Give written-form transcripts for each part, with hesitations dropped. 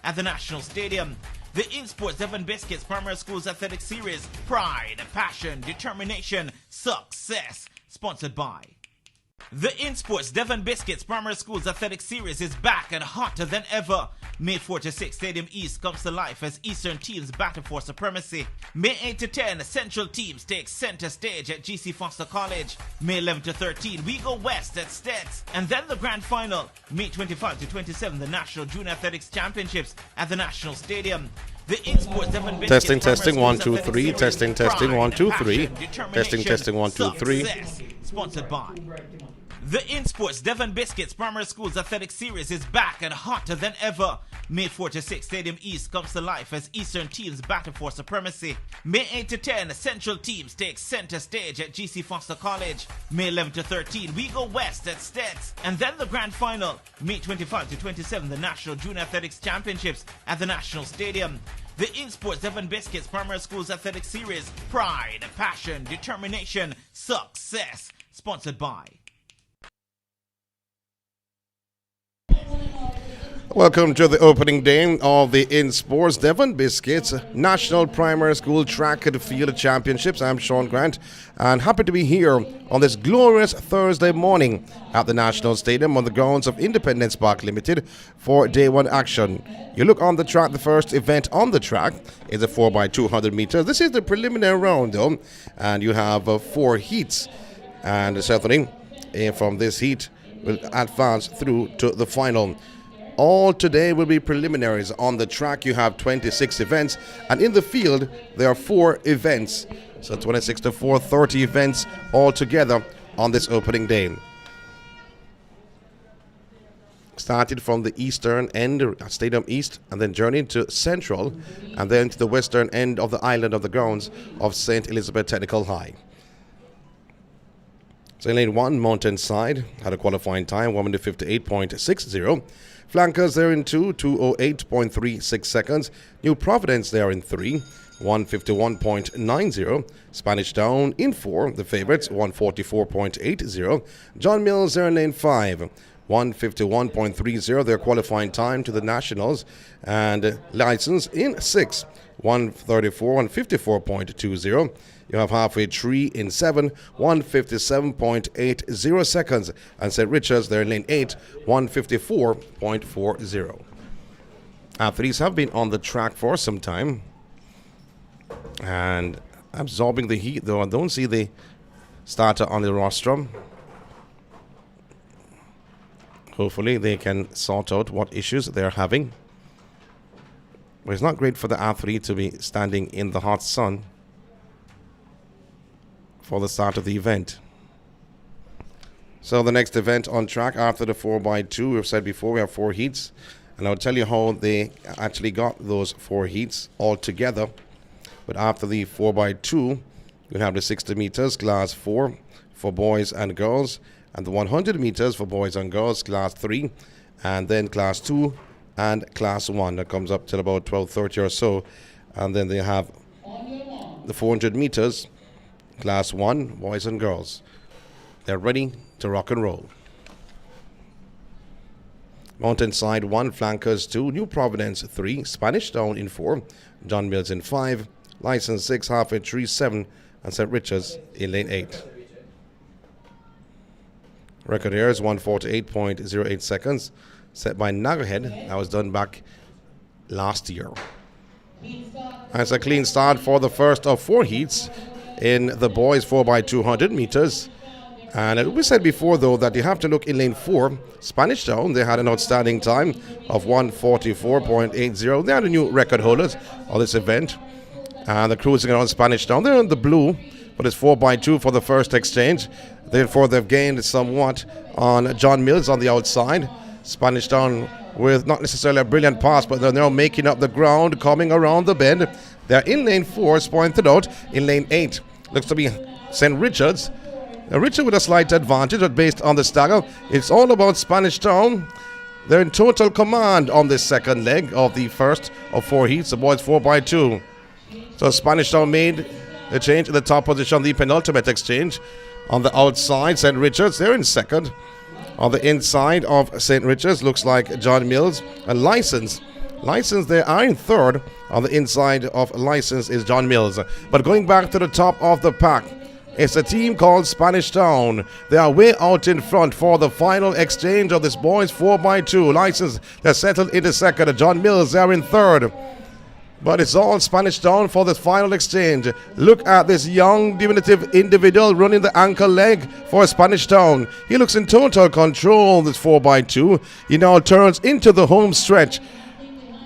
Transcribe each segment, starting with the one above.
at the National Stadium. The INSPORTS Devon Biscuits Primary Schools Athletic Series, Pride, Passion, Determination, Success. Sponsored by. The INSPORTS Devon Biscuits Primary Schools Athletic Series is back and hotter than ever. May 4 to 6, Stadium East comes to life as Eastern teams battle for supremacy. May 8 to 10, Central teams take center stage at GC Foster College. May 11 to 13, we go west at Stets. And then the grand final, May 25 to 27, the National Junior Athletics Championships at the National Stadium. The INSPORTS Devon Biscuits Testing 1 2 3. Testing 1 2 3. Testing 1 2 3. Sponsored by. The INSPORTS Devon Biscuits Primary Schools Athletic Series is back and hotter than ever. May 4 to 6, Stadium East comes to life as Eastern teams battle for supremacy. May 8 to 10, Central teams take center stage at GC Foster College. May 11 to 13, we go west at Stets. And then the grand final, May 25 to 27, the National Junior Athletics Championships at the National Stadium. The INSPORTS Devon Biscuits Primary Schools Athletic Series, Pride, Passion, Determination, Success. Sponsored by. Welcome to the opening day of the INSPORTS Devon Biscuits National Primary School Track and Field Championships. I'm Sean Grant and happy to be here on this glorious Thursday morning at the National Stadium on the grounds of Independence Park Limited for day one action. You look on the track, the first event on the track is a 4x200 meters. This is the preliminary round though, and you have 4 heats, and certainly from this heat will advance through to the final. All today will be preliminaries. On the track you have 26 events, and in the field there are 4 events. So 26 to 4, 30 events all together on this opening day. Started from the eastern end, Stadium East, and then journeyed to Central, and then to the western end of the island of the grounds of St. Elizabeth Technical High. So in lane 1, Mountainside had a qualifying time, 1 minute 58.60. Flankers there in 2, 2:08.36 seconds. New Providence there in 3, 1:51.90. Spanish Town in 4, the favorites, 1:44.80. John Mills there in lane 5, 1:51.30, their qualifying time to the Nationals. And License in 6, 1:54.20. You have Halfway Tree in 7, 1:57.80 seconds. And St. Richard's there in lane 8, 1:54.40. Athletes have been on the track for some time and absorbing the heat, though I don't see the starter on the rostrum. Hopefully they can sort out what issues they're having. But it's not great for the athlete to be standing in the hot sun for the start of the event. So the next event on track after the 4x2, we've said before, we have 4 heats. And I'll tell you how they actually got those 4 heats all together. But after the 4x2, we have the 60 meters, class 4 for boys and girls, and the 100 meters for boys and girls, class 3, and then class 2 and class 1. That comes up till about 12:30 or so. And then they have the 400 meters, class 1, boys and girls. They're ready to rock and roll. Mountainside 1, Flankers 2, New Providence 3, Spanish Town in 4, John Mills in 5, License 6, Halfway Tree 7, and St. Richard's in lane 8. Record here is 1:48.08 seconds, set by Nagahead. That was done back last year. And it's a clean start for the first of 4 heats in the boys 4x200 meters. And we said before, though, that you have to look in lane 4, Spanish Town. They had an outstanding time of 1:44.80. They are the new record holders of this event. And they're cruising around Spanish Town. They're in the blue, but it's 4x2 for the first exchange. Therefore, they've gained somewhat on John Mills on the outside. Spanish Town with not necessarily a brilliant pass, but they're now making up the ground, coming around the bend. They're in lane 4, as pointed out. In lane 8, looks to be St. Richard's. Richard with a slight advantage, but based on the stagger, it's all about Spanish Town. They're in total command on this second leg of the first of 4 heats, the boys 4x2. So Spanish Town made the change in the top position on the penultimate exchange. On the outside, St. Richard's, they're in second. On the inside of St. Richard's, looks like John Mills and License License, they are in third. On the inside of License is John Mills. But going back to the top of the pack, it's a team called Spanish Town. They are way out in front for the final exchange of this boys 4x2. License, they're settled in the second. John Mills, they're in third. But it's all Spanish Town for the final exchange. Look at this young, diminutive individual running the ankle leg for Spanish Town. He looks in total control, this 4x2. He now turns into the home stretch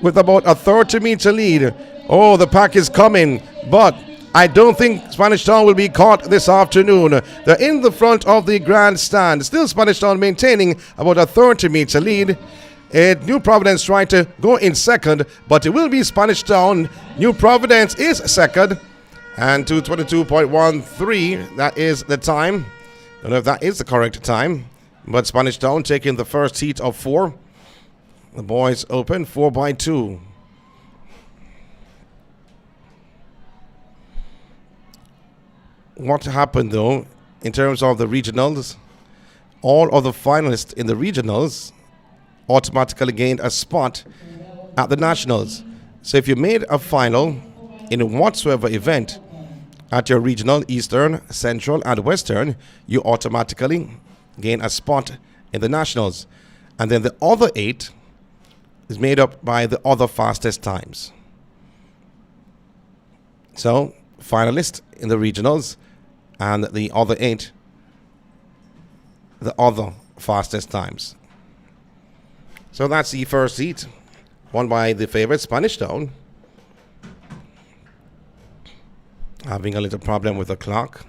with about a 30-meter lead. Oh, the pack is coming, but I don't think Spanish Town will be caught this afternoon. They're in the front of the grandstand. Still Spanish Town maintaining about a 30-meter lead. New Providence trying to go in second, but it will be Spanish Town. New Providence is second. And 2:22.13, that is the time. I don't know if that is the correct time, but Spanish Town taking the first heat of 4. The boys open 4x2. What happened though in terms of the regionals? All of the finalists in the regionals automatically gained a spot at the nationals. So if you made a final in whatsoever event at your regional, Eastern, Central, and Western, you automatically gain a spot in the nationals. And then the other 8 is made up by the other fastest times. So finalists in the regionals and the other 8, the other fastest times. So that's the first heat, won by the favorite Spanish Town. Having a little problem with the clock.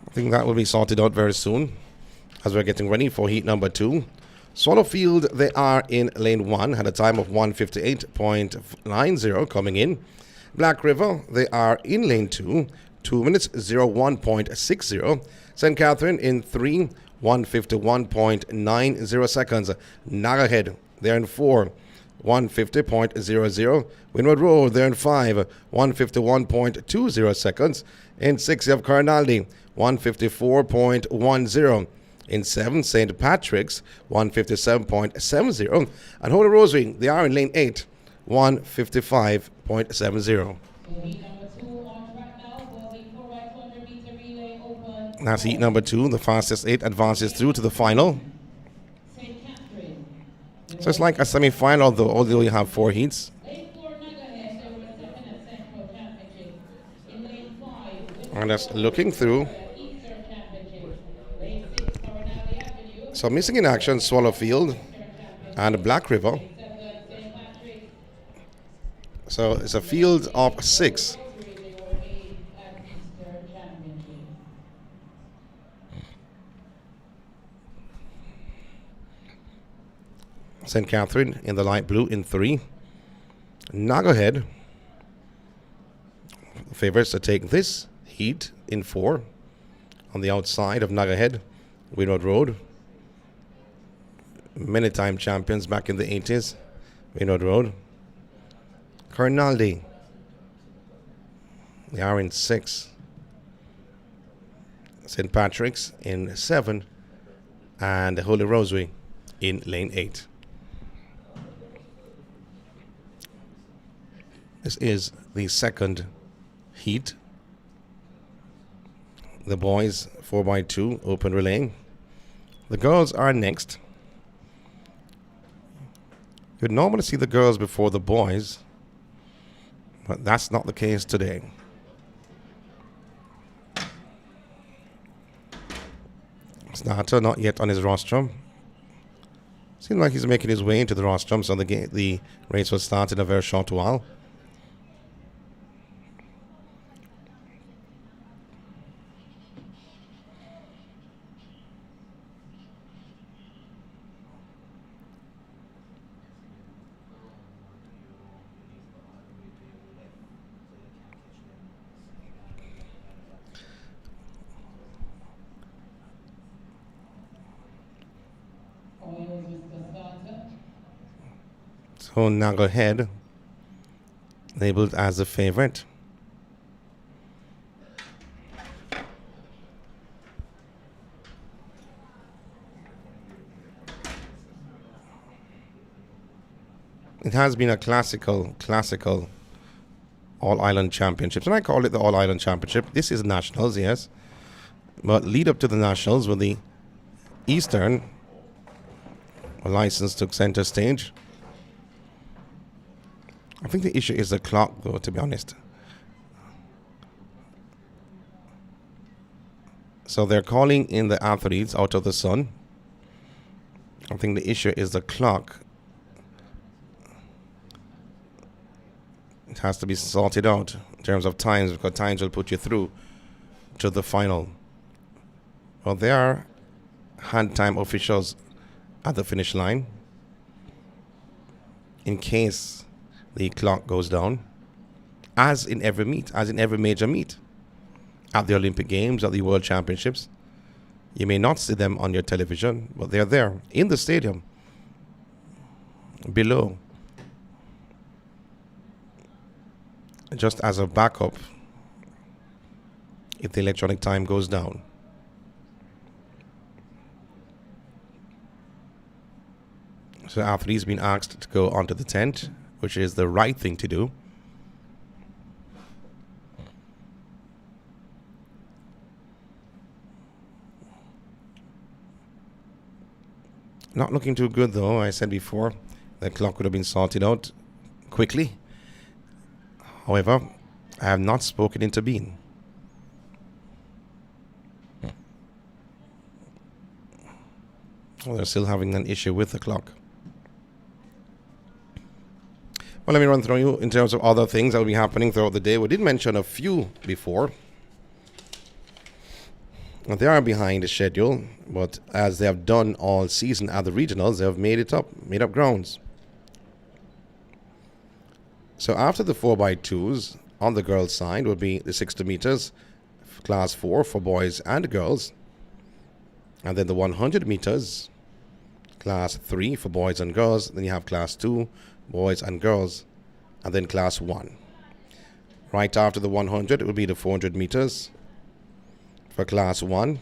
I think that will be sorted out very soon as we're getting ready for heat number 2. Swallowfield, they are in lane 1, had a time of 1:58.90 coming in. Black River, they are in lane 2, 2 minutes 01.60. St. Catherine in 3, 1:51.90 seconds. Nagahead, they're in 4, 1:50.00. Windward Road, they're in 5, 1:51.20 seconds. In 6, you have Carnaldi, 1:54.10. In 7, St. Patrick's, 1:57.70. And Holy Rosary, they are in lane 8, 1:55.70. That's heat number 2. The fastest 8 advances through to the final. So it's like a semi-final, though, although you have 4 heats. And that's looking through. So missing in action, Swallowfield and Black River. So it's a field of 6. St. Catherine in the light blue in 3. Nagahead, favorites to take this heat in 4. On the outside of Nagahead, Windward Road. Many time champions back in the 80s. Windward Road. Carnaldi, they are in 6. St. Patrick's in 7. And the Holy Rosary in lane 8. This is the second heat. The boys 4x2 open relay. The girls are next. You'd normally see the girls before the boys, but that's not the case today. Starter not yet on his rostrum. Seems like he's making his way into the rostrum, so the race will start in a very short while. So Nagahead, labeled as a favorite. It has been a classical All-Island Championships, and I call it the All-Island Championship. This is Nationals, yes. But lead up to the Nationals when the Eastern license took center stage. I think the issue is the clock, though, to be honest. So they're calling in the athletes out of the sun. I think the issue is the clock. It has to be sorted out in terms of times, because times will put you through to the final. Well, there are hand time officials at the finish line in case the clock goes down, as in every meet, as in every major meet. At the Olympic Games, at the World Championships, you may not see them on your television, but they're there in the stadium below, just as a backup if the electronic time goes down. So athletes been asked to go onto the tent, which is the right thing to do. Not looking too good, though. I said before, the clock would have been sorted out quickly. However, I have not spoken into being. Well, they're still having an issue with the clock. Well, let me run through you in terms of other things that will be happening throughout the day. We did mention a few before. They are behind the schedule, but as they have done all season at the regionals, they have made up grounds. So after the 4x2s, on the girls' side will be the 60 meters, class 4 for boys and girls. And then the 100 meters, class 3 for boys and girls. Then you have class 2, boys and girls. And then class 1. Right after the 100, it will be the 400 meters for class 1,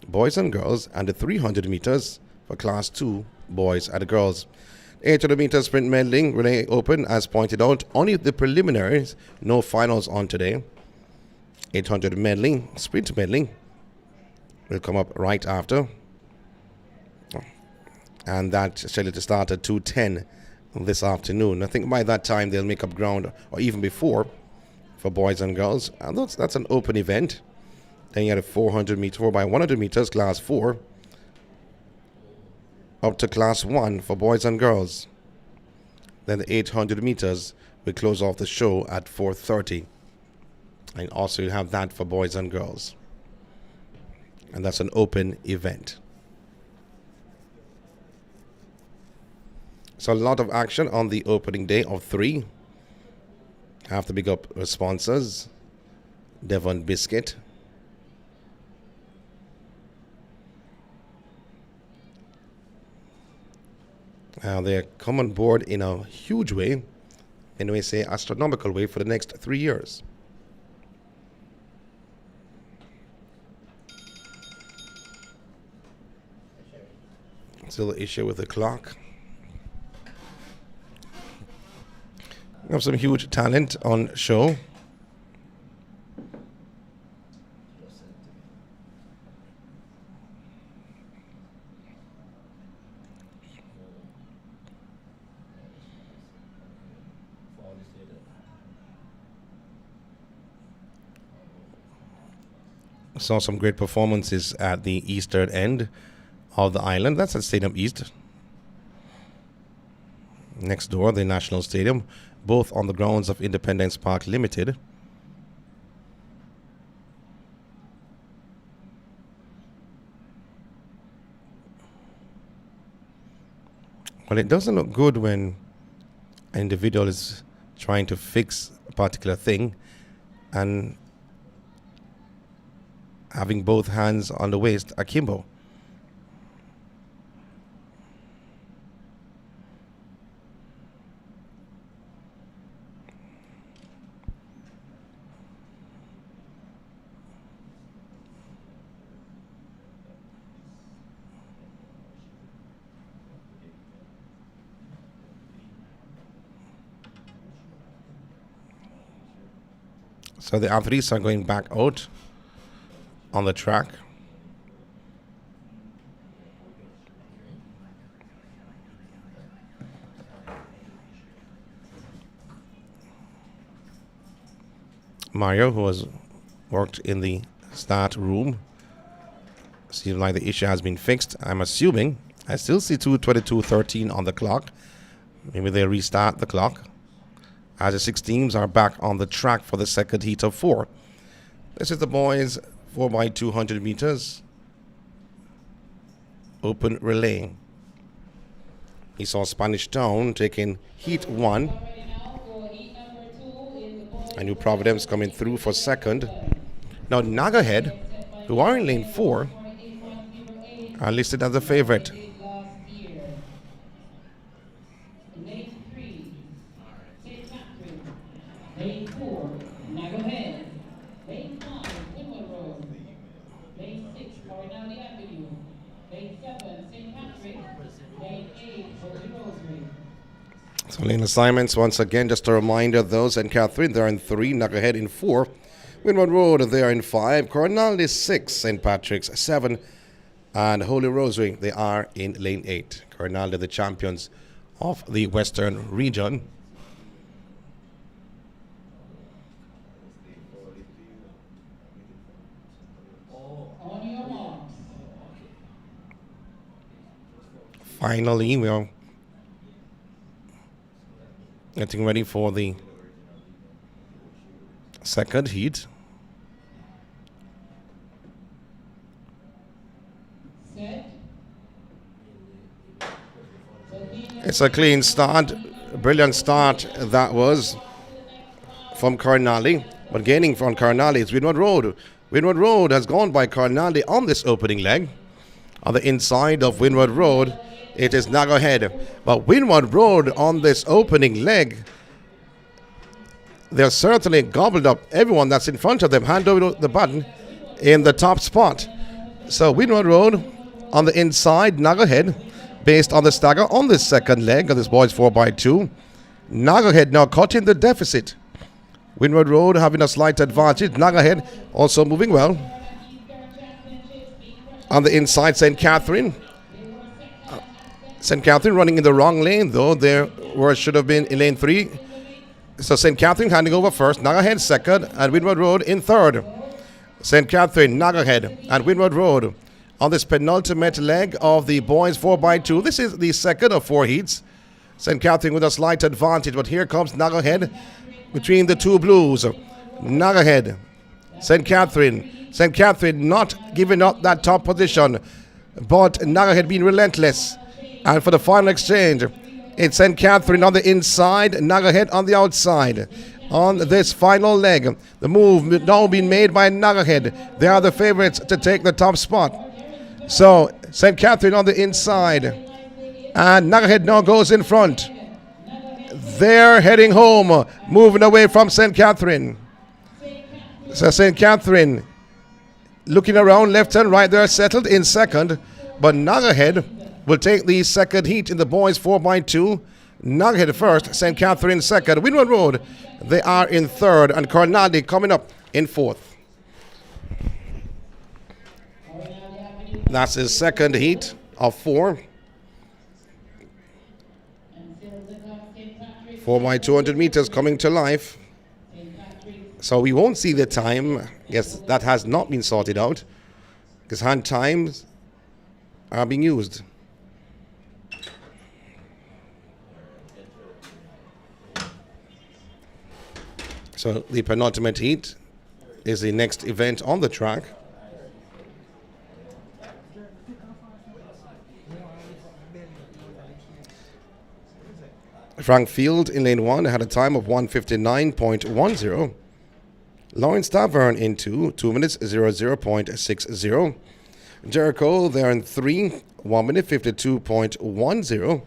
boys and girls, and the 300 meters for class 2, boys and girls. 800 meters sprint medley relay open, as pointed out. Only the preliminaries, no finals on today. 800 medley, sprint medley, will come up right after. And that's scheduled to start at 2:10 this afternoon. I think by that time they'll make up ground, or even before, for boys and girls. And that's an open event. Then you had a 400 meters, 4x100 meters, class 4, up to class 1 for boys and girls. Then the 800 meters will close off the show at 4:30. And also you have that for boys and girls. And that's an open event. So a lot of action on the opening day of 3. I have to big up our sponsors, Devon Biscuit, they come on board in a huge way, and we say astronomical way, for the next 3 years. Still the issue with the clock. We have some huge talent on show. Saw some great performances at the eastern end of the island. That's at Stadium East. Next door, the National Stadium, both on the grounds of Independence Park Limited. Well, it doesn't look good when an individual is trying to fix a particular thing and having both hands on the waist akimbo. So the athletes are going back out on the track. Mario, who has worked in the start room, seems like the issue has been fixed. I'm assuming. I still see 2:22:13 on the clock. Maybe they restart the clock. As the 6 teams are back on the track for the second heat of 4. This is the boys 4x200 meters open relay. We saw Spanish Town taking heat 1. And New Providence coming through for second. Now Nagahead, who are in lane 4, are listed as the favorite. Lane 4, Nagahead. Lane 5, Winwood Road. Lane 6, Corinaldi Avenue. Lane 7, St. Patrick. Lane 8, Holy Rosary. So lane assignments, once again, just a reminder, those and Catherine, they're in 3, Nagahead in 4. Winwood Road, they are in 5. Corinaldi 6, St. Patrick's 7. And Holy Rosary, they are in lane 8. Corinaldi, the champions of the Western region. Finally, we are getting ready for the second heat. It's a clean start, a brilliant start that was from Corinaldi, but gaining from Corinaldi is Winwood Road. Winwood Road has gone by Corinaldi on this opening leg. On the inside of Winwood Road, it is Nagahead. But Winwood Road on this opening leg, they're certainly gobbled up everyone that's in front of them, hand over the button in the top spot. So Winwood Road on the inside, Nagahead, based on the stagger on this second leg of this boys 4x2. Nagahead now cutting the deficit. Winwood Road having a slight advantage. Nagahead also moving well. On the inside, St. Catherine. St. Catherine running in the wrong lane, though. There where it should have been in lane 3. So St. Catherine handing over first. Nagahead second. And Winwood Road in third. St. Catherine, Nagahead, and Winwood Road on this penultimate leg of the boys 4x2. This is the second of 4 heats. St. Catherine with a slight advantage. But here comes Nagahead between the two blues. Nagahead, St. Catherine. St. Catherine not giving up that top position, but Nagahead being relentless. And for the final exchange, it's St. Catherine on the inside, Nagahead on the outside. On this final leg, the move now being made by Nagahead. They are the favorites to take the top spot. So St. Catherine on the inside, and Nagahead now goes in front. They're heading home, moving away from St. Catherine. So St. Catherine looking around left and right, they're settled in second, but Nagahead will take the second heat in the boys 4x2. Nagahead first, St. Catherine second. Winwood Road, they are in third, and Corinaldi coming up in fourth. That's his second heat of 4. 4x200 meters coming to life. So we won't see the time. Yes, that has not been sorted out, because hand times are being used. So the penultimate heat is the next event on the track. Frank Field in lane 1 had a time of 1:59.10. Lawrence Tavern in 2 minutes 00.60. Jericho there in 3, 1 minute 52.10.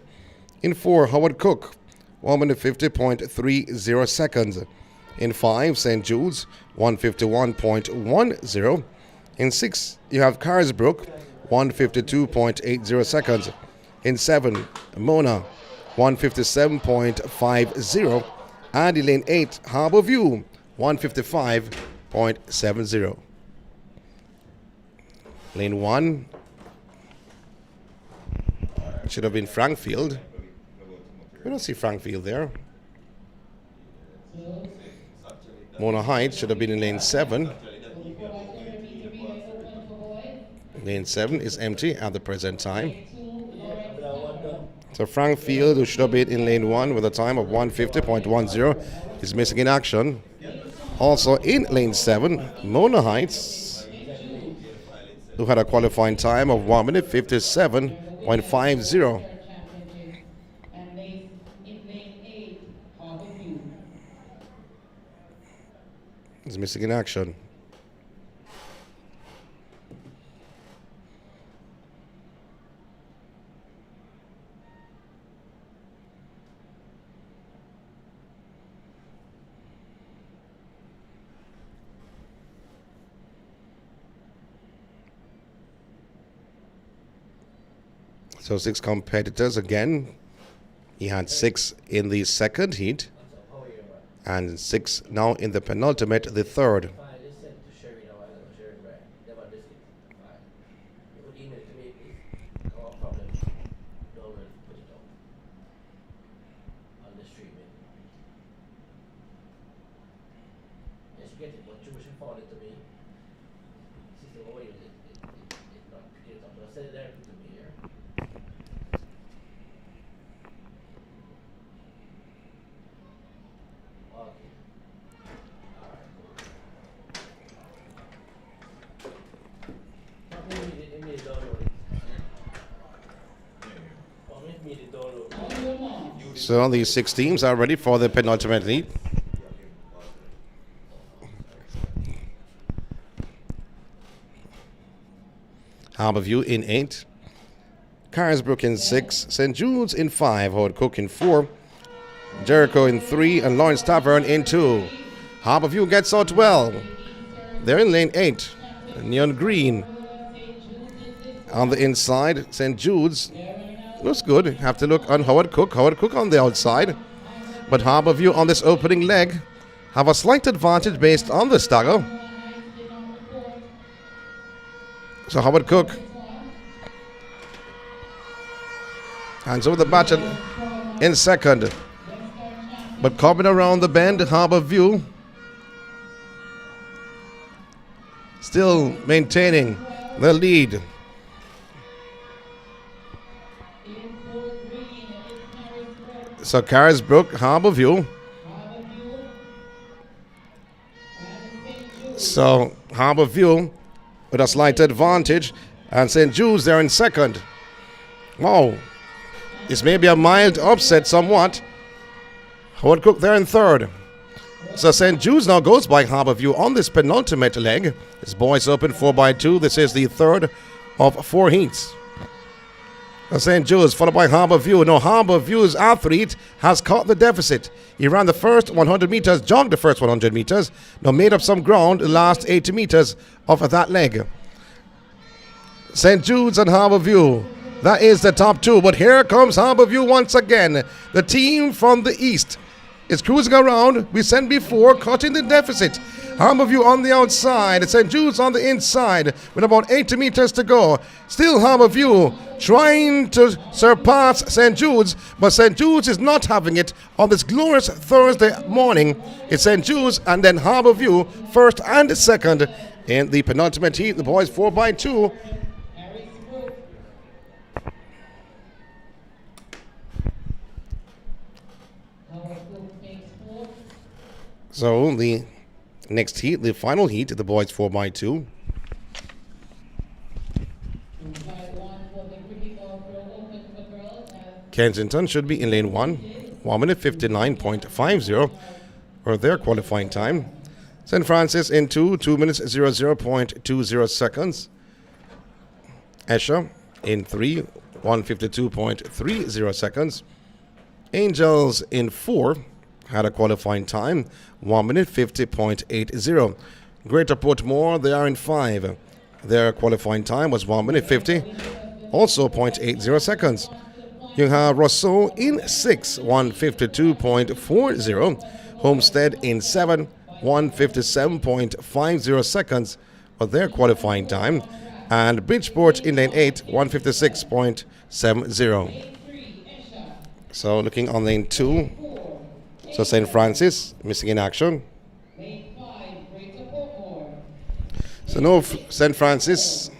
In 4, Howard Cook, 1 minute 50.30 seconds. In 5, St. Jude's, 151.10. In 6, you have Carsbrook, 152.80 seconds. In 7, Mona, 157.50. And in lane 8, Harbour View, 155.70. Lane 1 should have been Frankfield. We don't see Frankfield there. Mona Heights should have been in lane 7. Lane 7 is empty at the present time. So Frankfield, who should have been in lane 1 with a time of 150.10, is missing in action. Also in lane 7, Mona Heights, who had a qualifying time of 1 minute 57.50. Is missing in action. So 6 competitors again. He had 6 in the second heat and 6 now in the penultimate, the third. So these 6 teams are ready for the penultimate heat. Harborview in 8. Carisbrooke in 6. St. Jude's in 5. Howard Cook in 4. Jericho in 3. And Lawrence Tavern in 2. Harborview gets out well. They're in lane 8. Neon Green. On the inside, St. Jude's looks good. Have to look on Howard Cook. Howard Cook on the outside. But Harborview on this opening leg have a slight advantage based on the stagger. So Howard Cook hands over the baton in second. But coming around the bend, Harborview still maintaining the lead. So Carisbrooke, Harborview. So Harborview with a slight advantage, and St. Jude's there in second. Wow, this may be a mild upset somewhat. Howard Cook there in third. So St. Jude's now goes by Harborview on this penultimate leg. This boys open 4x2. This is the third of 4 heats. St. Jude's followed by Harborview. Now Harborview's athlete has caught the deficit. He ran the first 100 meters, jogged the first 100 meters. Now made up some ground the last 80 meters of that leg. St. Jude's and Harborview. That is the top 2. But here comes Harborview once again. The team from the east is cruising around. We sent before, cutting the deficit. Harborview on the outside. St. Jude's on the inside with about 80 meters to go. Still Harborview trying to surpass St. Jude's, but St. Jude's is not having it on this glorious Thursday morning. It's St. Jude's and then Harborview first and second in the penultimate heat. The boys 4x2. So the next heat, the final heat, the boys 4x2. Kensington should be in lane 1, 1 minute 59.50 or their qualifying time. St. Francis in 2, 2 minutes 00.20 seconds. Esher in 3, 152.30 seconds. Angels in 4 had a qualifying time, 1 minute 50.80. Greater Portmore, they are in 5. Their qualifying time was 1 minute 50, also 0.80 seconds. You have Rousseau in 6, 152.40. Homestead in 7, 1:57.50 seconds was their qualifying time. And Bridgeport in lane 8, 1:56.70. So looking on lane 2, so St. Francis missing in action. So no St. Francis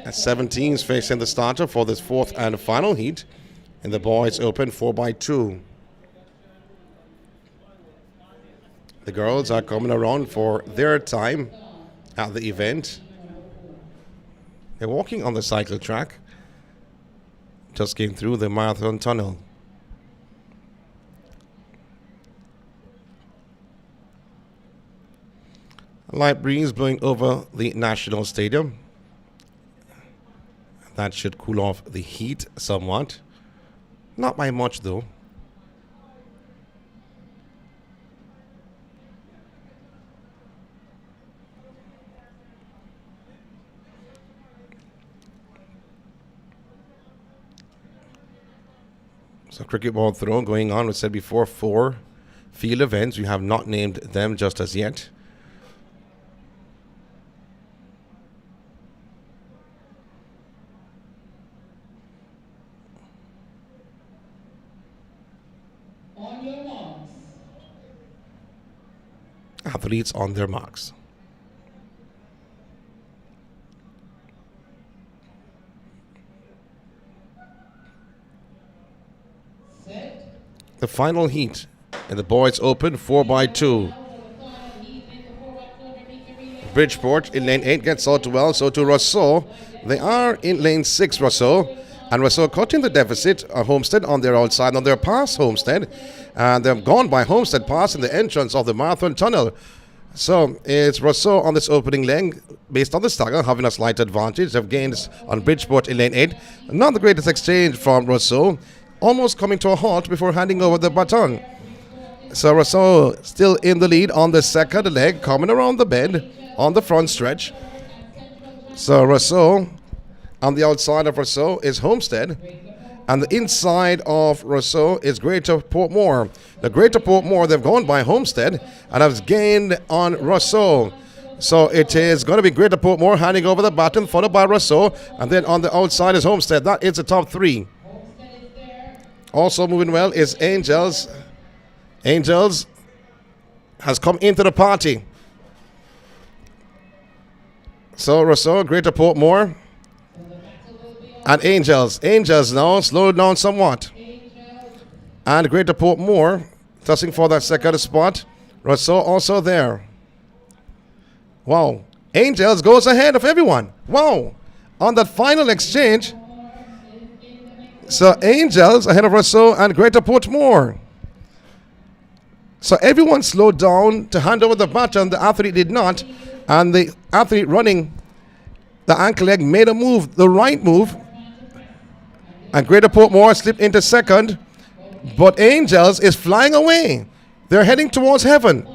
at 17 is facing the starter for this fourth and final heat in the boys open 4x2. The girls are coming around for their time at the event. They're walking on the cycle track. Just came through the marathon tunnel. A light breeze blowing over the National Stadium. That should cool off the heat somewhat. Not by much though. So cricket ball throw going on. We said before 4 field events. We have not named them just as yet. On your marks. Athletes on their marks. The final heat in the boys open 4x2. Bridgeport in lane 8 gets out well, so to Rousseau. They are in lane 6, Rousseau. And Rousseau cutting the deficit, Homestead on their outside, on their pass Homestead. And they've gone by Homestead pass in the entrance of the marathon tunnel. So it's Rousseau on this opening leg, based on the stagger, having a slight advantage. They've gained on Bridgeport in lane 8. Not the greatest exchange from Rousseau. Almost coming to a halt before handing over the baton. So Rousseau still in the lead on the second leg, coming around the bend on the front stretch. So Rousseau, on the outside of Rousseau is Homestead, and the inside of Rousseau is Greater Portmore. The Greater Portmore, they've gone by Homestead and have gained on Rousseau. So it is going to be Greater Portmore handing over the baton, followed by Rousseau, and then on the outside is Homestead. That is the top 3. Also moving well is Angels. Angels has come into the party. So Rousseau, Greater Portmore, and Angels. Angels now slowed down somewhat. And Greater Portmore tossing for that second spot. Rousseau also there. Wow. Angels goes ahead of everyone. Wow. On that final exchange. So Angels ahead of Rousseau and Greater Portmore. So everyone slowed down to hand over the baton. The athlete did not. And the athlete running the ankle leg made a move, the right move. And Greater Portmore slipped into second. But Angels is flying away. They're heading towards heaven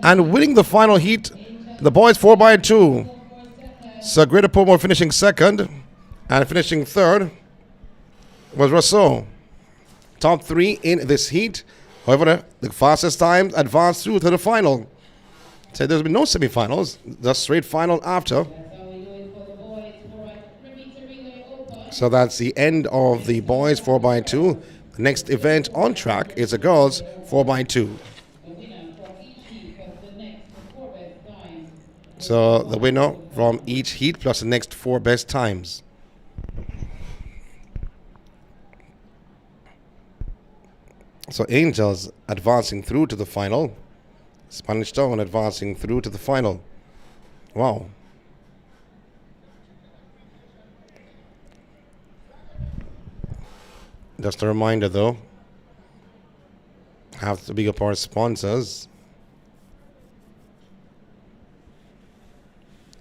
and winning the final heat. The boys 4x2. So Greater Portmore finishing second and finishing third was Rousseau. Top 3 in this heat. However, the fastest times advanced through to the final. So there's been no semifinals, just straight final after. So that's the end of the boys 4x2. The next event on track is the girls 4x2. So the winner from each heat plus the next 4 best times. So Angels advancing through to the final. Spanish Town advancing through to the final. Wow. Just a reminder though, have to big up our sponsors.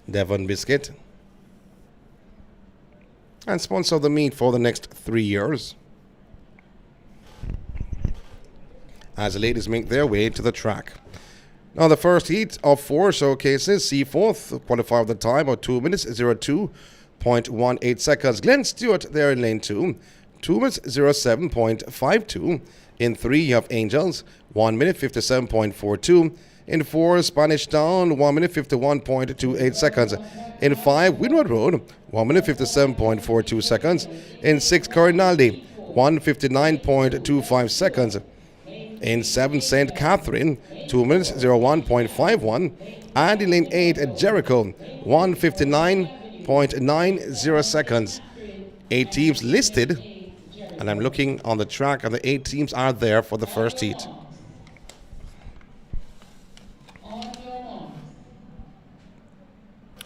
Devon Biscuit. And sponsor the meet for the next 3 years. As the ladies make their way to the track. Now the first heat of 4 showcases Seaforth qualify with the time of 2 minutes 02.18 seconds. Glenn Stewart there in lane 2, 2 minutes 07.52. In 3 you have Angels, 1 minute 57.42. In 4, Spanish Town, 1 minute 51.28 seconds. In 5, Windward Road, 1 minute 57.42 seconds. In 6, Corinaldi, 159.25 seconds. In 7, St. Catherine, 2 minutes 01.51. And in lane 8 at Jericho, 159.90 seconds. 8 teams listed, and I'm looking on the track, and the 8 teams are there for the first heat.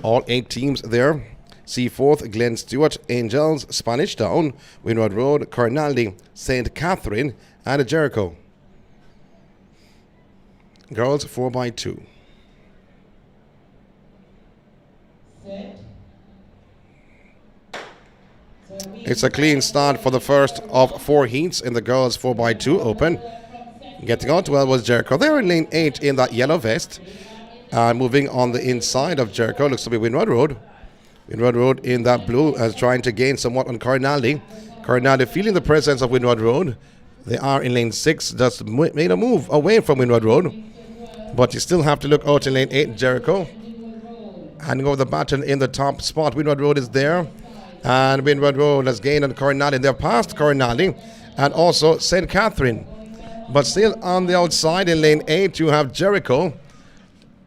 All 8 teams there. Seaforth, Glen Stewart, Angels, Spanish Town, Windward Road, Corinaldi, St. Catherine, and Jericho. Girls 4x2. It's a clean start for the first of 4 heats in the girls 4x2 open. Getting out well was Jericho. They're in lane 8 in that yellow vest. Moving on the inside of Jericho looks to be Windward Road. Windward Road in that blue as trying to gain somewhat on Corinaldi. Corinaldi feeling the presence of Windward Road. They are in lane 6, just made a move away from Windward Road. But you still have to look out in lane 8, Jericho. Handing over the baton in the top spot. Windward Road is there. And Windward Road has gained on Corinaldi. They're past Corinaldi and also St. Catherine. But still on the outside in lane 8, you have Jericho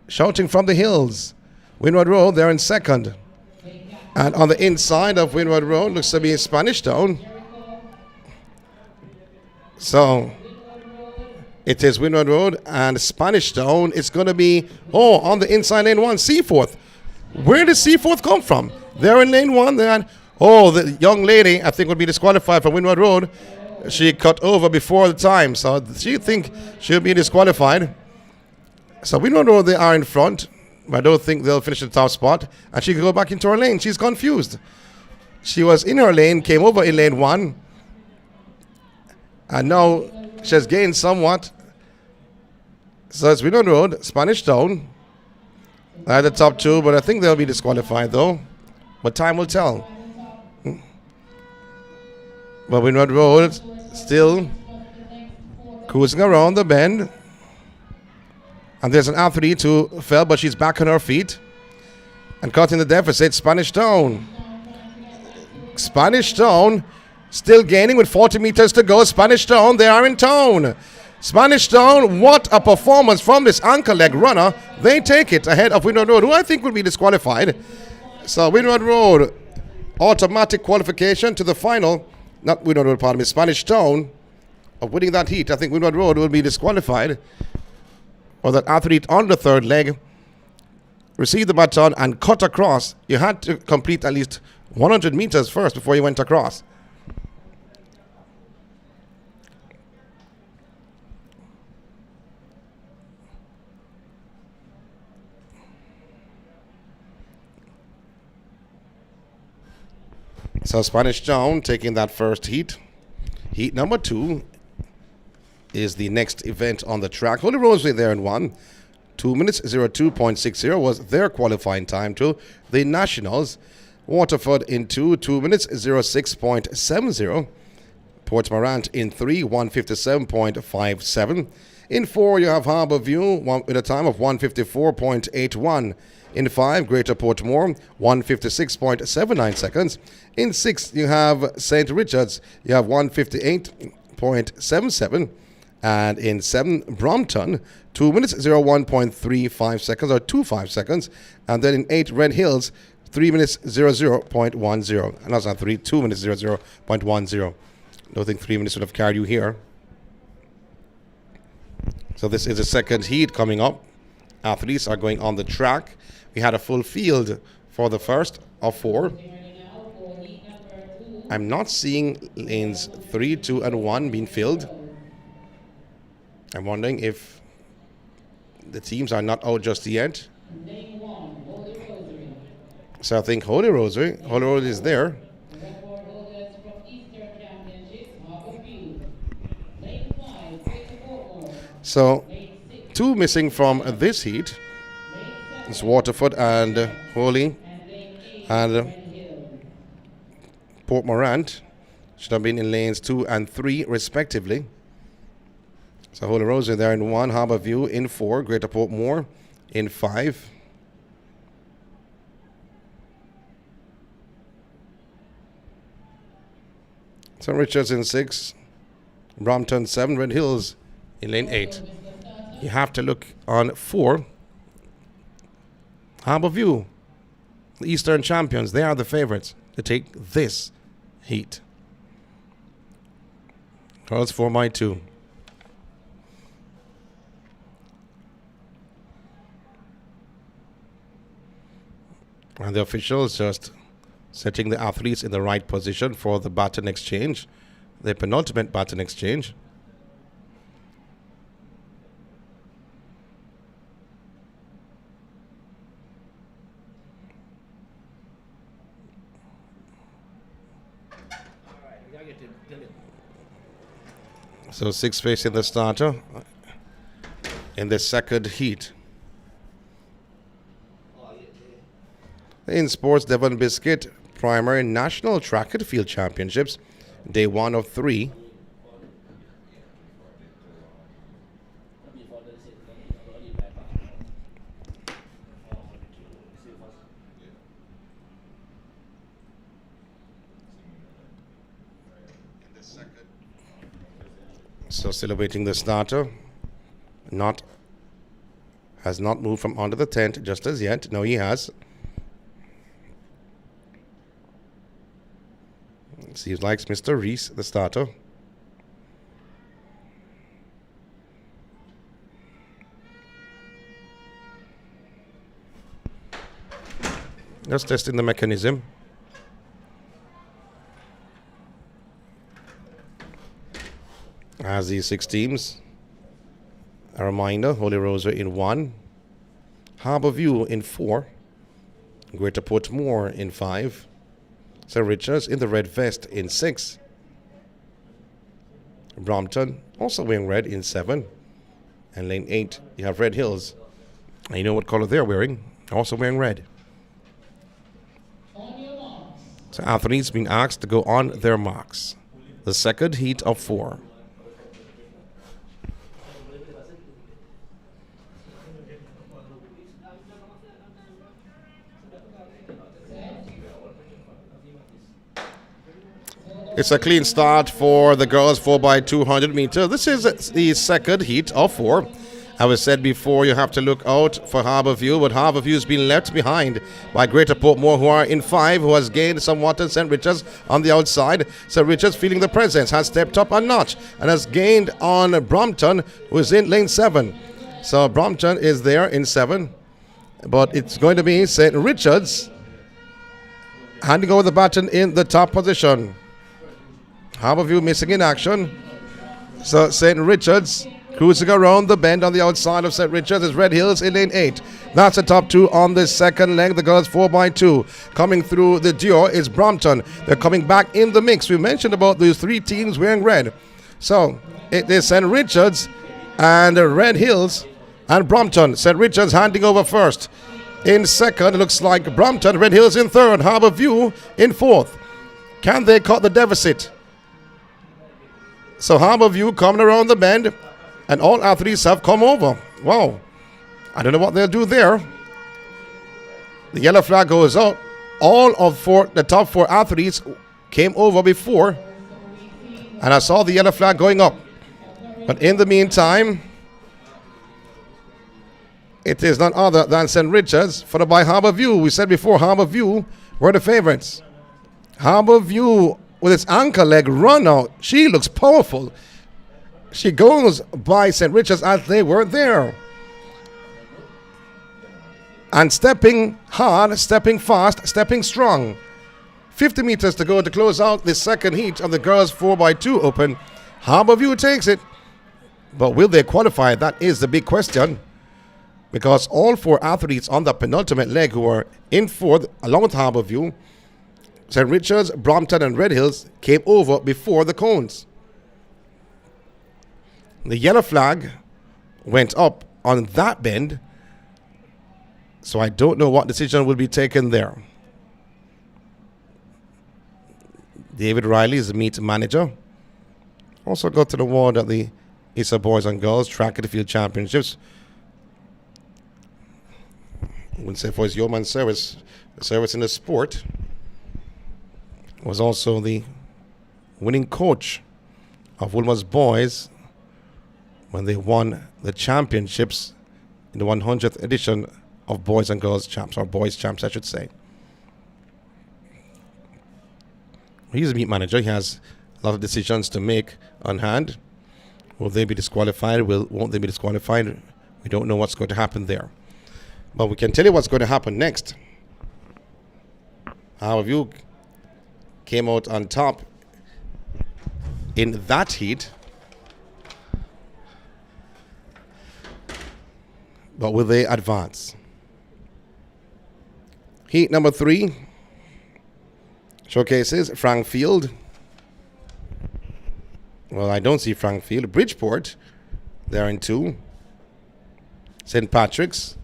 shouting from the hills. Windward Road, they're in second. And on the inside of Windward Road looks to be Spanish Town. So it is Windward Road and Spanish Town. It's going to be, on the inside lane 1, Seaforth. Where did Seaforth come from? They're in lane 1. The young lady, I think, would be disqualified from Windward Road. She cut over before the time, so she think she'll be disqualified. So Windward Road, they are in front, but I don't think they'll finish the top spot. And she can go back into her lane. She's confused. She was in her lane, came over in lane 1, and now she has gained somewhat. So it's Windward Road, Spanish Town at the top 2, but I think they'll be disqualified though. But time will tell. But Windward Road still cruising around the bend. And there's an athlete who fell, but she's back on her feet. And cutting the deficit, Spanish Town. Spanish Town still gaining with 40 meters to go. Spanish Town, they are in town. Spanish Town, what a performance from this ankle leg runner. They take it ahead of Windward Road, who I think will be disqualified. So Windward Road, automatic qualification to the final. Not Windward Road, pardon me, Spanish Town. Of winning that heat, I think Windward Road will be disqualified. Or that athlete on the third leg received the baton and cut across. You had to complete at least 100 meters first before you went across. So Spanish Town taking that first heat. Heat number 2 is the next event on the track. Holy Rosary there in 1. 2 minutes 02.60 was their qualifying time to the Nationals. Waterford in 2, 2 minutes 06.70. Port Morant in 3, 157.57. In 4, you have Harbourview with a time of 154.81. In 5, Greater Portmore, 156.79 seconds. In 6, you have St. Richards, you have 158.77. And in 7, Brompton, 2 minutes 01.35 seconds or 25 seconds. And then in 8, Red Hills, 3 minutes 00.10. And that's not 3, 2 minutes 00.10. Don't think 3 minutes would have carried you here. So this is the second heat coming up. Athletes are going on the track. We had a full field for the first of 4. I'm not seeing lanes 3, 2, and 1 being filled. I'm wondering if the teams are not out just yet. So I think Holy Rosary is there. So 2 missing from this heat. It's Waterford and Holy and Port Morant. Should have been in lanes 2 and 3 respectively. So Holy Rose in there in 1, Harborview in 4, Greater Portmore in 5. St. Richards in 6, Brompton 7, Red Hills in lane 8. You have to look on 4, Harborview, the Eastern champions. They are the favorites to take this heat. Girls 4x2. And the officials just setting the athletes in the right position for the baton exchange, the penultimate baton exchange. So 6 facing the starter in the second heat. The INSPORTS Devon Biscuit Primary National Track and Field Championships, day 1 of 3. So still awaiting the starter. Has not moved from under the tent just as yet. No, he has. Seems like Mr. Reese, the starter. Just testing the mechanism. As these 6 teams. A reminder, Holy Rosary in 1. Harborview in 4. Greater Portmore in 5. St. Richards in the red vest in 6. Brompton also wearing red in 7. And lane 8, you have Red Hills. And you know what color they're wearing? Also wearing red. So athletes being asked to go on their marks. The second heat of 4. It's a clean start for the girls 4x200 meter. This is the second heat of 4. As I said before, you have to look out for Harborview, but Harborview's been left behind by Greater Portmore, who are in 5, who has gained somewhat, and St. Richards on the outside. St. Richards feeling the presence, has stepped up a notch and has gained on Brompton, who is in lane 7. So Brompton is there in 7, but it's going to be St. Richards handing over the baton in the top position. Harborview missing in action. So St. Richards cruising around the bend on the outside of St. Richards is Red Hills in lane 8. That's the top 2 on the second leg. The girls 4x2. Coming through the duo is Brompton. They're coming back in the mix. We mentioned about these 3 teams wearing red. So it is St. Richards and Red Hills and Brompton. St. Richards handing over first. In second, it looks like Brompton. Red Hills in third. Harborview in 4th. Can they cut the deficit? So Harborview coming around the bend, and all athletes have come over. Wow. I don't know what they'll do there. The yellow flag goes out. All of the top 4 athletes came over before, and I saw the yellow flag going up. But in the meantime, it is none other than St. Richards, followed by Harborview. We said before, Harborview were the favorites. Harborview with its anchor leg run out. She looks powerful. She goes by St. Richards as they were there. And stepping hard, stepping fast, stepping strong. 50 meters to go to close out the second heat of the girls 4x2 open. Harborview takes it. But will they qualify? That is the big question. Because all 4 athletes on the penultimate leg who are in 4th, along with Harborview, St. Richards, Brompton, and Red Hills came over before the cones. The yellow flag went up on that bend, so I don't know what decision will be taken there. David Riley is the meet manager. Also got to the ward at the ISA Boys and Girls Track and Field Championships. I would say for his yeoman service in the sport. Was also the winning coach of Woolmer's Boys when they won the championships in the 100th edition of Boys and Girls Champs, or Boys Champs, I should say. He's a meet manager. He has a lot of decisions to make on hand. Will they be disqualified? Won't they be disqualified? We don't know what's going to happen there. But we can tell you what's going to happen next. How have you came out on top in that heat? But will they advance? Heat number 3 showcases Frank Field. Well, I don't see Frank Field. Bridgeport, they're in 2. St. Patrick's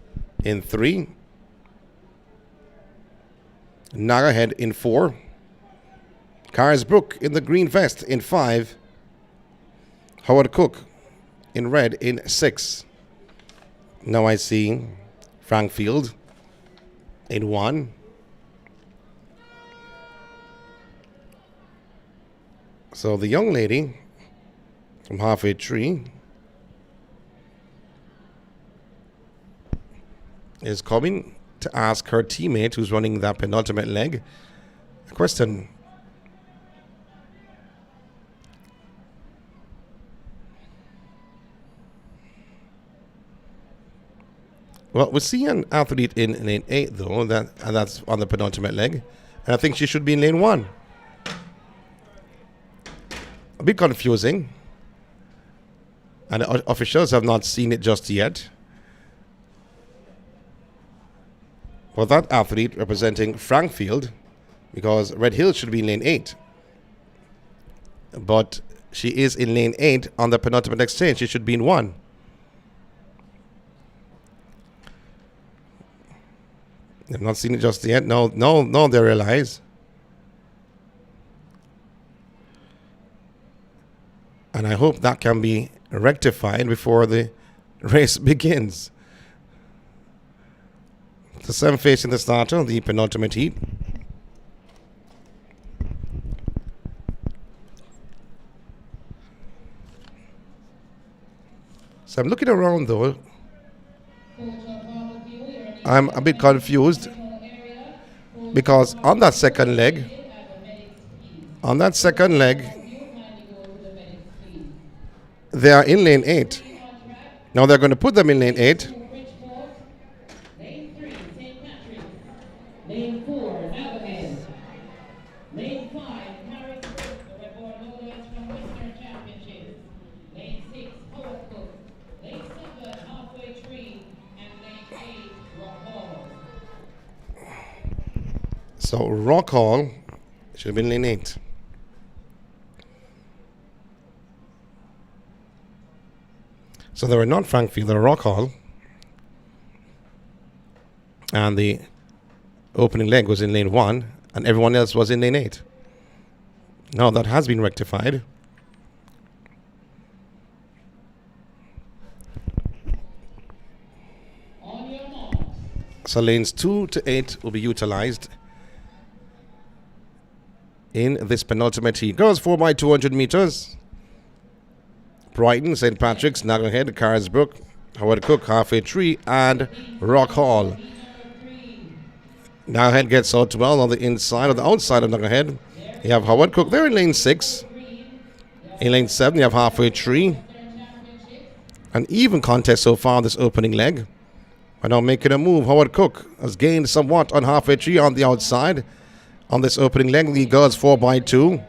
in 3. Nagahead in 4. Carisbrook in the green vest in 5. Howard Cook in red in 6. Now I see Frank Field in 1. So the young lady from Halfway Tree is coming to ask her teammate who's running that penultimate leg a question. Well, we see an athlete in lane 8 though, and that's on the penultimate leg, and I think she should be in lane 1. A bit confusing, and the officials have not seen it just yet. For that athlete representing Frankfield, because Red Hill should be in lane 8. But she is in lane 8 on the penultimate exchange. She should be in 1. They've not seen it just yet. No, they realize. And I hope that can be rectified before the race begins. The 7 facing the starter, the penultimate heat. So I'm looking around though. I'm a bit confused because on that second leg, they are in lane 8. Now they're going to put them in lane 8. Lane 4, Navajo. Lane 5, Harrisburg, the record holders from Western Championships. Lane 6, Howard Cook. Lane 7, Halfway Tree. And lane 8, Rock Hall. So Rock Hall should have been lane 8. So they were not Frankfield, they were Rock Hall. And the opening leg was in lane 1, and everyone else was in lane 8. Now that has been rectified. So lanes 2 to 8 will be utilized in this penultimate heat. Girls 4x200 meters. Brighton, St. Patrick's, Nagahead, Carisbrook, Howard Cook, Halfway Tree, and Rock Hall. Nagahead gets out well on the inside or the outside of Nagahead. You have Howard Cook there in lane 6. In lane 7, you have Halfway Tree. An even contest so far this opening leg. But now making a move, Howard Cook has gained somewhat on Halfway Tree on the outside. On this opening leg, the girls 4x2.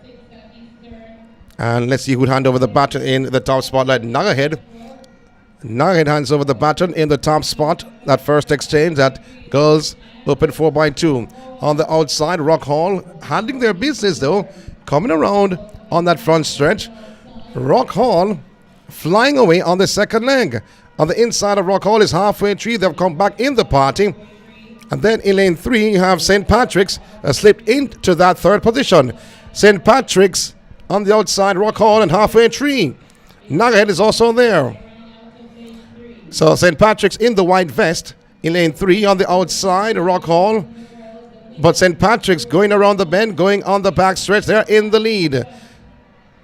And let's see who'd hand over the baton in the top spotlight. Nagahead. Nagahead hands over the baton in the top spot. That first exchange, that girls open 4x2. On the outside, Rock Hall handling their business though. Coming around on that front stretch. Rock Hall flying away on the second leg. On the inside of Rock Hall is Halfway Tree. They've come back in the party. And then in lane 3, you have St. Patrick's slipped into that third position. St. Patrick's on the outside, Rock Hall and Halfway Tree. Nugget is also there. So St. Patrick's in the white vest in lane 3 on the outside, Rock Hall. But St. Patrick's going around the bend, going on the back stretch. They're in the lead.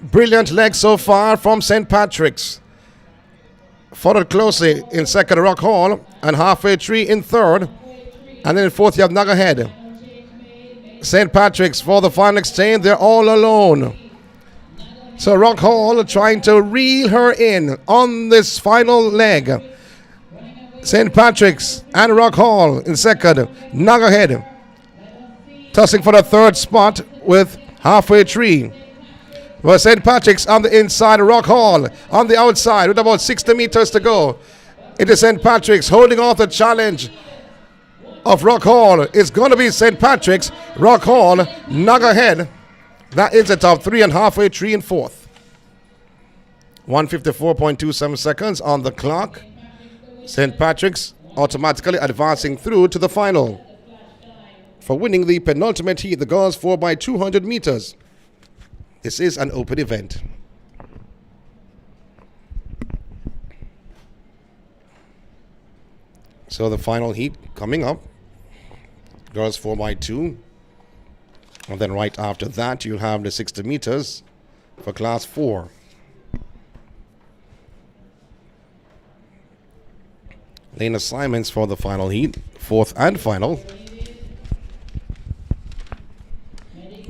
Brilliant leg so far from St. Patrick's. Followed closely in second, Rock Hall, and halfway tree in third. And then in fourth, you have Nugget. St. Patrick's for the final exchange, they're all alone. So Rock Hall trying to reel her in on this final leg. St. Patrick's and Rock Hall in second. Nugget tussling for the third spot with halfway tree. Well, St. Patrick's on the inside, Rock Hall on the outside with about 60 meters to go. It is St. Patrick's holding off the challenge of Rock Hall. It's going to be St. Patrick's, Rock Hall, Nugget. That is the top 3 and halfway tree in fourth. 154.27 seconds on the clock. St. Patrick's automatically advancing through to the final for winning the penultimate heat, the girls 4x200 meters. This is an open event. So the final heat coming up. Girls 4x2. And then right after that, you'll have the 60 meters for class 4. Lane assignments for the final heat, fourth and final.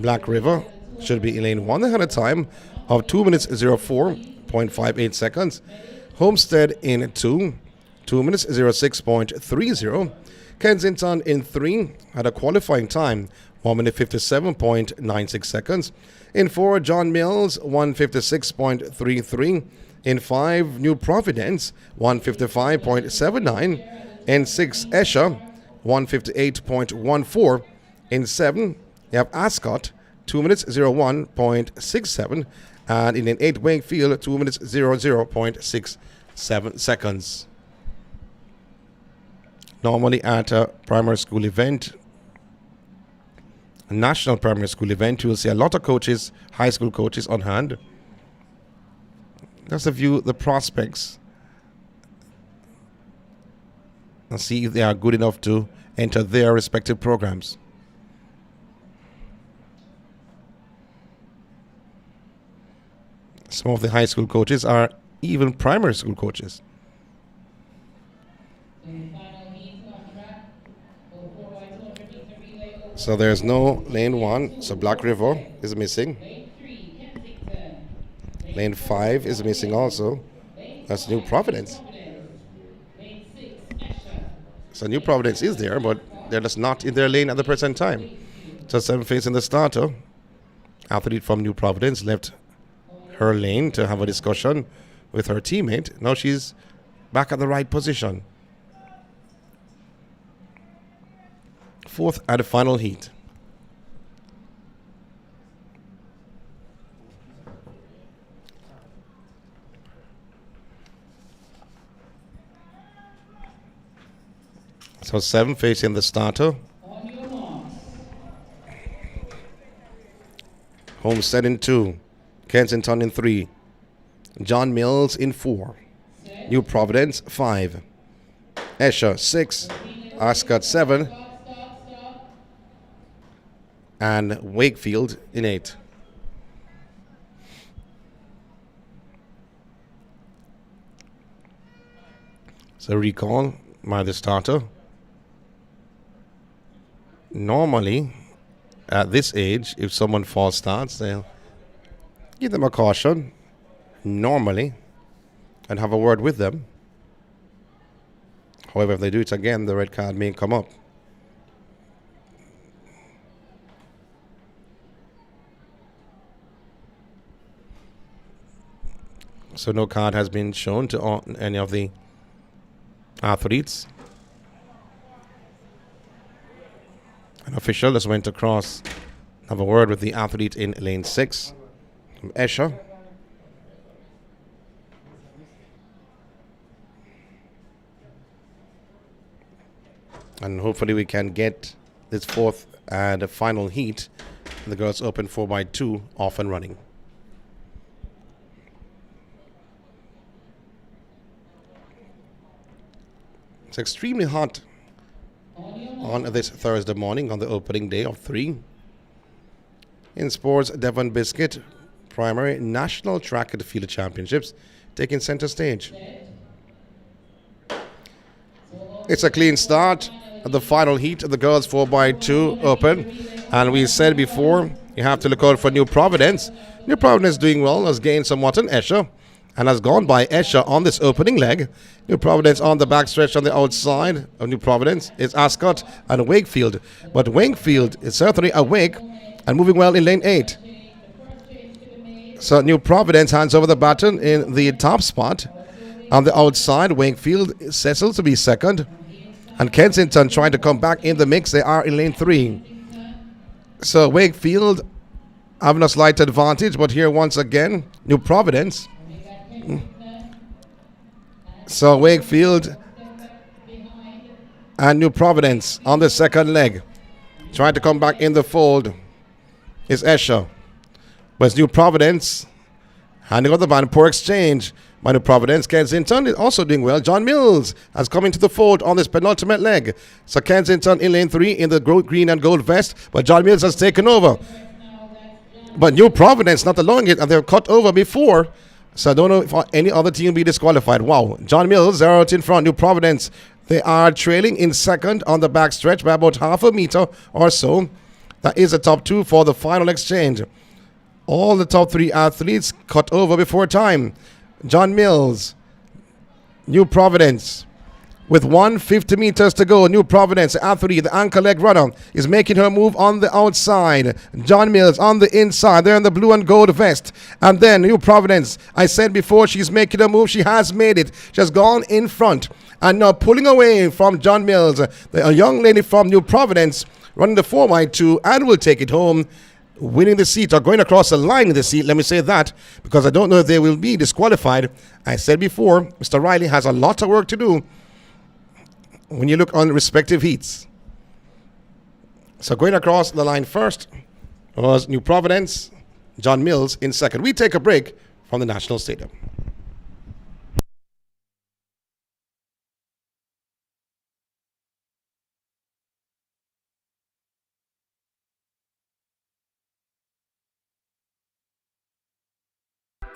Black River should be in lane 1 ahead of time of 2 minutes 04.58 seconds. Homestead in 2, 2 minutes 06.30. Kensington in 3 had a qualifying time 1 minute 57.96 seconds. In 4, John Mills 156.33. In 5, New Providence 155.79. In 6, Esher 158.14. In 7, you have Ascot 2 minutes 01.67. And in an 8, Wakefield 2 minutes 00.67 seconds. Normally at a primary school event, a national primary school event, you will see a lot of coaches, high school coaches on hand. Just to view the prospects and see if they are good enough to enter their respective programs. Some of the high school coaches are even primary school coaches. So there's no lane 1, so Black River is missing. Lane 5 is missing also. That's New Providence. So New Providence is there, but they're just not in their lane at the present time. So 7 facing the starter. Athlete from New Providence left her lane to have a discussion with her teammate. Now she's back at the right position. Fourth and final heat. So 7 facing the starter. Homestead in 2. Kensington in 3. John Mills in 4. New Providence 5. Esher 6. Ascot 7. And Wakefield in 8. So recall by the starter. Normally, at this age, if someone false starts, they'll give them a caution, normally, and have a word with them. However, if they do it again, the red card may come up. So no card has been shown to any of the athletes. An official just went across, have a word with the athlete in lane 6 from Esher. And hopefully we can get this fourth and final heat, the girls open 4x2 off and running. It's extremely hot on this Thursday morning on the opening day of 3. INSPORTS Devon Biscuit Primary National Track and Field Championships taking center stage. It's a clean start at the final heat of the girls 4x2 open. And we said before, you have to look out for New Providence. New Providence doing well, has gained somewhat on Escher and has gone by Escher on this opening leg. New Providence on the backstretch on the outside of New Providence is Ascot and Wakefield. But Wakefield is certainly awake and moving well in lane 8. So New Providence hands over the baton in the top spot. On the outside, Wakefield settles to be second. And Kensington trying to come back in the mix. They are in lane 3. So Wakefield having a slight advantage, but here once again, New Providence. So Wakefield and New Providence on the second leg. Trying to come back in the fold is Escher. But it's New Providence handing over the band. Poor exchange by New Providence. Kensington is also doing well. John Mills has come into the fold on this penultimate leg. So Kensington in lane 3 in the green and gold vest, but John Mills has taken over. But New Providence not allowing it, and they've cut over before. So I don't know if any other team will be disqualified. Wow. John Mills, they're out in front. New Providence, they are trailing in second on the back stretch by about half a meter or so. That is the top 2 for the final exchange. All the top 3 athletes cut over before time. John Mills, New Providence, with 150 meters to go. New Providence, athlete, the anchor leg runner, is making her move on the outside. John Mills on the inside. They're in the blue and gold vest. And then New Providence, I said before, she's making a move. She has made it. She has gone in front. And now pulling away from John Mills, a young lady from New Providence, running the 4x2 and will take it home. Winning the seat or going across the line in the seat, let me say that, because I don't know if they will be disqualified. I said before, Mr. Riley has a lot of work to do when you look on respective heats. So going across the line first was New Providence, John Mills in second. We take a break from the National Stadium.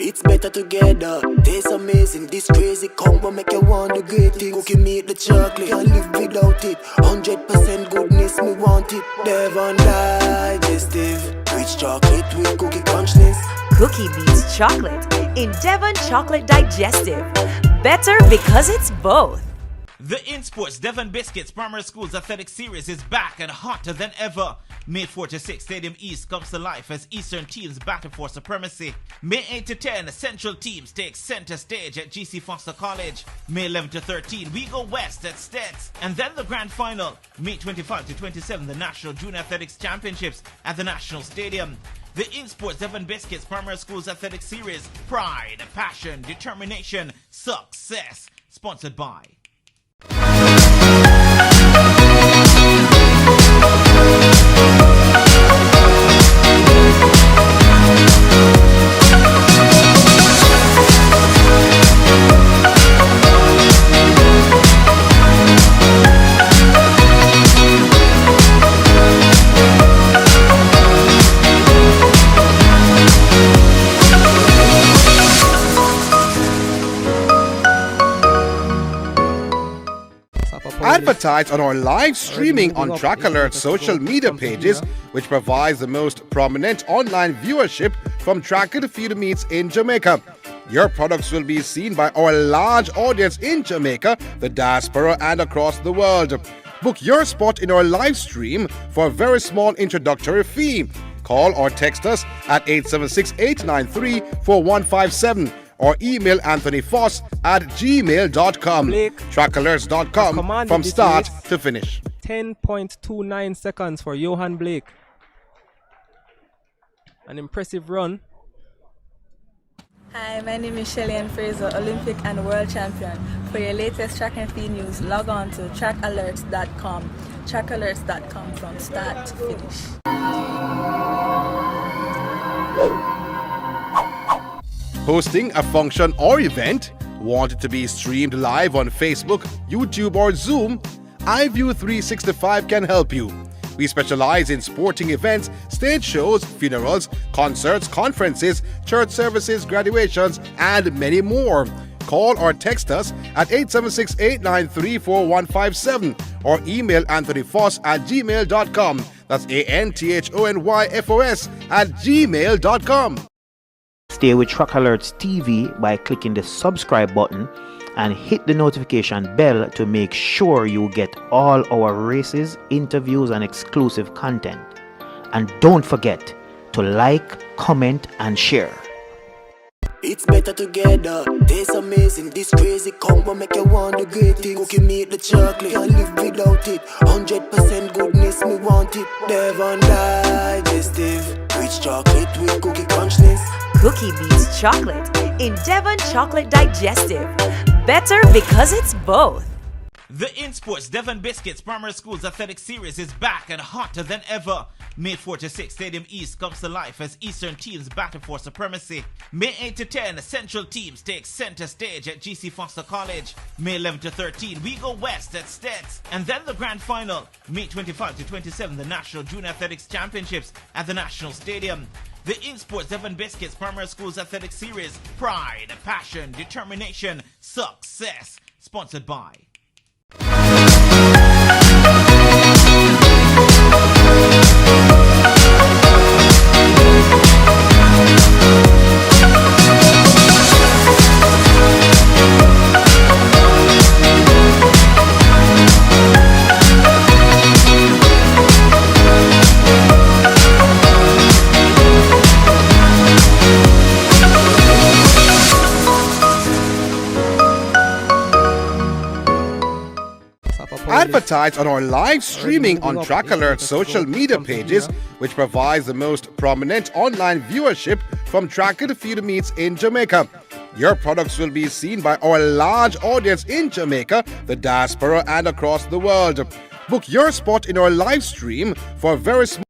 It's better together, tastes amazing. This crazy combo make you want the great things. Cookie meat, the chocolate, can't live without it. 100% goodness, me want it. Devon digestive, rich chocolate with cookie crunchness. Cookie beats chocolate in Devon Chocolate Digestive. Better because it's both. The INSPORTS Devon Biscuits Primary Schools Athletic Series is back and hotter than ever. May 4 to 6, Stadium East comes to life as Eastern teams battle for supremacy. May 8 to 10, Central teams take center stage at GC Foster College. May 11 to 13, we go west at Stets. And then the grand final, May 25 to 27, the National Junior Athletics Championships at the National Stadium. The INSPORTS Devon Biscuits Primary Schools Athletic Series, pride, passion, determination, success. Sponsored by Advertise on our live streaming on Track Alert's social media pages, which provides the most prominent online viewership from track and field meets in Jamaica. Your products will be seen by our large audience in Jamaica, the diaspora, and across the world. Book your spot in our live stream for a very small introductory fee. Call or text us at 876-893-4157. or email anthonyfoss@gmail.com. Trackalerts.com from start to finish. 10.29 seconds for Johan Blake. An impressive run. Hi, my name is Shelly-Ann Fraser, Olympic and World Champion. For your latest track and field news, log on to trackalerts.com. Trackalerts.com from start to finish. Hosting a function or event? Want it to be streamed live on Facebook, YouTube, or Zoom? iView 365 can help you. We specialize in sporting events, stage shows, funerals, concerts, conferences, church services, graduations, and many more. Call or text us at 876-893-4157 or email anthonyfoss@gmail.com. That's ANTHONYFOS@gmail.com. Stay with Track Alerts TV by clicking the subscribe button and hit the notification bell to make sure you get all our races, interviews, and exclusive content. And don't forget to like, comment, and share. It's better together, tastes amazing. This crazy combo make you want the great things. Cookie meat, the chocolate, can't live without it. 100% goodness, me want it. Devon Digestive, rich chocolate with cookie crunchness. Cookie beats chocolate in Devon Chocolate Digestive. Better because it's both. The INSPORTS Devon Biscuits Primary Schools Athletic Series is back and hotter than ever. May 4 to 6, Stadium East comes to life as Eastern teams battle for supremacy. May 8 to 10, Central teams take center stage at GC Foster College. May 11 to 13, we go west at Stets. And then the grand final, May 25 to 27, the National Junior Athletics Championships at the National Stadium. The INSPORTS Devon Biscuits Primary Schools Athletic Series, pride, passion, determination, success. Sponsored by Advertise on our live streaming on Track Alert's social media pages, which provides the most prominent online viewership from track and field meets in Jamaica. Your products will be seen by our large audience in Jamaica, the diaspora, and across the world. Book your spot in our live stream for a very small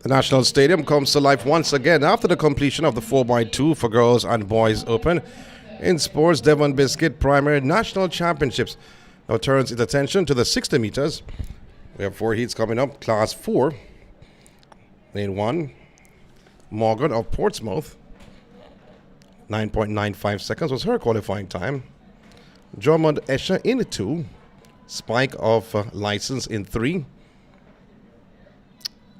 The National Stadium comes to life once again after the completion of the 4x2 for girls and boys open. INSPORTS Devon Biscuit Primary National Championships now turns its attention to the 60 meters. We have 4 heats coming up. Class 4, lane 1, Morgan of Portsmouth. 9.95 seconds was her qualifying time. Drummond Escher in 2. Spike of License in 3.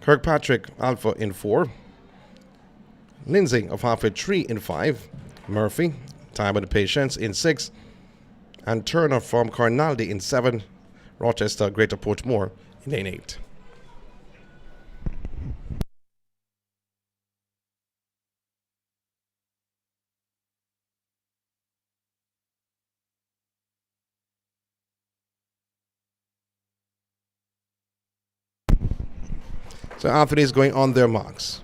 Kirkpatrick Alpha in 4. Lindsay of Halfway Tree in 5. Murphy, Time of the Patience in 6. And Turner from Carnaldi in 7. Rochester Greater Portmore in lane 8. So athletes going on their marks.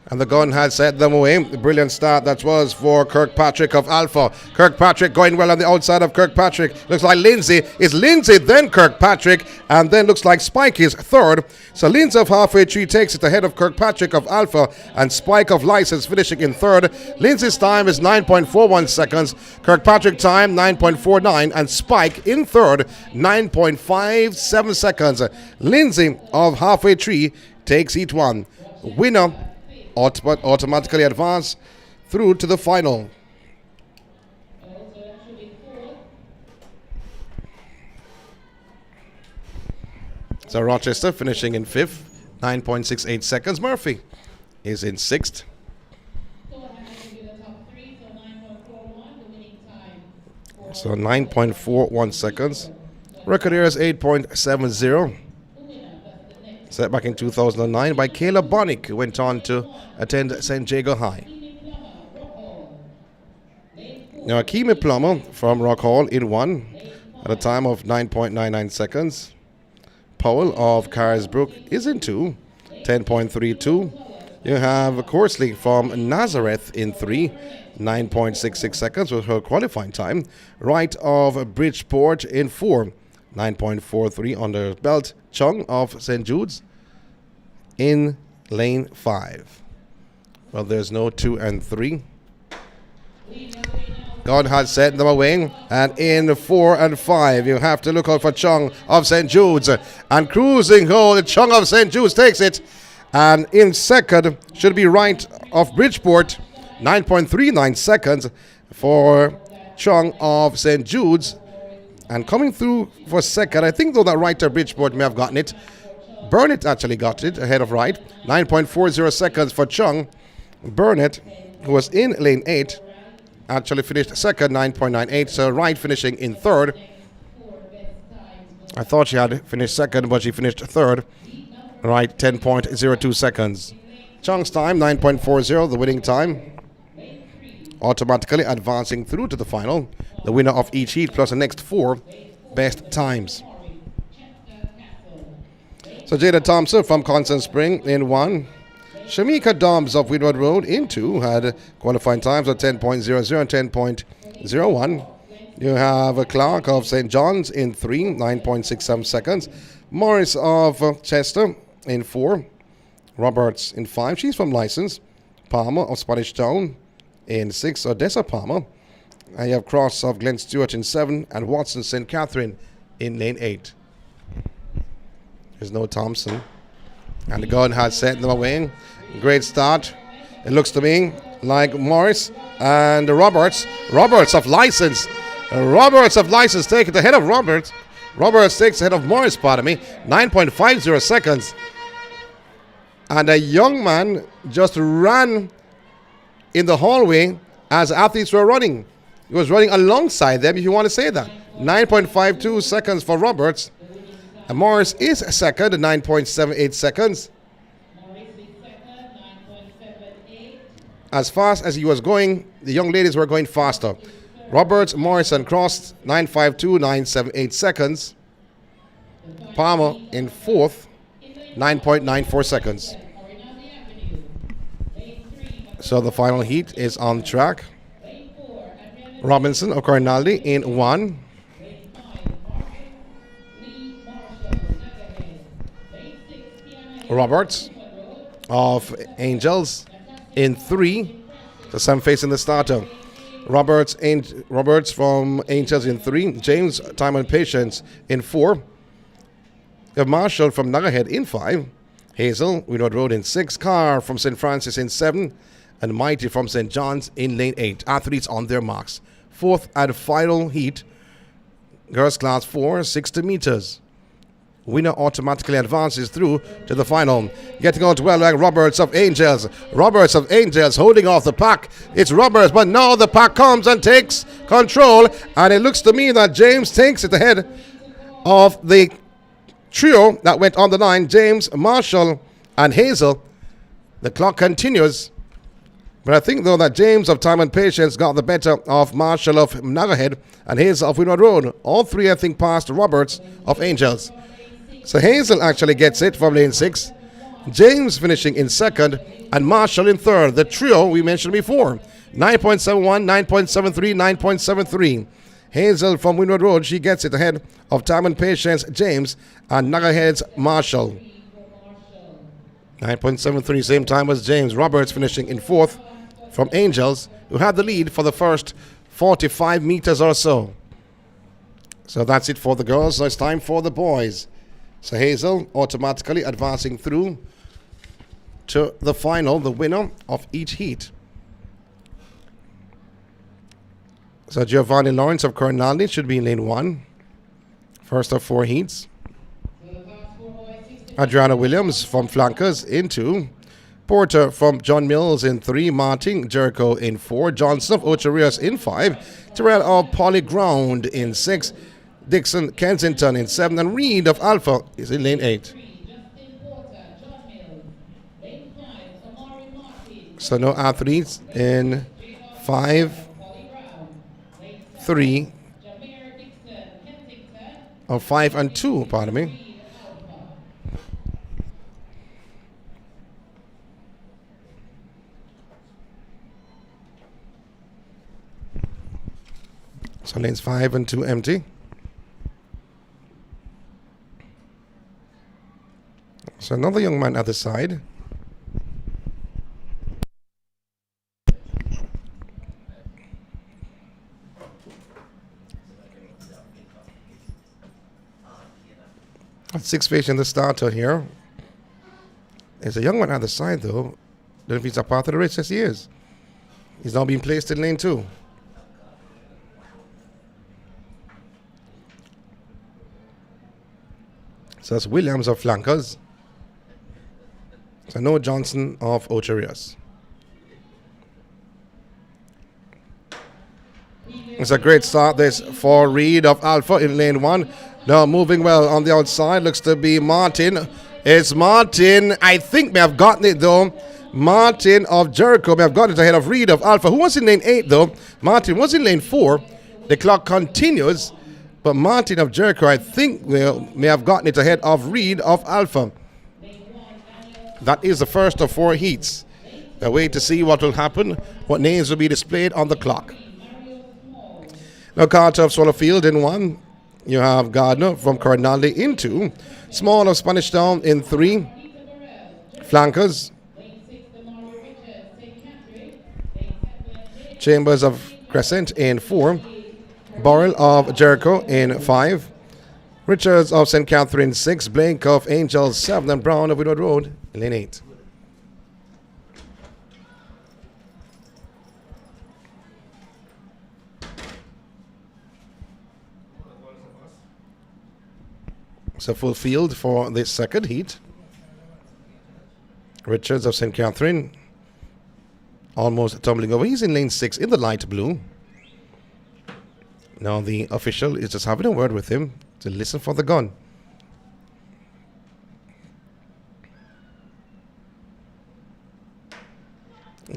And the gun had set them away. The brilliant start that was for Kirkpatrick of Alpha. Kirkpatrick going well on the outside of Kirkpatrick. Looks like Lindsay. It's Lindsay, then Kirkpatrick. And then looks like Spike is third. So Lindsay of Halfway Tree takes it ahead of Kirkpatrick of Alpha. And Spike of License finishing in third. Lindsay's time is 9.41 seconds. Kirkpatrick time 9.49. And Spike in third 9.57 seconds. Lindsay of Halfway Tree takes each one. Winner automatically advance through to the final. So Rochester finishing in 5th, 9.68 seconds. Murphy is in 6th. So 9.41 seconds. Record here is 8.70. Set back in 2009 by Kayla Bonnick, who went on to attend St. Jago High. Now, Akimi Plummer from Rock Hall in 1 at a time of 9.99 seconds. Powell of Carisbrook is in 2, 10.32. You have Corsley from Nazareth in 3, 9.66 seconds with her qualifying time. Wright of Bridgeport in 4, 9.43 under her belt. Chung of St. Jude's in lane 5. Well, there's no 2 and 3. God had sent them away. And in 4 and 5, you have to look out for Chung of St. Jude's. And cruising home, Chung of St. Jude's takes it. And in second should be Wright of Bridgeport. 9.39 seconds for Chung of St. Jude's. And coming through for second, I think though that Wright of Bridgeport may have gotten it. Burnett actually got it ahead of Wright. 9.40 seconds for Chung. Burnett, who was in lane 8, actually finished second, 9.98. So Wright finishing in third. I thought she had finished second, but she finished third. Wright, 10.02 seconds. Chung's time, 9.40, the winning time. Automatically advancing through to the final. The winner of each heat plus the next 4 best times. So Jada Thompson from Constant Spring in 1. Shamika Dobbs of Woodward Road in 2 had qualifying times of 10.00 and 10.01. You have Clark of St. John's in 3, 9.67 seconds. Morris of Chester in 4. Roberts in 5. She's from License. Palmer of Spanish Town in 6. Odessa Palmer. And you have Cross of Glen Stewart in 7. And Watson St. Catherine in lane 8. There's no Thompson. And the gun has sent them away. Great start. It looks to me like Morris and Roberts. Roberts of License. Roberts of License take it ahead of Roberts. Roberts takes ahead of Morris, pardon me. 9.50 seconds. And a young man just ran in the hallway as athletes were running. He was running alongside them, if you want to say that. 9.52 seconds for Roberts. And Morris is second, 9.78 seconds. As fast as he was going, the young ladies were going faster. Roberts, Morris, and Cross, 9.52, 9.78 seconds. Palmer in fourth, 9.94 seconds. So the final heat is on track. Robinson of Cornaldi in 1. Roberts of Angels in 3. So Sam facing the starter. Roberts from Angels in 3. James, Time and Patience in 4. You have Marshall from Nuggerhead in 5. Hazel, Winwood Road in 6. Carr from St. Francis in 7. And Mighty from St. John's in lane 8. Athletes on their marks. 4th and final heat. Girls class 4, 60 meters. Winner automatically advances through to the final. Getting on to well like Roberts of Angels. Roberts of Angels holding off the pack. It's Roberts, but now the pack comes and takes control. And it looks to me that James takes it ahead of the trio that went on the line. James, Marshall, and Hazel. The clock continues. But I think, though, that James of Time and Patience got the better of Marshall of Nuggerhead and Hazel of Winwood Road. All three, I think, passed Roberts of Angels. So Hazel actually gets it from lane 6. James finishing in 2nd and Marshall in 3rd. The trio we mentioned before. 9.71, 9.73, 9.73. Hazel from Winwood Road, she gets it ahead of Time and Patience, James, and Nuggerhead's Marshall. 9.73, same time as James. Roberts finishing in 4th from Angels, who had the lead for the first 45 meters or so. So that's it for the girls. So it's time for the boys. So Hazel automatically advancing through to the final, the winner of each heat. So Giovanni Lawrence of Cornwall should be in lane 1. First of 4 heats. Adriana Williams from Flankers in 2. Porter from John Mills in 3. Martin Jericho in 4. Johnson of Ocherias in 5. Terrell of Polyground in 6. Dixon Kensington in 7. And Reed of Alpha is in lane 8. So no athletes in 5, 3, or 5 and 2, pardon me. So lanes 5 and 2 empty. So another young man at the side. At 6 facing the starter here. There's a young one at the side though. Don't know if he's a part of the race. Yes, he is. He's now being placed in lane 2. So that's Williams of Flankers. So no Johnson of Ocherias. It's a great start this for Reed of Alpha in lane 1. Now moving well on the outside. Looks to be Martin. It's Martin. I think may have gotten it though. Martin of Jericho may have got it ahead of Reed of Alpha, who was in lane 8 though. Martin was in lane 4. The clock continues. But Martin of Jericho, I think, may have gotten it ahead of Reed of Alpha. That is the first of 4 heats. A way to see what will happen, what names will be displayed on the clock. Now Carter of Swallowfield in 1. You have Gardner from Cornwall in 2. Small of Spanish Town in 3. Flankers. Chambers of Crescent in 4. Burrell of Jericho in 5. Richards of St. Catherine 6. Blake of Angels 7. And Brown of Winwood Road in lane 8. So full field for the second heat. Richards of St. Catherine almost tumbling over. He's in lane 6 in the light blue. Now the official is just having a word with him to listen for the gun.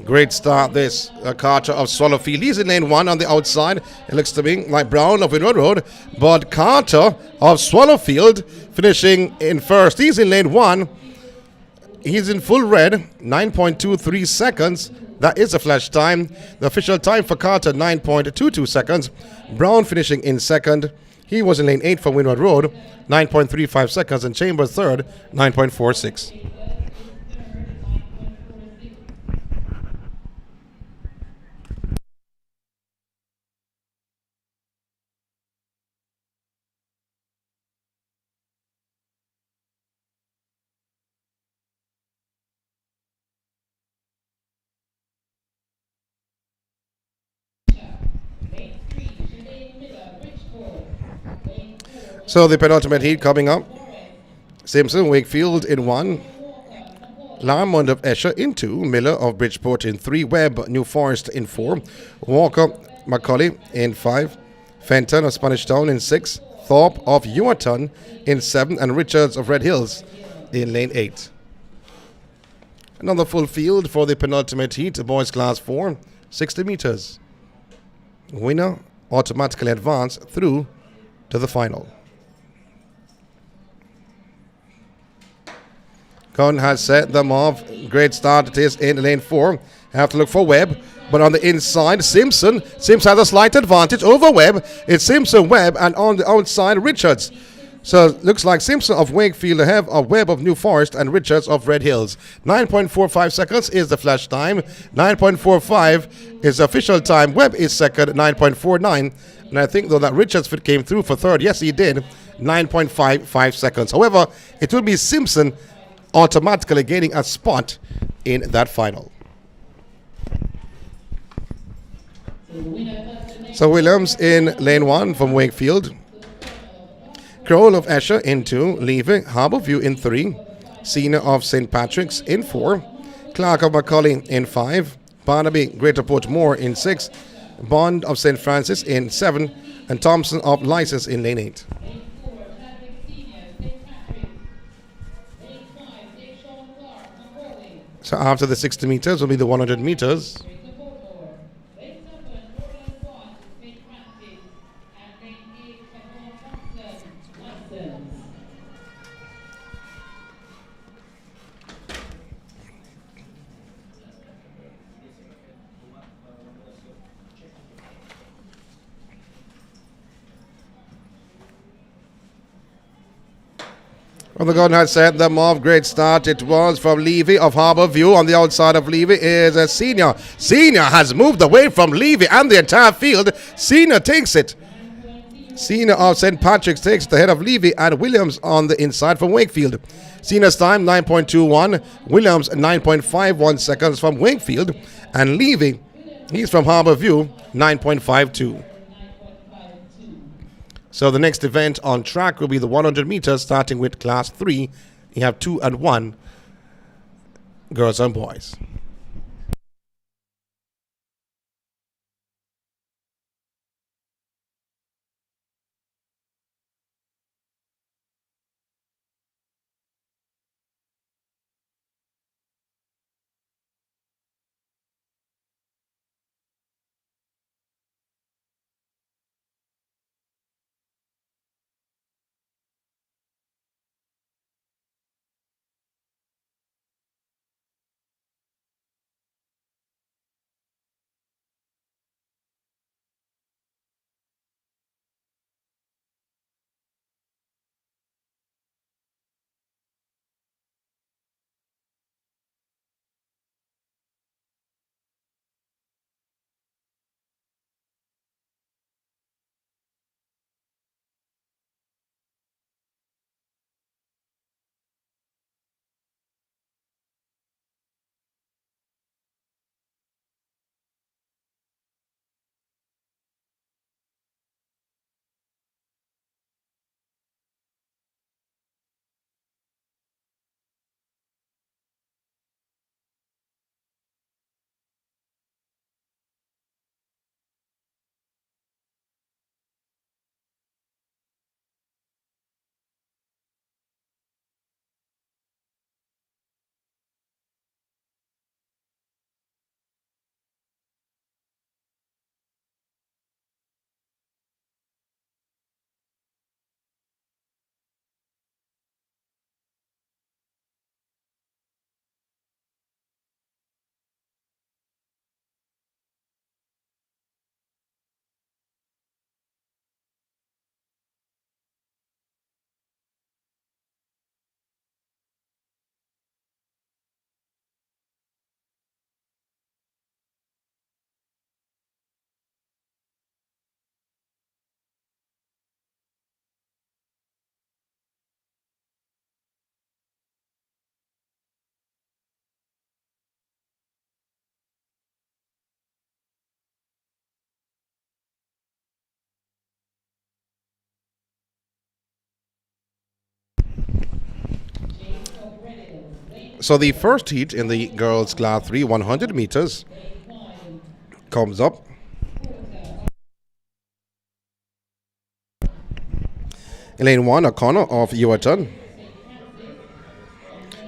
Great start this. Carter of Swallowfield. He's in lane 1 on the outside. It looks to me like Brown of Winwood Road. But Carter of Swallowfield finishing in first. He's in lane 1. He's in full red. 9.23 seconds. That is a flash time. The official time for Carter, 9.22 seconds. Brown finishing in second. He was in lane 8 for Winwood Road, 9.35 seconds. And Chambers third, 9.46. So the penultimate heat coming up. Simpson, Wakefield in 1. Larmond of Esher in 2. Miller of Bridgeport in 3. Webb, New Forest in 4. Walker, Macaulay in 5. Fenton of Spanish Town in 6. Thorpe of Ewerton in 7. And Richards of Red Hills in lane 8. Another full field for the penultimate heat, boys class 4, 60 meters. Winner automatically advance through to the final. Gunn has set them off. Great start it is in lane 4. Have to look for Webb, but on the inside, Simpson. Simpson has a slight advantage over Webb. It's Simpson, Webb, and on the outside, Richards. So it looks like Simpson of Wakefield ahead of Webb of New Forest and Richards of Red Hills. 9.45 seconds is the flash time. 9.45 is the official time. Webb is second, 9.49. And I think though that Richards came through for third. Yes, he did. 9.55 seconds. However, it will be Simpson automatically gaining a spot in that final. So Williams in lane 1 from Wakefield. Crowell of Esher in 2. Levy, Harbourview in 3. Senior of St. Patrick's in 4. Clark of Macaulay in 5. Barnaby, Greater Portmore in 6. Bond of St. Francis in 7. And Thompson of License in lane 8. So after the 60 meters will be the 100 meters. Well, the gun had set them off. Great start it was from Levy of Harbourview. On the outside of Levy is a Senior. Senior has moved away from Levy and the entire field. Senior takes it. Senior of St. Patrick's takes the head of Levy and Williams on the inside from Wakefield. Senior's time 9.21. Williams 9.51 seconds from Wakefield. And Levy, he's from Harbourview, 9.52. So the next event on track will be the 100 meters, starting with class 3. You have 2 and 1 girls and boys. So the first heat in the girls class 3 100 meters comes up. In lane 1, O'Connor of Ewerton.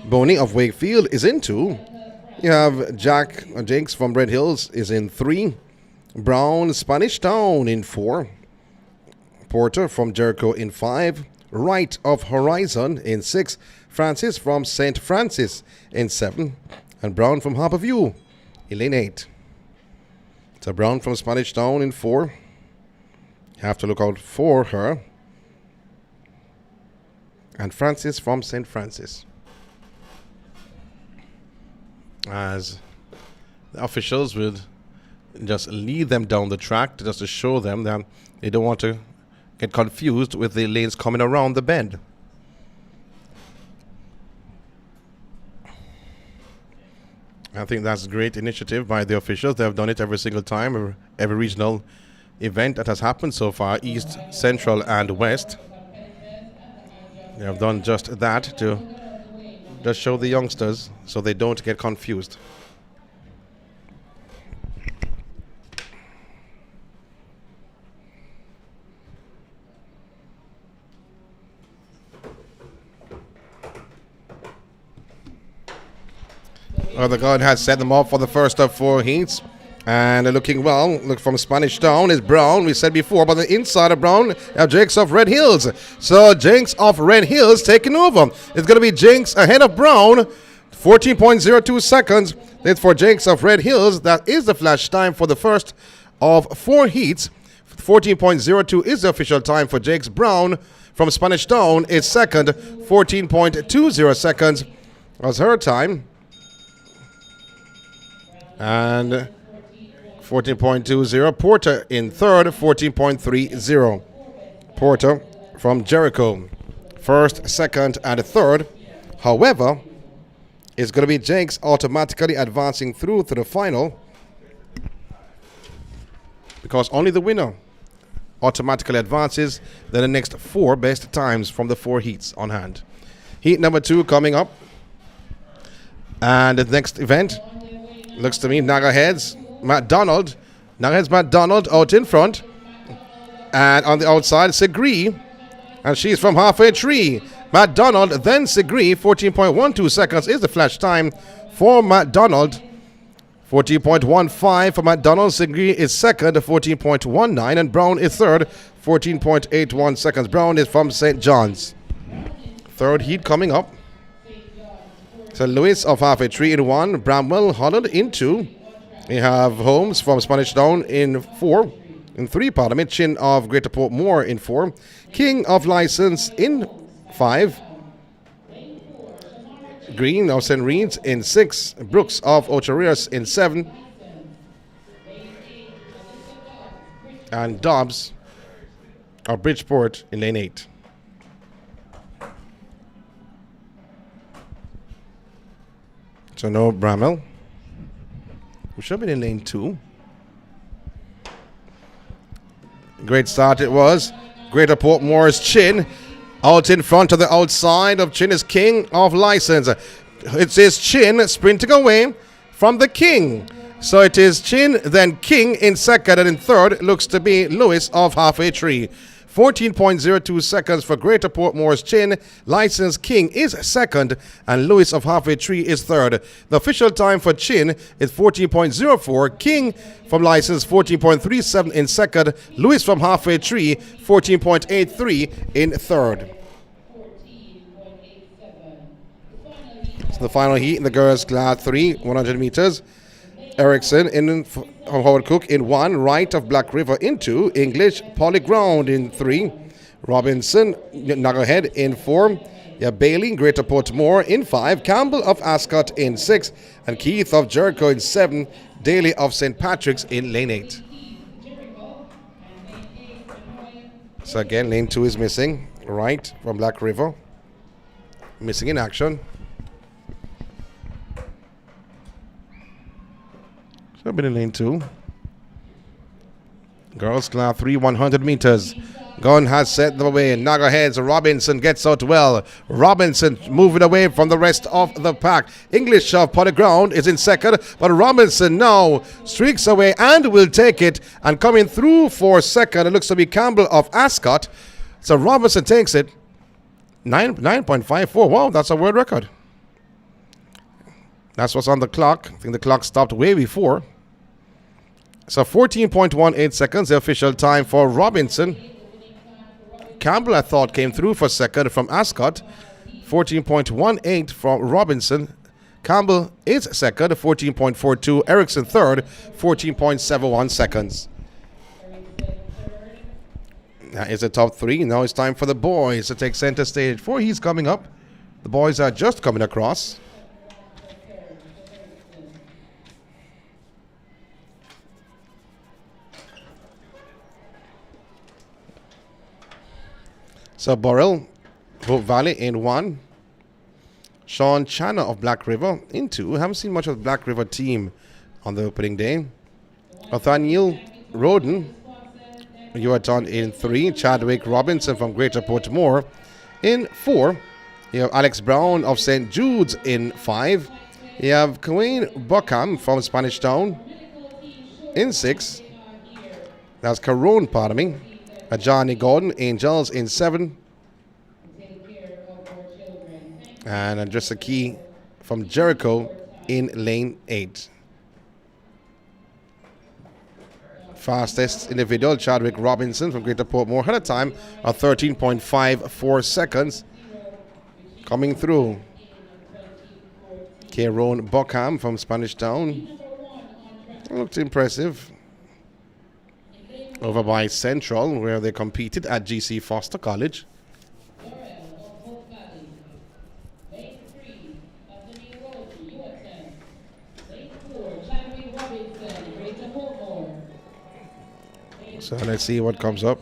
Boney of Wakefield is in 2. You have Jinx from Red Hills is in 3. Brown Spanish Town in 4. Porter from Jericho in 5. Wright of Horizon in 6. Francis from St. Francis in 7. And Brown from Harborview in lane 8. So Brown from Spanish Town in 4. You have to look out for her. And Francis from St. Francis. As the officials would just lead them down the track just to show them that they don't want to get confused with the lanes coming around the bend. I think that's a great initiative by the officials. They have done it every single time, every regional event that has happened so far, East, Central, and West. They have done just that to just show the youngsters so they don't get confused. The guard has set them up for the first of 4 heats. And they're looking well. Look from Spanish Town is Brown. We said before, but the inside of Brown, Jinx of Red Hills. So Jinx of Red Hills taking over. It's going to be Jinx ahead of Brown. 14.02 seconds. That's for Jinx of Red Hills. That is the flash time for the first of 4 heats. 14.02 is the official time for Jinx. Brown from Spanish Town is second. 14.20 seconds was her time. And 14.20. Porter in third, 14.30. Porter from Jericho, first, second, and third. However, it's going to be Jinx automatically advancing through to the final because only the winner automatically advances then the next 4 best times from the 4 heats on hand. Heat number 2 coming up. And the next event looks to me Nagahead's Matt Donald. Nagahead's Matt Donald out in front. And on the outside, Segree. And she's from halfway tree. Matt Donald, then Segree. 14.12 seconds is the flash time for Matt Donald. 14.15 for Matt Donald. Segree is second, 14.19. And Brown is third, 14.81 seconds. Brown is from St. John's. Third heat coming up. So Lewis of halfway tree in 1. Bramwell Holland in 2. We have Holmes from Spanish Town in 4. In 3, pardon me. Chin of Greater Portmore in 4. King of License in 5. Green of St. Reed's in 6. Brooks of Ocherias in 7. And Dobbs of Bridgeport in lane 8. So no Bramwell. We should have been in lane 2. Great start it was. Greater Portmore's Chin out in front of the outside of Chin is King of License. It says Chin sprinting away from the King. So it is Chin, then King in second, and in third looks to be Lewis of halfway tree. 14.02 seconds for Greater Portmore's Chin. License King is second, and Lewis of halfway tree is third. The official time for Chin is 14.04. King from License 14.37 in second. Lewis from halfway tree 14.83 in third. So the final heat in the girls' class 3, 100 meters. Erickson in Howard Cook in 1, Wright of Black River in 2, English Polyground in 3, Robinson Nuggerhead in 4, Bailey Greater Portmore in 5, Campbell of Ascot in 6, and Keith of Jericho in 7, Daly of St. Patrick's in lane 8. So again, lane 2 is missing. Wright from Black River missing in action. I've been in lane 2. Girls class 3, 100 meters. Gunn has set the way. Naga heads. Robinson gets out well. Robinson moving away from the rest of the pack. English shove on the ground is in second, but Robinson now streaks away and will take it. And coming through for second, it looks to be Campbell of Ascot. So Robinson takes it. 9.54. Wow, that's a world record. That's what's on the clock. I think the clock stopped way before. So 14.18 seconds, the official time for Robinson. Campbell, I thought, came through for second from Ascot. 14.18 from Robinson. Campbell is second, 14.42. Erickson third, 14.71 seconds. That is the top three. Now it's time for the boys to take center stage. 4 heats coming up. The boys are just coming across. So Burrell, Hope Valley in 1. Sean Channer of Black River in 2. Haven't seen much of the Black River team on the opening day. Nathaniel Roden, Yuaton in 3. Chadwick Robinson from Greater Portmore in 4. You have Alex Brown of St. Jude's in 5. You have Queen Buckham from Spanish Town in 6. That's Caron, pardon me. Johnny Gordon, Angels in 7. And Andressa Key from Jericho in lane 8. Fastest individual, Chadwick Robinson from Greater Portmore, had a time of 13.54 seconds. Coming through, Caron Buckham from Spanish Town. Looked impressive. Over by Central, where they competed at GC Foster College. So let's see what comes up.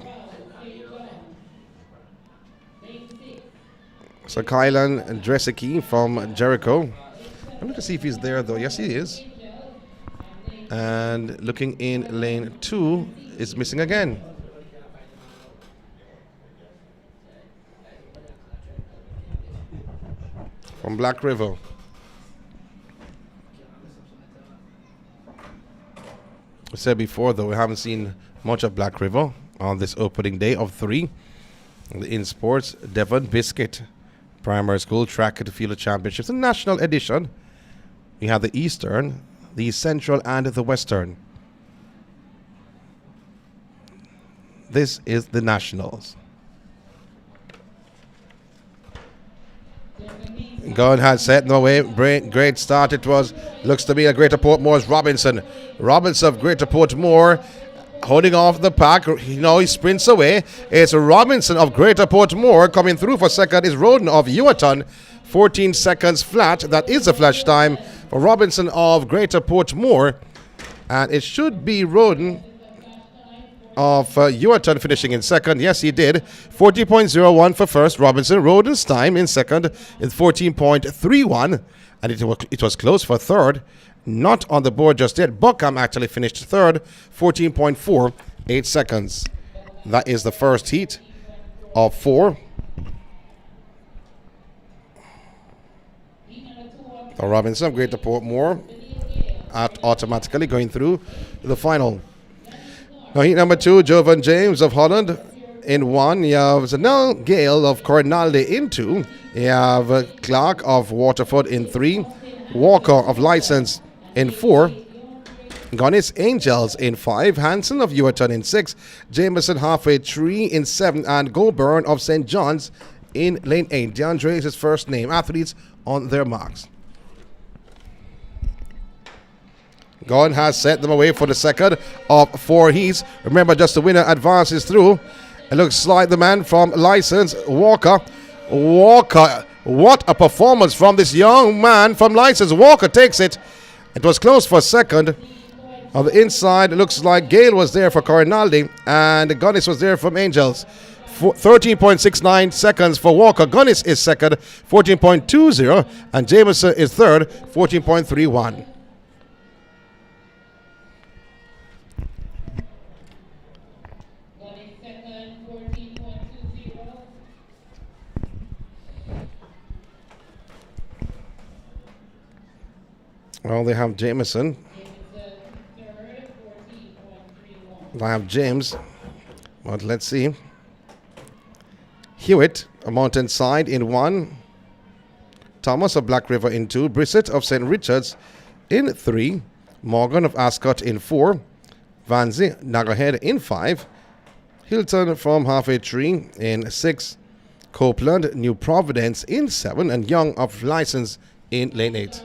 So Kylan Dresicki from Jericho. I'm going to see if he's there though. Yes, he is. And looking in lane 2 is missing again. From Black River. I said before though, we haven't seen much of Black River on this opening day of 3. The INSPORTS Devon Biscuit Primary School Track and Field Championships, the national edition. We have the Eastern, the Central, and the Western. This is the Nationals. Gunn has set no way. Great start it was. Looks to be a Greater Portmore's Robinson. Robinson of Greater Portmore holding off the pack. You know, he sprints away. It's Robinson of Greater Portmore coming through for second. Is Roden of Yuaton. 14 seconds flat. That is a flash time for Robinson of Greater Portmore. And it should be Roden of Yuaton finishing in second. Yes, he did. 40.01 for first. Robinson. Roden's time in second is 14.31. And it was close for third. Not on the board just yet. Buckham actually finished third. 14.48 seconds. That is the first heat of 4. So Robinson of Greater Portmore automatically going through the final. Now heat number 2, Jovan James of Holland in 1. You have Zanel Gale of Cornalde in 2. You have Clark of Waterford in 3. Walker of License in 4. Gonis Angels in 5. Hanson of Yuaton in 6. Jameson Halfway Tree in 7. And Goulburn of St. John's in lane 8. DeAndre is his first name. Athletes on their marks. Gunn has set them away for the second of 4 heats. Remember, just the winner advances through. It looks like the man from License, Walker. Walker, what a performance from this young man from License. Walker takes it. It was close for second. On the inside, it looks like Gale was there for Corinaldi and Gunnis was there from Angels. 13.69 seconds for Walker. Gunnis is second, 14.20, and Jameson is third, 14.31. Well, they have Jameson. I have James. But let's see. Hewitt, a Mountainside in 1. Thomas of Black River in 2. Brissett of St. Richards in 3. Morgan of Ascot in 4. Vanzi, Naggerhead in 5. Hilton from Halfway Tree in 6. Copeland, New Providence in 7. And Young of License in lane 8.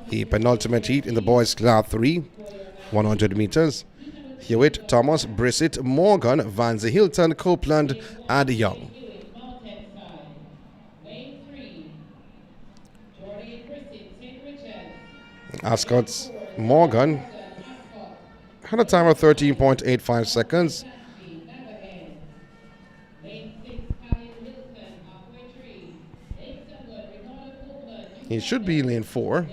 The penultimate heat in the boys class 3, 100 meters. Hewitt, Thomas, Brissett, Morgan, Vanzi, Hilton, Copeland, and Young. Ascot's Morgan had a time of 13.85 seconds. He should be in lane 4.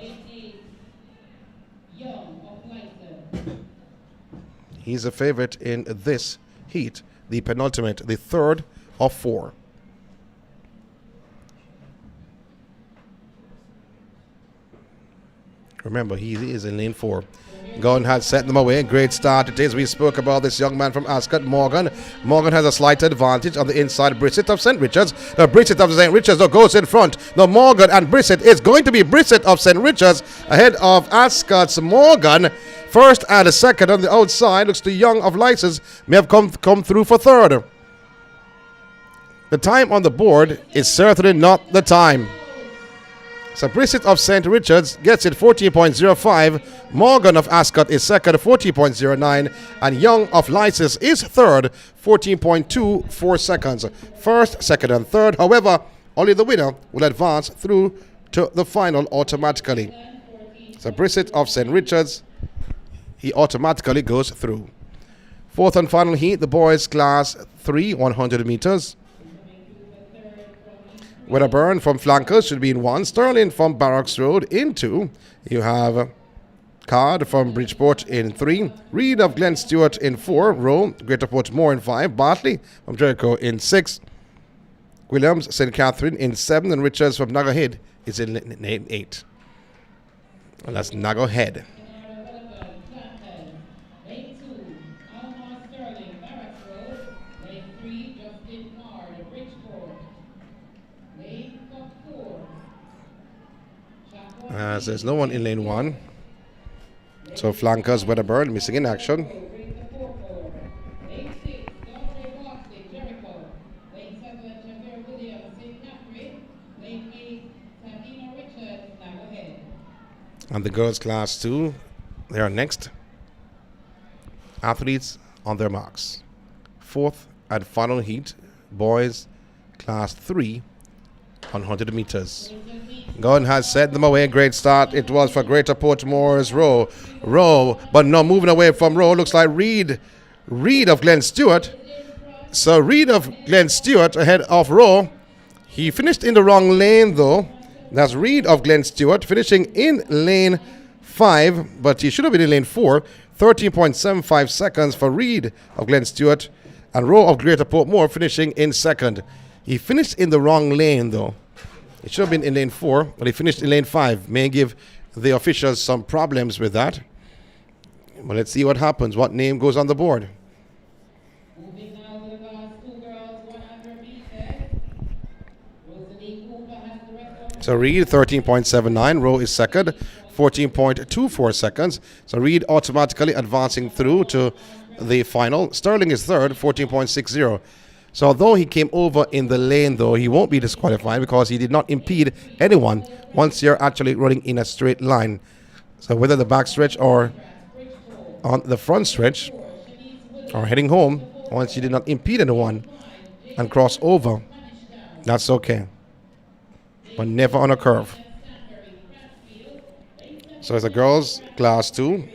He's a favorite in this heat, the penultimate, the third of 4. Remember, he is in lane 4. Gordon had set them away. Great start it is. We spoke about this young man from Ascot, Morgan. Morgan has a slight advantage on the inside. Brissett of St. Richards. Now Brissett of St. Richards goes in front. Now Morgan and Brissett. Is going to be Brissett of St. Richards ahead of Ascot's Morgan. First and a second on the outside. Looks to Young of License may have come through for third. The time on the board is certainly not the time. So Brissett of St. Richards gets it 14.05. Morgan of Ascot is second, 14.09. And Young of License is third, 14.24 seconds. First, second, and third. However, only the winner will advance through to the final automatically. So Brissett of St. Richards, he automatically goes through. Fourth and final heat, the boys class 3, 100 meters. Wedderburn from Flankers should be in 1. Sterling from Barracks Road in 2. You have Card from Bridgeport in 3. Reed of Glen Stewart in 4. Rowe, Greater Portmore in 5. Bartley from Jericho in 6. Williams, St. Catherine in 7. And Richards from Naggerhead is in 8. Well, that's Naggerhead. As there's no one in lane 1. So Flankers, Wedderburn missing in action. And the girls class 2, they are next. Athletes on their marks. Fourth and final heat, boys class 3, 100 meters. Gordon has set them away. Great start. It was for Greater Portmore's Rowe. But no, moving away from Rowe. Looks like Reed of Glen Stewart. So Reed of Glen Stewart ahead of Rowe. He finished in the wrong lane though. That's Reed of Glen Stewart finishing in lane 5, but he should have been in lane 4. 13.75 seconds for Reed of Glen Stewart, and Rowe of Greater Portmore finishing in second. He finished in the wrong lane though. It should have been in lane 4, but he finished in lane 5. May give the officials some problems with that. But let's see what happens. What name goes on the board? So Reed, 13.79. Rowe is second, 14.24 seconds. So Reed automatically advancing through to the final. Sterling is third, 14.60. So although he came over in the lane, though, he won't be disqualified because he did not impede anyone once you're actually running in a straight line. So whether the back stretch or on the front stretch or heading home, once you did not impede anyone and cross over, that's okay. But never on a curve. So as a girls, class 2,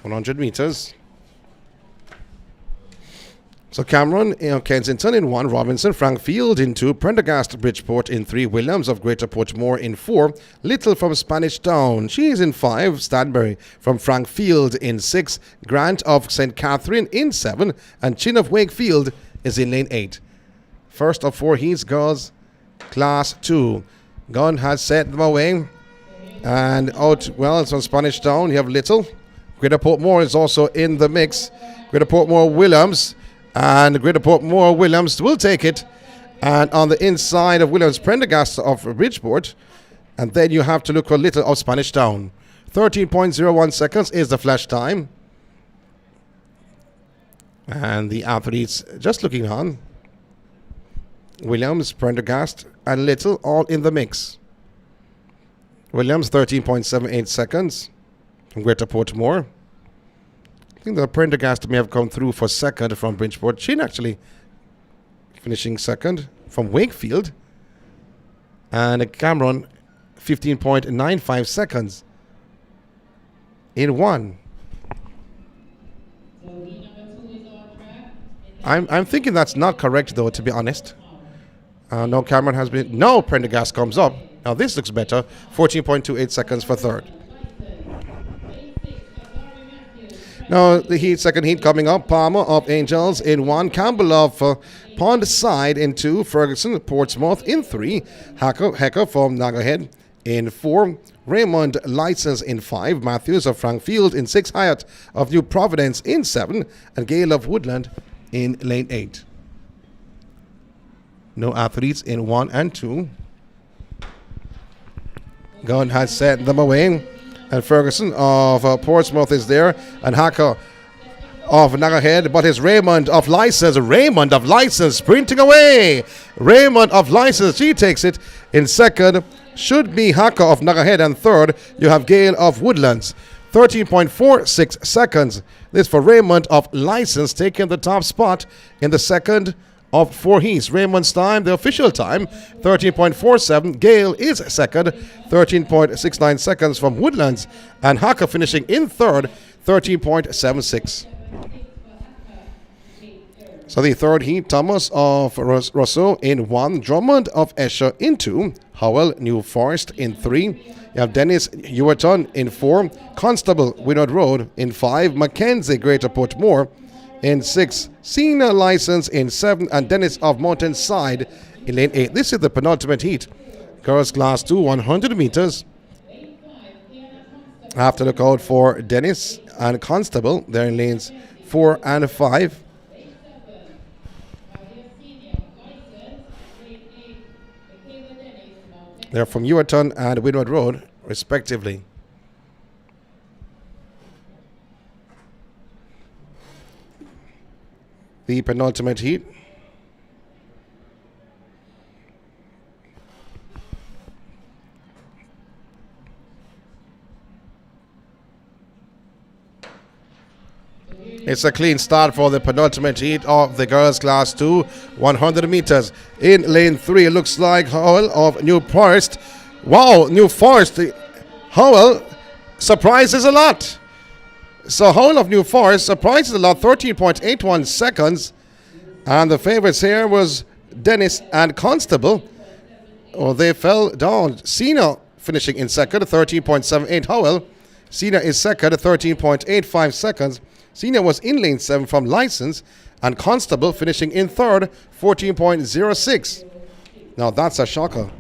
100 meters. So Cameron, Kensington in 1, Robinson, Frank Field in 2, Prendergast, Bridgeport in 3, Williams of Greater Portmore in 4, Little from Spanish Town, she's in 5, Stanbury from Frank Field in 6, Grant of St. Catherine in 7, and Chin of Wakefield is in lane 8. First of 4 heats, girls, class 2. Gunn has set them away, and out, well, it's on Spanish Town, you have Little. Greater Portmore is also in the mix. Greater Portmore Williams, and Greater Portmore Williams will take it. And on the inside of Williams, Prendergast of Bridgeport. And then you have to look for Little of Spanish Town. 13.01 seconds is the flash time. And the athletes just looking on. Williams, Prendergast, and Little all in the mix. Williams, 13.78 seconds from Greater Portmore. I think the Prendergast may have come through for second from Bridgeport. Chin actually finishing second from Wakefield. And Cameron, 15.95 seconds in 1. I'm thinking that's not correct, though, to be honest. No, Cameron has been... No, Prendergast comes up. Now this looks better. 14.28 seconds for third. Now, the second heat coming up. Palmer of Angels in 1. Campbell of Pond Side in 2. Ferguson, Portsmouth in 3. Hecker from Nagahead in 4. Raymond License in 5. Matthews of Frankfield in 6. Hyatt of New Providence in 7. And Gale of Woodland in lane 8. No athletes in 1 and 2. Gunn has set them away. And Ferguson of Portsmouth is there. And Hacker of Nagahead. But it's Raymond of License. Raymond of License sprinting away. Raymond of License. She takes it in second. Should be Hacker of Nagahead. And third, you have Gale of Woodlands. 13.46 seconds. This for Raymond of License taking the top spot in the second of 4 heats. Raymond's time, the official time, 13.47. Gale is second, 13.69 seconds from Woodlands. And Hacker finishing in third, 13.76. So the third heat, Thomas of Rousseau in 1. Drummond of Esher in 2. Howell, New Forest in 3. You have Dennis Ewerton in 4. Constable, Winard Road in 5. Mackenzie, Greater Portmore in 6. Senior License in 7. And Dennis of Mountain Side in lane 8. This is the penultimate heat. Girls Class 2, 100 meters. I have to look out for Dennis and Constable. They're in lanes 4 and 5. They're from Ewerton and Winwood Road, respectively. The penultimate heat. It's a clean start for the penultimate heat of the girls class 2, 100 meters. In lane 3, it looks like Howell of New Forest. Wow, New Forest. Howell surprises a lot. So Howell of New Forest surprises a lot, 13.81 seconds. And the favorites here was Dennis and Constable. Oh, they fell down. Cena finishing in second, 13.78 Howell. Cena is second, 13.85 seconds. Senior was in lane 7 from License, and Constable finishing in third, 14.06. Now that's a shocker.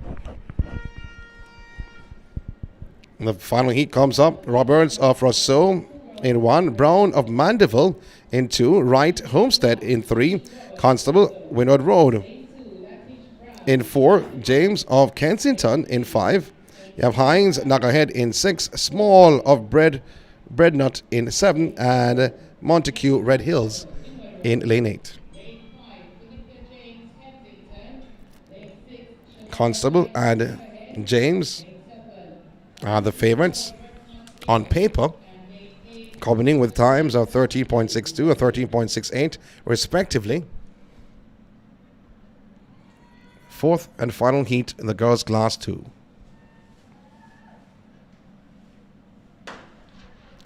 And the final heat comes up. Roberts of Rousseau in 1, Brown of Mandeville in 2, Wright Homestead in 3, Constable Winwood Road in 4, James of Kensington in 5. You have Hines Nagahead in 6, Small of Breadnut in 7, and Montague Red Hills in lane 8. Constable and James are the favorites on paper, coming with times of 13.62 and 13.68 respectively. Fourth and final heat in the girls class 2.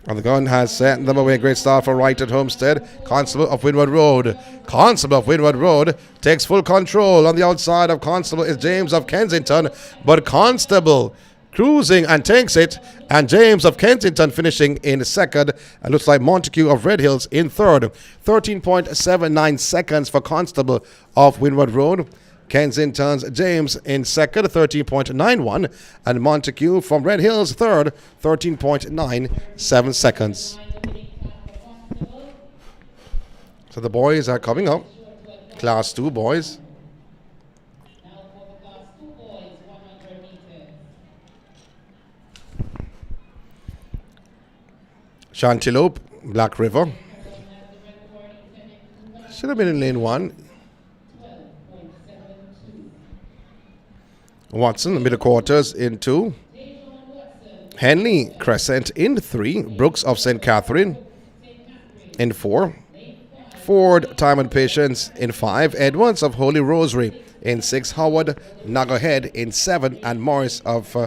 And the gun has sent them away. Great start for Wright at Homestead. Constable of Windward Road. Constable of Windward Road takes full control. On the outside of Constable is James of Kensington. But Constable cruising and takes it. And James of Kensington finishing in second. And looks like Montague of Red Hills in third. 13.79 seconds for Constable of Windward Road. Kensington's James in second, 13.91, and Montague from Red Hills third, 13.97 seconds. So the boys are coming up. Class 2 boys. Now for the Class 2 boys, 100 meters. Chantelope, Black River. Should have been in lane 1. Watson, middle quarters in 2. Henley Crescent in 3. Brooks of St. Catherine in 4. Ford, Time and Patience in 5. Edwards of Holy Rosary in 6. Howard, Nuggerhead in 7. And Morris of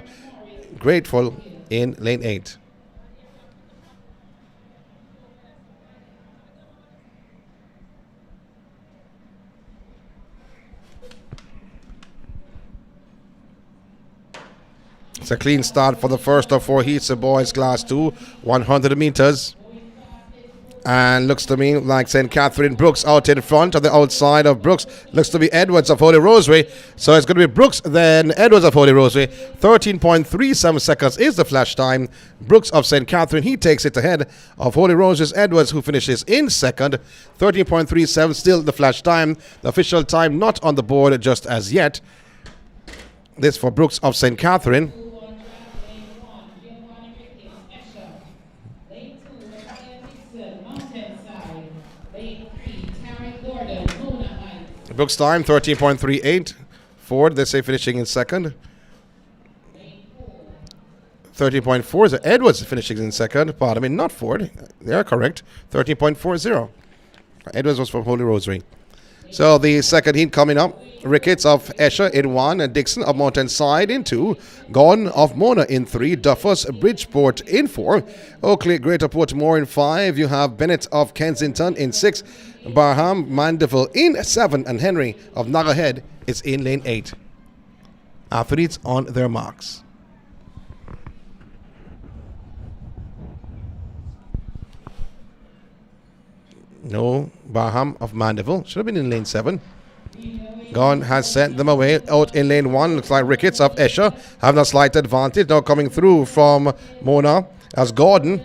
Grateful in lane 8. It's a clean start for the first of 4 heats of boys class 2, 100 meters. And looks to me like St. Catherine Brooks out in front. On the outside of Brooks looks to be Edwards of Holy Rosary. So it's going to be Brooks, then Edwards of Holy Rosary. 13.37 seconds is the flash time. Brooks of St. Catherine, he takes it ahead of Holy Rosary's Edwards, who finishes in second. 13.37 still the flash time. The official time not on the board just as yet. This for Brooks of St. Catherine. Brooks time 13.38. Ford, they say finishing in second. 13.40 is Edwards finishing in second. Pardon me, not Ford. They are correct. 13.40. Edwards was from Holy Rosary. So the second heat coming up. Ricketts of Esher in 1, and Dixon of Mountainside in 2, Gordon of Mona in 3, Duffus Bridgeport in 4, Oakley Greater Portmore in 5, you have Bennett of Kensington in 6, Barham Mandeville in 7, and Henry of Nuggerhead is in lane 8. Athletes on their marks. No, Barham of Mandeville should have been in lane 7. Gone has sent them away out in lane 1. Looks like Ricketts of Esher having a slight advantage. Now coming through from Mona as Gordon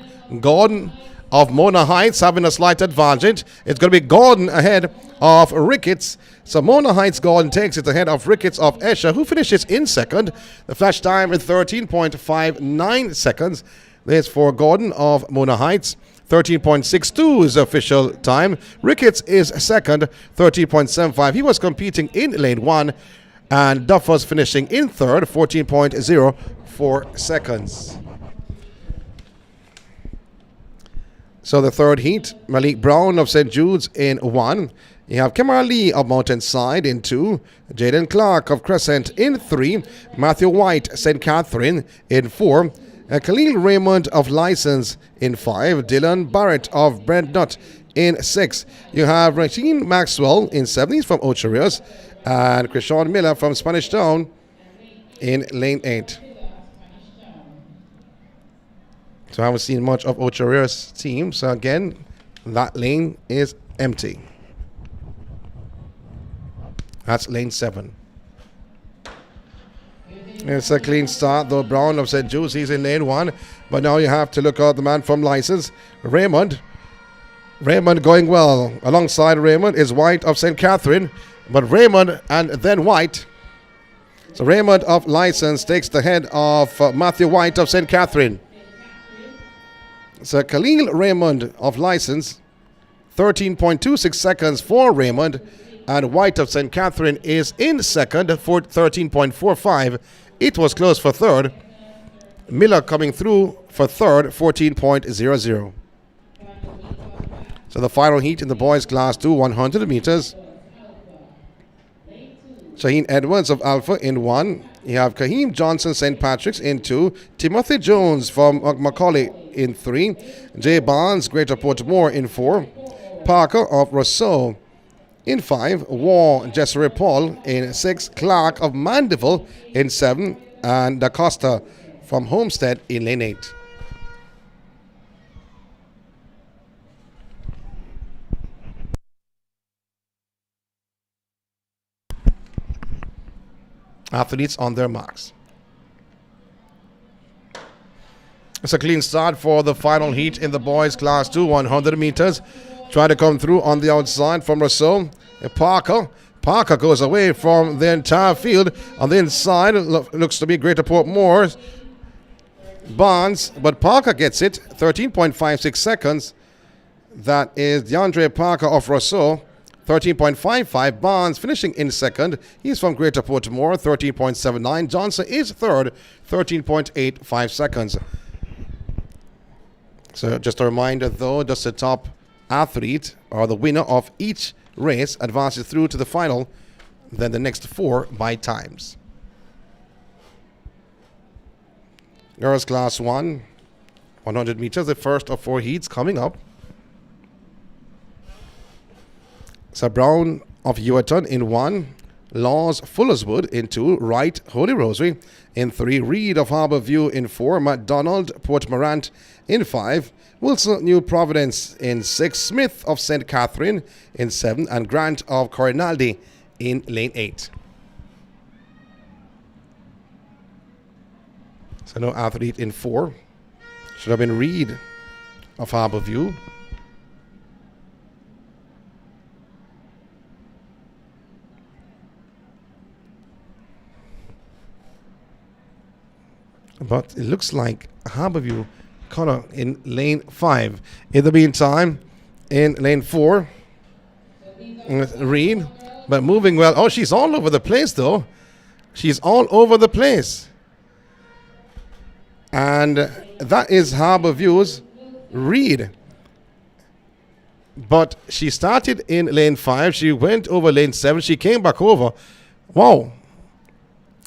of Mona Heights having a slight advantage. It's going to be Gordon ahead of Ricketts. So Mona Heights Gordon takes it ahead of Ricketts of Esher, who finishes in second. The flash time is 13.59 seconds. There's for Gordon of Mona Heights. 13.62 is the official time. Ricketts is second, 13.75. He was competing in lane 1, and Duff was finishing in third, 14.04 seconds. So the third heat, Malik Brown of St. Jude's in 1. You have Kemar Lee of Mountainside in 2. Jaden Clark of Crescent in 3. Matthew White, St. Catherine in 4. Khalil Raymond of License in 5. Dylan Barrett of Brent Nutt in 6. You have Rasheen Maxwell in 7. He's from Ocherias. And Krishawn Miller from Spanish Town in lane 8. So I haven't seen much of Ocherias' team. So again, that lane is empty. That's lane 7. It's a clean start, though. Brown of St. Jude's, he's in lane 1. But now you have to look at the man from License, Raymond. Raymond going well. Alongside Raymond is White of St. Catherine. But Raymond and then White. So Raymond of License takes the head of Matthew White of St. Catherine. So Khalil Raymond of License, 13.26 seconds for Raymond. And White of St. Catherine is in second for 13.45. It was close for third. Miller coming through for third, 14.00. So the final heat in the boys class 2, 100 meters. Shaheen Edwards of Alpha in 1. You have Kaheem Johnson St. Patrick's in 2. Timothy Jones from Macaulay in 3. J. Barnes, Greater Portmore in 4. Parker of Rousseau in 5. War, Jessere Paul in 6. Clark of Mandeville in 7. And Da Costa from Homestead in lane 8. Athletes on their marks. It's a clean start for the final heat in the boys class 2, 100 meters. Try to come through on the outside from Rousseau. Parker goes away from the entire field. On the inside, looks to be Greater Portmore. Barnes, but Parker gets it. 13.56 seconds. That is DeAndre Parker of Rousseau. 13.55. Barnes finishing in second. He's from Greater Portmore. 13.79. Johnson is third. 13.85 seconds. So just a reminder though, just the top athlete or the winner of each race advances through to the final. Then the next 4 by times. Girls class 1, 100 meters. The first of 4 heats coming up. So Brown of Ewerton in 1, Laws Fullerswood in 2, Wright Holy Rosary in 3, Reed of Harbourview in 4, MacDonald Portmorant in 5, Wilson New Providence in 6, Smith of St. Catherine in 7, and Grant of Corinaldi in lane 8. So no athlete in 4. Should have been Reed of Harbourview. But it looks like Harbourview Connor in lane 5. In the meantime, in lane 4, Reed, but moving well. Oh, she's all over the place though. She's all over the place. And that is Harbourview's Reed. But she started in lane 5. She went over lane 7. She came back over. Wow.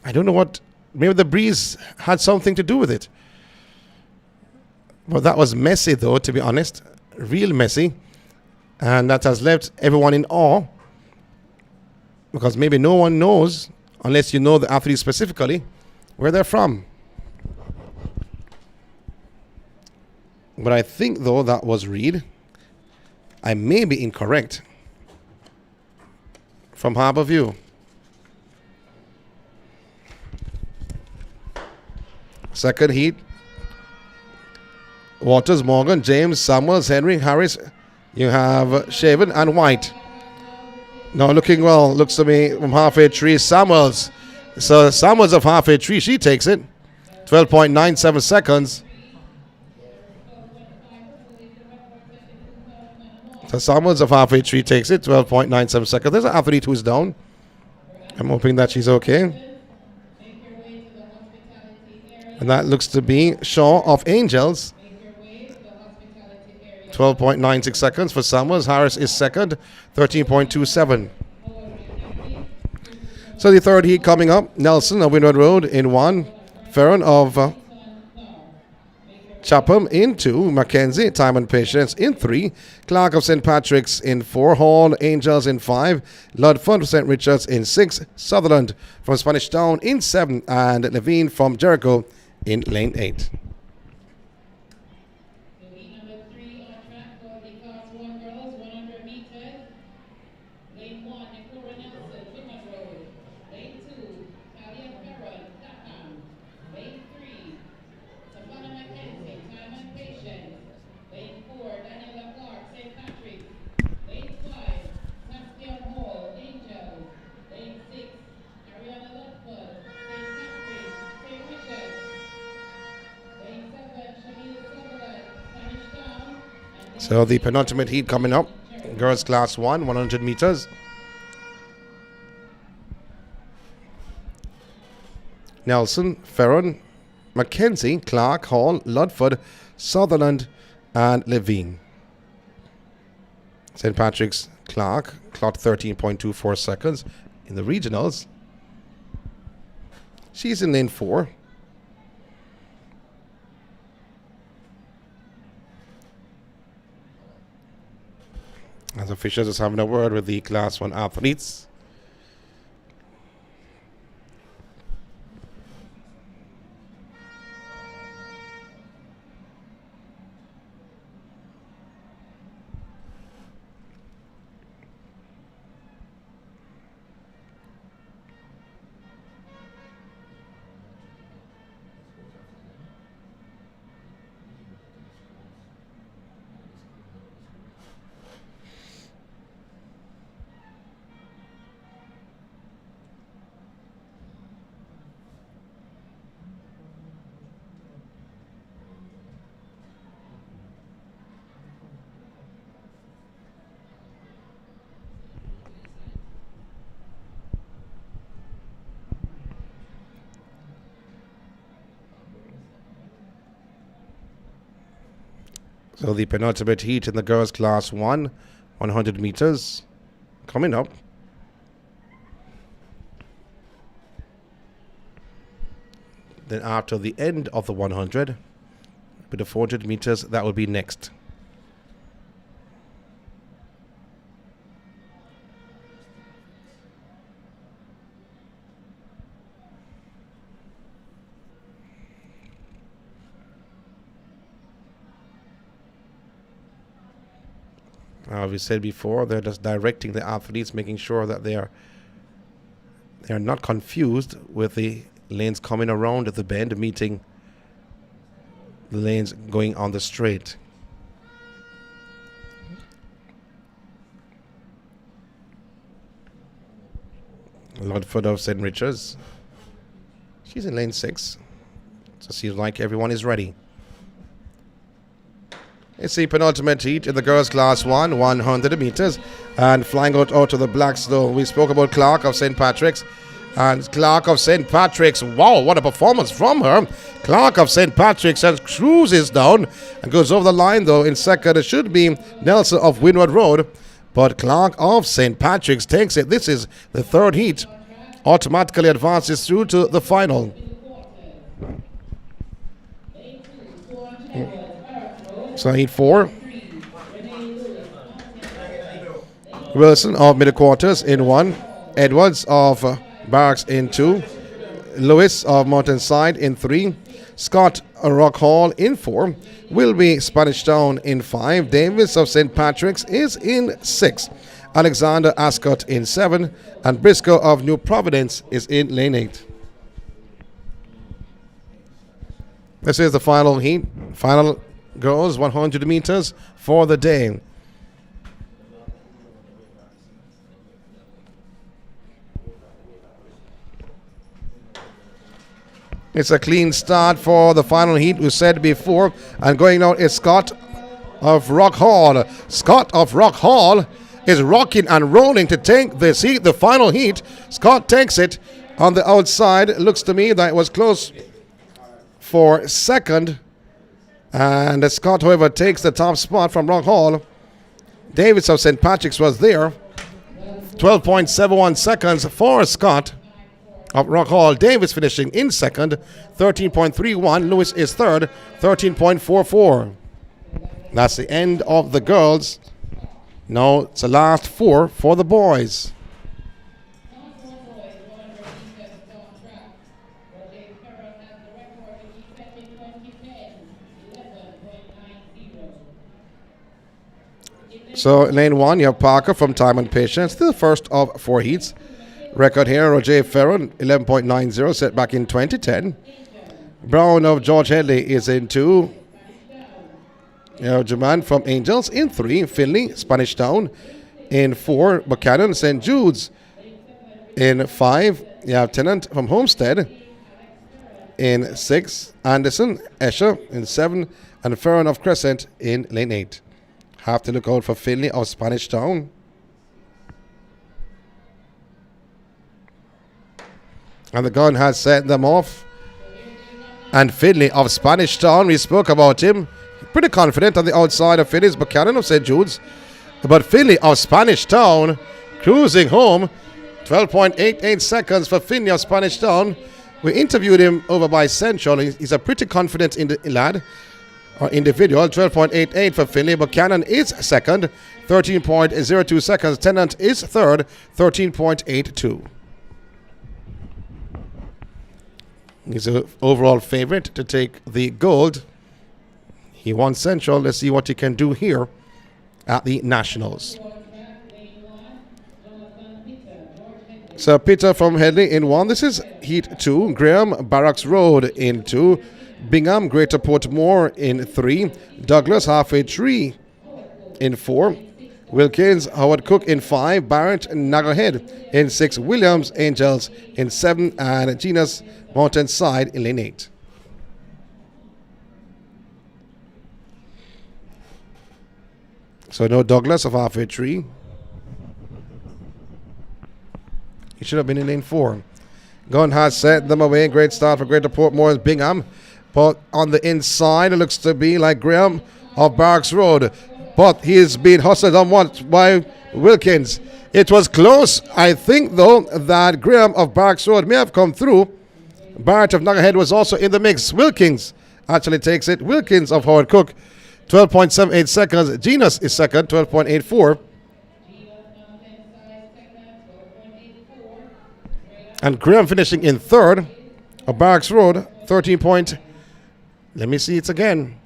I don't know what. Maybe the breeze had something to do with it. But that was messy, though, to be honest. Real messy. And that has left everyone in awe. Because maybe no one knows, unless you know the athlete specifically, where they're from. But I think, though, that was Reed. I may be incorrect. From Harbourview. Second heat. Waters, Morgan, James, Samuels, Henry, Harris. You have Shaven and White. Now looking well. Looks to me from halfway tree. Samuels. So Samuels of halfway tree. She takes it. 12.97 seconds. So Samuels of halfway tree takes it. 12.97 seconds. There's an athlete who's down. I'm hoping that she's okay. And that looks to be Shaw of Angels. 12.96 seconds for Samuels. Harris is second. 13.27. So the third heat coming up. Nelson of Windward Road in 1. Ferron of Chapham in 2. Mackenzie, Time and Patience in 3. Clark of St. Patrick's in 4. Hall, Angels in 5. Ludford of St. Richard's in 6. Sutherland from Spanish Town in 7. And Levine from Jericho in lane 8. So the penultimate heat coming up. Girls class 1, 100 meters. Nelson, Ferron, Mackenzie, Clark, Hall, Ludford, Sutherland, and Levine. St. Patrick's Clark clocked 13.24 seconds in the regionals. She's in lane 4. As officials is having a word with the Class 1 athletes. So the penultimate heat in the girls' Class 1, 100 meters, coming up. Then after the end of the 100, with the 400 meters, that will be next. We said before, they're just directing the athletes, making sure that they are not confused with the lanes coming around at the bend, meeting the lanes going on the straight. Ludford of St. Richards. She's in lane 6. So it seems like everyone is ready. It's the penultimate heat in the girls' Class 1, 100 meters. And flying out to the black snow, we spoke about Clark of St. Patrick's. And Clark of St. Patrick's, wow, what a performance from her. Clark of St. Patrick's and cruises down and goes over the line, though. In second, it should be Nelson of Windward Road. But Clark of St. Patrick's takes it. This is the third heat. Automatically advances through to the final. So heat 4. Wilson of middle quarters in 1. Edwards of Barracks in 2. Lewis of Mountainside in 3. Scott Rock Hall in 4. Wilby Spanish Town in 5. Davis of St. Patrick's is in 6. Alexander Ascot in 7. And Briscoe of New Providence is in lane 8. This is the final heat. Final girls 100 meters for the day. It's a clean start for the final heat, we said before. And going out is Scott of Rock Hall. Scott of Rock Hall is rocking and rolling to take this heat, the final heat. Scott takes it on the outside. It looks to me that it was close for second. And Scott, however, takes the top spot from Rock Hall. Davis of St. Patrick's was there. 12.71 seconds for Scott of Rock Hall. Davis finishing in second. 13.31. Lewis is third. 13.44. That's the end of the girls. Now it's the last 4 for the boys. So lane 1, you have Parker from Time and Patience, the first of 4 heats. Record here, Roger Ferron, 11.90, set back in 2010. Brown of George Headley is in 2. You have Jaman from Angels in 3. Finley, Spanish Town in 4. Buchanan, St. Jude's in 5. You have Tennant from Homestead in 6. Anderson, Escher in 7. And Ferron of Crescent in lane 8. Have to look out for Finley of Spanish Town. And the gun has set them off. And Finley of Spanish Town, we spoke about him. Pretty confident on the outside of Finley's Buchanan of St. Jude's. But Finley of Spanish Town cruising home. 12.88 seconds for Finley of Spanish Town. We interviewed him over by Central. He's a pretty confident in the lad. or individual, 12.88 for Finley. Buchanan is second, 13.02 seconds. Tennant is third, 13.82. He's an overall favorite to take the gold. He won Central. Let's see what he can do here at the Nationals. So Peter from Headley in 1. This is Heat 2. Graham, Barracks Road in 2. Bingham, Greater Portmore in 3. Douglas, Halfway Tree in 4. Wilkins, Howard Cook in 5. Barrett, Naggerhead in 6. Williams, Angels in 7. And Genus, Mountainside in lane 8. So no Douglas of Halfway Tree. He should have been in lane 4. Gunn has set them away. Great start for Greater Portmore's Bingham. But on the inside, it looks to be like Graham of Barracks Road. But he is being hustled somewhat by Wilkins. It was close. I think, though, that Graham of Barracks Road may have come through. Barrett of Nuggerhead was also in the mix. Wilkins actually takes it. Wilkins of Howard Cook, 12.78 seconds. Genus is second, 12.84. And Graham finishing in third. Of Barracks Road, 13 point. Let me see it again.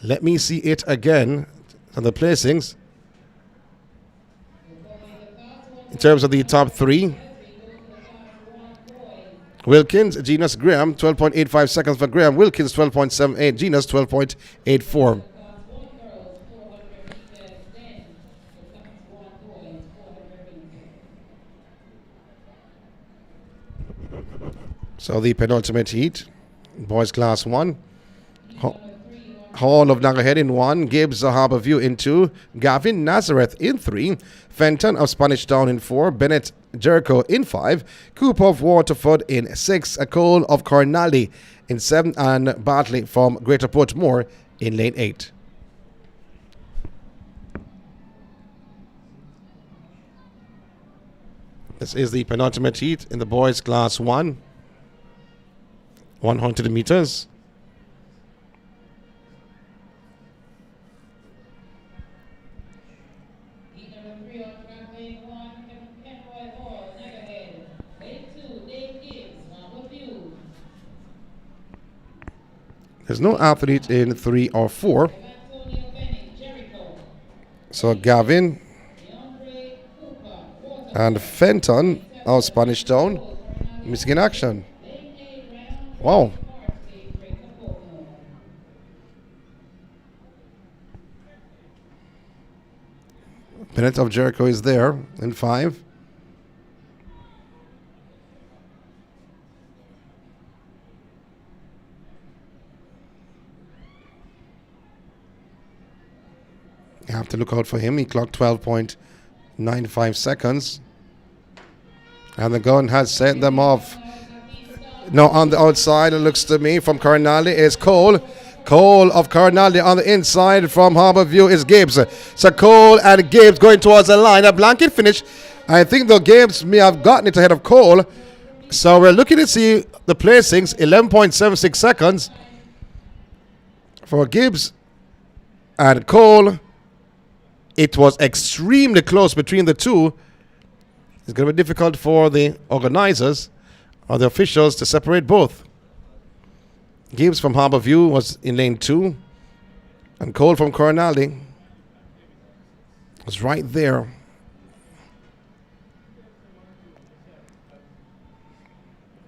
Let me see it again on the placings. In terms of the top 3. Wilkins, Genus, Graham, 12.85 seconds for Graham. Wilkins, 12.78. Genus, 12.84. So the penultimate heat, boys class 1. Hall of Naggerhead in 1. Gibbs of Harborview in 2. Gavin Nazareth in 3. Fenton of Spanish Town in 4. Bennett Jericho in 5. Coop of Waterford in 6. Cole of Cornally in 7. And Bartley from Greater Portmore in lane 8. This is the penultimate heat in the boys class 1. 100 meters. There's no athlete in 3 or 4. So Gavin and Fenton of Spanish Town missing in action. Wow. Bennett of Jericho is there in 5. You have to look out for him. He clocked 12.95 seconds. And the gun has sent them off. Now on the outside, it looks to me from Cornally is Cole. Cole of Cornally on the inside from Harborview is Gibbs. So Cole and Gibbs going towards the line. A blanket finish. I think the Gibbs may have gotten it ahead of Cole. So we're looking to see the placings. 11.76 seconds for Gibbs and Cole. It was extremely close between the two. It's going to be difficult for the organizers or the officials to separate both. Gibbs from Harborview was in lane 2. And Cole from Cornally was right there.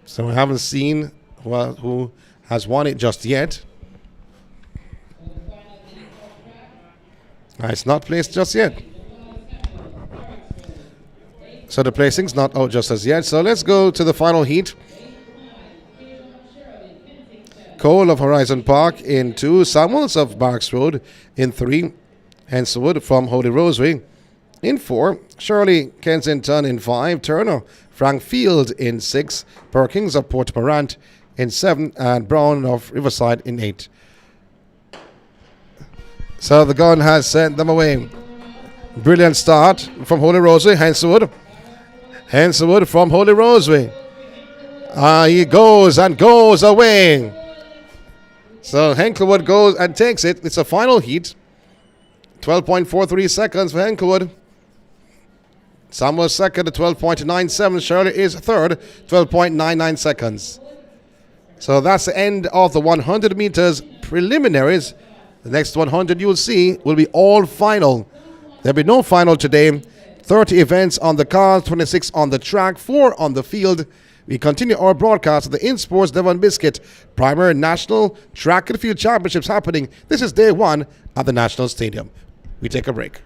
So we haven't seen who has won it just yet. It's not placed just yet. So the placing's not out just as yet. So let's go to the final heat. Cole of Horizon Park in 2. Samuels of Barracks Road in 3. Hencewood from Holy Rosary in 4. Shirley Kensington in 5. Turner Frank Field in 6. Perkins of Port Morant in 7. And Brown of Riverside in 8. So the gun has sent them away. Brilliant start from Holy Rosary. Hencewood from Holy Rosary. He goes and goes away. So Henkelwood goes and takes it. It's a final heat. 12.43 seconds for Henkelwood. Samuel second at 12.97. Shirley is third, 12.99 seconds. So that's the end of the 100 meters preliminaries. The next 100 you'll see will be all final. There'll be no final today. 30 events on the card, 26 on the track, 4 on the field. We continue our broadcast of the INSPORTS Devon Biscuit Primary National Track and Field Championships happening. This is day 1 at the National Stadium. We take a break.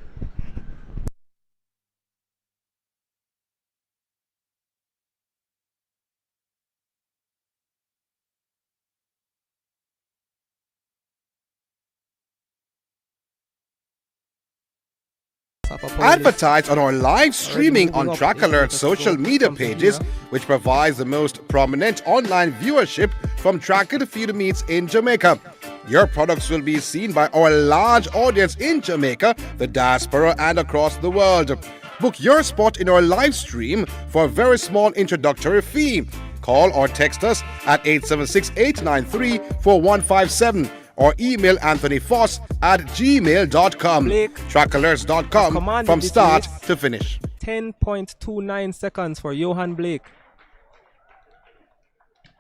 Advertise on our live streaming on Track Alert's social media pages, which provides the most prominent online viewership from track and field meets in Jamaica. Your products will be seen by our large audience in Jamaica, the diaspora, and across the world. Book your spot in our live stream for a very small introductory fee. Call or text us at 876-893-4157. or email Anthony Foss at gmail.com. Trackalerts.com from start to finish. 10.29 seconds for Johan Blake.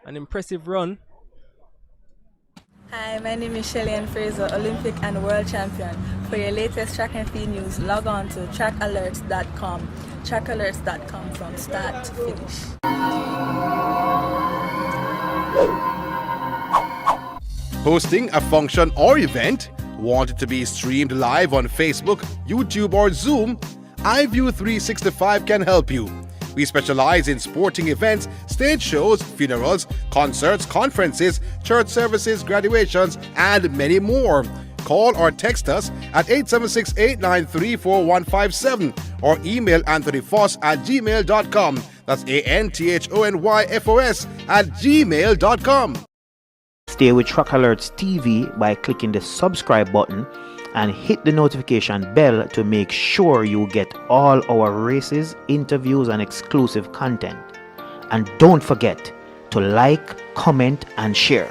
An impressive run. Hi, my name is Shelly Fraser, Olympic and World Champion. For your latest track and field news, log on to trackalerts.com. Trackalerts.com from start to finish. Hosting a function or event? Want it to be streamed live on Facebook, YouTube, or Zoom? iView 365 can help you. We specialize in sporting events, stage shows, funerals, concerts, conferences, church services, graduations, and many more. Call or text us at 876-893-4157 or email Anthony Foss at gmail.com. That's ANTHONYFOS at gmail.com. Stay with Track Alerts TV by clicking the subscribe button and hit the notification bell to make sure you get all our races, interviews, and exclusive content. And don't forget to like, comment, and share.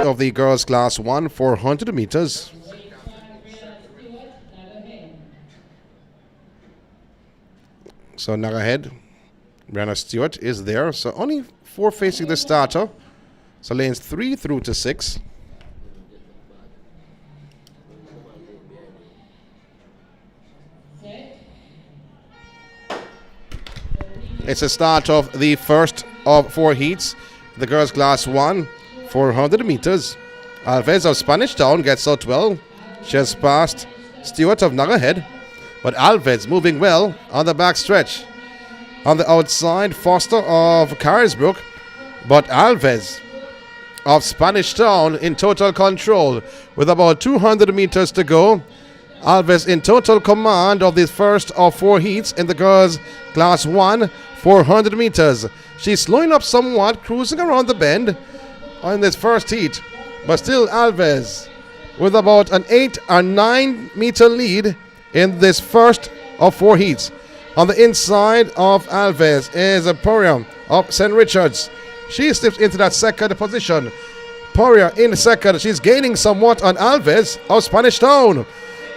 Of the girls class 1 400 meters. So now ahead, Brianna Stewart is there. So only 4 facing the starter. So lanes 3 through to 6. It's a start of the first of 4 heats. The girls class 1 400 meters. Alves of Spanish Town gets out well. She has passed Stewart of Nagahead, but Alves moving well on the back stretch. On the outside, Foster of Carisbrook, but Alves of Spanish Town in total control with about 200 meters to go. Alves in total command of the first of 4 heats in the girls class 1 400 meters. She's slowing up somewhat, cruising around the bend on this first heat, but still Alves with about an 8 or 9 meter lead in this first of 4 heats. On the inside of Alves is a Poria of St. Richards. She slips into that second position. Poria in second. She's gaining somewhat on Alves of Spanish Town.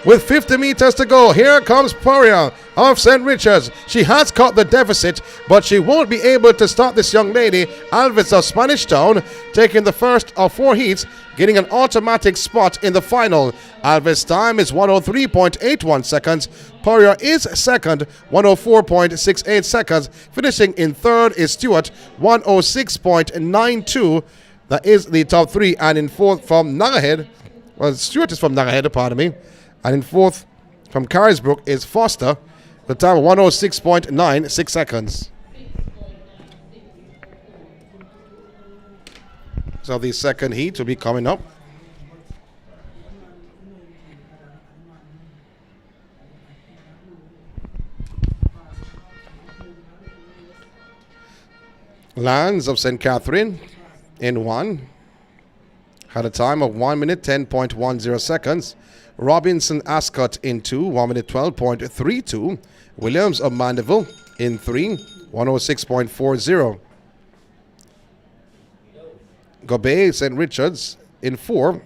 With 50 meters to go, here comes Poria of St. Richards. She has cut the deficit, but she won't be able to stop this young lady. Alves of Spanish Town taking the first of 4 heats, getting an automatic spot in the final. Alves' time is 103.81 seconds. Poria is second, 104.68 seconds. Finishing in third is Stewart, 106.92. That is the top 3. And in fourth from Nagahead, well, Stewart is from Nagahead, pardon me. And in fourth from Carisbrook is Foster, the time of 106.96 seconds. So the second heat will be coming up. Lands of St. Catherine in 1 had a time of 1 minute 10.10 seconds. Robinson Ascot in 2, 1 minute 12.32. Williams of Mandeville in 3, 106.40. Gobet St. Richards in 4,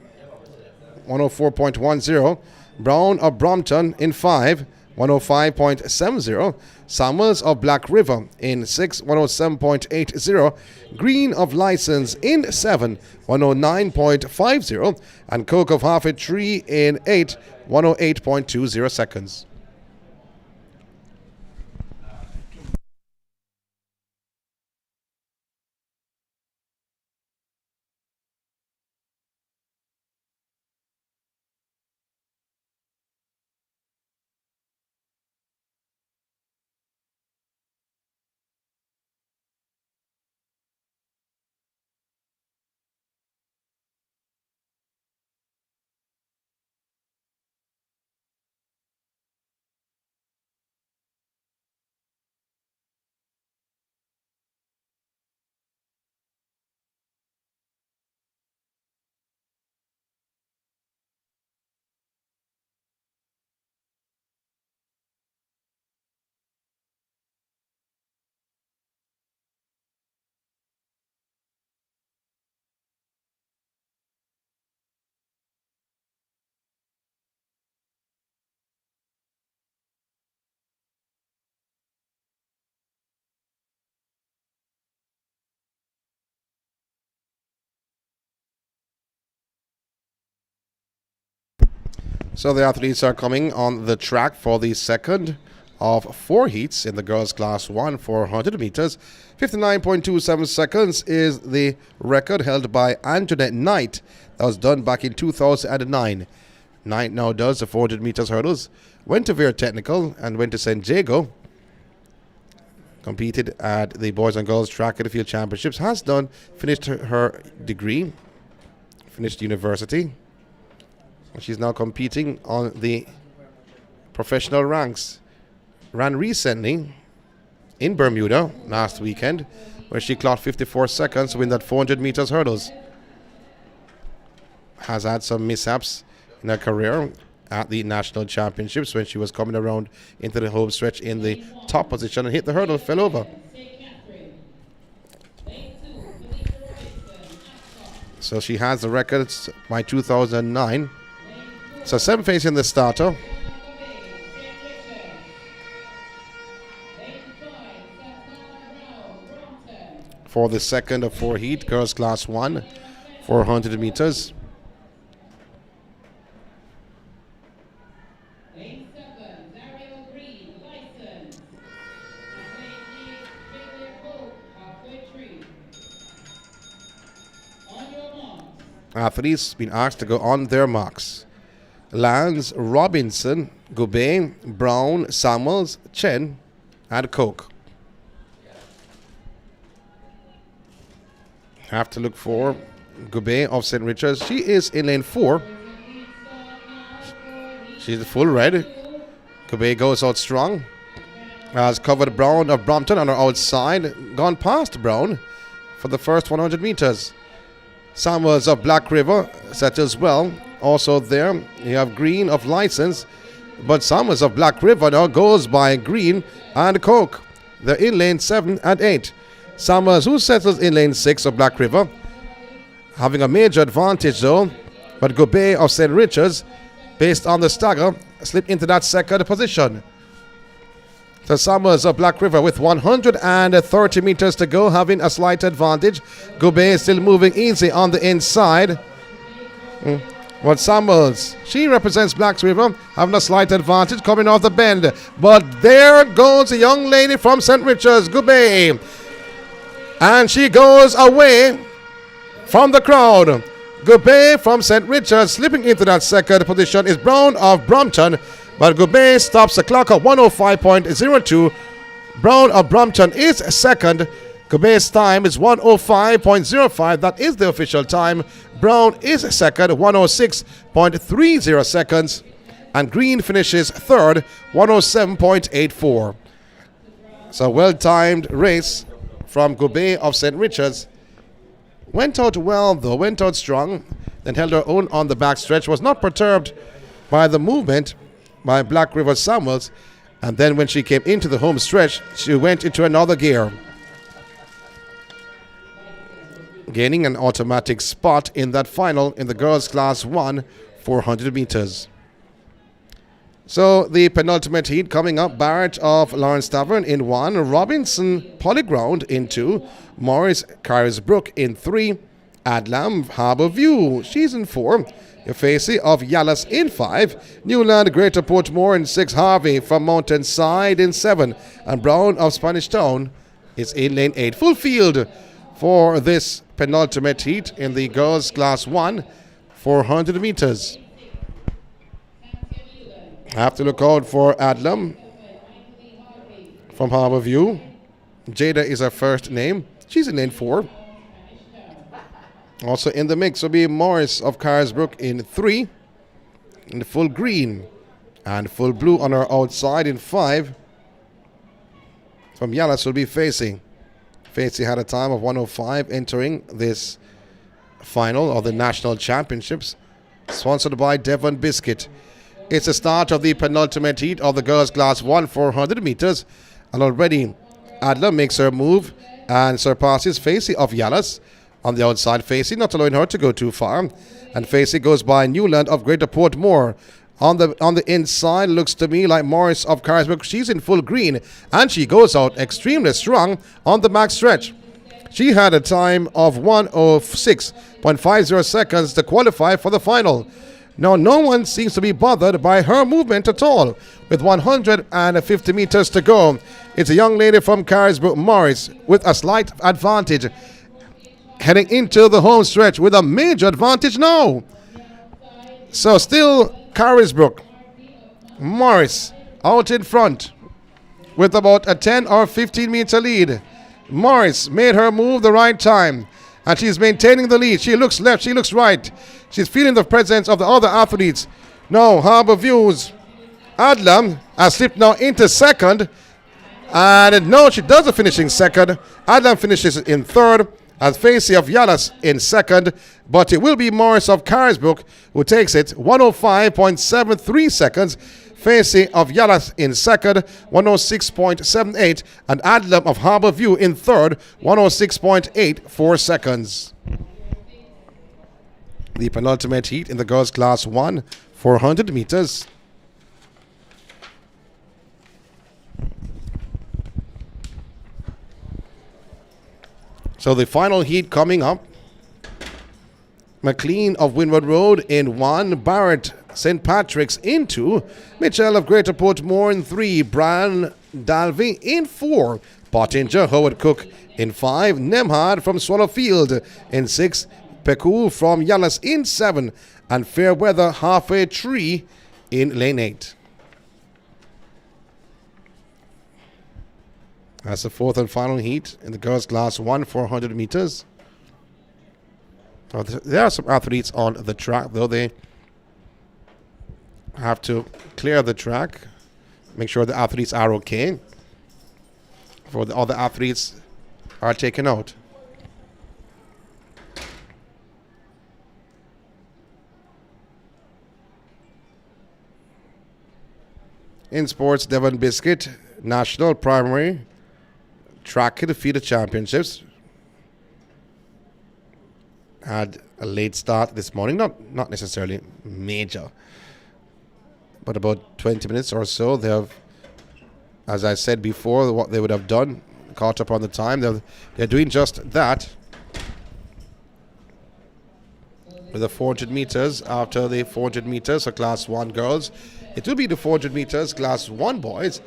104.10. Brown of Brompton in 5, 105.70. Samuels of Black River in 6, 107.80. Green of License in 7, 109.50. And Coke of Half a Tree in 8, 108.20 seconds. So the athletes are coming on the track for the second of 4 heats in the girls class 1 400 meters. 59.27 seconds is the record held by Antoinette Knight. That was done back in 2009. Knight now does the 400 meters hurdles. Went to Vera Technical and went to San Diego competed at the Boys and Girls Track and Field Championships, finished her degree, finished university. She's now competing on the professional ranks. Ran recently in Bermuda last weekend, where she clocked 54 seconds to win that 400 meters hurdles. Has had some mishaps in her career at the national championships when she was coming around into the home stretch in the top position and hit the hurdle, fell over. So she has the records by 2009. So 7 facing the starter. For the second of 4 heat, girls class 1, 400 meters. Athletes been asked to go on their marks. Lance, Robinson, Goubet, Brown, Samuels, Chen, and Koch. Have to look for Goubet of St. Richard's. She is in lane 4. She's full red. Goubet goes out strong. Has covered Brown of Brompton on her outside. Gone past Brown for the first 100 meters. Samuels of Black River settles well. Also there, you have Green of License. But Samuels of Black River now goes by Green and Koch. They're in lane 7 and 8. Samuels, who settles in lane 6 of Black River, having a major advantage though. But Goubet of St. Richard's, based on the stagger, slipped into that second position. So Samuels of Black River with 130 meters to go, having a slight advantage. Goubet is still moving easy on the inside. But Samuels, she represents Black River, having a slight advantage coming off the bend. But there goes a young lady from St. Richard's, Goubet. And she goes away from the crowd. Goubet from St. Richard's slipping into that second position is Brown of Brompton. But Goubet stops the clock at 105.02. Brown of Brompton is second. Goubet's time is 105.05. That is the official time. Brown is second, 106.30 seconds. And Green finishes third, 107.84. So well-timed race from Goubet of St. Richard's. Went out well though, went out strong. Then held her own on the back stretch. Was not perturbed by the movement by Black River Samuels, and then when she came into the home stretch, she went into another gear, gaining an automatic spot in that final in the girls class 1 400 meters. So the penultimate heat coming up: Barrett of Lawrence Tavern in 1, Robinson Polyground in 2, Morris Carisbrook in 3, Adlam Harbour View, she's in 4, Facey of Yallas in 5, Newland Greater Portmore in 6, Harvey from Mountain Side in 7, and Brown of Spanish Town is in lane 8. Full field for this penultimate heat in the girls class 1 400 meters. Have to look out for Adlam from Harbour View. Jada is her first name. She's in lane 4. Also in the mix will be Morris of Carisbrook in 3, in the full green, and full blue on her outside in 5. From Yallas will be Facey. Facey had a time of 105 entering this final of the national championships, sponsored by Devon Biscuit. It's the start of the penultimate heat of the girls class 1 400 meters, and already Adler makes her move and surpasses Facey of Yallas. On the outside, Facey, not allowing her to go too far. And Facey goes by Newland of Greater Portmore. On the inside, looks to me like Morris of Carisbrook. She's in full green, and she goes out extremely strong on the max stretch. She had a time of 106.50 seconds to qualify for the final. Now, no one seems to be bothered by her movement at all. With 150 meters to go, it's a young lady from Carisbrook, Morris, with a slight advantage, heading into the home stretch with a major advantage now. So still Carisbrook, Morris out in front. with about a 10 or 15 meter lead. Morris made her move the right time, and she's maintaining the lead. She looks left, she looks right. She's feeling the presence of the other athletes. Now, Harbour View's Adlam has slipped now into second. And no, she doesn't finish in second. Adlam finishes in third, as Facey of Yalas in second. But it will be Morris of Carisbrook who takes it, 105.73 seconds. Facey of Yalas in second, 106.78. And Adlam of Harbour View in third, 106.84 seconds. The penultimate heat in the girls' class 1, 400 meters. So the final heat coming up. McLean of Windward Road in 1, Barrett St. Patrick's in 2, Mitchell of Greater Portmore in 3, Brian Dalvey in 4, Pottinger Howard Cook in 5, Nemhard from Swallowfield in 6, Peku from Yalas in 7, and Fairweather Halfway Tree in lane 8. That's the fourth and final heat in the girls' class 1, 400 meters. There are some athletes on the track, though. They have to clear the track, make sure the athletes are okay before the other athletes are taken out. INSPORTS Devon Biscuit National Primary Track and Feeder Championships had a late start this morning, not necessarily major, but about 20 minutes or so. They have, as I said before, what they would have done, caught up on the time. They're doing just that. With the 400 meters, after the 400 meters for Class 1 girls, it will be the 400 meters Class 1 boys.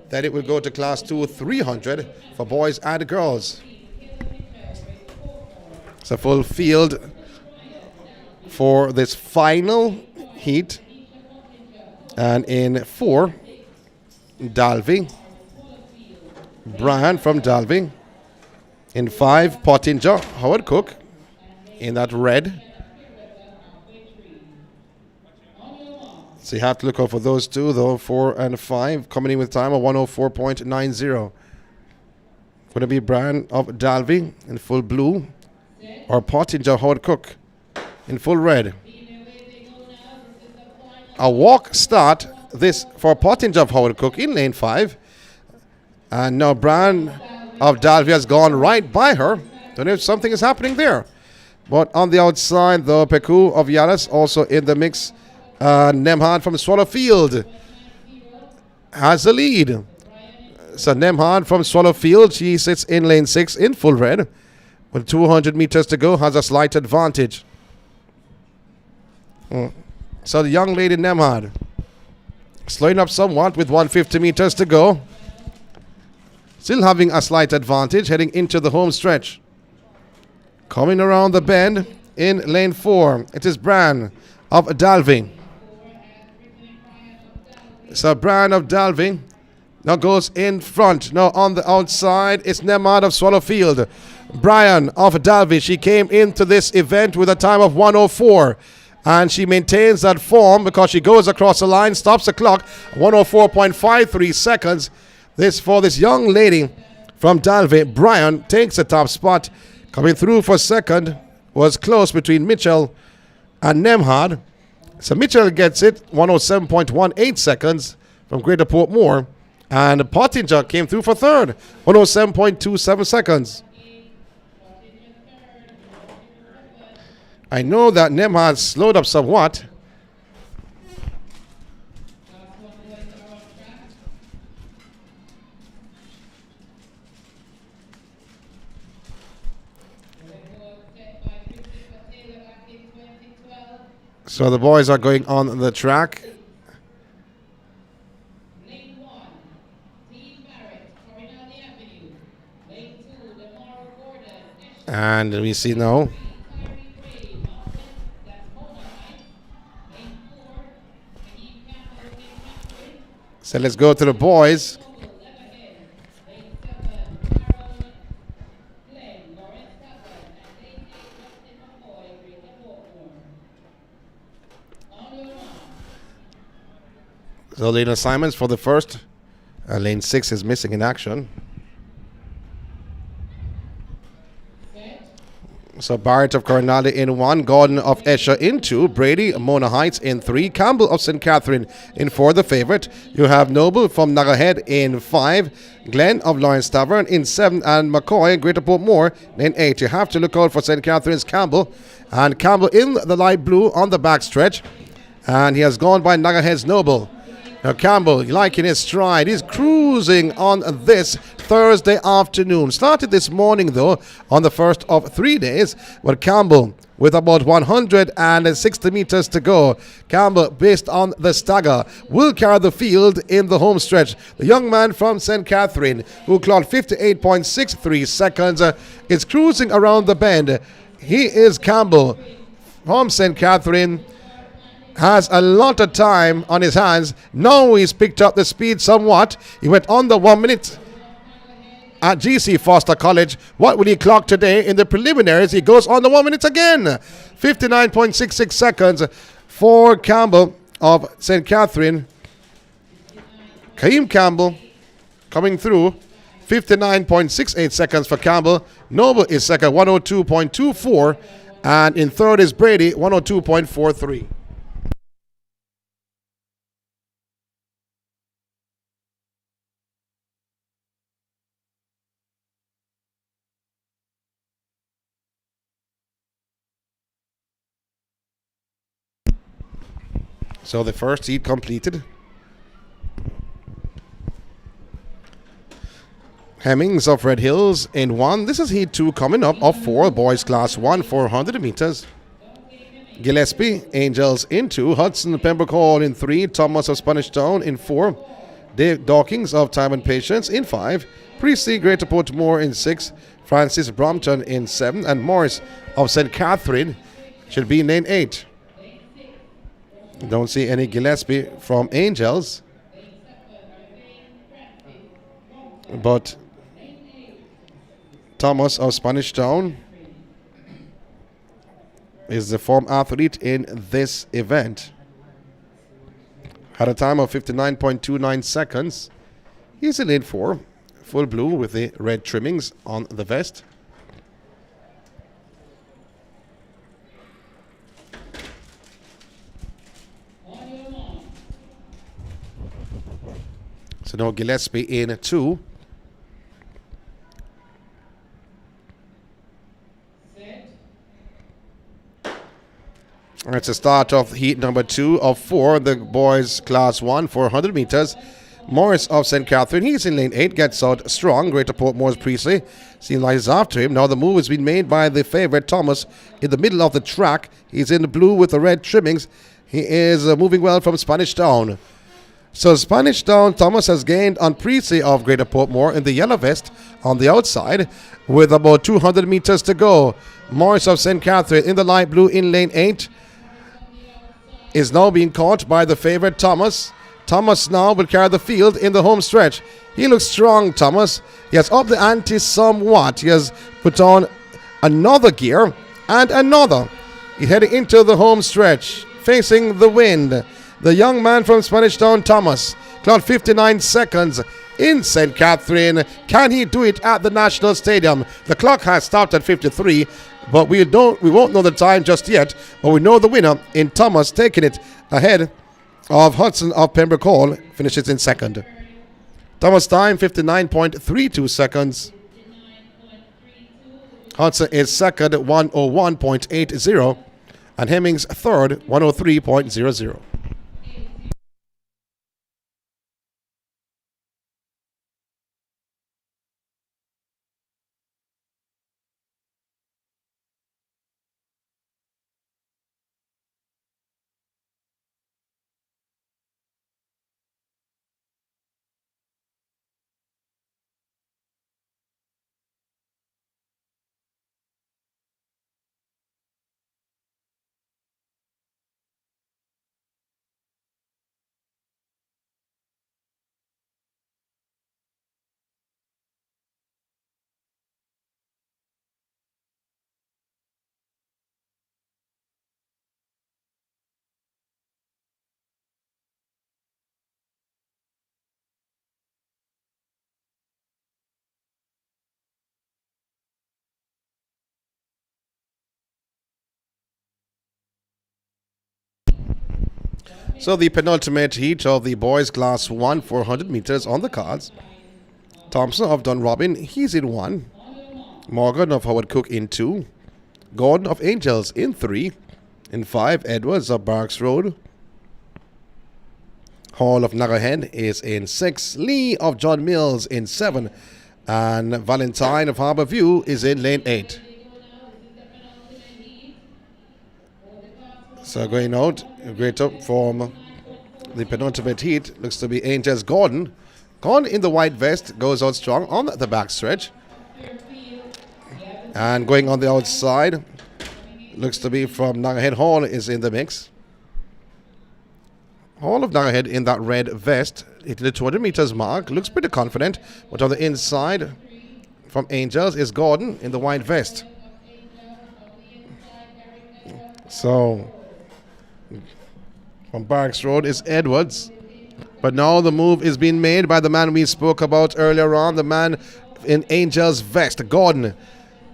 Then it will go to Class 2, 300 for boys and girls. It's a full field for this final heat. And in 4, Dalvey, Brian from Dalvey. In 5, Pottinger, Howard Cook, in that red. So you have to look out for those two, though. 4 and 5 coming in with time of 104.90. Going to be Brian of Dalvey in full blue, or Pottinger Howard Cook in full red. A walk start this for Pottinger of Howard Cook in lane 5. And now Brian of Dalvey has gone right by her. Don't know if something is happening there. But on the outside, though, Peku of Yalas also in the mix. Nemhard from Swallowfield has the lead. So Nemhard from Swallowfield, she sits in lane 6 in full red. With 200 meters to go, has a slight advantage. So the young lady Nemhard slowing up somewhat with 150 meters to go. Still having a slight advantage heading into the home stretch. Coming around the bend in lane 4, it is Bran of Dalvey. So Brian of Dalvey now goes in front. Now on the outside, it's Nemhard of Swallowfield. Brian of Dalvey, she came into this event with a time of 104. And she maintains that form because she goes across the line, stops the clock, 104.53 seconds. This for this young lady from Dalvey. Brian takes the top spot. Coming through for second was close between Mitchell and Nemhard. So Mitchell gets it, 107.18 seconds from Greater Portmore. And Pottinger came through for third, 107.27 seconds. I know that Nemhard slowed up somewhat. So the boys are going on the track. And we see now. So let's go to the boys. So lane assignments for the first. Lane 6 is missing in action. So Barrett of Coronado in 1, Gordon of Esher in 2, Brady, Mona Heights in 3, Campbell of St. Catherine in 4, the favorite. You have Noble from Nagahead in 5, Glenn of Lawrence Tavern in 7, and McCoy, Greater Portmore in 8. You have to look out for St. Catherine's Campbell. And Campbell in the light blue on the backstretch. And he has gone by Nagahead's Noble. Now Campbell, liking his stride, he's cruising on this Thursday afternoon. Started this morning though, on the first of 3 days, but Campbell with about 160 meters to go. Campbell, based on the stagger, will carry the field in the home stretch. The young man from St. Catherine, who clocked 58.63 seconds, is cruising around the bend. He is Campbell from St. Catherine. Has a lot of time on his hands. Now he's picked up the speed somewhat. He went on the 1 minute at GC Foster College. What will he clock today in the preliminaries? He goes on the 1 minute again. 59.66 seconds for Campbell of St. Catherine. Kaim Campbell coming through. 59.68 seconds for Campbell. Noble is second, 102.24. And in third is Brady, 102.43. So the first heat completed. Hemmings of Red Hills in 1. This is heat 2 coming up of 4. Boys class 1, 400 meters. Gillespie, Angels in 2. Hudson Pembroke Hall in 3. Thomas of Spanish Town in 4. Dave Dawkins of Time and Patience in 5. Priestley Greater Portmore in 6. Francis Brompton in 7. And Morris of St. Catherine should be in lane 8. Don't see any Gillespie from Angels. But Thomas of Spanish Town is the form athlete in this event. Had a time of 59.29 seconds. He's in lane 4. Full blue with the red trimmings on the vest. So now Gillespie in 2. It's the start of heat number 2 of 4. The boys class 1, 400 meters. Morris of St. Catherine, he's in lane 8, gets out strong. Greater Portmore's Priestley seems like he's after him. Now the move has been made by the favorite Thomas in the middle of the track. He's in the blue with the red trimmings. He is moving well from Spanish Town. So Spanish Town, Thomas has gained on Priestley of Greater Portmore in the yellow vest on the outside with about 200 meters to go. Morris of St. Catherine in the light blue in lane 8 is now being caught by the favorite Thomas. Thomas now will carry the field in the home stretch. He looks strong, Thomas. He has upped the ante somewhat. He has put on another gear and another. He's heading into the home stretch, facing the wind. The young man from Spanish Town, Thomas, clocked 59 seconds in St. Catherine. Can he do it at the National Stadium? The clock has stopped at 53, but we won't know the time just yet. But we know the winner in Thomas, taking it ahead of Hudson of Pembroke Hall, finishes in second. Thomas time 59.32 seconds. Hudson is second, 101.80, and Hemmings third, 103.00. So the penultimate heat of the boys class 1 400 meters on the cards. Thompson of Dunrobin, he's in 1. Morgan of Howard Cook in 2. Gordon of Angels in 3. In 5, Edwards of Barks Road. Hall of Nagahead is in 6. Lee of John Mills in 7. And Valentine of Harbour View is in lane 8. So going out, great up from the penultimate heat, looks to be Angels Gordon. Gordon in the white vest goes out strong on the back stretch. And going on the outside, looks to be from Nagahead. Hall is in the mix. Hall of Nagahead in that red vest, hitting the 200 meters mark, looks pretty confident. But on the inside, from Angels, is Gordon in the white vest. So, from Barks Road is Edwards. But now the move is being made by the man we spoke about earlier on, the man in Angels vest, Gordon.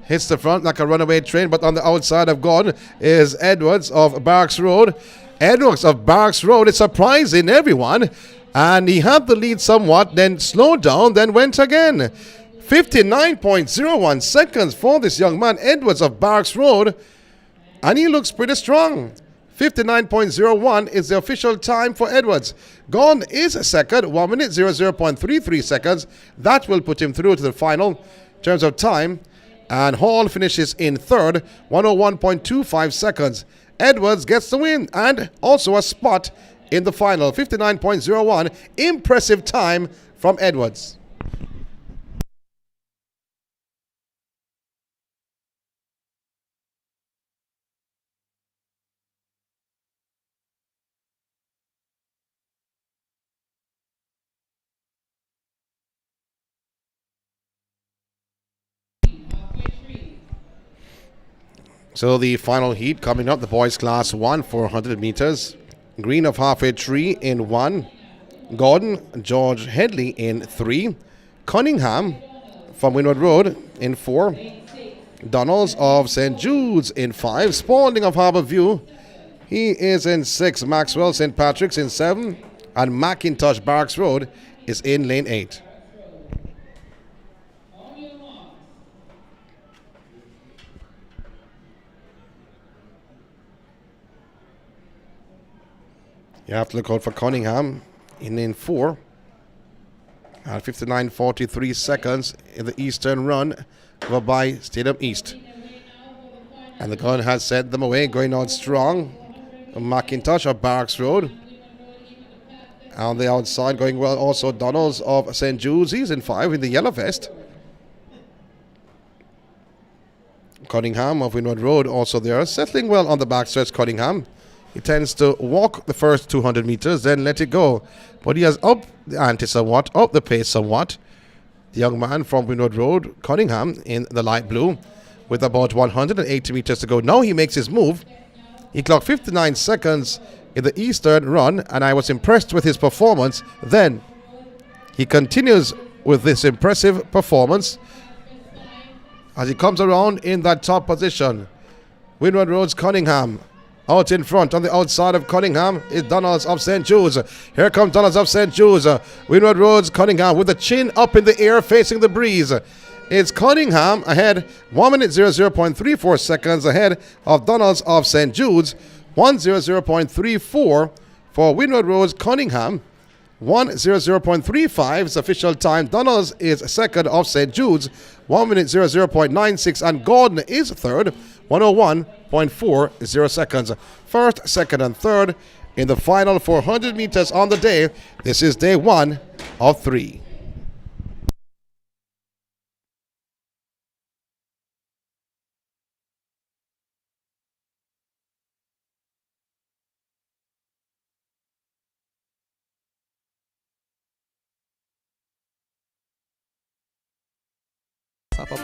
Hits the front like a runaway train, but on the outside of Gordon is Edwards of Barks Road. Edwards of Barks Road is surprising everyone. And he had the lead somewhat, then slowed down, then went again. 59.01 seconds for this young man, Edwards of Barks Road. And he looks pretty strong. 59.01 is the official time for Edwards. Gordon is second, 1 minute 00.33 seconds. That will put him through to the final in terms of time. And Hall finishes in third, 101.25 seconds. Edwards gets the win and also a spot in the final. 59.01, impressive time from Edwards. So the final heat coming up, the boys class 1 400 meters. Green of Halfway Tree in 1. Gordon George Headley in 3. Cunningham from Windward Road in 4. Donalds of St. Jude's in 5. Spalding of Harbour View, he is in 6. Maxwell St. Patrick's in 7. And Macintosh Barks Road is in lane 8. You have to look out for Cunningham in lane 4 at 59.43 seconds in the eastern run over by Stadium East. And the gun has sent them away, going out strong. Macintosh of Barks Road. On the outside, going well also Donalds of St. Jude's. He's in 5 in the yellow vest. Cunningham of Windward Road also there, settling well on the backstretch. Cunningham, he tends to walk the first 200 meters, then let it go. But he has upped the ante somewhat, upped the pace somewhat. The young man from Windward Road, Cunningham, in the light blue, with about 180 meters to go. Now he makes his move. He clocked 59 seconds in the eastern run, and I was impressed with his performance. Then he continues with this impressive performance as he comes around in that top position. Windward Road's Cunningham. Out in front, on the outside of Cunningham, is Donalds of St. Jude's. Here comes Donalds of St. Jude's. Windward Road's Cunningham with the chin up in the air facing the breeze. It's Cunningham ahead, 1 minute 00.34 seconds ahead of Donalds of St. Jude's. 1:00.34 for Windward Road's Cunningham. 1:00.35 is official time. Donalds is second of St. Jude's. 1 minute 00.96, and Gordon is third. 101.40 seconds. First, second, and third in the final 400 meters on the day. This is day 1 of 3.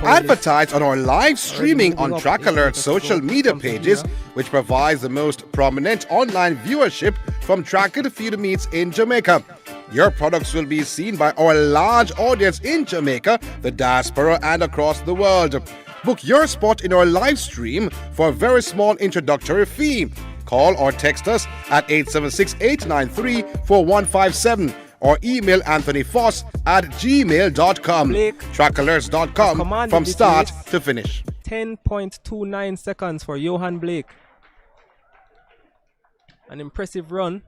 Advertise on our live streaming on Track Alert's social media pages, which provides the most prominent online viewership from track and field meets in Jamaica. Your products will be seen by our large audience in Jamaica, the diaspora, and across the world. Book your spot in our live stream for a very small introductory fee. Call or text us at 876-893-4157 or email anthonyfoss@gmail.com. Trackalerts.com from start to finish. 10.29 seconds for Johan Blake. An impressive run.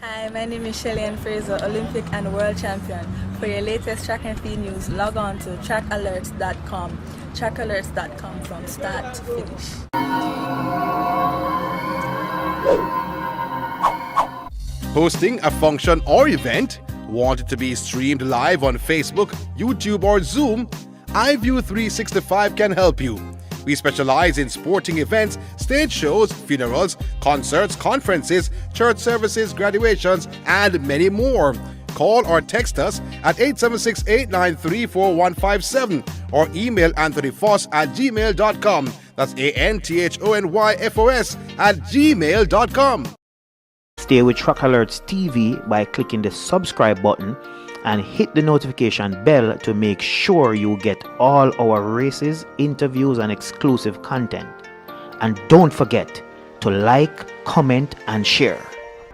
Hi, my name is Shelly Fraser, Olympic and World Champion. For your latest track and field news, log on to trackalerts.com. Trackalerts.com from start to finish. Hosting a function or event? Want it to be streamed live on Facebook, YouTube, or Zoom? iView 365 can help you. We specialize in sporting events, stage shows, funerals, concerts, conferences, church services, graduations, and many more. Call or text us at 876-893-4157 or email anthonyfoss@gmail.com. That's ANTHONYFOS@gmail.com. Stay with Track Alerts TV by clicking the subscribe button and hit the notification bell to make sure you get all our races, interviews, and exclusive content. And don't forget to like, comment, and share.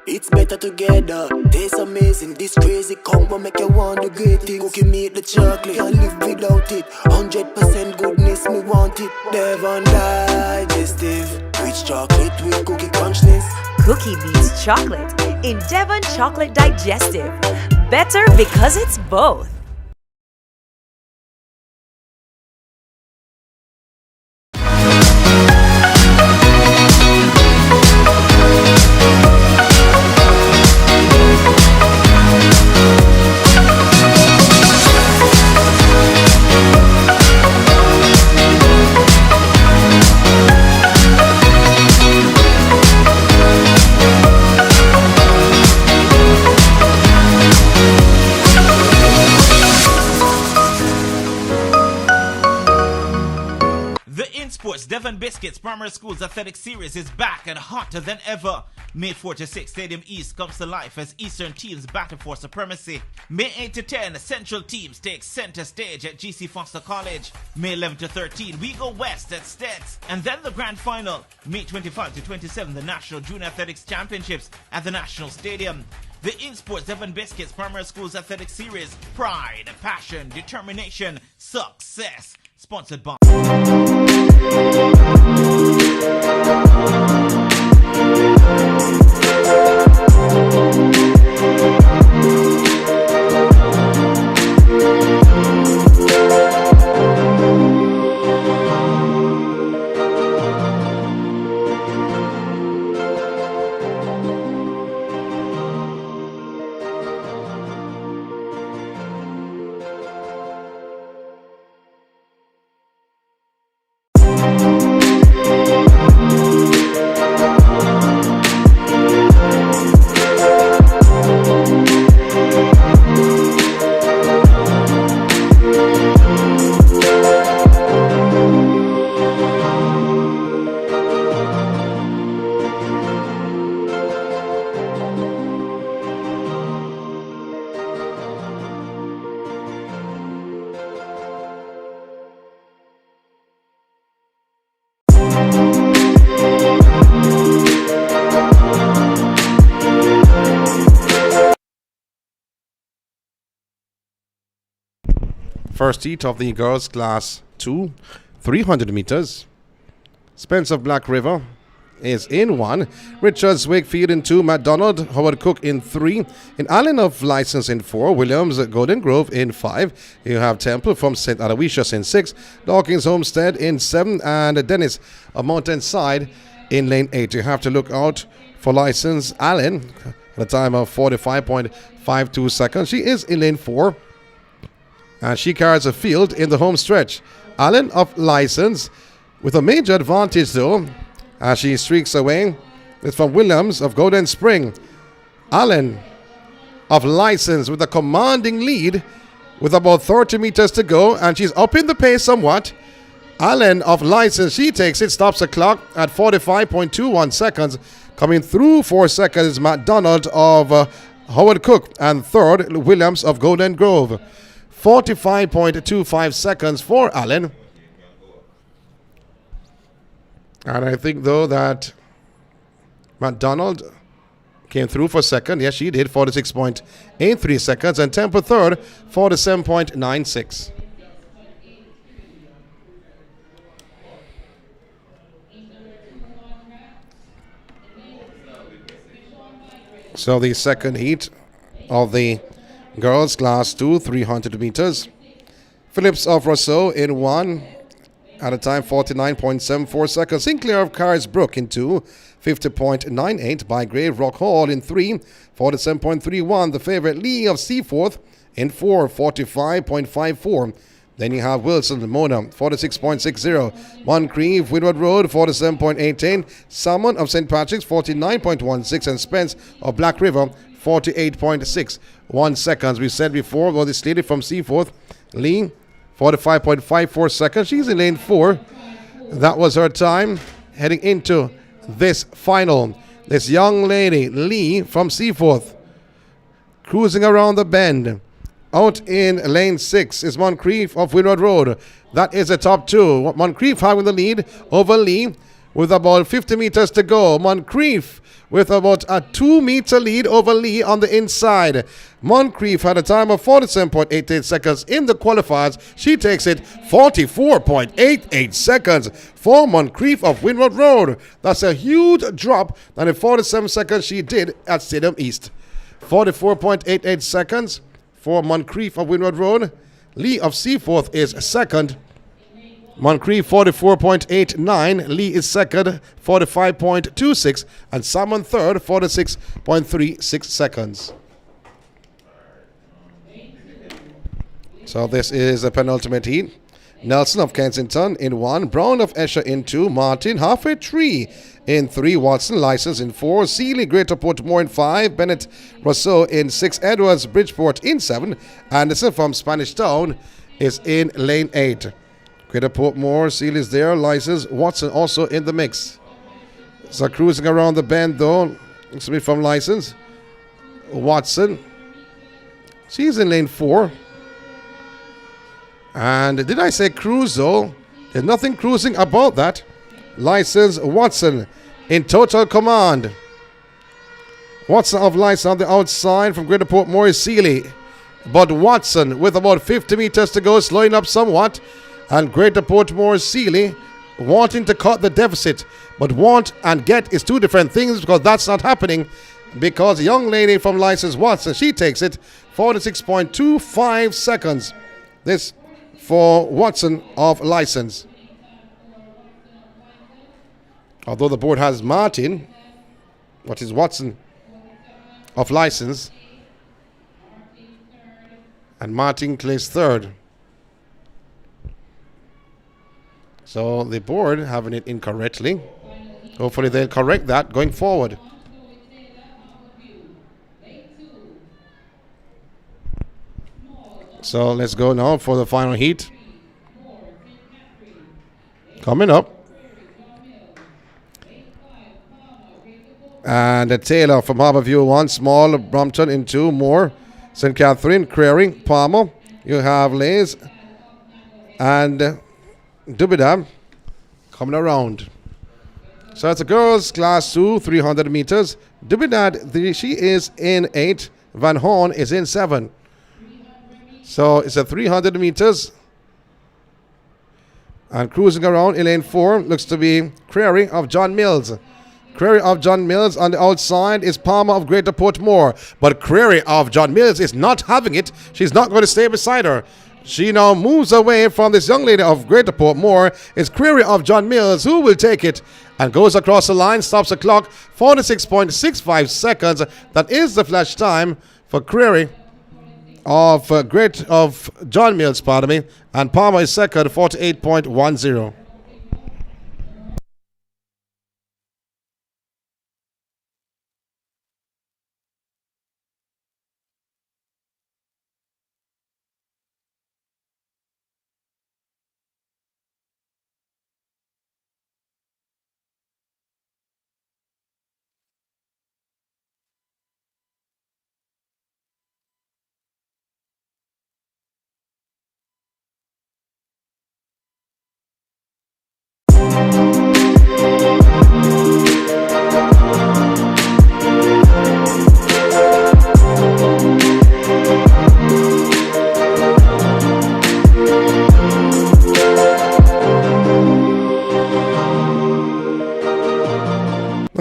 It's better together. Tastes amazing. This crazy combo make you want the great things. Cookie meat the chocolate. Can't live without it. 100% goodness, me want it. Devon Digestive. Rich chocolate with cookie crunchness. Cookie beats chocolate in Devon Chocolate Digestive. Better because it's both. INSPORTS Devon Biscuit's Primary Schools Athletic Series is back and hotter than ever. May 4 to 6, Stadium East comes to life as Eastern teams battle for supremacy. May 8 to 10, Central teams take center stage at GC Foster College. May 11 to 13, we go west at Stets. And then the grand final, May 25 to 27, the National Junior Athletics Championships at the National Stadium. The INSPORTS Devon Biscuit's Primary Schools Athletic Series, pride, passion, determination, success. Sponsored by First heat of the girls class 2, 300 meters. Spence of Black River is in 1. Richards Wakefield in 2. McDonald Howard Cook in 3. In Allen of License in 4. Williams Golden Grove in 5. You have Temple from St. Aloysius in 6. Dawkins Homestead in 7. And Dennis of Mountainside in lane 8. You have to look out for License Allen at a time of 45.52 seconds. She is in lane 4. And she carries a field in the home stretch. Allen of License with a major advantage though as she streaks away. It's from Williams of Golden Spring. Allen of License with a commanding lead with about 30 meters to go, and she's up in the pace somewhat. Allen of License, she takes it, stops the clock at 45.21 seconds. Coming through 4 seconds, McDonald of Howard Cook, and third, Williams of Golden Grove. 45.25 seconds for Allen. And I think, though, that McDonald came through for second. Yes, she did. 46.83 seconds. And Temple third, 47.96. So the second heat of the girls class 2, 300 meters. Phillips of Rousseau in 1 at a time 49.74 seconds. Sinclair of Carisbrook in 2, 50.98. By Grave Rock Hall in 3, 47.31. The favorite Lee of Seaforth in 4, 45.54. Then you have Wilson, Mona, 46.60. Moncrief, Windward Road, 47.18. Salmon of St. Patrick's, 49.16. And Spence of Black River, 48.61 seconds. We said before, well, this lady from Seaforth, Lee, 45.54 seconds. She's in lane 4. That was her time heading into this final. This young lady, Lee from Seaforth, cruising around the bend. Out in lane 6 is Moncrief of Windward Road. That is the top two. Moncrief having the lead over Lee with about 50 meters to go. Moncrief with about a 2-meter lead over Lee on the inside. Moncrief had a time of 47.88 seconds in the qualifiers. She takes it 44.88 seconds for Moncrief of Windward Road. That's a huge drop than the 47 seconds she did at Stadium East. 44.88 seconds for Moncrief of Windward Road. Lee of Seaforth is second. Moncrief 44.89. Lee is second, 45.26. And Salmon third, 46.36 seconds. So this is the penultimate heat. Nelson of Kensington in 1. Brown of Esher in 2. Martin halfway 3 in 3. Watson license in 4. Seeley Greater Portmore in 5. Bennett Rousseau in 6. Edwards Bridgeport in 7. Anderson from Spanish Town is in lane 8. Greater Portmore, Seeley is there. License. Watson also in the mix. So cruising around the bend though. Looks to be from license. Watson. She's in lane 4. And did I say cruise though? There's nothing cruising about that. License Watson in total command. Watson of license on the outside from Greater Portmore is Seeley. But Watson with about 50 meters to go, slowing up somewhat. And Greater Portmore Seeley wanting to cut the deficit. But want and get is two different things, because that's not happening. Because the young lady from license Watson, she takes it 46.25 seconds. This for Watson of license. Although the board has Martin, what is Watson of license, and Martin plays third. So the board having it incorrectly. Hopefully they'll correct that going forward. So let's go now for the final heat. Coming up. And Taylor from Harborview 1, Small, Brompton in 2, Moore, St. Catherine, Crary, Palmer. You have Lays and Dubidam coming around. So it's a girls class 2, 300 meters. Dubidad, she is in 8. Van Horn is in 7. So it's a 300 meters. And cruising around in lane 4 looks to be Crary of John Mills. Crary of John Mills on the outside is Palmer of Greater Portmore. But Crary of John Mills is not having it. She's not going to stay beside her. She now moves away from this young lady of Greater Portmore. It's Crary of John Mills who will take it and goes across the line, stops the clock, 46.65 seconds. That is the flash time for Crary of John Mills, pardon me, and Palmer is second, 48.10.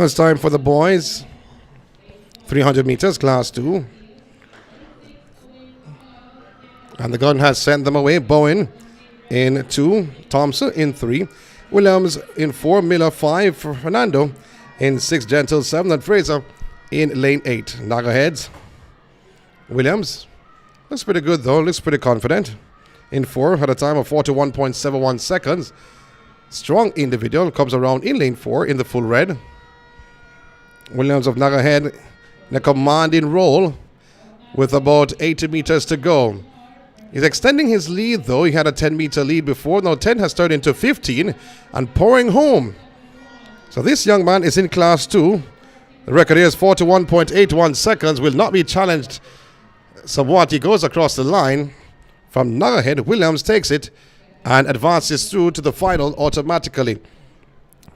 it's time for the boys. 300 meters, class 2. And the gun has sent them away. Bowen in 2, Thompson in 3, Williams in 4, Miller 5, Fernando in 6, Gentle 7, and Fraser in lane 8. Naggerheads. Williams looks pretty good though, looks pretty confident. In 4, had a time of 41.71 seconds. Strong individual, comes around in lane 4 in the full red. Williams of Naggerhead in a commanding roll with about 80 meters to go. He's extending his lead though. He had a 10-meter lead before. Now 10 has turned into 15 and pouring home. So this young man is in class 2. The record here is 41.81 seconds. Will not be challenged somewhat. He goes across the line from Naggerhead. Williams takes it and advances through to the final automatically.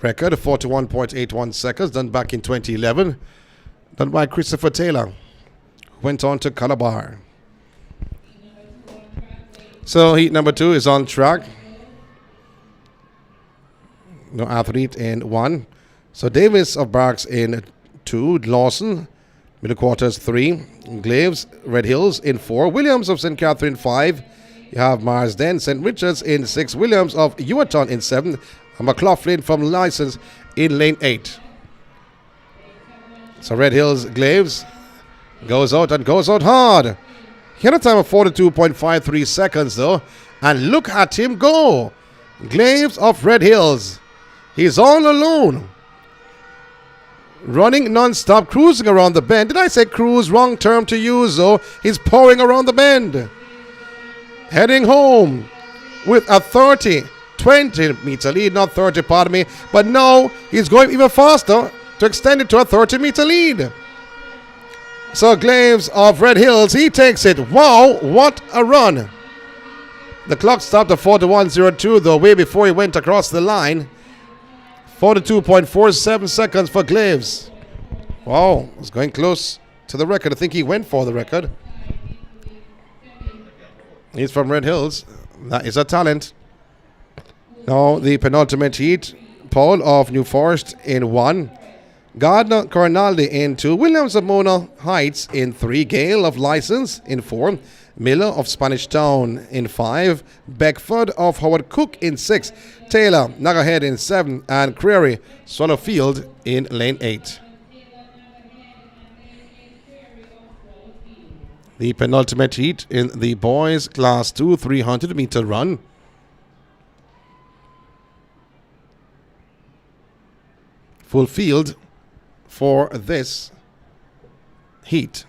Record 41.81 seconds, done back in 2011. Done by Christopher Taylor. Went on to Calabar. So heat number 2 is on track. No athlete in 1. So Davis of Barks in 2. Lawson, middle quarters 3. Glaves, Red Hills in 4. Williams of St. Catherine 5. You have Marsden, St. Richards in 6. Williams of Ewaton in 7. And McLaughlin from License in lane 8. So Red Hills, Glaves goes out and goes out hard. He had a time of 42.53 seconds though. And look at him go. Glaves of Red Hills. He's all alone. Running non-stop, cruising around the bend. Did I say cruise? Wrong term to use though. He's pouring around the bend. Heading home with a 20-meter lead. Not 30, pardon me. But now he's going even faster to extend it to a 30-meter lead. So Glaves of Red Hills, he takes it. Wow, what a run. The clock stopped at 41.02 though, way before he went across the line. 42.47 seconds for Glaves. Wow, it's going close to the record. I think he went for the record. He's from Red Hills. That is a talent. Now the penultimate heat. Paul of New Forest in 1. Gardner Corinaldi in 2. Williams of Mona Heights in 3. Gale of License in 4. Miller of Spanish Town in 5. Beckford of Howard Cook in 6. Taylor, Naggerhead in 7. And Creary, Swallowfield in lane 8. The penultimate heat in the boys class 2 300-meter run. Full field for this heat.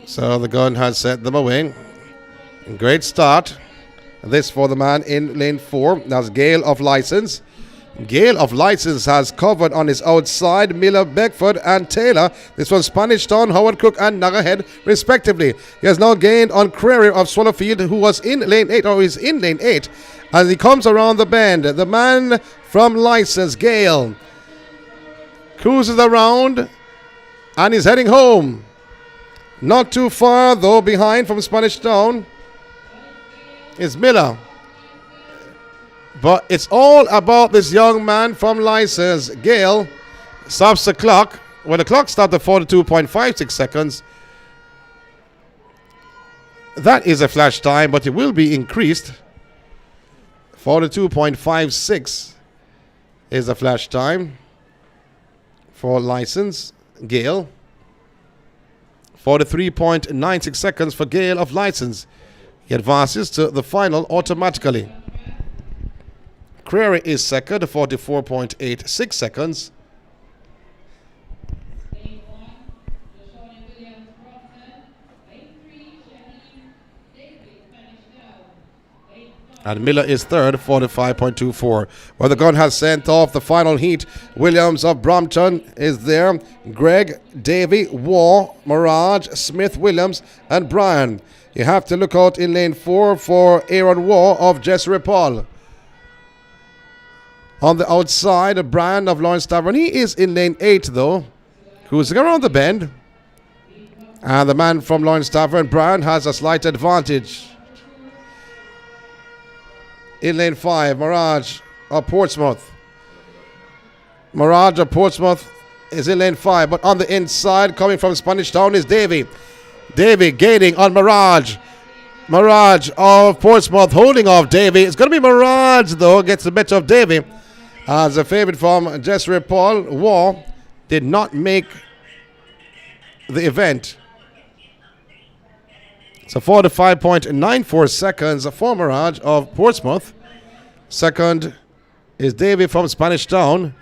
So the gun has sent them away. Great start. This for the man in lane 4. That's Gale of License. Gale of License has covered on his outside Miller, Beckford, and Taylor. This one Spanish Town, Howard Cook, and Naggerhead, respectively. He has now gained on Creary of Swallowfield, who was in lane 8, or is in lane 8, as he comes around the bend. The man from License, Gale, cruises around and is heading home. Not too far, though, behind from Spanish Town is Miller. But it's all about this young man from License. Gale stops the clock. When the clock stopped at 42.56 seconds, that is a flash time, but it will be increased. 42.56 is the flash time for License. Gale. 43.96 seconds for Gale of License. He advances to the final automatically. Creary is second, 44.86 seconds. And Miller is third, 45.24. Well, the gun has sent off the final heat. Williams of Brompton is there. Greg, Davy, Waugh, Mirage, Smith, Williams, and Brian. You have to look out in lane 4 for Aaron Waugh of Jessere Paul. On the outside, Brian of Lawrence Tavern. He is in lane 8, though, cruising around the bend. And the man from Lawrence Tavern, Brian, has a slight advantage. In lane 5, Mirage of Portsmouth. Mirage of Portsmouth is in lane 5, but on the inside, coming from Spanish Town, is Davy. Davy gaining on Mirage. Mirage of Portsmouth holding off Davy. It's going to be Mirage, though, gets the better of Davy. As a favorite from Jessere Paul, War did not make the event. So 45.94 seconds for Mirage of Portsmouth. Second is Davy from Spanish Town.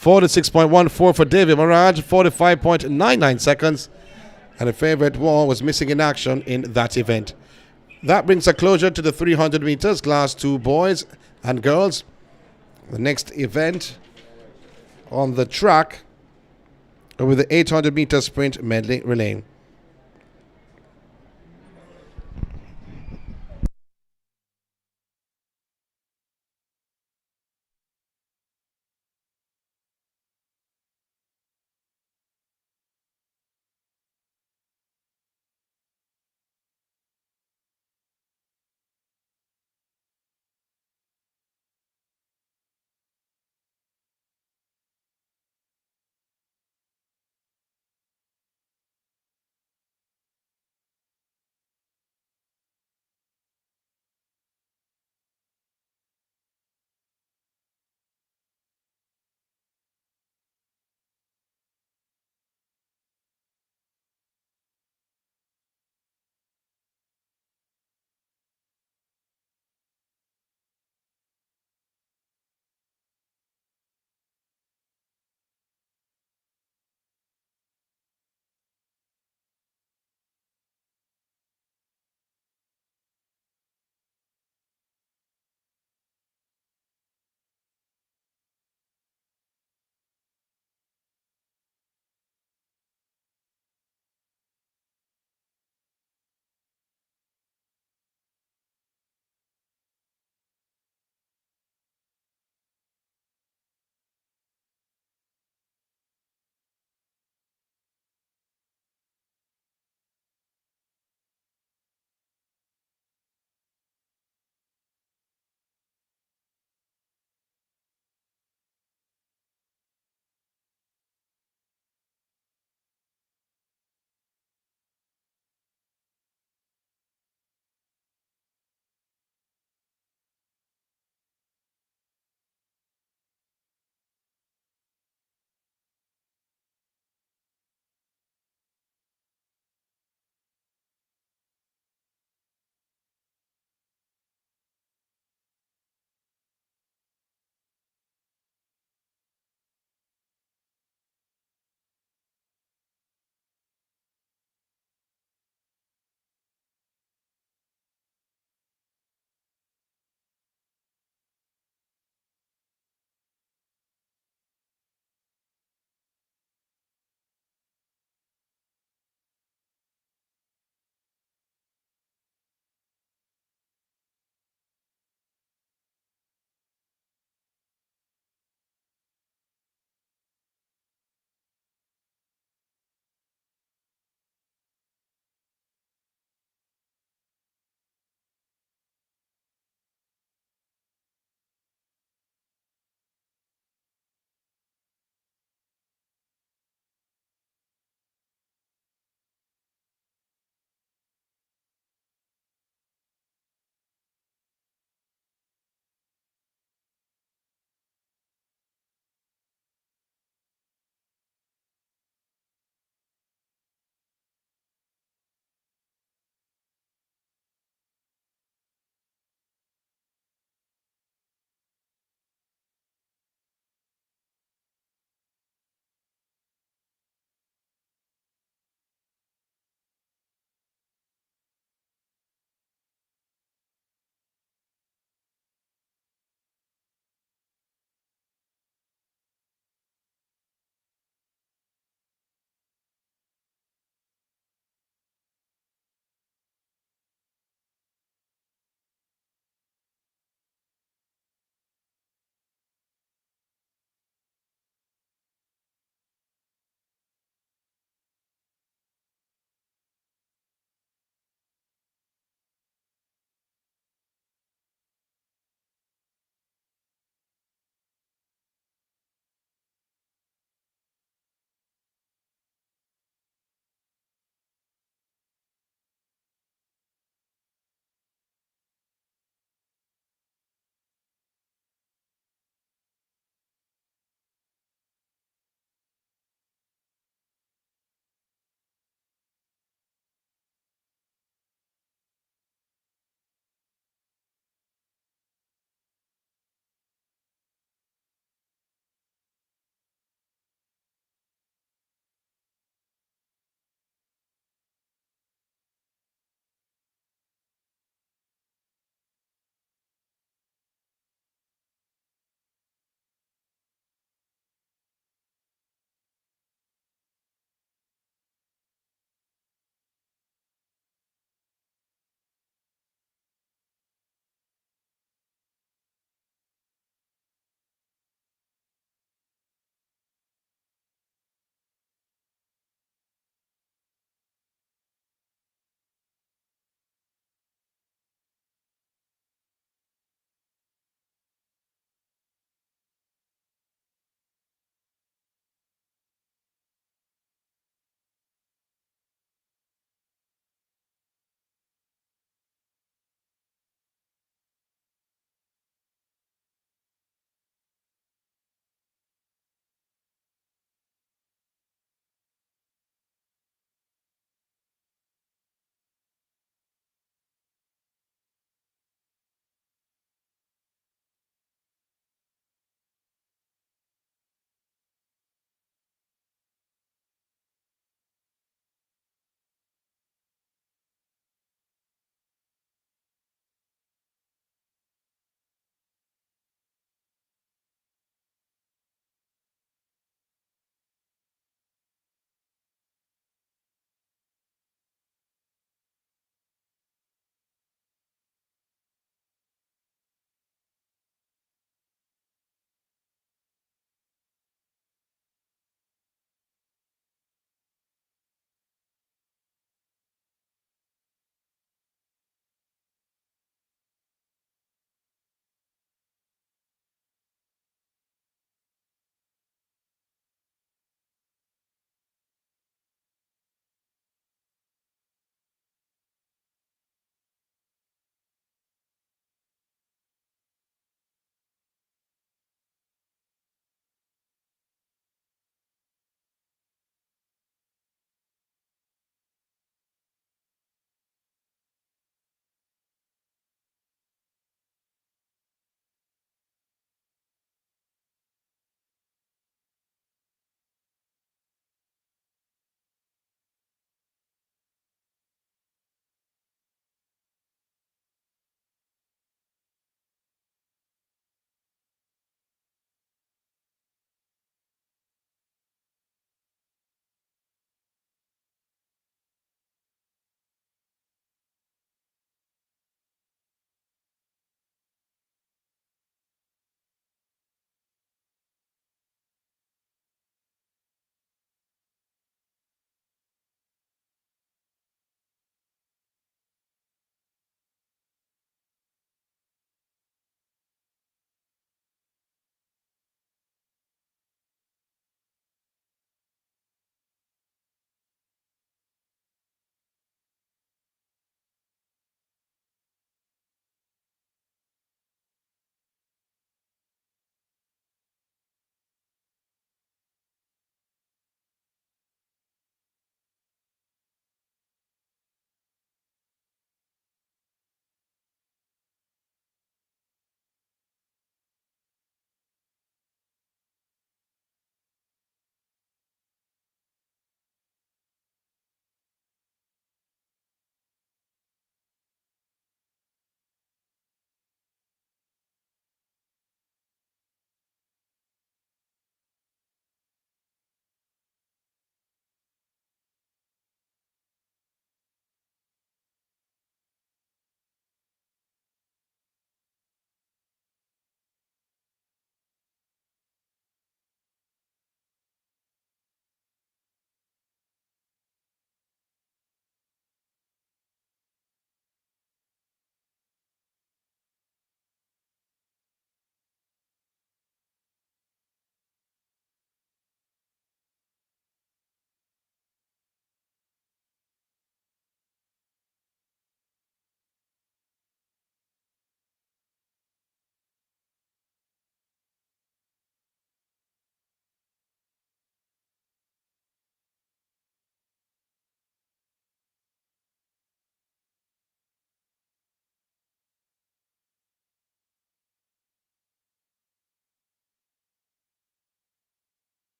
46.14 for Davy. Mirage, 45.99 seconds. And the favorite War was missing in action in that event. That brings a closure to the 300 meters, Class 2 boys and girls. The next event on the track with the 800 meter sprint medley relay.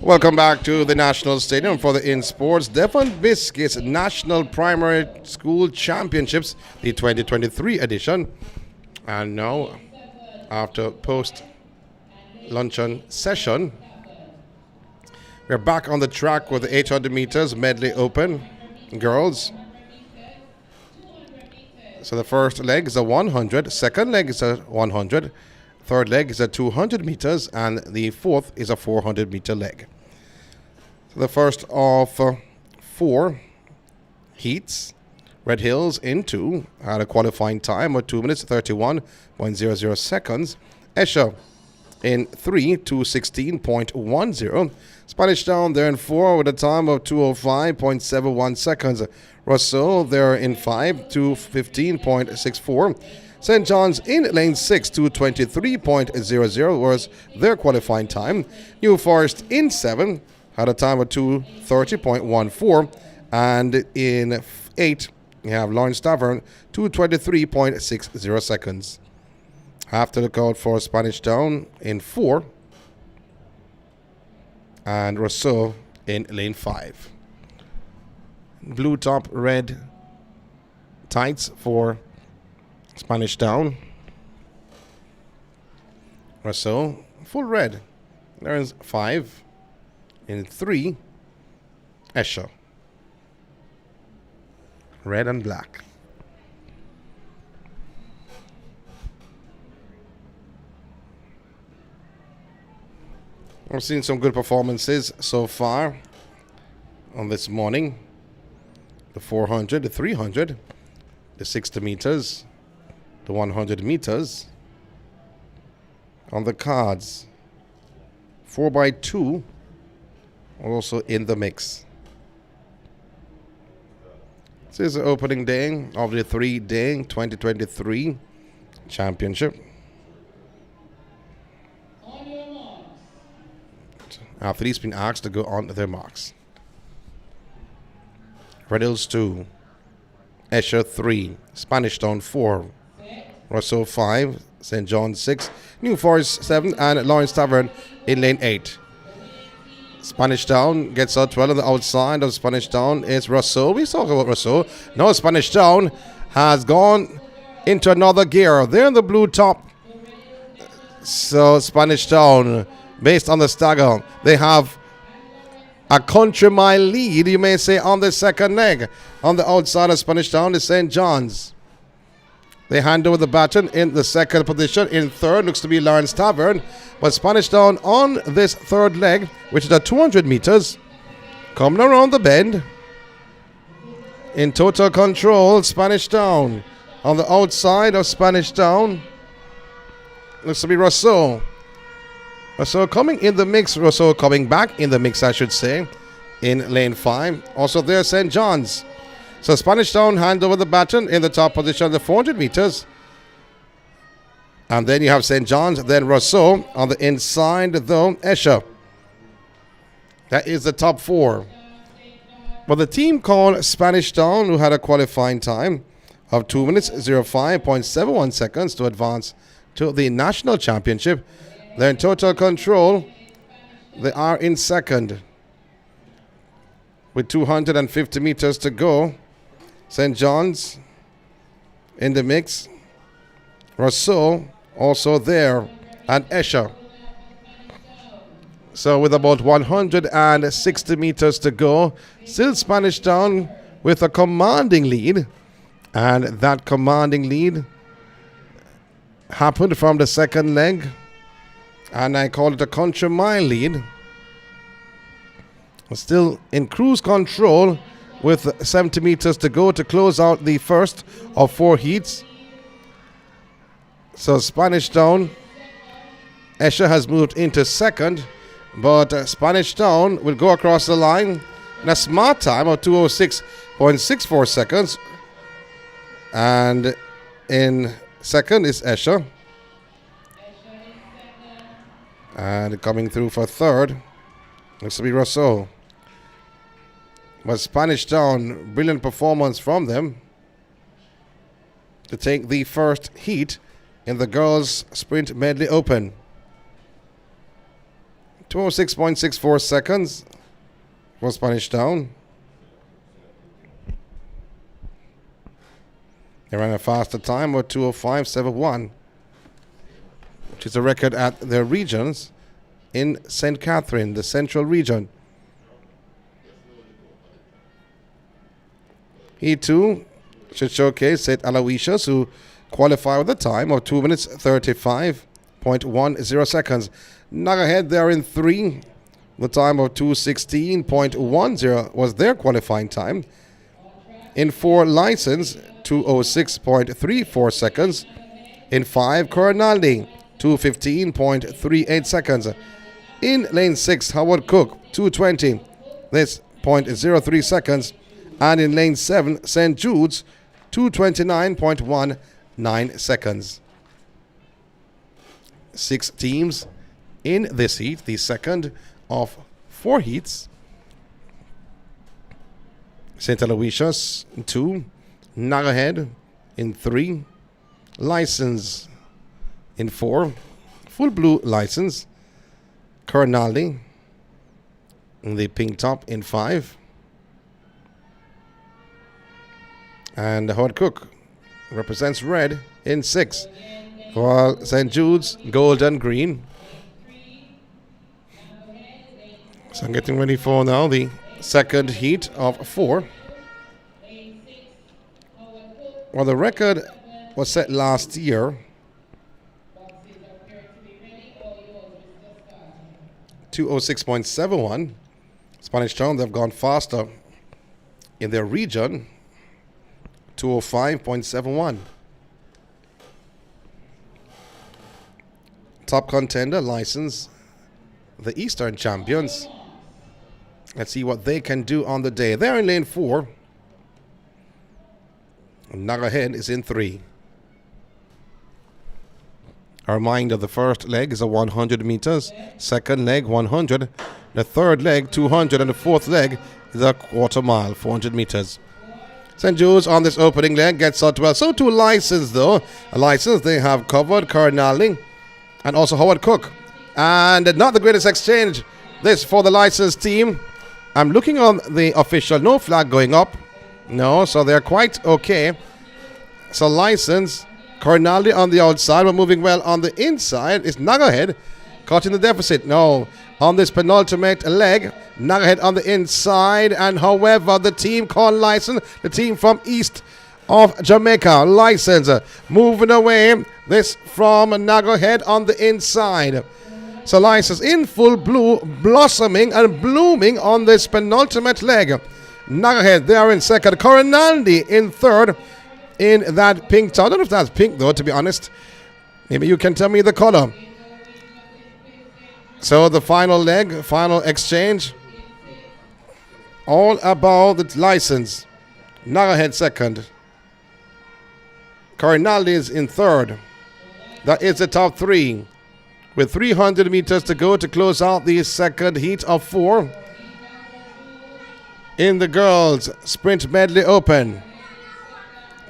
Welcome back to the National Stadium for the INSPORTS Devon Biscuits National Primary School Championships, the 2023 edition. And now, after post-luncheon session, we're back on the track with the 800 meters medley open girls. So the first leg is a 100, second leg is a 100, third leg is a 200 meters, and the fourth is a 400 meter leg. The first of 4 heats. Red Hills in 2 had a qualifying time of 2 minutes 31.00 seconds. Escher in 3, 2:16.10. Spanish Town there in 4 with a time of 2:05.71 seconds. Rousseau there in 5, 2:15.64. St. John's in lane 6, 2:23.00 was their qualifying time. New Forest in 7 had a time of 2:30.14, and in 8 you have Lawrence Tavern, 2:23.60 seconds. Have to look out for Spanish Town in 4 and Rousseau in lane 5. Blue top, red tights for Spanish Town. Rousseau full red. There's 5. In 3, Escher. Red and black. I've seen some good performances so far on this morning. The 400, the 300, the 60 meters, the 100 meters. On the cards, 4x2 also in the mix. This is the opening day of the 3-day 2023 championship. Athletes been asked to go on their marks. Red Hills 2, Escher 3, Spanish Town 4, Rousseau 5, St. John 6, New Forest 7, and Lawrence Tavern in lane 8. Spanish Town gets out well on the outside of Spanish Town is Rousseau. We talk about Rousseau. Now Spanish Town has gone into another gear. They're in the blue top. So Spanish Town, based on the stagger, they have a country mile lead, you may say, on the second leg. On the outside of Spanish Town is St. John's. They hand over the baton in the second position. In third looks to be Lawrence Tavern. But Spanish Town on this third leg, which is at 200 meters, coming around the bend. In total control, Spanish Town. On the outside of Spanish Town looks to be Rousseau. Rousseau coming in the mix. Rousseau coming back in the mix, I should say, in lane 5. Also there, St. John's. So Spanish Town hand over the baton in the top position of the 400 meters. And then you have St. John's, then Rousseau. On the inside, though, Escher. That is the top 4. But the team called Spanish Town, who had a qualifying time of 2 minutes 05.71 seconds to advance to the national championship. They're in total control. They are in second with 250 meters to go. St. John's in the mix. Rousseau also there, and Escher. So with about 160 meters to go, still Spanish Town with a commanding lead. And that commanding lead happened from the second leg. And I call it a country mile lead. Still in cruise control with 70 meters to go to close out the first of 4 heats. So Spanish Town, Escher has moved into second, but Spanish Town will go across the line in a smart time of 2:06.64 seconds. And in second is Escher. And coming through for third looks to be Rousseau. But Spanish Town, brilliant performance from them to take the first heat in the girls' sprint medley open. 2:06.64 seconds for Spanish Town. They ran a faster time of 2:05.71, which is a record at their regions in St. Catherine, the central region. He too should showcase St. Aloysius, who qualify with a time of 2 minutes 35.10 seconds. Nagahead there in 3. The time of 2:16.10 was their qualifying time. In 4, License, 2:06.34 seconds. In 5, Coronaldi, 2:15.38 seconds. In lane 6, Howard Cook, 2:20. This 0.03 seconds. And in lane 7, St. Jude's, 2:29.19 seconds. 6 teams in this heat, the second of 4 heats. St. Aloysius in 2, Nagahead in 3, License in 4, Full Blue License, Coronaldi in the pink top in 5, and Howard Cook represents red in 6, while St. Jude's gold and green. So I'm getting ready for now the second heat of 4. Well, the record was set last year. 2:06.71. Spanish Town, they've gone faster in their region. 2:05.71. Top contender, License, the Eastern champions. Let's see what they can do on the day. They're in lane 4. Nagahead is in 3. A reminder, the first leg is a 100 meters, second leg 100, the third leg 200, and the fourth leg is a quarter mile, 400 meters. St. Jude's on this opening leg gets out well. So too License though. A License, they have covered Coronaldi and also Howard Cook. And not the greatest exchange this for the License team. I'm looking on the official, no flag going up. No, so they're quite okay. So License, Coronaldi on the outside, we're moving well on the inside. Is Nagahead caught in the deficit? No. On this penultimate leg, Nagahead on the inside. And however, the team called License, the team from east of Jamaica, License, moving away. This from Nagahead on the inside. So License in full blue, blossoming and blooming on this penultimate leg. Nagahead, they are in second. Coronaldi in third in that pink top. I don't know if that's pink though, to be honest. Maybe you can tell me the color. So the final leg, final exchange. All about the License. Nagahead second. Coronaldi is in third. That is the top 3. With 300 meters to go to close out the second heat of 4 in the girls' sprint medley open.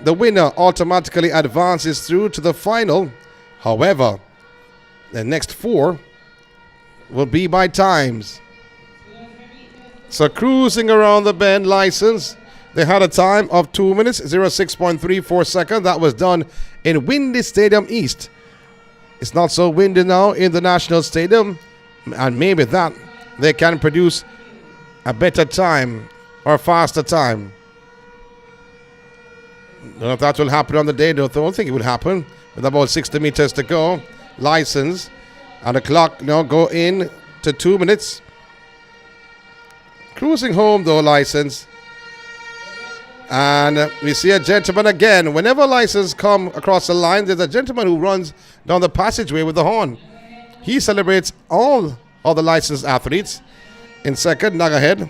the winner automatically advances through to the final. However, the next 4 will be by times. So cruising around the bend license, they had a time of 2 minutes, 06.34 seconds. That was done in Windy Stadium East. It's not so windy now in the National Stadium, and maybe that they can produce a better time or a faster time. Don't know if that will happen on the day. Don't think it will happen. With about 60 meters to go, license, and the clock now go in to 2 minutes. Cruising home though, license. And we see a gentleman again. Whenever license come across the line, there's a gentleman who runs down the passageway with the horn. He celebrates all of the licensed athletes. In second, Nagahead.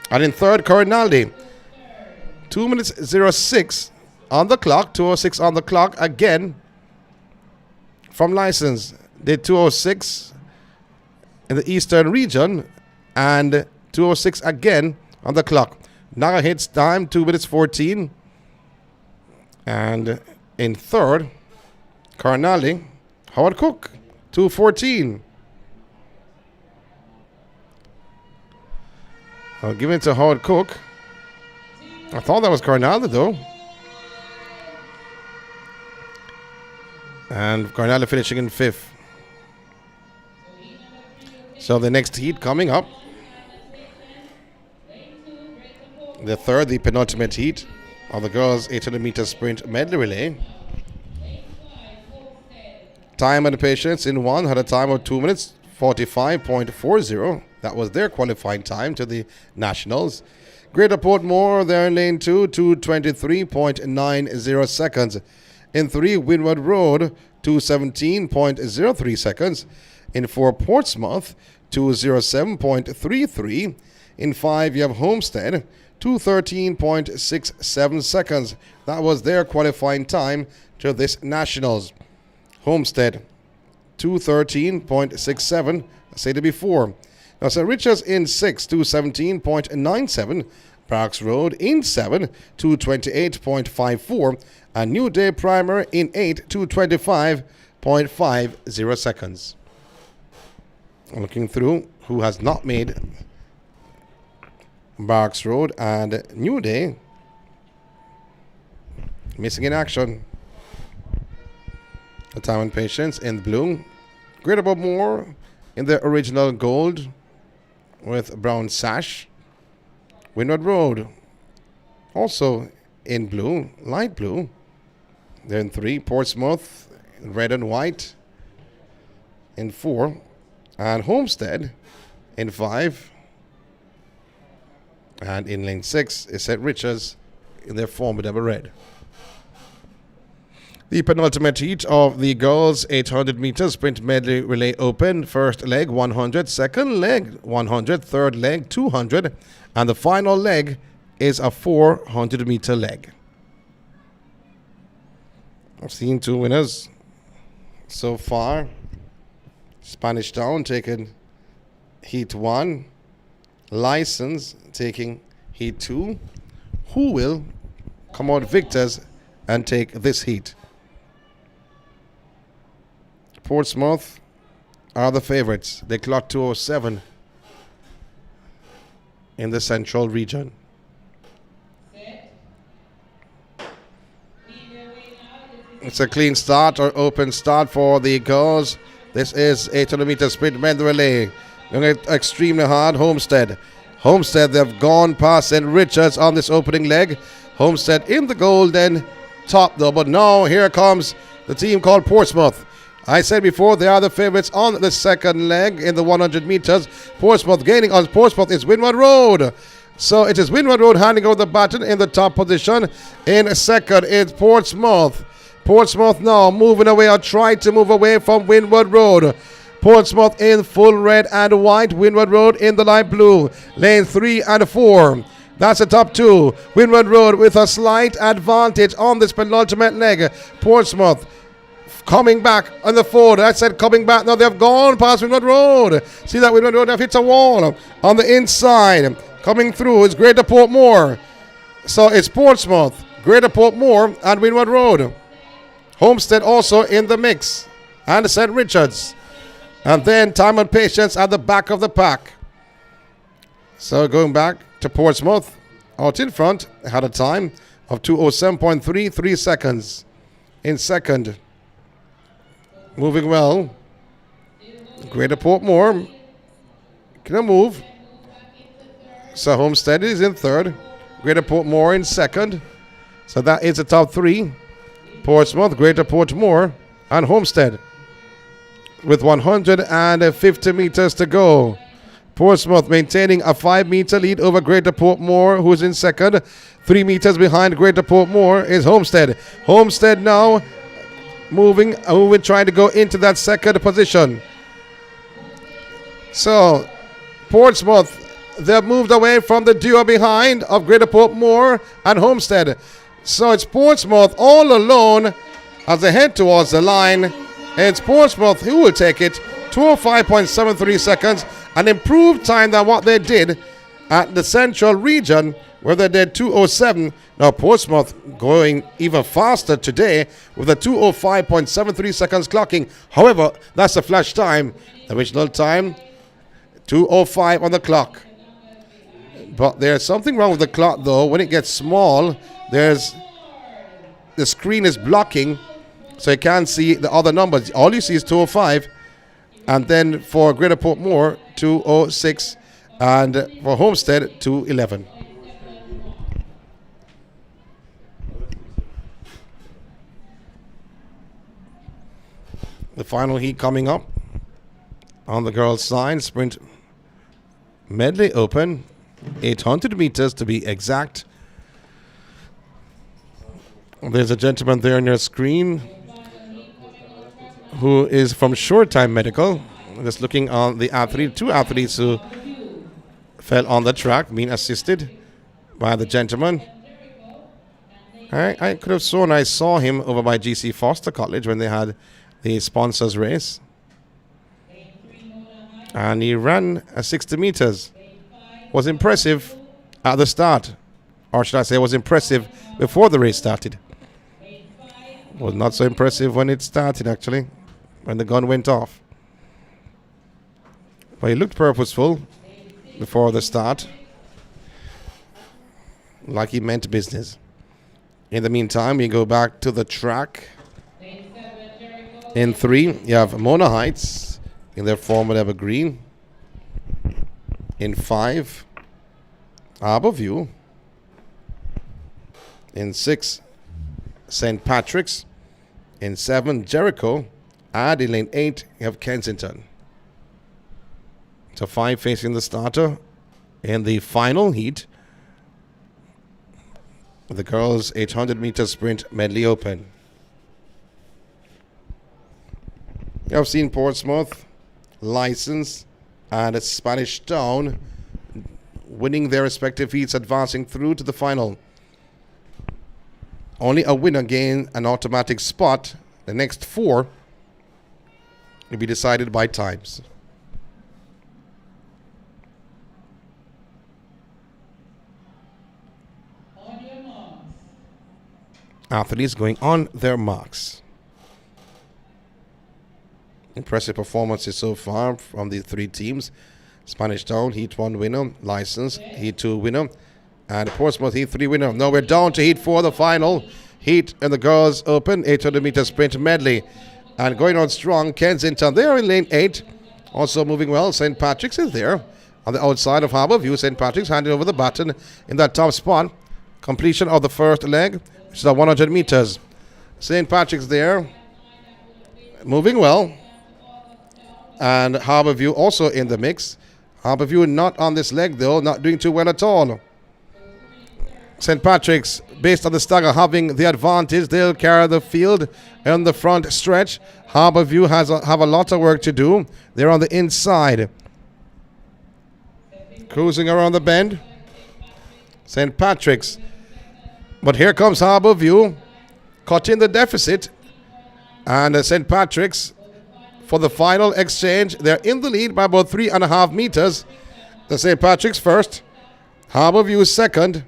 And in third, Corinaldi. 2 minutes 06 on the clock. 2:06 on the clock again from license. Did 2:06 in the eastern region and 2:06 again on the clock. Nagahead's time 2 minutes 14. And in third, Corinaldi, Howard Cook, 2:14. I'll give it to Howard Cook. I thought that was Corinaldi though. And Corinaldi finishing in 5th. So the next heat coming up. The third, the penultimate heat of the girls' 800 meter sprint medley relay. Time and patience in one had a time of 2 minutes 45.40. That was their qualifying time to the nationals. Greater Portmore, they're in lane 2, 2:23.90 seconds. In 3, Windward Road, 2:17.03 seconds. In 4, Portsmouth, 2:07.33. In 5, you have Homestead, 2:13.67 seconds. That was their qualifying time to this nationals. Homestead, 2:13.67. I said it before. Now, St. Richard's in 6, 2:17.97. Parks Road in 7, 2:28.54. And New Day Primer in 8, 2:25.50 seconds. Looking through who has not made Barks Road and New Day. Missing in action. The time and patience in blue. Greater Portmore in the original gold with brown sash. Windward Road also in blue, light blue. Then 3, Portsmouth in red and white in 4. And Homestead in 5. And in lane 6 is St. Richard's in their formidable red. The penultimate heat of the girls' 800 meter sprint medley relay open. First leg 100, second leg 100, third leg 200, and the final leg is a 400 meter leg. I've seen 2 winners so far. Spanish Town taking heat 1, License taking heat 2. Who will come out victors and take this heat? Portsmouth are the favorites. They clocked 2:07 in the central region. It's a clean start or open start for the girls. This is 800 meter sprint medley relay. Going extremely hard. Homestead, they've gone past St. Richard's on this opening leg. Homestead in the golden top though, but now here comes the team called Portsmouth. I said before, they are the favorites on the second leg in the 100 meters. Portsmouth gaining on Portsmouth is Windward Road. So it is Windward Road handing over the baton in the top position. In second, it's Portsmouth. Portsmouth now moving away or trying to move away from Windward Road. Portsmouth in full red and white. Windward Road in the light blue. Lane 3 and 4. That's the top 2. Windward Road with a slight advantage on this penultimate leg. Portsmouth coming back on the fold. I said coming back. Now they've gone past Windward Road. See that Windward Road have hit a wall on the inside. Coming through is Greater Portmore. So it's Portsmouth, Greater Portmore and Windward Road. Homestead also in the mix. And St. Richards. And then Time and Patience at the back of the pack. So going back to Portsmouth, out in front, had a time of 2:07.33 seconds. In second, moving well. Greater Portmore, can move. So Homestead is in third. Greater Portmore in second. So that is the top three. Portsmouth, Greater Portmore, and Homestead. With 150 meters to go. Portsmouth maintaining a 5-meter lead over Greater Portmore, who's in second. 3 meters behind Greater Portmore is Homestead. Homestead now moving, trying to go into that second position. So, Portsmouth, they've moved away from the duo behind of Greater Portmore and Homestead. So it's Portsmouth all alone as they head towards the line. It's Portsmouth who will take it. 2:05.73 seconds. An improved time than what they did at the Central Region, where they did 2:07. Now Portsmouth going even faster today with a 2:05.73 seconds clocking. However, that's a flash time. The original time, 2:05 on the clock. But there's something wrong with the clock though. When it gets small, the screen is blocking, so you can't see the other numbers. All you see is 2:05. And then for Greater Portmore, 2:06. And for Homestead, 2:11. The final heat coming up on the girls' side. Sprint medley open. 800 meters to be exact. There's a gentleman there on your screen who is from Short Time Medical. Just looking on the athlete, 2 athletes who fell on the track, being assisted by the gentleman. I could have sworn I saw him over by GC Foster College when they had the sponsors race. And he ran 60 meters. Was impressive at the start. Or should I say was impressive before the race started. Was not so impressive when it started actually. When the gun went off. But he looked purposeful before the start. Like he meant business. In the meantime, we go back to the track. In 3, you have Mona Heights in their former evergreen. In 5, Arborview. In 6, St. Patrick's. In 7, Jericho. And in lane 8, you have Kensington. So 5 facing the starter in the final heat. The girls' 800-meter sprint medley open. You have seen Portsmouth, License, and Spanish Town winning their respective heats, advancing through to the final. Only a winner gains an automatic spot. The next 4 will be decided by times. Athletes going on their marks. Impressive performances so far from the 3 teams. Spanish Town, Heat 1 winner. License, Heat 2 winner. And Portsmouth, Heat 3 winner. Now we're down to Heat 4, the final. Heat in the girls' open 800-meter sprint medley. And going on strong, Kensington. They are in lane 8. Also moving well, St. Patrick's is there. On the outside of Harbourview, St. Patrick's handed over the baton in that top spot. Completion of the first leg, which is at 100 meters. St. Patrick's there. Moving well. And Harbourview also in the mix. Harbourview not on this leg though, not doing too well at all. St. Patrick's, based on the stagger, having the advantage. They'll carry the field on the front stretch. Harbourview have a lot of work to do. They're on the inside. Cruising around the bend. St. Patrick's. But here comes Harbourview, cutting the deficit. And St. Patrick's, for the final exchange, they're in the lead by about 3.5 meters. The St. Patrick's first. Harbourview second.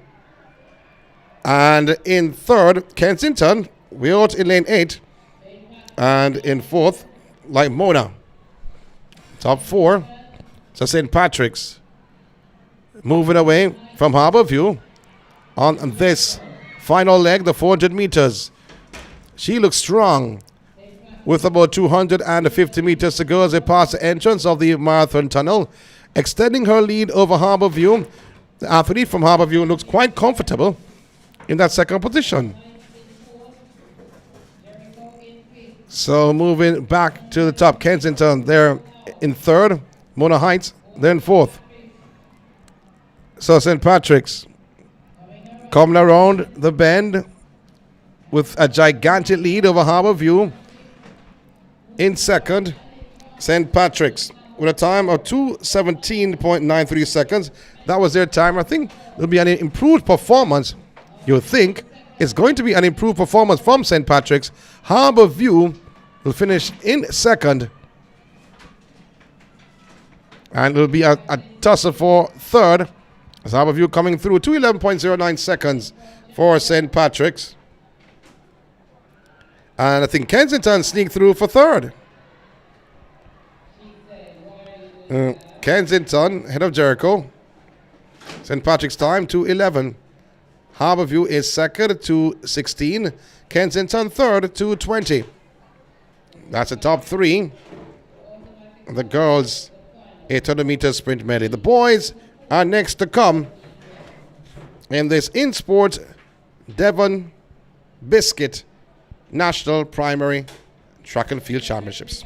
And in third, Kensington, we're out in lane 8. And in fourth, like Mona. Top 4, so St. Patrick's. Moving away from Harborview on this final leg, the 400 meters. She looks strong with about 250 meters to go as they pass the entrance of the marathon tunnel, extending her lead over Harborview. The athlete from Harborview looks quite comfortable in that second position. So moving back to the top, Kensington there in third, Mona Heights then fourth. So St. Patrick's coming around the bend with a gigantic lead over Harborview. In second, St. Patrick's with a time of 2:17.93 seconds. That was their time. I think it'll be an improved performance. You would think it's going to be an improved performance from St. Patrick's. Harborview will finish in second. And it'll be a tussle for third. As Harborview coming through, 2:11.09 seconds for St. Patrick's. And I think Kensington sneaked through for third. Kensington, head of Jericho. St. Patrick's time, 2:11. Harborview is second, 2:16. Kensington third, 2:20. That's the top 3. The girls, 800 meter sprint medley. The boys are next to come in this INSPORTS Devon Biscuit National Primary Track and Field Championships.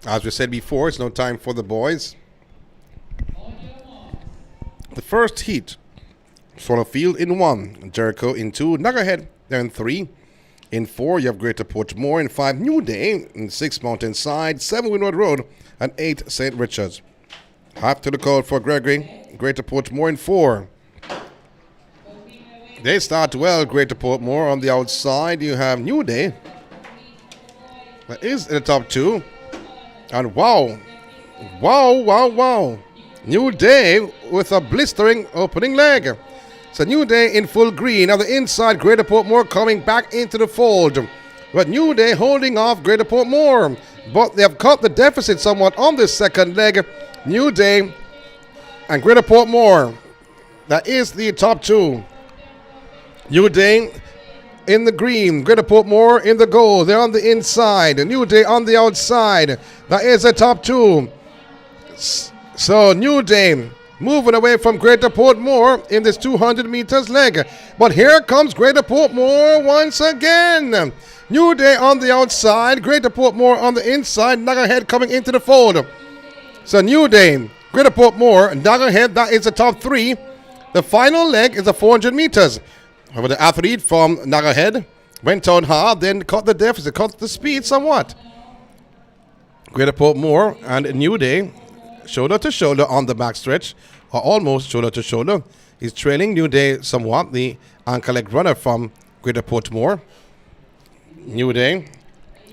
As we said before, it's no time for the boys. The first heat, Swallow Field in 1, Jericho in 2, Nuggerhead there in 3. In 4, you have Greater Portmore. In 5, New Day. In 6, Mountainside. 7, Windward Road. And 8, St. Richards. Half to the code for Gregory. Greater Portmore in 4. They start well, Greater Portmore. On the outside, you have New Day. That is in the top 2. And wow. New Day with a blistering opening leg. So New Day in full green. On the inside, Greater Portmore coming back into the fold. But New Day holding off Greater Portmore. But they have cut the deficit somewhat on this second leg. New Day and Greater Portmore. That is the top 2. New Day in the green, Greater Portmore in the gold. They're on the inside. New Day on the outside. That is the top 2. So New Day moving away from Greater Portmore in this 200 meters leg. But here comes Greater Portmore once again. New Day on the outside, Greater Portmore on the inside. Nuggerhead coming into the fold. So New Day, Greater Portmore, Nuggerhead, that is the top 3. The final leg is the 400 meters. However, the athlete from Nuggerhead went on hard, then cut the deficit, cut the speed somewhat. Greater Portmore and New Day, shoulder to shoulder on the backstretch, or almost shoulder to shoulder. He's trailing New Day somewhat, the anchor leg runner from Greater Portmore. New Day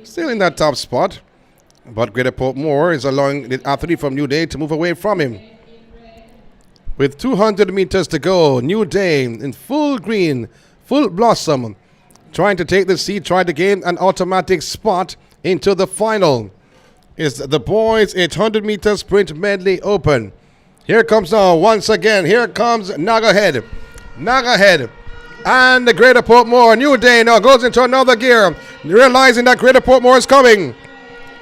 still in that top spot, but Greater Portmore is allowing the athlete from New Day to move away from him. With 200 meters to go, New Day in full green, full blossom, trying to take the seat, trying to gain an automatic spot into the final. is the boys 800-meter sprint medley open. Here comes now, once again, here comes Nagahead. Nagahead and the Greater Portmore. New Day now goes into another gear, realizing that Greater Portmore is coming.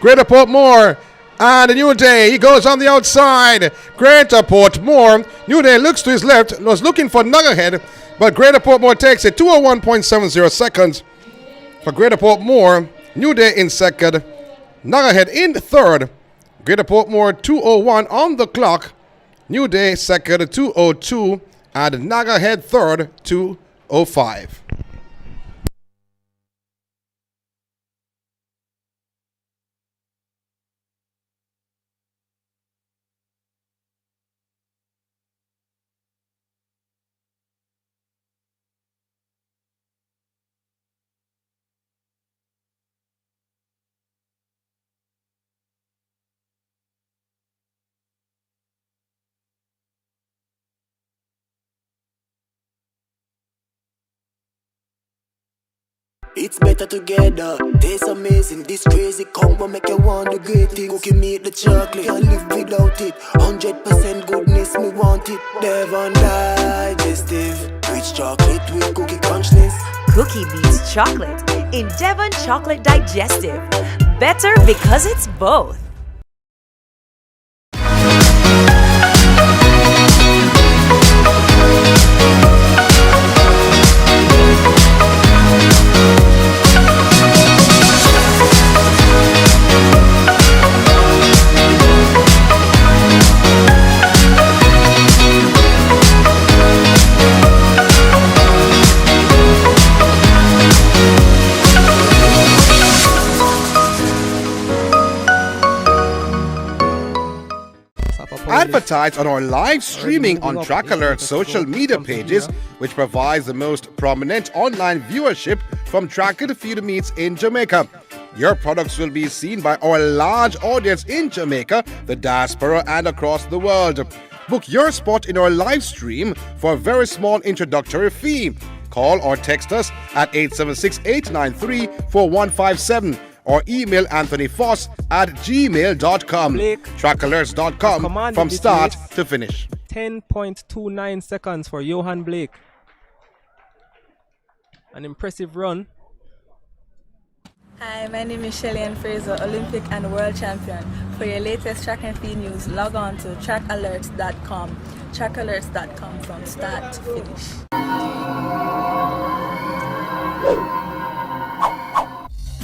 Greater Portmore and the New Day, he goes on the outside. Greater Portmore, New Day looks to his left, was looking for Nagahead, but Greater Portmore takes it. 201.70 seconds for Greater Portmore. New Day in second, Nagahead in third. Greater Portmore 201 on the clock. New Day second 202 and Nagahead third 205. It's better together, tastes amazing. This crazy combo make you want the great things. Cookie meat, the chocolate, can't live without it. 100% goodness, me want it. Devon Digestive, rich chocolate with cookie crunchness. Cookie beats chocolate in Devon Chocolate Digestive. Better because it's both. Advertise on our live streaming on Track Alert's social media pages, which provides the most prominent online viewership from track and field meets in Jamaica. Your products will be seen by our large audience in Jamaica, the diaspora, and across the world. Book your spot in our live stream for a very small introductory fee. Call or text us at 876-893-4157. or email anthonyfoss@gmail.com. Trackalerts.com from start to finish. 10.29 seconds for Johan Blake. An impressive run. Hi, my name is Shelly-Ann Fraser, Olympic and World Champion. For your latest track and field news, log on to trackalerts.com. Trackalerts.com from start to finish.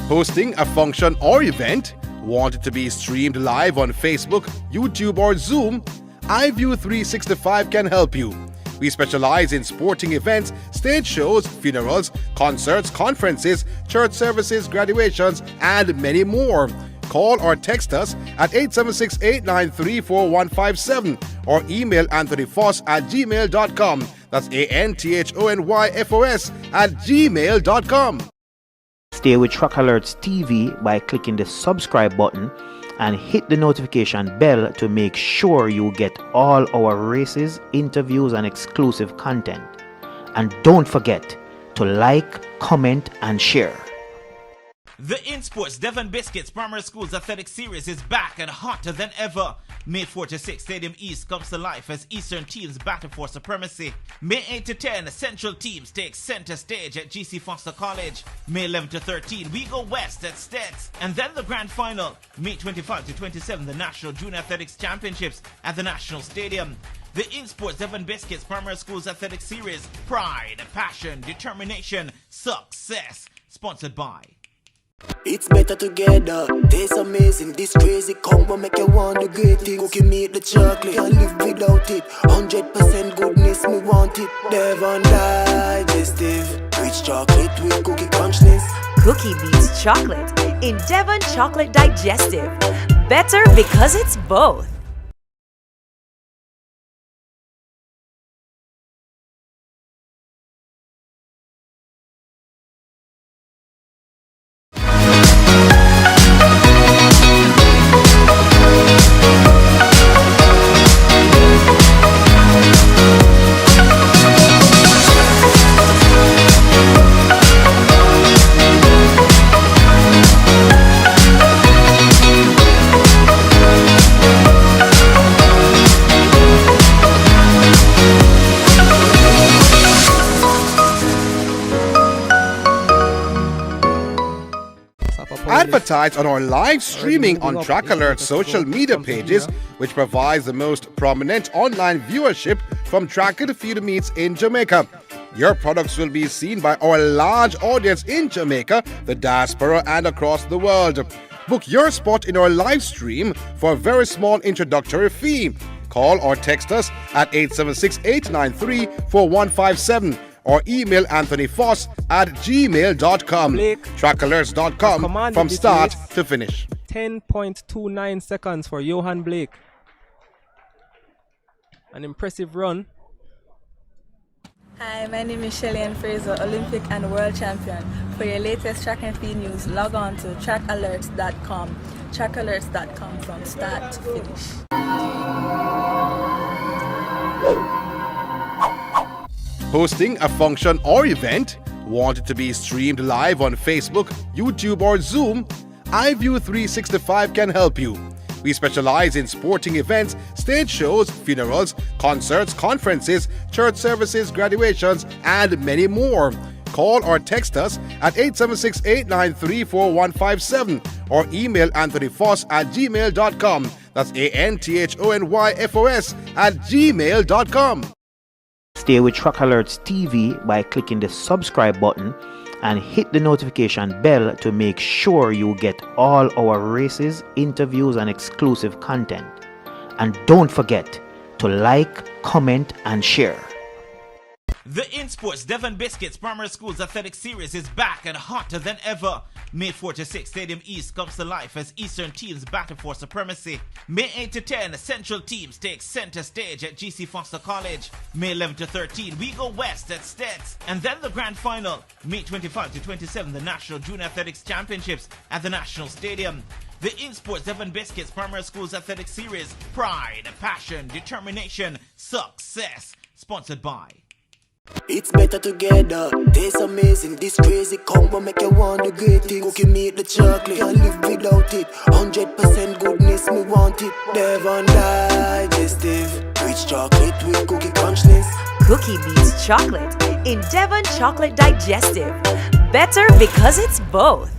Hosting a function or event? Want it to be streamed live on Facebook, YouTube, or Zoom? iView 365 can help you. We specialize in sporting events, stage shows, funerals, concerts, conferences, church services, graduations, and many more. Call or text us at 876-893-4157 or email anthonyfoss@gmail.com. That's ANTHONYFOS@gmail.com. Stay with Track Alerts TV by clicking the subscribe button and hit the notification bell to make sure you get all our races, interviews, and exclusive content. And don't forget to like, comment, and share. The INSPORTS Devon Biscuits Primary Schools Athletic Series is back and hotter than ever. May 4 to 6, Stadium East comes to life as Eastern teams battle for supremacy. May 8 to 10, Central teams take center stage at GC Foster College. May 11 to 13, we go west at Stets. And then the grand final, May 25 to 27, the National Junior Athletics Championships at the National Stadium. The INSPORTS Devon Biscuits Primary Schools Athletic Series, pride, passion, determination, success. Sponsored by... It's better together, tastes amazing. This crazy combo make you want the great things. Cookie meat, the chocolate, can't live without it. 100% goodness, me want it. Devon Digestive, rich chocolate with cookie crunchness. Cookie beats chocolate in Devon Chocolate Digestive. Better because it's both. Advertise on our live streaming on Track Alert's social media pages, which provides the most prominent online viewership from tracker to field meets in Jamaica. Your products will be seen by our large audience in Jamaica, the diaspora, and across the world. Book your spot in our live stream for a very small introductory fee. Call or text us at 876-893-4157 or email Anthony Foss at gmail.com. Trackalerts.com from start to finish. 10.29 seconds for Johan Blake. An impressive run. Hi, my name is Shelly-Ann Fraser, Olympic and World Champion. For your latest track and field news, log on to trackalerts.com. Trackalerts.com from start to finish. Hosting a function or event? Want it to be streamed live on Facebook, YouTube, or Zoom? iView 365 can help you. We specialize in sporting events, stage shows, funerals, concerts, conferences, church services, graduations, and many more. Call or text us at 876-893-4157 or email Anthony Foss at gmail.com. That's ANTHONYFOS at gmail.com. Stay with Track Alerts TV by clicking the subscribe button and hit the notification bell to make sure you get all our races, interviews, and exclusive content. And don't forget to like, comment, and share. The INSPORTS Devon Biscuits Primary Schools Athletic Series is back and hotter than ever. May 4 to 6, Stadium East comes to life as Eastern teams battle for supremacy. May 8 to 10, Central teams take center stage at GC Foster College. May 11 to 13, we go west at Stets. And then the grand final, May 25 to 27, the National Junior Athletics Championships at the National Stadium. The INSPORTS Devon Biscuits Primary Schools Athletic Series, pride, passion, determination, success. Sponsored by... It's better together, tastes amazing. This crazy combo make you want the great things. Cookie meat, the chocolate, can't live without it. 100% goodness, me want it. Devon Digestive, rich chocolate with cookie crunchness. Cookie beats chocolate in Devon Chocolate Digestive. Better because it's both.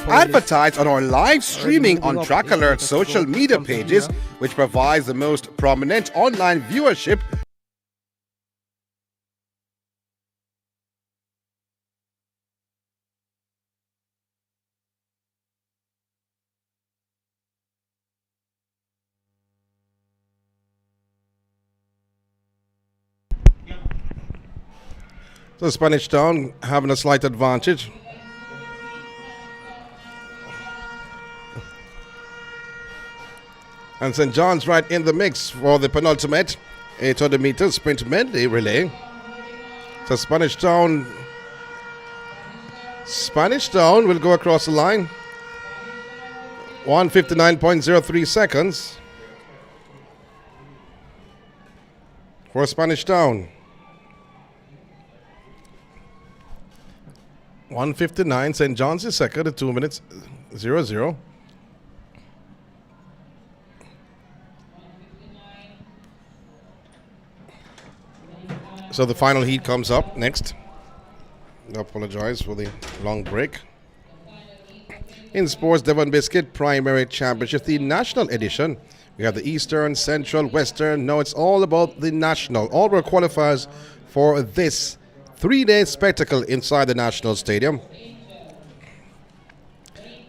Advertise on our live streaming on Track Alert's social media pages, which provides the most prominent online viewership. So Spanish Town having a slight advantage. And St. John's right in the mix for the penultimate 800 meter sprint medley relay. So Spanish Town will go across the line. 1:59.03 seconds for Spanish Town. 1:59. St. John's is second at 2 minutes 00. So the final heat comes up next. I apologize for the long break. INSPORTS Devon Biscuit Primary Championship, the national edition. We have the Eastern, Central, Western. Now it's all about the national. All were qualifiers for this 3-day spectacle inside the National Stadium.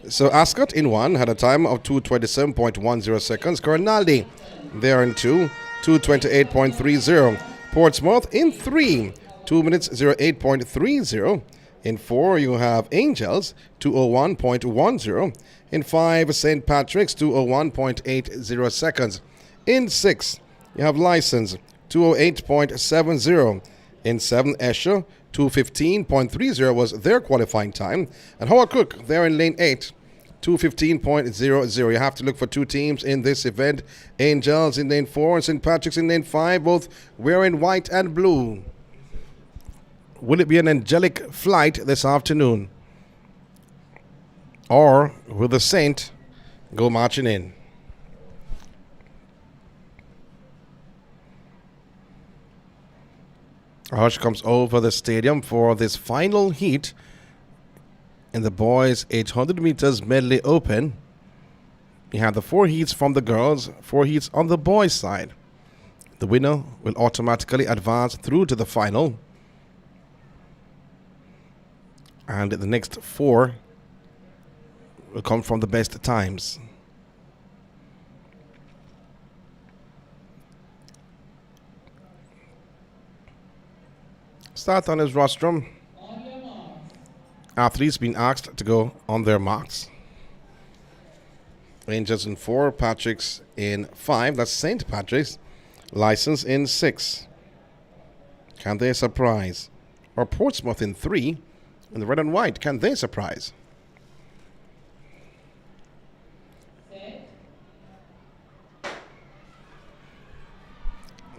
So Ascot in 1 had a time of 2:27.10 seconds. Cornaldi there in 2, 2:28.30. Portsmouth in 3, 2 minutes 08.30. In 4, you have Angels, 2:01.10. In 5, St. Patrick's, 2:01.80 seconds. In 6, you have License, 208.70. In 7, Escher, 215.30 was their qualifying time. And Howard Cook, they're in lane 8, 215.00. You have to look for two teams in this event. Angels in lane 4 and St. Patrick's in lane 5, both wearing white and blue. Will it be an angelic flight this afternoon? Or will the Saint go marching in? Hush comes over the stadium for this final heat in the boys 800 meters medley open. You have the 4 heats from the girls, 4 heats on the boys side. The winner will automatically advance through to the final. And the next 4 will come from the best times. Start on his rostrum. Athletes being asked to go on their marks. Rangers in 4, Patrick's in 5. That's St. Patrick's. License in 6. Can they surprise? Or Portsmouth in 3. In the red and white, can they surprise?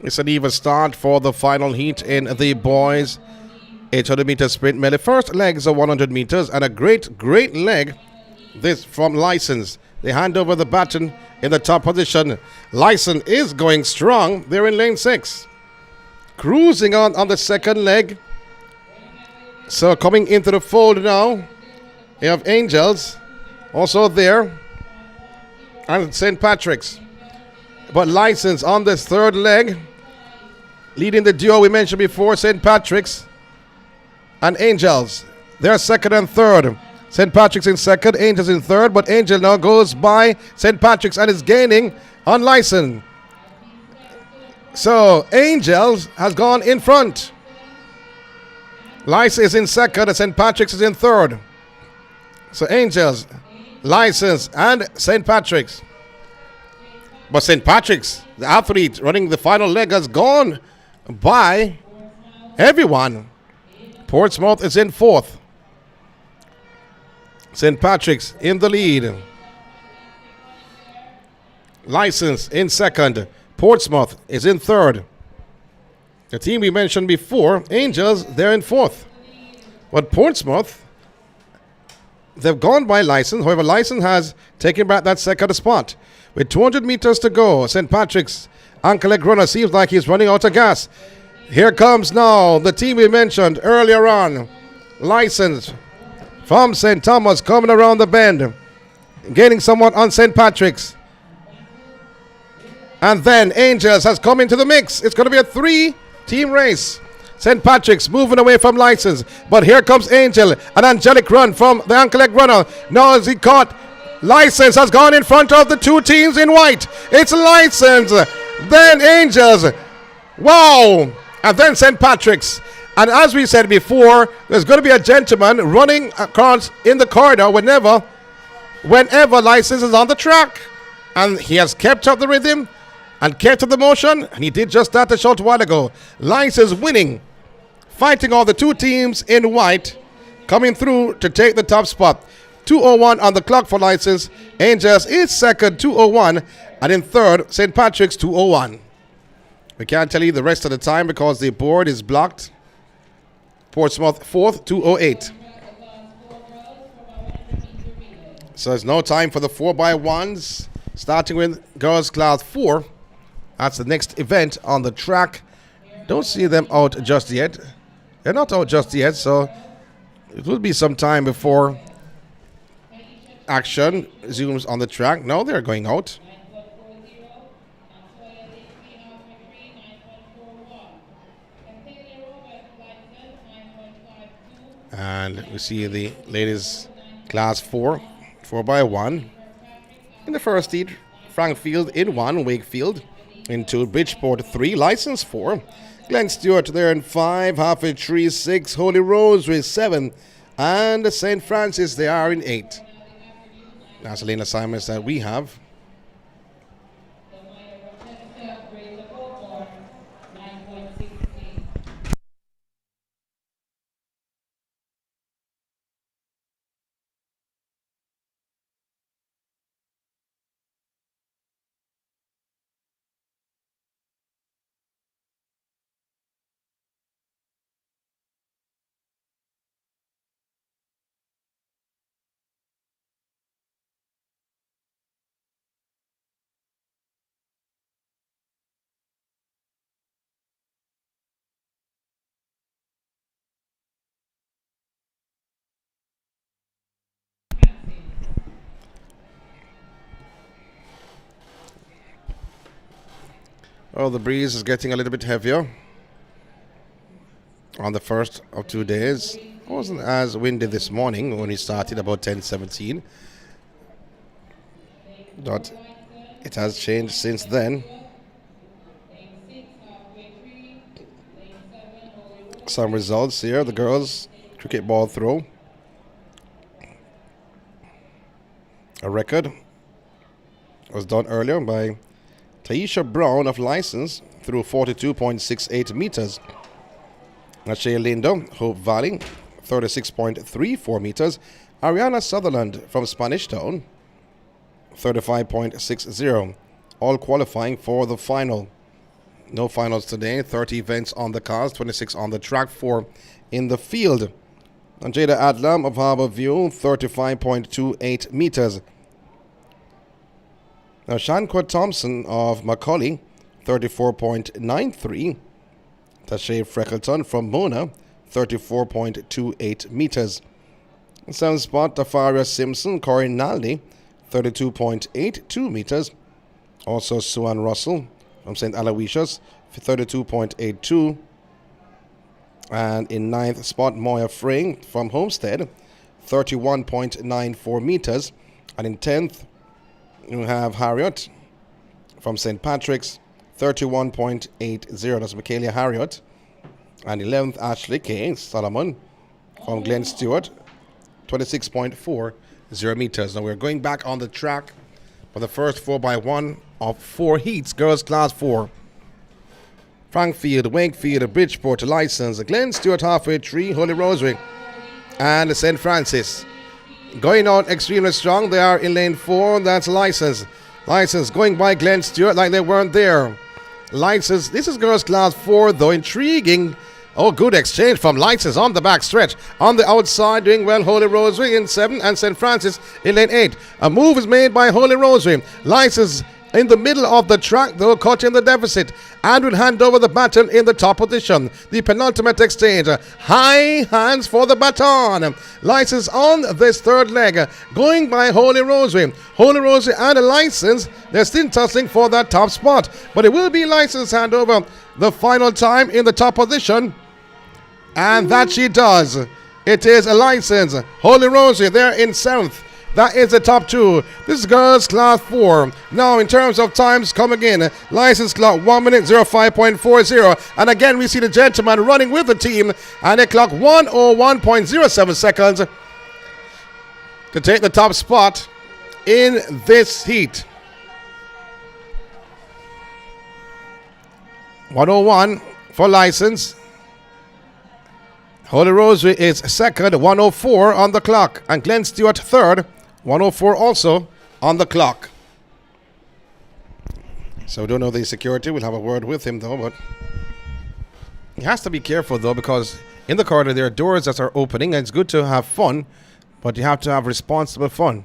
It's an even start for the final heat in the boys 800 meter sprint medley. First legs are 100 meters and a great leg. This from License. They hand over the baton in the top position. License is going strong. They're in lane 6. Cruising on the second leg. So coming into the fold now, you have Angels also there and St. Patrick's. But License on this third leg, leading the duo we mentioned before, St. Patrick's and Angels. They're second and third. St. Patrick's in second, Angels in third, but Angel now goes by St. Patrick's and is gaining on License. So Angels has gone in front. License is in second and St. Patrick's is in third. So Angels, License and St. Patrick's. But St. Patrick's, the athlete running the final leg, has gone by everyone. Portsmouth is in 4th. St. Patrick's in the lead. License in 2nd. Portsmouth is in 3rd. The team we mentioned before, Angels, they're in 4th. But Portsmouth, they've gone by License. However, License has taken back that 2nd spot. With 200 meters to go, St. Patrick's ankle leg runner seems like he's running out of gas. Here comes now the team we mentioned earlier on. License from St. Thomas coming around the bend. Gaining somewhat on St. Patrick's. And then Angels has come into the mix. It's going to be a 3-team race. St. Patrick's moving away from License. But here comes Angel. An angelic run from the ankle leg runner. Now as he caught, License has gone in front of the 2 teams in white. It's License, then Angels. Wow. And then St. Patrick's. And as we said before, there's going to be a gentleman running across in the corridor whenever License is on the track. And he has kept up the rhythm and kept up the motion. And he did just that a short while ago. License winning, fighting all the 2 teams in white, coming through to take the top spot. 2:01 on the clock for License. Angels is second, 2:01. And in third, St. Patrick's, 2:01. We can't tell you the rest of the time because the board is blocked. Portsmouth, 4th, 2:08. So there's no time for the 4x1s. Starting with girls class 4. That's the next event on the track. Don't see them out just yet. They're not out just yet, so it will be some time before action resumes on the track. No, they're going out. And we see the ladies class 4x1. In the first heat, Frankfield in 1, Wakefield in 2, Bridgeport 3, License 4, Glen Stewart there in 5, Halfway Tree 6, Holy Rosary 7, and St. Francis they are in 8. That's the lane assignments that we have. Well, the breeze is getting a little bit heavier on the first of 2 days. It wasn't as windy this morning when we started about 10:17, but it has changed since then. Some results here. The girls cricket ball throw. A record was done earlier by Taisha Brown of License through 42.68 meters. Nashe Lindo, Hope Valley, 36.34 meters. Ariana Sutherland from Spanish Town, 35.60. All qualifying for the final. No finals today. 30 events on the cars, 26 on the track, 4 in the field. And Jada Adlam of Harbour View, 35.28 meters. Now Shanqua Thompson of Macaulay, 34.93. Tashay Freckleton from Mona, 34.28 meters. 7th spot, Tafaria Simpson, Corey Naldi, 32.82 meters. Also Suan Russell from St. Aloysius, 32.82. And in 9th spot, Moya Frayne from Homestead, 31.94 meters. And in 10th, you have Harriet from St. Patrick's, 31.80. That's Michaela Harriet. And 11th, Ashley K. Solomon from Glen Stewart, 26.40 meters. Now we're going back on the track for the first 4x1 of 4 heats, girls class 4. Frankfield, Wakefield, Bridgeport, License, Glen Stewart halfway tree, Holy Rosary, and St. Francis. Going out extremely strong. They are in lane 4. That's License. License going by Glen Stewart like they weren't there. License. This is girls class 4 though. Intriguing. Oh, good exchange from License on the back stretch. On the outside, doing well, Holy Rosary in 7 and St. Francis in lane 8. A move is made by Holy Rosary. License in the middle of the track, though, cutting the deficit, and will hand over the baton in the top position. The penultimate exchange. High hands for the baton. License on this third leg, going by Holy Rosary. Holy Rosary and a License, they're still tussling for that top spot, but it will be License hand over the final time in the top position, and that she does. It is a License. Holy Rosary there in 7th. That is the top 2. This is girls class 4. Now in terms of times, come again. License clock 1 minute 05.40. And again we see the gentleman running with the team, and they clock 101.07 seconds to take the top spot in this heat. 101 for License. Holy Rosary is second, 104 on the clock. And Glen Stewart third, 104 also on the clock. So we don't know the security. We'll have a word with him though, but he has to be careful though, because in the corridor there are doors that are opening, and it's good to have fun, but you have to have responsible fun.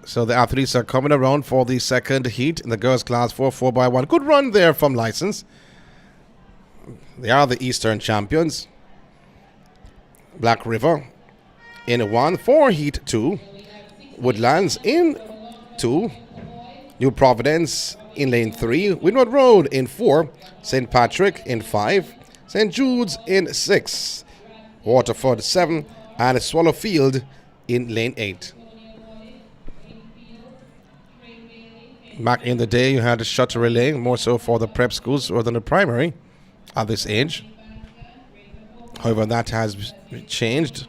So the athletes are coming around for the second heat in the girls class 4, 4x1. Good run there from License. They are the Eastern champions. Black River in 1, 4 heat 2. Woodlands in 2. New Providence in lane 3. Windward Road in 4. St. Patrick in 5. St. Jude's in 6. Waterford 7. And Swallowfield in lane 8. Back in the day, you had a shuttle relay, more so for the prep schools rather than the primary at this age. However, that has changed.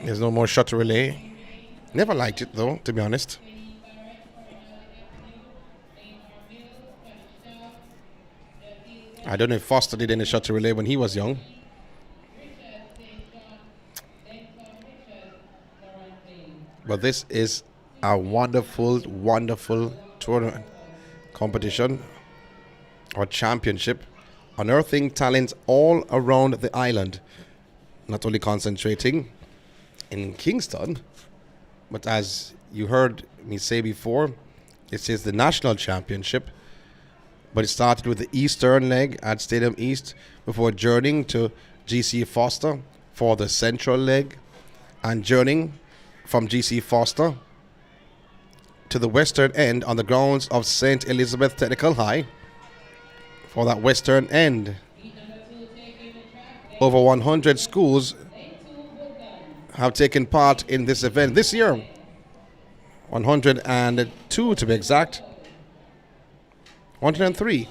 There's no more shuttle relay. Never liked it though, to be honest. I don't know if Foster did any shuttle relay when he was young. But this is a wonderful, wonderful tournament competition or championship, unearthing talents all around the island. Not only concentrating in Kingston, but as you heard me say before, this is the national championship. But it started with the eastern leg at Stadium East before journeying to GC Foster for the central leg, and journeying from GC Foster to the western end on the grounds of St. Elizabeth Technical High. For that western end, over 100 schools have taken part in this event this year. 102 to be exact. 103.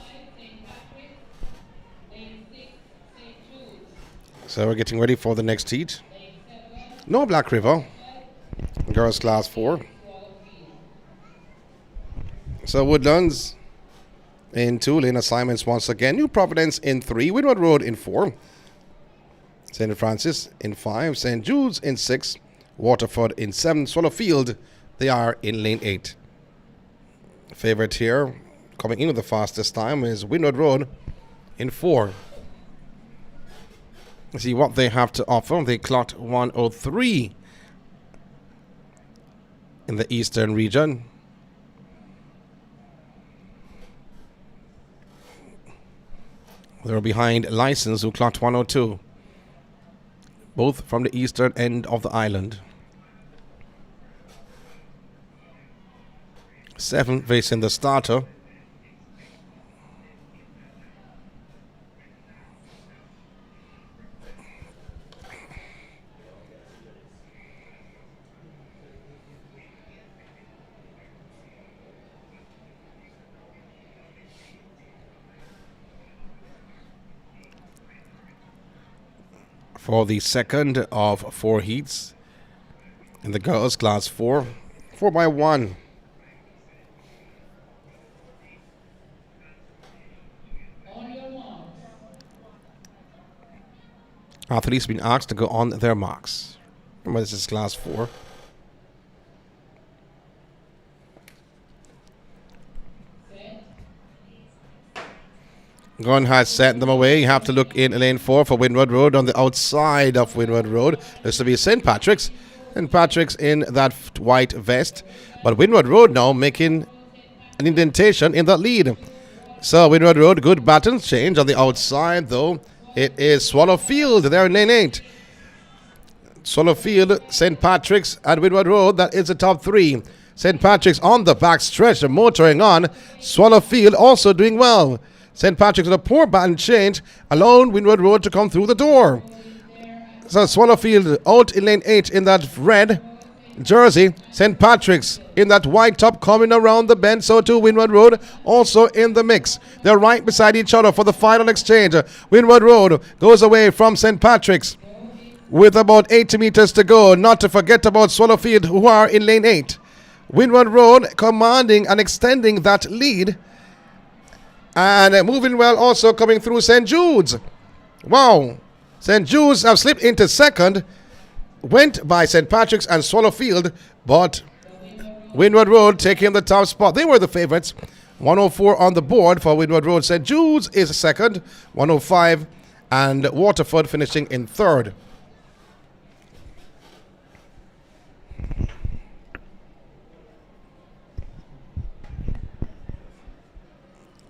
So we're getting ready for the next heat. No Black River. Girls class 4. So Woodlands in 2 lane assignments once again. New Providence in 3. Windward Road in 4. St. Francis in 5. St. Jude's in 6. Waterford in 7. Swallowfield, they are in lane 8. Favorite here, coming in with the fastest time, is Windward Road in 4. Let's see what they have to offer. They clocked 103 in the eastern region. They're behind License, who clocked 102. Both from the eastern end of the island. 7 facing the starter. For the second of 4 heats in the girls class 4, 4x1. Athletes been asked to go on their marks. Remember, this is class 4. Gun has sent them away. You have to look in lane 4 for Windward Road. On the outside of Windward Road, this will be St. Patrick's. St. Patrick's in that white vest. But Windward Road now making an indentation in that lead. So Windward Road, good baton change. On the outside, though, it is Swallowfield. They're in lane 8. Swallowfield, St. Patrick's, and Windward Road. That is the top 3. St. Patrick's on the back stretch, motoring on. Swallowfield also doing well. St. Patrick's with a poor baton change, allowing Windward Road to come through the door. So Swallowfield out in lane 8 in that red jersey. St. Patrick's in that white top coming around the bend. So too Windward Road also in the mix. They're right beside each other for the final exchange. Windward Road goes away from St. Patrick's with about 80 meters to go. Not to forget about Swallowfield, who are in lane 8. Windward Road commanding and extending that lead. And moving well also coming through St. Jude's. Wow. St. Jude's have slipped into second. Went by St. Patrick's and Swallowfield. But Windward Road taking the top spot. They were the favorites. 104 on the board for Windward Road. St. Jude's is second. 105. And Waterford finishing in third.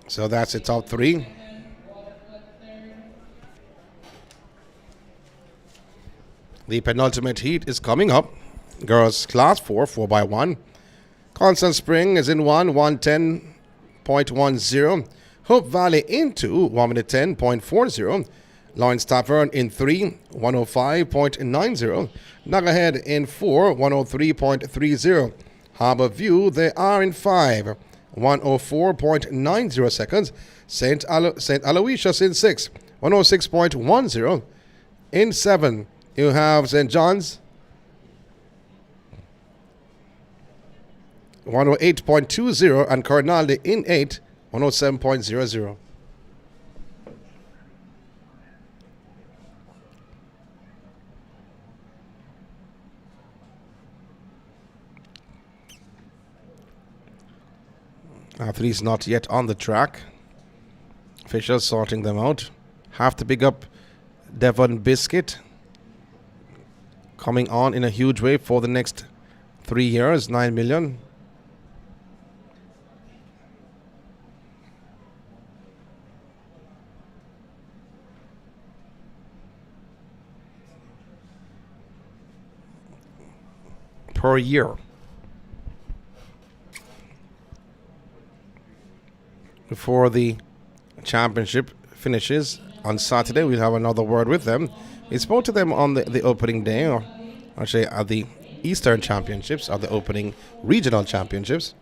So that's the top 3. The penultimate heat is coming up. Girls class 4, 4x1. Constant Spring is in 1, 110.10. Hope Valley in 2, 1 minute 10.40. Lawrence Tavern in 3, 105.90. Nuggerhead in 4, 103.30. Harbour View, they are in 5. 104.90 seconds. St. Aloysius in 6, 106.10. In 7, you have St. John's, 108.20, and Cardinaldi in 8, 107.00. Athletes not yet on the track. Officials sorting them out. Have to big up Devon Biscuit. Coming on in a huge way for the next 3 years, 9 million. per year. Before the championship finishes on Saturday, we'll have another word with them. We spoke to them on the opening day, or actually at the Eastern Championships, or the opening regional championships.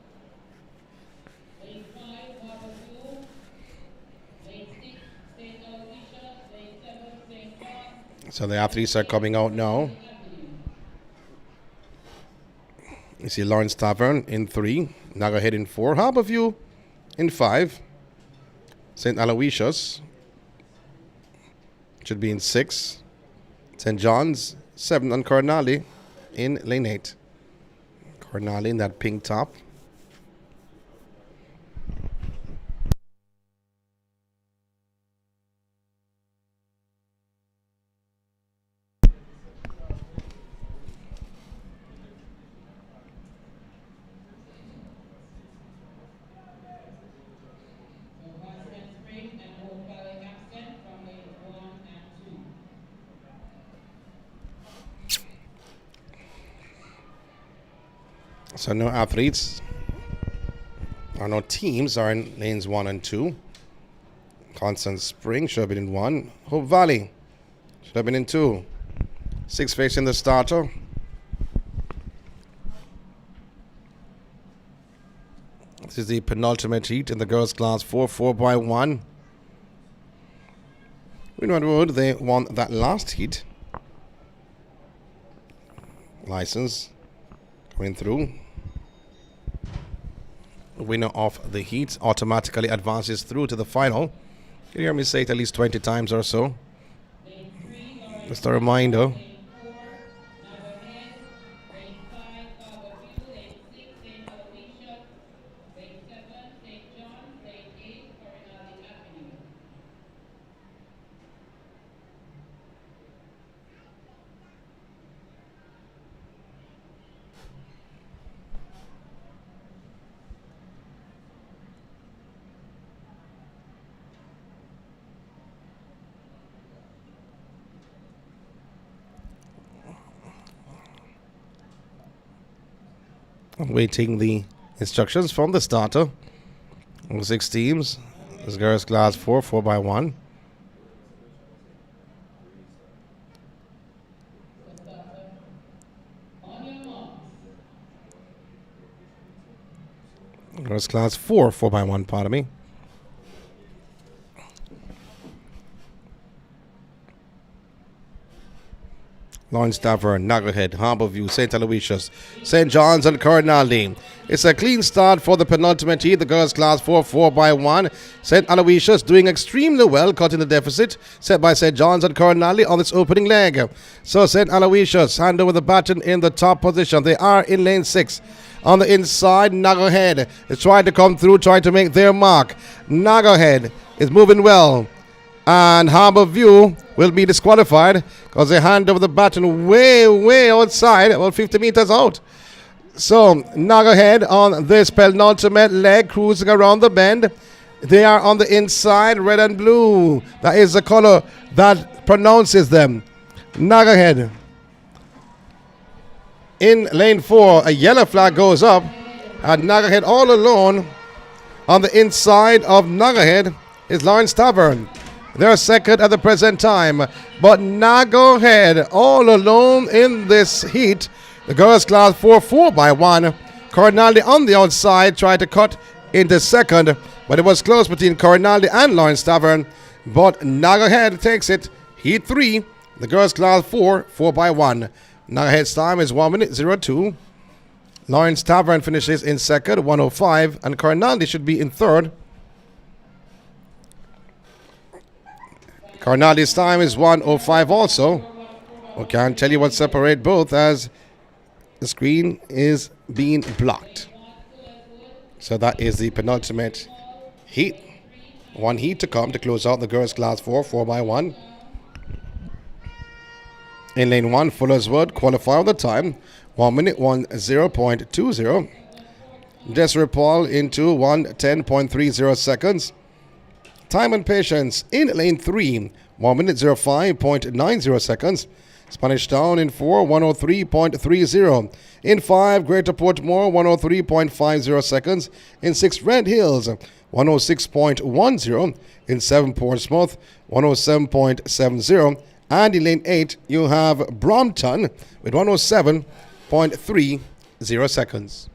So the athletes are coming out now. You see Lawrence Tavern in 3, Nagahead in 4, Harborview in 5, St. Aloysius should be in 6, St. John's 7, and Cornali in lane 8. Cornali in that pink top. So no athletes, or no teams are in lanes 1 and 2. Constant Spring should have been in 1. Hope Valley should have been in 2. 6 facing the starter. This is the penultimate heat in the girls' class 4, 4x1. Winwood Road, they won that last heat. License going through. The winner of the heat automatically advances through to the final. You hear me say it at least 20 times or so. Just a reminder. Waiting the instructions from the starter. 6 teams. This girls class 4, 4x1. Girls class 4, 4x1, pardon me. Lawrence Tavern, Nagahead, Harborview, St. Aloysius, St. John's, and Cornali. It's a clean start for the penultimate heat, the girls' class 4, 4x1. St. Aloysius doing extremely well, cutting the deficit set by St. John's and Cornali on its opening leg. So St. Aloysius hand over the baton in the top position. They are in lane 6. On the inside, Nagahead is trying to come through, trying to make their mark. Nagahead is moving well. And Harborview will be disqualified because they hand over the baton way outside, about 50 meters out. So Nagahead on this penultimate leg, cruising around the bend. They are on the inside, red and blue. That is the color that pronounces them. Nagahead. In lane 4, a yellow flag goes up. And Nagahead all alone on the inside of Nagahead is Lawrence Tavern. They're second at the present time. But Nagahead all alone in this heat. The girls' class 4, 4x1. Cornali on the outside tried to cut into second, but it was close between Cornali and Lawrence Tavern. But Nagahead takes it. Heat 3, the girls' class 4, 4x1. Nagahead's time is 1 minute 02. Lawrence Tavern finishes in second, 105, and Cornali should be in third. Cornali's time is 105 also. I can't tell you what separates both as the screen is being blocked. So that is the penultimate heat. One heat to come to close out the girls' class 4, 4x1. In lane 1, Fuller's Wood qualify on the time, 1 minute 10.20. Desiree Paul into 1:10.30 seconds. Time and Patience in lane 3, 1 minute 05.90 seconds. Spanish Town in 4, 103.30. In 5, Greater Portmore, 103.50 seconds. In 6, Red Hills, 106.10. In 7, Portsmouth, 107.70. And in lane 8, you have Brompton with 107.30 seconds.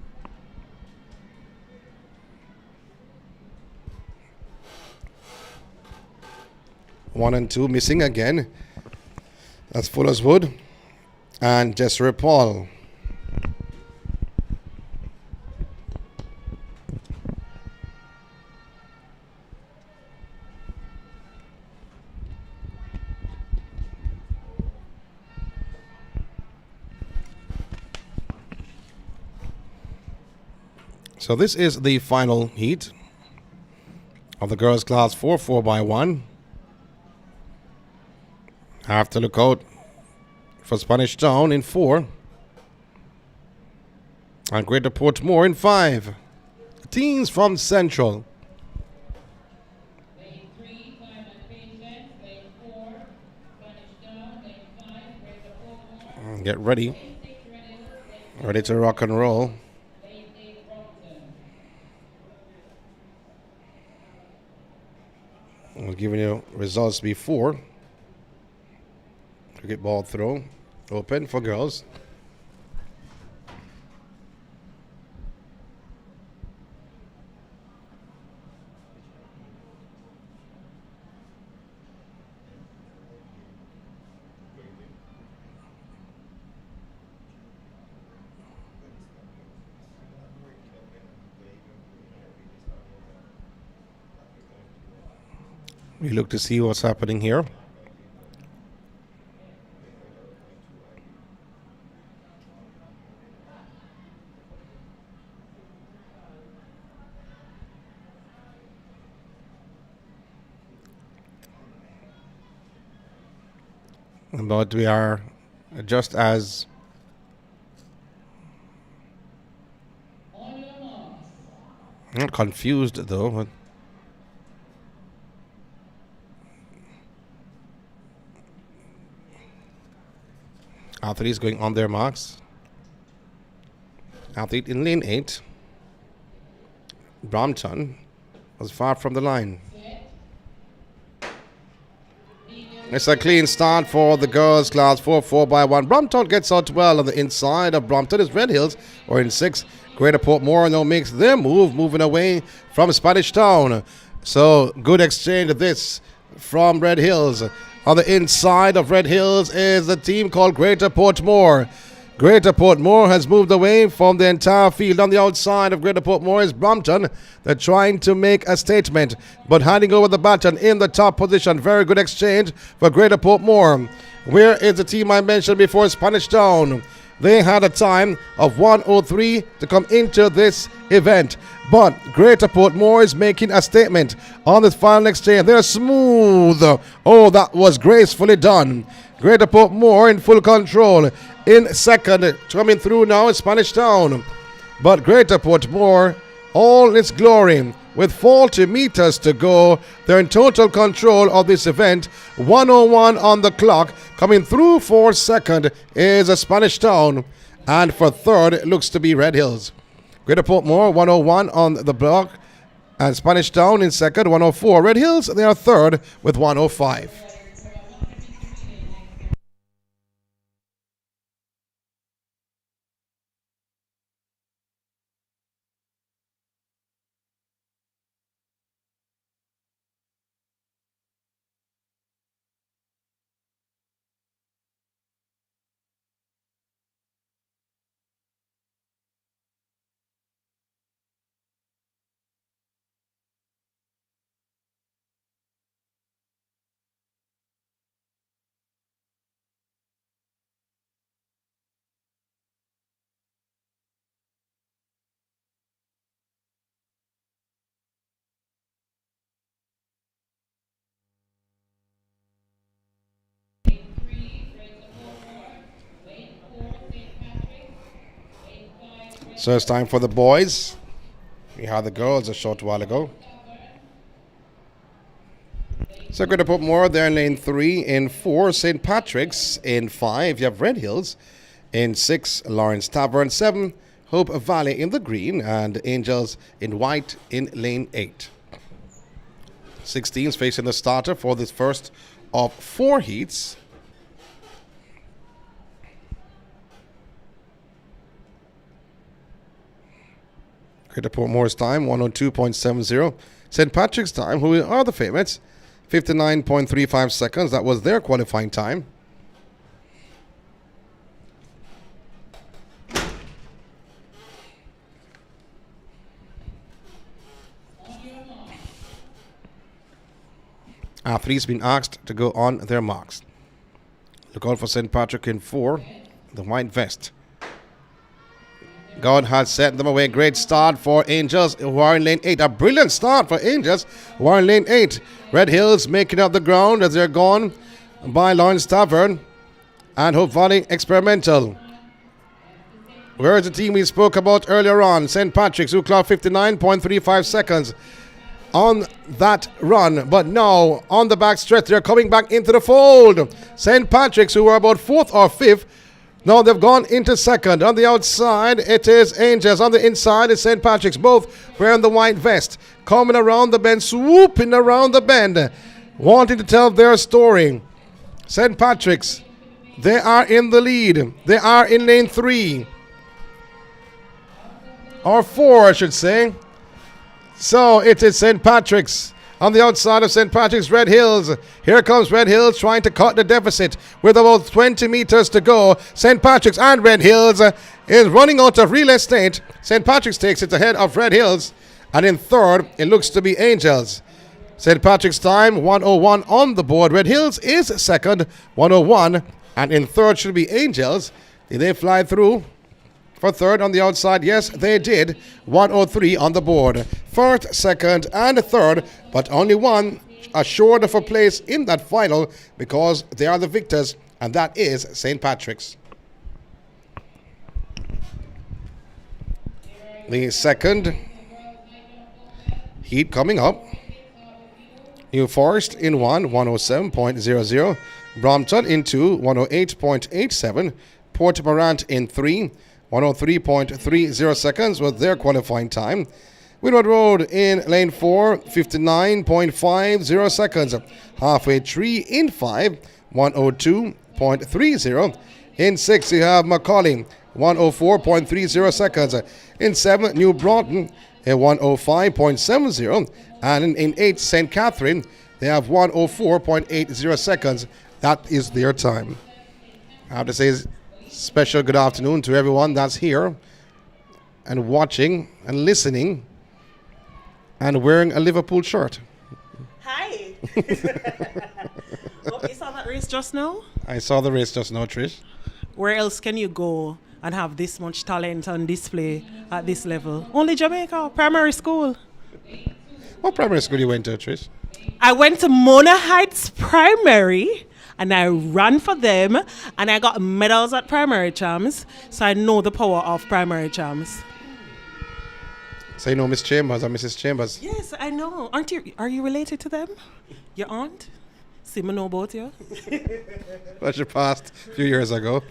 One and 2 missing again. That's Fuller's Wood and Desiree Paul. So this is the final heat of the girls' class 4 4x1. Have to look out for Spanish Town in 4. And Greater Portmore in 5. Teams from Central. Lane 3, Time and Patience. Lane 4, Spanish Town. Lane 5, Greater Portmore. Get ready. Lane 6, Red Hills. Ready to rock and roll. Lane 8, Brompton. We're giving you results before. Cricket ball throw. Open for girls. We look to see what's happening here. But we are just as not confused though. But athletes going on their marks. Athlete in lane 8. Brompton was far from the line. It's a clean start for the girls' class 4 4x1. Brompton gets out well on the inside of Brompton is Red Hills, or in 6. Greater Portmore now makes their move, moving away from Spanish Town. So good exchange of this from Red Hills. On the inside of Red Hills is the team called Greater Portmore. Greater Portmore has moved away from the entire field. On the outside of Greater Portmore is Brompton. They're trying to make a statement, but handing over the baton in the top position. Very good exchange for Greater Portmore. Where is the team I mentioned before, Spanish Town? They had a time of 1:03 to come into this event. But Greater Portmore is making a statement on this final exchange. They're smooth. Oh, that was gracefully done. Greater Portmore in full control. In second, coming through now is Spanish Town. But Greater Portmore, all its glory, with 40 meters to go. They're in total control of this event. 1:01 on the clock. Coming through for second is a Spanish Town. And for third, it looks to be Red Hills. Greater Portmore, 1:01 on the block. And Spanish Town in second, 1:04. Red Hills, they are third with 1:05. So it's time for the boys. We had the girls a short while ago. So going to put more there in lane 3. In 4, St. Patrick's. In 5, you have Red Hills. In 6, Lawrence Tavern. 7, Hope Valley in the green. And Angels in white in lane 8. 16s facing the starter for this first of 4 heats. Going to put more time, 102.70. St. Patrick's time, who are the favorites, 59.35 seconds. That was their qualifying time. Athletes been asked to go on their marks. Look out for St. Patrick in 4, the white vest. God has set them away. Great start for Angels who are in lane 8. A brilliant start for Angels who are in lane 8. Red Hills making up the ground as they're gone by Lawrence Tavern and Hope Valley Experimental. Where is the team we spoke about earlier on? St. Patrick's, who clocked 59.35 seconds on that run. But now, on the back stretch, they're coming back into the fold. St. Patrick's, who were about 4th or 5th, now they've gone into second. On the outside, it is Angels. On the inside, it's St. Patrick's. Both wearing the white vest. Coming around the bend, swooping around the bend, wanting to tell their story. St. Patrick's, they are in the lead. They are in lane 3. Or 4, I should say. So it is St. Patrick's. On the outside of St. Patrick's, Red Hills. Here comes Red Hills trying to cut the deficit with about 20 meters to go. St. Patrick's and Red Hills is running out of real estate. St. Patrick's takes it ahead of Red Hills. And in 3rd, it looks to be Angels. St. Patrick's time, 101 on the board. Red Hills is 2nd, 101. And in 3rd should be Angels. Did they fly through? For 3rd on the outside, yes, they did. 103 on the board. 1st, 2nd, and 3rd, but only one assured of a place in that final because they are the victors, and that is St. Patrick's. The second heat coming up. New Forest in 1, 107.00. Brompton in 2, 108.87. Port Morant in 3, 103.30 seconds was their qualifying time. Winwood Road in lane 4, 59.50 seconds. Halfway Tree in 5, 102.30. In 6, you have Macaulay, 104.30 seconds. In 7, New Broughton, 105.70. And in 8, St. Catherine, they have 104.80 seconds. That is their time. I have to say special good afternoon to everyone that's here and watching and listening and wearing a Liverpool shirt. Hi. Hope you saw that race just now. I saw the race just now, Trish. Where else can you go and have this much talent on display at this level? Only Jamaica, primary school. What primary school you went to, Trish? I went to Mona Heights Primary. And I ran for them, and I got medals at primary champs, so I know the power of primary champs. So you know Miss Chambers or Mrs. Chambers? Yes, I know. Are you related to them? Your aunt? See me know about you? Well, she passed a few years ago.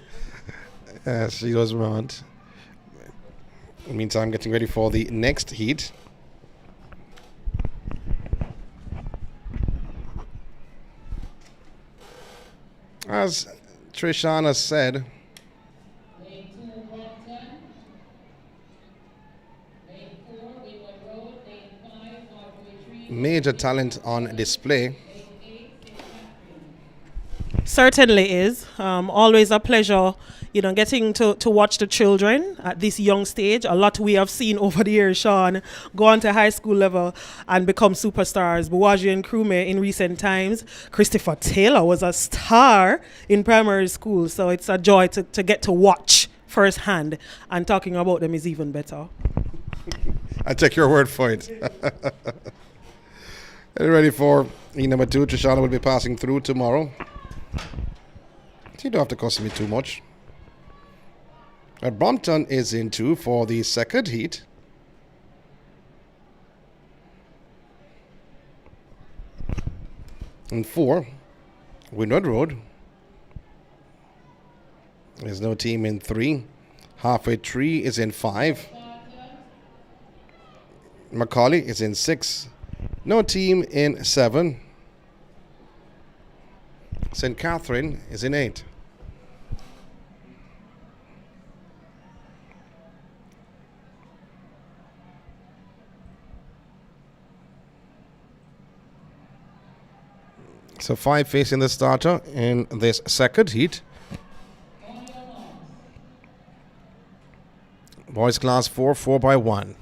She was around. In the meantime, getting ready for the next heat. As Trishana said, major talent on display. Certainly is. Always a pleasure, getting to watch the children at this young stage. A lot we have seen over the years, Sean, go on to high school level and become superstars. Buwaji and Krume in recent times. Christopher Taylor was a star in primary school, so it's a joy to get to watch firsthand, and talking about them is even better. I take your word for it. Ready for number 2. Trishana will be passing through tomorrow. You don't have to cost me too much. Brompton is in 2 for the second heat. In 4, Windward Road. There's no team in 3. Halfway Tree is in 5. Macaulay is in 6. No team in 7. St. Catherine is in 8. So 5 facing the starter in this second heat. Boys class 4, 4x1.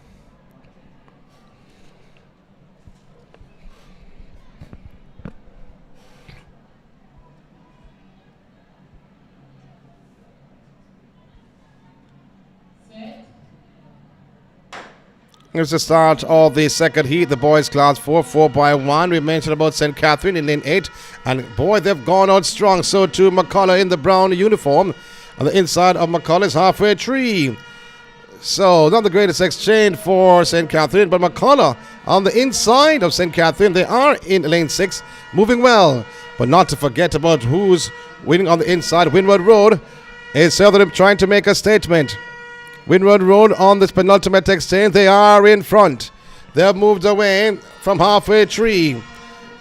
Here's the start of the second heat. The boys class 4, 4x1. We mentioned about St. Catherine in lane 8. And boy, they've gone out strong. So too McCullough in the brown uniform. On the inside of McCullough's Halfway Tree. So not the greatest exchange for St. Catherine, but McCullough on the inside of St. Catherine. They are in lane 6, moving well. But not to forget about who's winning on the inside. Windward Road is Southern trying to make a statement. Windward Road on this penultimate exchange. They are in front. They have moved away from Halfway Tree.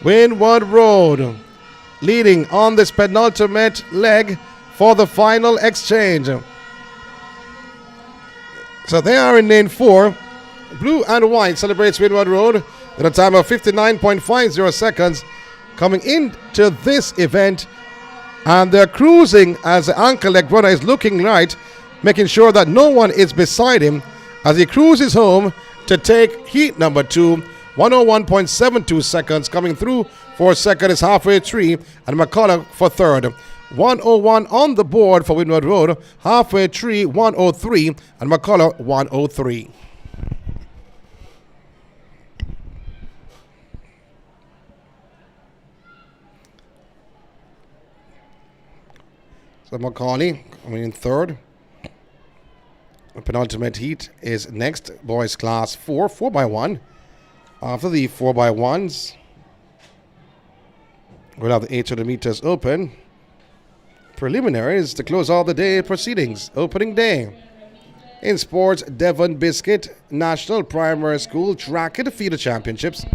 Windward Road leading on this penultimate leg for the final exchange. So they are in lane 4. Blue and white celebrates Windward Road at a time of 59.50 seconds coming into this event. And they're cruising as the ankle leg runner is looking right, making sure that no one is beside him as he cruises home to take heat number 2. 101.72 seconds coming through for second is Halfway Tree and McCullough for third. 101 on the board for Windward Road. Halfway Tree 103 and McCullough 103. So Macaulay coming in third. The penultimate heat is next. Boys class 4, 4x1. After the 4x1s, we'll have the 800 meters open. Preliminaries to close all the day proceedings. Opening day. INSPORTS Devon Biscuit National Primary School Track and Feeder Championships.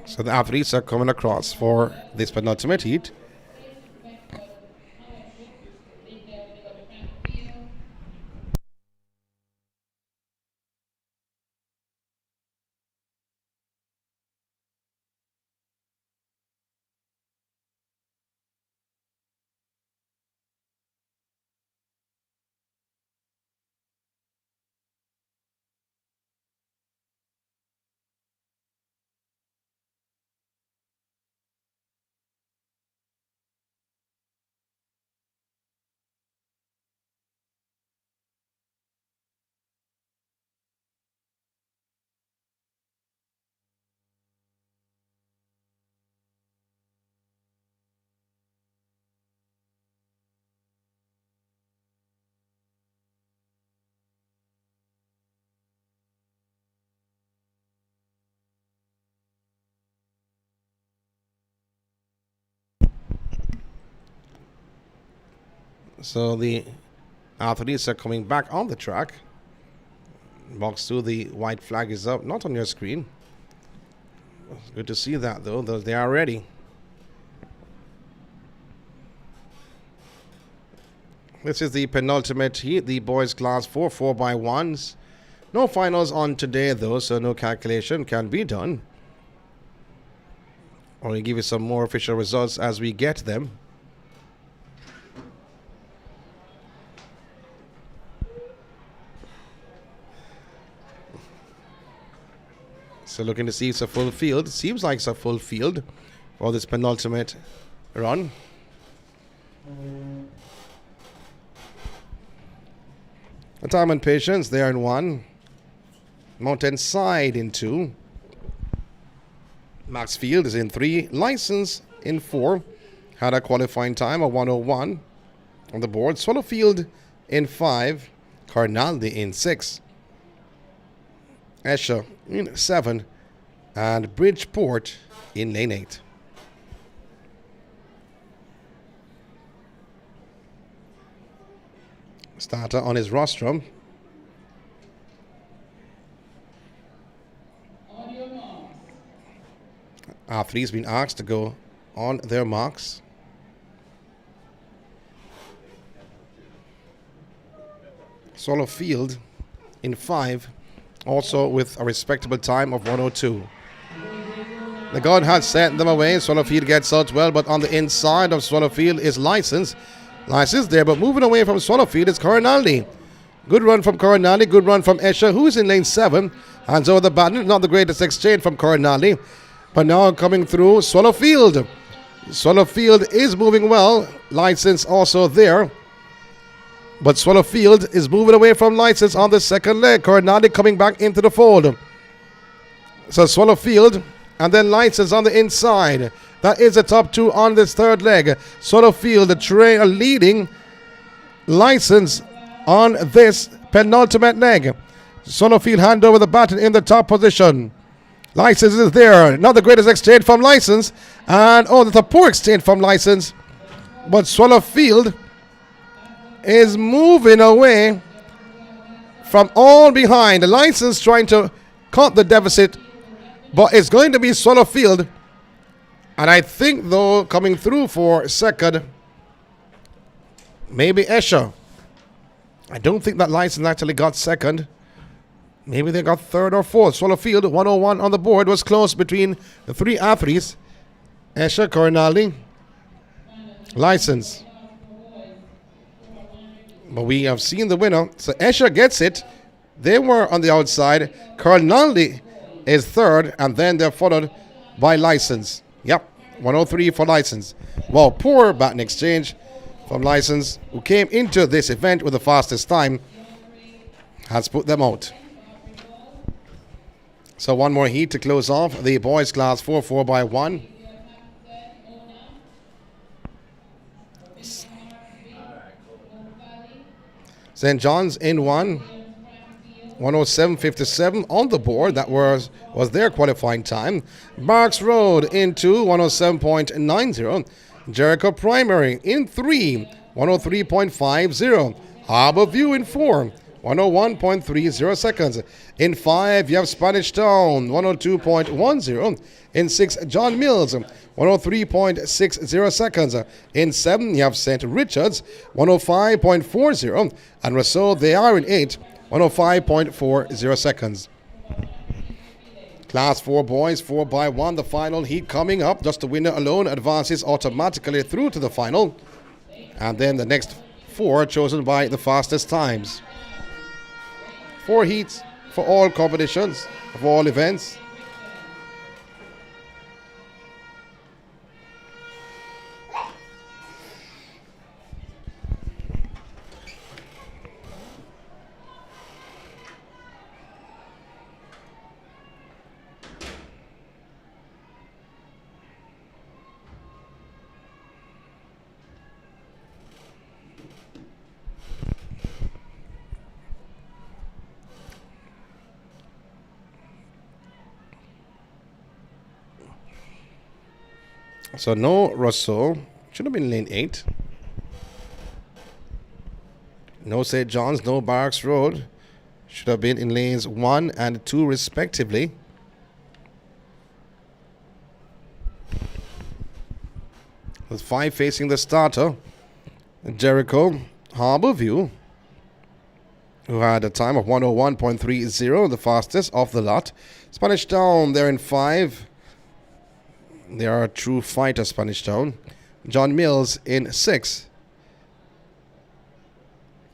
So the athletes are coming across for this penultimate heat. So the athletes are coming back on the track. Box 2, the white flag is up, not on your screen. It's good to see that though, they are ready. This is the penultimate heat, the boys class 4, 4x1s. No finals on today though, so no calculation can be done. I'll give you some more official results as we get them. So looking to see it's a full field. Seems like it's a full field for this penultimate run. The time and patience, they are in 1. Mountainside in 2. Maxfield is in 3. License in 4. Had a qualifying time of 1:01 on the board. Swallowfield in 5. Carnaldi in 6. Esher in 7. And Bridgeport in lane 8. Starter on his rostrum. Athletes been asked to go on their marks. Swallowfield in 5, also with a respectable time of 1:02. The gun had sent them away. Swallowfield gets out well, but on the inside of Swallowfield is License. License there, but moving away from Swallowfield is Coronaldi. Good run from Coronaldi, good run from Escher, who is in lane 7. Hands over the baton, not the greatest exchange from Coronaldi. But now coming through, Swallowfield. Swallowfield is moving well. License also there. But Swallowfield is moving away from License on the second leg. Coronaldi coming back into the fold. So Swallowfield and then License on the inside. That is the top 2 on this third leg. Swallowfield, the trail leading License on this penultimate leg. Swallowfield hand over the baton in the top position. License is there. Not the greatest exchange from License. And that's a poor exchange from License. But Swallowfield is moving away from all behind. The License trying to cut the deficit. But it's going to be Swallowfield. And I think, though, coming through for second, maybe Escher. I don't think that License actually got second. Maybe they got third or fourth. Swallowfield, 1:01 on the board, was close between the 3 athletes. Escher, Coronaldi, License. But we have seen the winner. So Escher gets it. They were on the outside. Coronaldi is third, and then they're followed by License. Yep, 1:03 for License. Well, poor baton exchange from License, who came into this event with the fastest time, has put them out. So one more heat to close off the boys class 4 by 1. St. John's in 1. 1:07.57 on the board. That was their qualifying time. Barks Road in 2. 1:07.90. Jericho Primary in 3. 1:03.50. Harbor View in 4. 1:01.30 seconds. In 5, you have Spanish Town, 1:02.10. In 6, John Mills, 1:03.60 seconds. In 7, you have St. Richard's, 1:05.40. And Rousseau, they are in 8, 1:05.40 seconds. Class 4 boys, 4 by 1. The final heat coming up. Just the winner alone advances automatically through to the final. And then the next 4 chosen by the fastest times. 4 heats for all competitions, of all events. So no Rousseau. Should have been lane 8. No St. John's, no Barracks Road. Should have been in lanes 1 and 2 respectively. With 5 facing the starter. Jericho, Harbor View, who had a time of 1:01.30, the fastest of the lot. Spanish Town, they're in 5. They are a true fighter, Spanish Town. John Mills in 6.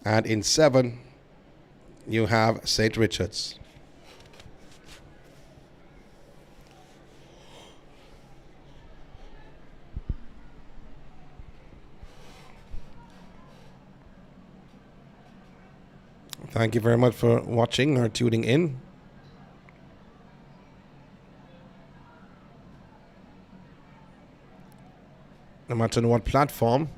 And in 7, you have St. Richard's. Thank you very much for watching or tuning in. no matter on what platform.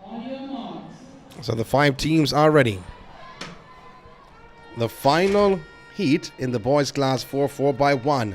On your marks. So the 5 teams are ready. The final heat in the boys class 4x1.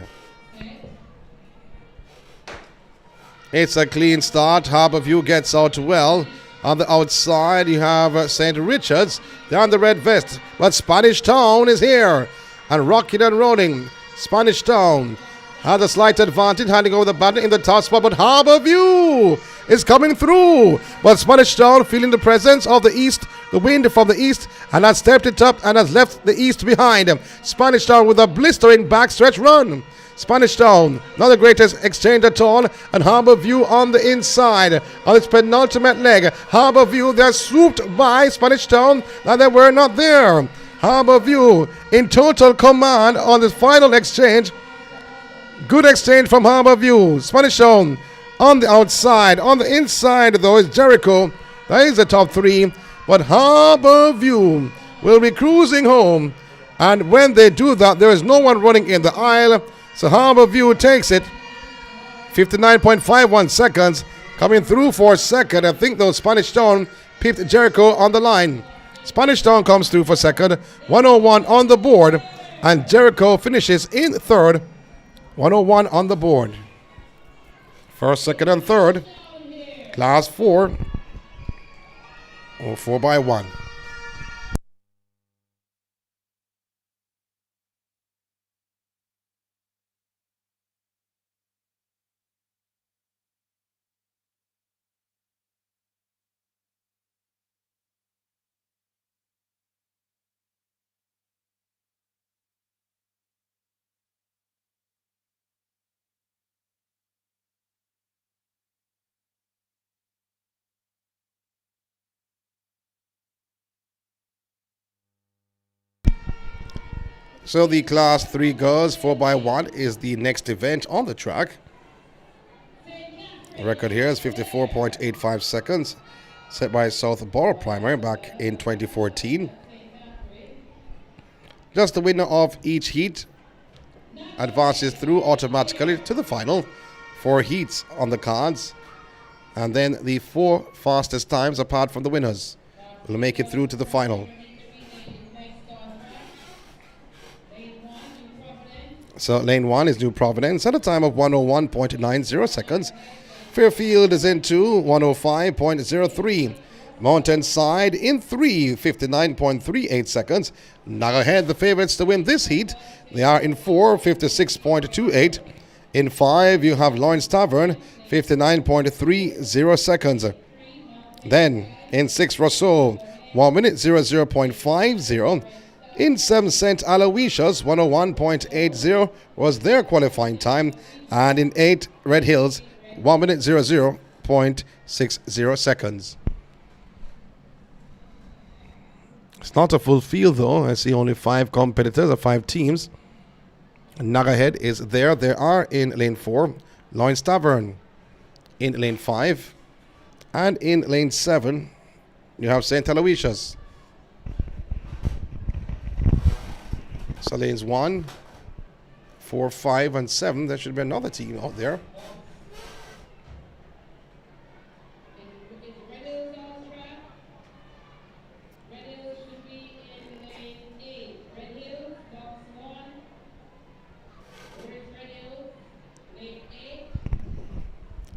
It's a clean start. Harborview gets out well. On the outside, you have St. Richard's. They're on the red vest. But Spanish Town is here. And rocking and rolling. Spanish Town has a slight advantage, handing over the baton in the top spot. But Harborview is coming through. But Spanish Town feeling the presence of the east, the wind from the east, and has stepped it up and has left the east behind. Spanish Town with a blistering backstretch run. Spanish Town, not the greatest exchange at all, and Harborview on the inside. On its penultimate leg, Harborview, they're swooped by Spanish Town, and they were not there. Harborview in total command on this final exchange. Good exchange from Harborview. Spanish Town on the outside. On the inside, though, is Jericho. That is the top 3, but Harborview will be cruising home, and when they do that, there is no one running in the aisle. So Harborview takes it. 59.51 seconds. Coming through for second. I think though Spanish Town pipped Jericho on the line. Spanish Town comes through for second. 101 on the board. And Jericho finishes in third. 101 on the board. First, second, and third. Class 4. Or 4x1. So the Class 3 girls 4x1 is the next event on the track. The record here is 54.85 seconds, set by South Borough Primary back in 2014. Just the winner of each heat advances through automatically to the final. 4 heats on the cards, and then the 4 fastest times apart from the winners will make it through to the final. So lane 1 is New Providence at a time of 101.90 seconds. Fairfield is into 105.03. Mountainside in 3, 59.38 seconds. Now ahead, the favorites to win this heat. They are in 4, 56.28. In 5, you have Lawrence Tavern, 59.30 seconds. Then in 6, Rousseau, 1 minute 00.50. In 7, St. Aloysius, 101.80 was their qualifying time. And in 8, Red Hills, 1 minute 00.60 seconds. It's not a full field, though. I see only 5 competitors or 5 teams. Nagahead is there. They are in lane 4. Lawrence Tavern in lane 5. And in lane 7, you have St. Aloysius. So lanes 1, 4, 5, and 7. There should be another team out there.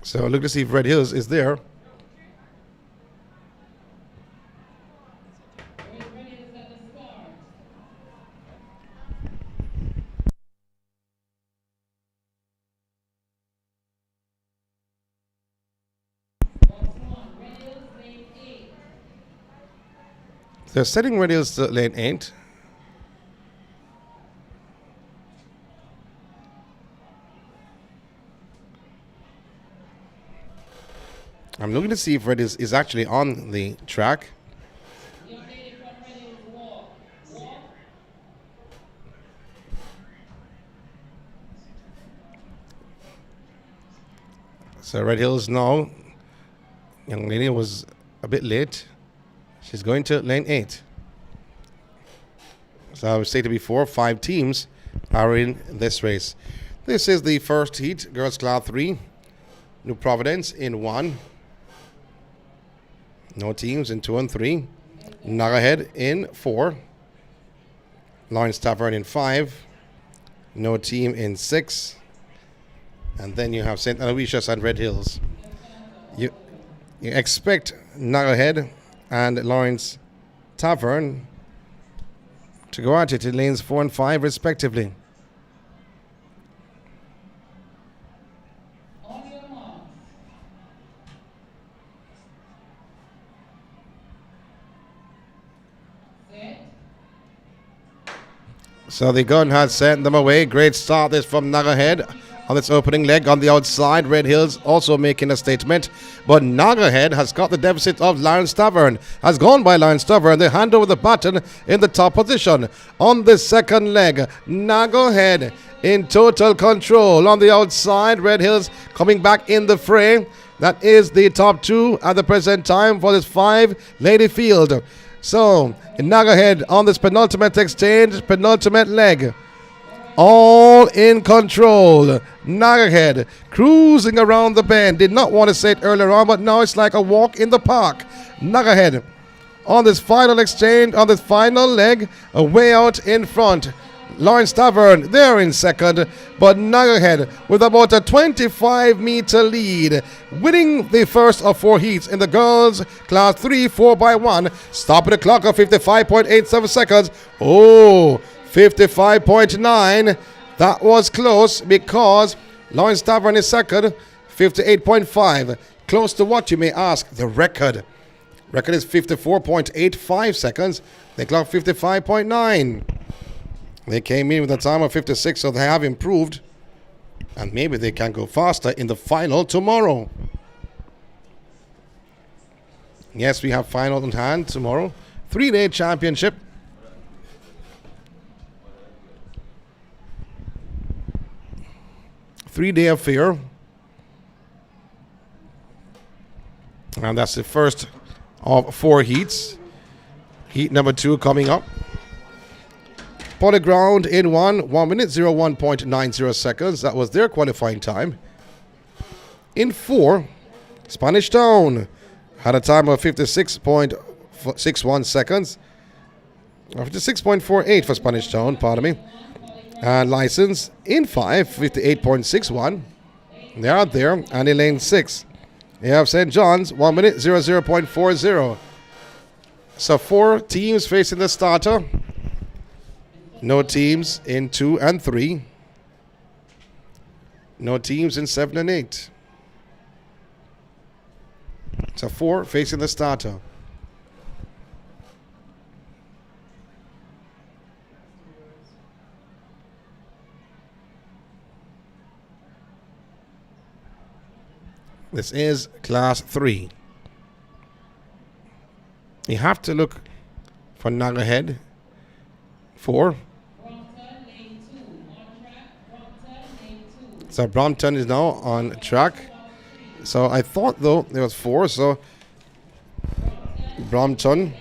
So look to see if Red Hills is there. They're setting Red Hills to lane 8. I'm looking to see if Red Hills is actually on the track. So Red Hills now, young lady was a bit late. She's going to lane 8. So I was stated before, 5 teams are in this race. This is the first heat, girls class 3. New Providence in 1. No teams in 2 and 3. Nagahead in 4. Lawrence Tavern in 5. No team in 6. And then you have St. Aloysius and Red Hills. You expect Nagahead and Lawrence Tavern to go at it in lanes 4 and 5 respectively. So the gun has sent them away. Great start this from Nagahead on its opening leg on the outside. Red Hills also making a statement. But Nagahead has got the deficit of Lawrence Tavern. Has gone by Lawrence Tavern. They hand over the baton in the top position. On the second leg, Nagahead in total control. On the outside, Red Hills coming back in the fray. That is the top 2 at the present time for this 5-lady field. So, Nagahead on this penultimate exchange, penultimate leg. All in control. Nagahead cruising around the bend. Did not want to say it earlier on, but now it's like a walk in the park. Nagahead on this final exchange, on this final leg, way out in front. Lawrence Tavern there in second, but Nagahead with about a 25-meter lead, winning the first of 4 heats in the girls class 3 4x1. Stopping the clock of 55.87 seconds. Oh, 55.9. That was close because Lawrence Tavern is second, 58.5. Close to what, you may ask? The record. Record is 54.85 seconds. They clocked 55.9. They came in with a time of 56, so they have improved. And maybe they can go faster in the final tomorrow. Yes, we have final in hand tomorrow. 3-day championship. Three-day affair. And that's the first of 4 heats. Heat number 2 coming up. Polyground in 1 minute 01.90 seconds. That was their qualifying time. In 4, Spanish Town had a time of 56.61 seconds. 56.48 for Spanish Town, pardon me. And license in 5, 58.61. They are there. And in lane 6, you have St. John's, 1 minute 00.40. So 4 teams facing the starter. No teams in 2 and 3. No teams in 7 and 8. So 4 facing the starter. This is class 3. You have to look for Nagahead. 4. So Brompton is now on track. So I thought though there was 4. So Brompton.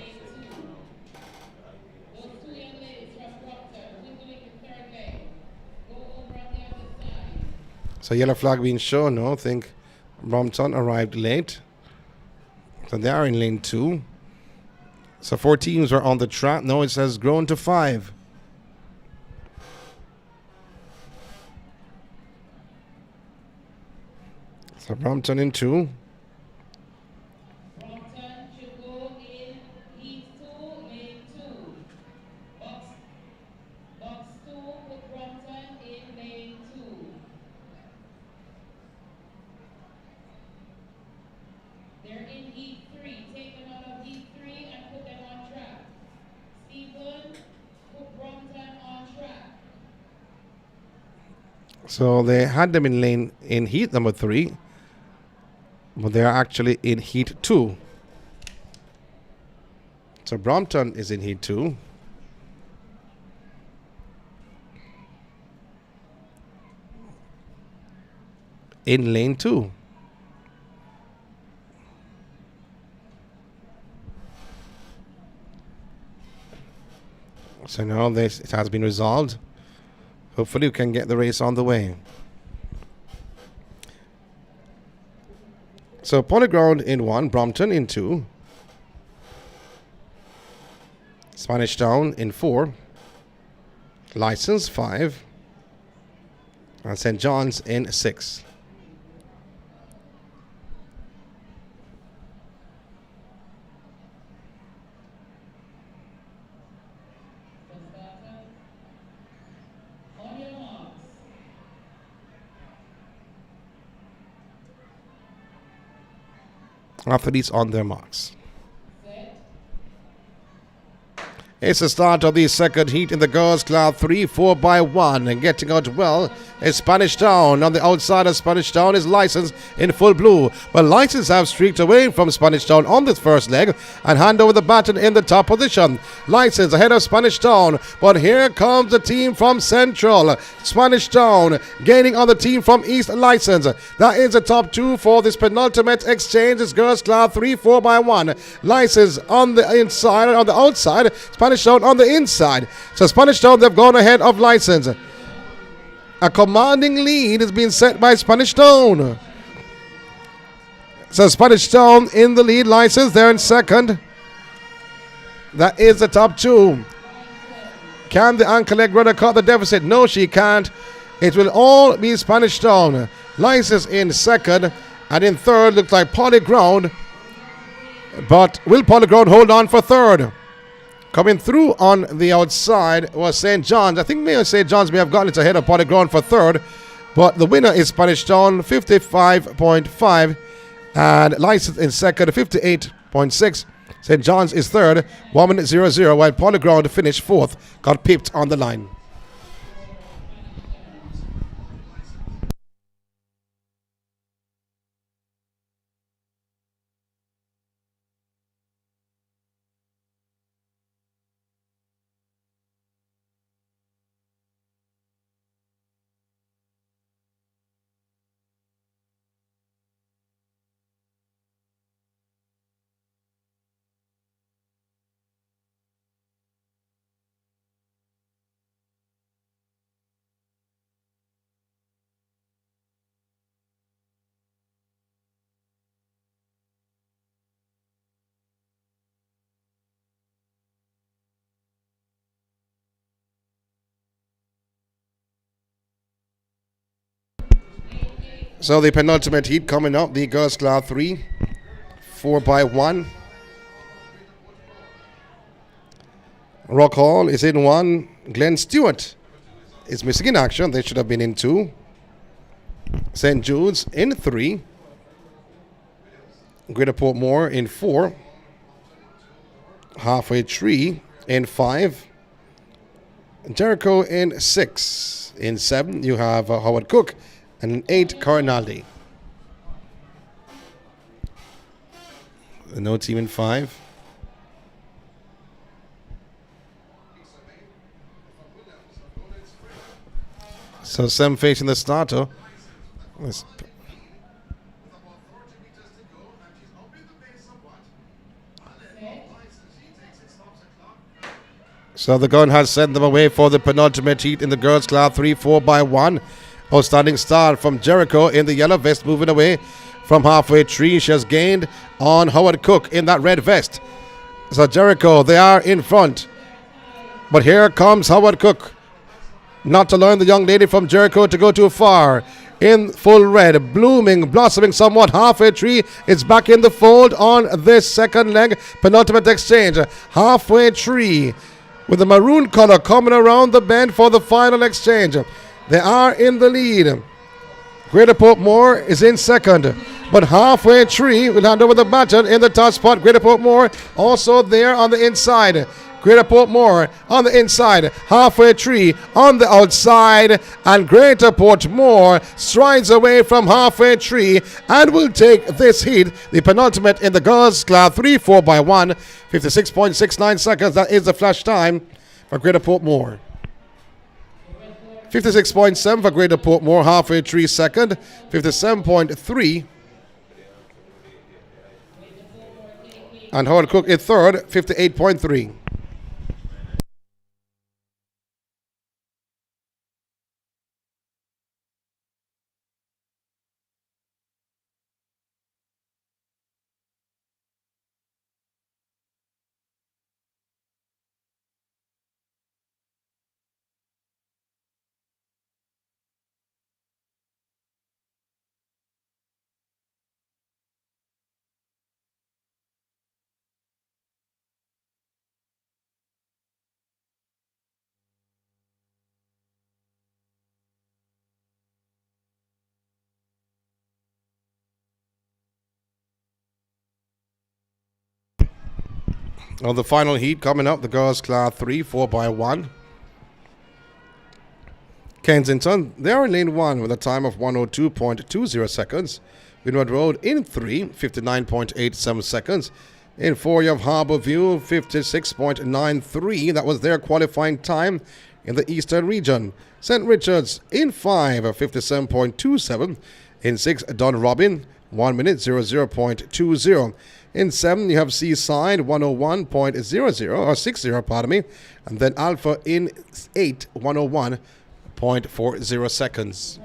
So yellow flag being shown. No, I think Brompton arrived late. So they are in lane 2. So 4 teams are on the track. Now it has grown to 5. So Brompton in 2. Brompton should go in heat 2, lane 2. Box 2, put Brompton in lane 2. They're in heat 3. Take them out of heat 3 and put them on track. Stephen, put Brompton on track. So they had them in heat number 3. But they are actually in heat 2. So Brompton is in heat 2. In lane 2. So now it has been resolved. Hopefully we can get the race on the way. So Polyground in 1, Brompton in 2, Spanish Town in 4, License 5, and St. John's in 6. Athletes on their marks. It's the start of the second heat in the girls' class 3, 4x1, and getting out well is Spanish Town. On the outside of Spanish Town is License in full blue, but License have streaked away from Spanish Town on this first leg and hand over the baton in the top position. License ahead of Spanish Town, but here comes the team from Central. Spanish Town gaining on the team from East License. That is the top 2 for this penultimate exchange. This girls' class 3, 4x1. License on the inside, on the outside. Spanish Town on the inside. So Spanish Town, they've gone ahead of License. A commanding lead is being set by Spanish Town. So Spanish Town in the lead. License there in second. That is the top 2. Can the ankle leg runner cut the deficit? No, she can't. It will all be Spanish Town. License in second, and in third looks like Polyground. But will Polyground hold on for third? Coming through on the outside was St. John's. I think St. John's may have gotten it ahead of Polyground for third, but the winner is Spanish Town, 55.5, and License in second, 58.6. St. John's is third, 1:00, while Polyground finished fourth, got pipped on the line. So the penultimate heat coming up, the girls' class 3, 4x1. Rock Hall is in 1. Glenn Stewart is missing in action. They should have been in 2. St. Jude's in 3. Greater Portmore in 4. Halfway Tree in 5. Jericho in 6. In 7, you have Howard Cook. And in 8, Corinaldi. No team in 5. So Sam facing the starter. So the gun has sent them away for the penultimate heat in the girls' class 3, 4x1. Outstanding start from Jericho in the yellow vest, moving away from halfway tree. She has gained on Howard Cook in that red vest. So Jericho, they are in front. But here comes Howard Cook. Not to learn the young lady from Jericho to go too far. In full red, blooming, blossoming somewhat. Halfway tree, it's back in the fold on this second leg. Penultimate exchange. Halfway tree with the maroon color coming around the bend for the final exchange. They are in the lead. Greater Portmore is in second, but halfway tree will hand over the baton in the top spot. Greater Portmore also there on the inside. Greater Portmore on the inside, halfway tree on the outside, and Greater Portmore strides away from halfway tree and will take this heat, the penultimate in the girls' class 3, 4x1, 56.69 seconds. That is the flash time for Greater Portmore. 56.7 for Greater Portmore, halfway tree second, 57.3. And Howard Cook in third, 58.3. On the final heat coming up, the girls class 3, 4x1. Kensington, they are in lane 1 with a time of 102.20 seconds. Windward Road in 3, 59.87 seconds. In 4, you have Harbourview, 56.93. That was their qualifying time in the Eastern region. St. Richards in 5, 57.27. In 6, Don Robin, 1 minute, 00.20. In 7, you have Seaside, 101.00, or 60, pardon me. And then Alpha in 8, 101.40 seconds.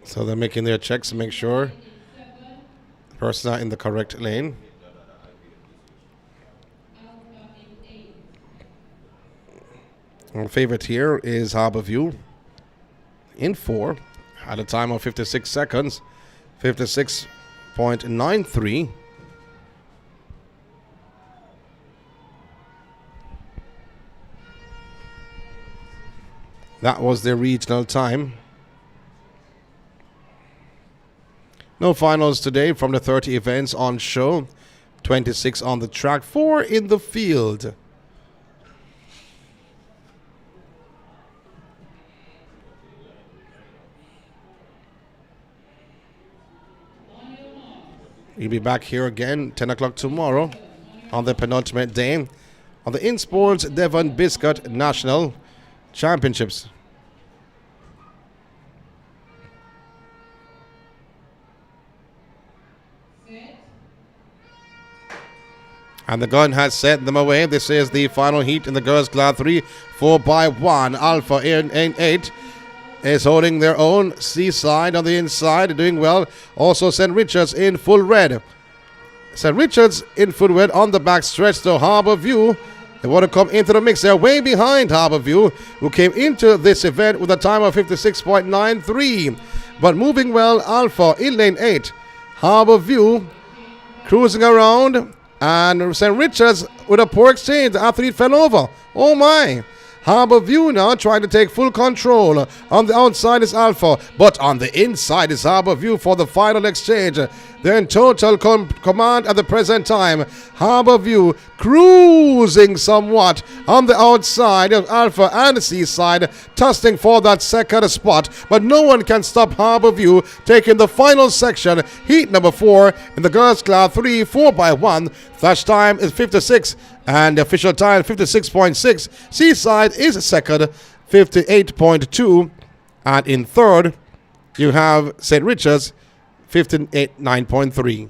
So they're making their checks to make sure the person are in the correct lane. Our favorite here is Harbourview in 4 at a time of 56 seconds, 56.93. That was their regional time. No finals today from the 30 events on show. 26 on the track, 4 in the field. We'll be back here again 10 o'clock tomorrow on the penultimate day on the INSPORTS Devon Biscuit National Championships. And the gun has set them away. This is the final heat in the girls' class 3, 4x1. Alpha in 8 is holding their own. Seaside on the inside, doing well. Also St. Richards in full red. St. Richards in full red on the back stretch to Harbourview. They want to come into the mix. They're way behind Harbourview, who came into this event with a time of 56.93. But moving well, Alpha in lane 8. Harbourview cruising around. And St. Richards with a poor exchange. The athlete fell over. Oh my. Harbourview now trying to take full control. On the outside is Alpha, but on the inside is Harbourview for the final exchange. They're in total command at the present time. Harbourview cruising somewhat on the outside of Alpha and Seaside, tussling for that second spot, but no one can stop Harbourview taking the final section, heat number 4 in the girls' class 3, 4x1. Flash time is 56 and the official time 56.6. Seaside is second, 58.2, and in third you have St. Richards, 59.3.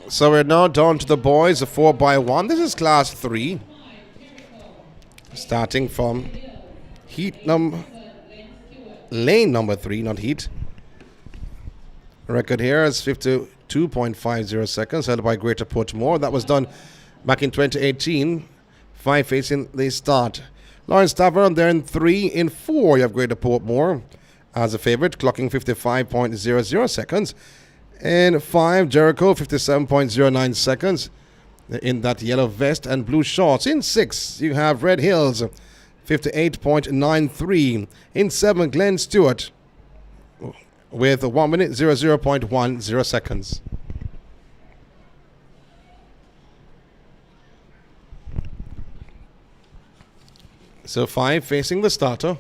So we're now down to the boys, a 4x1. This is class 3. Starting from lane number 3, not heat. Record here is 52.50 seconds, held by Greater Portmore. That was done back in 2018. 5 facing the start. Lawrence Tavern, they're in 3. In 4, you have Greater Portmore as a favorite, clocking 55.00 seconds. In 5, Jericho, 57.09 seconds in that yellow vest and blue shorts. In 6, you have Red Hills, 58.93. In 7, Glenn Stewart with 1 minute 00.10 seconds. So 5 facing the starter.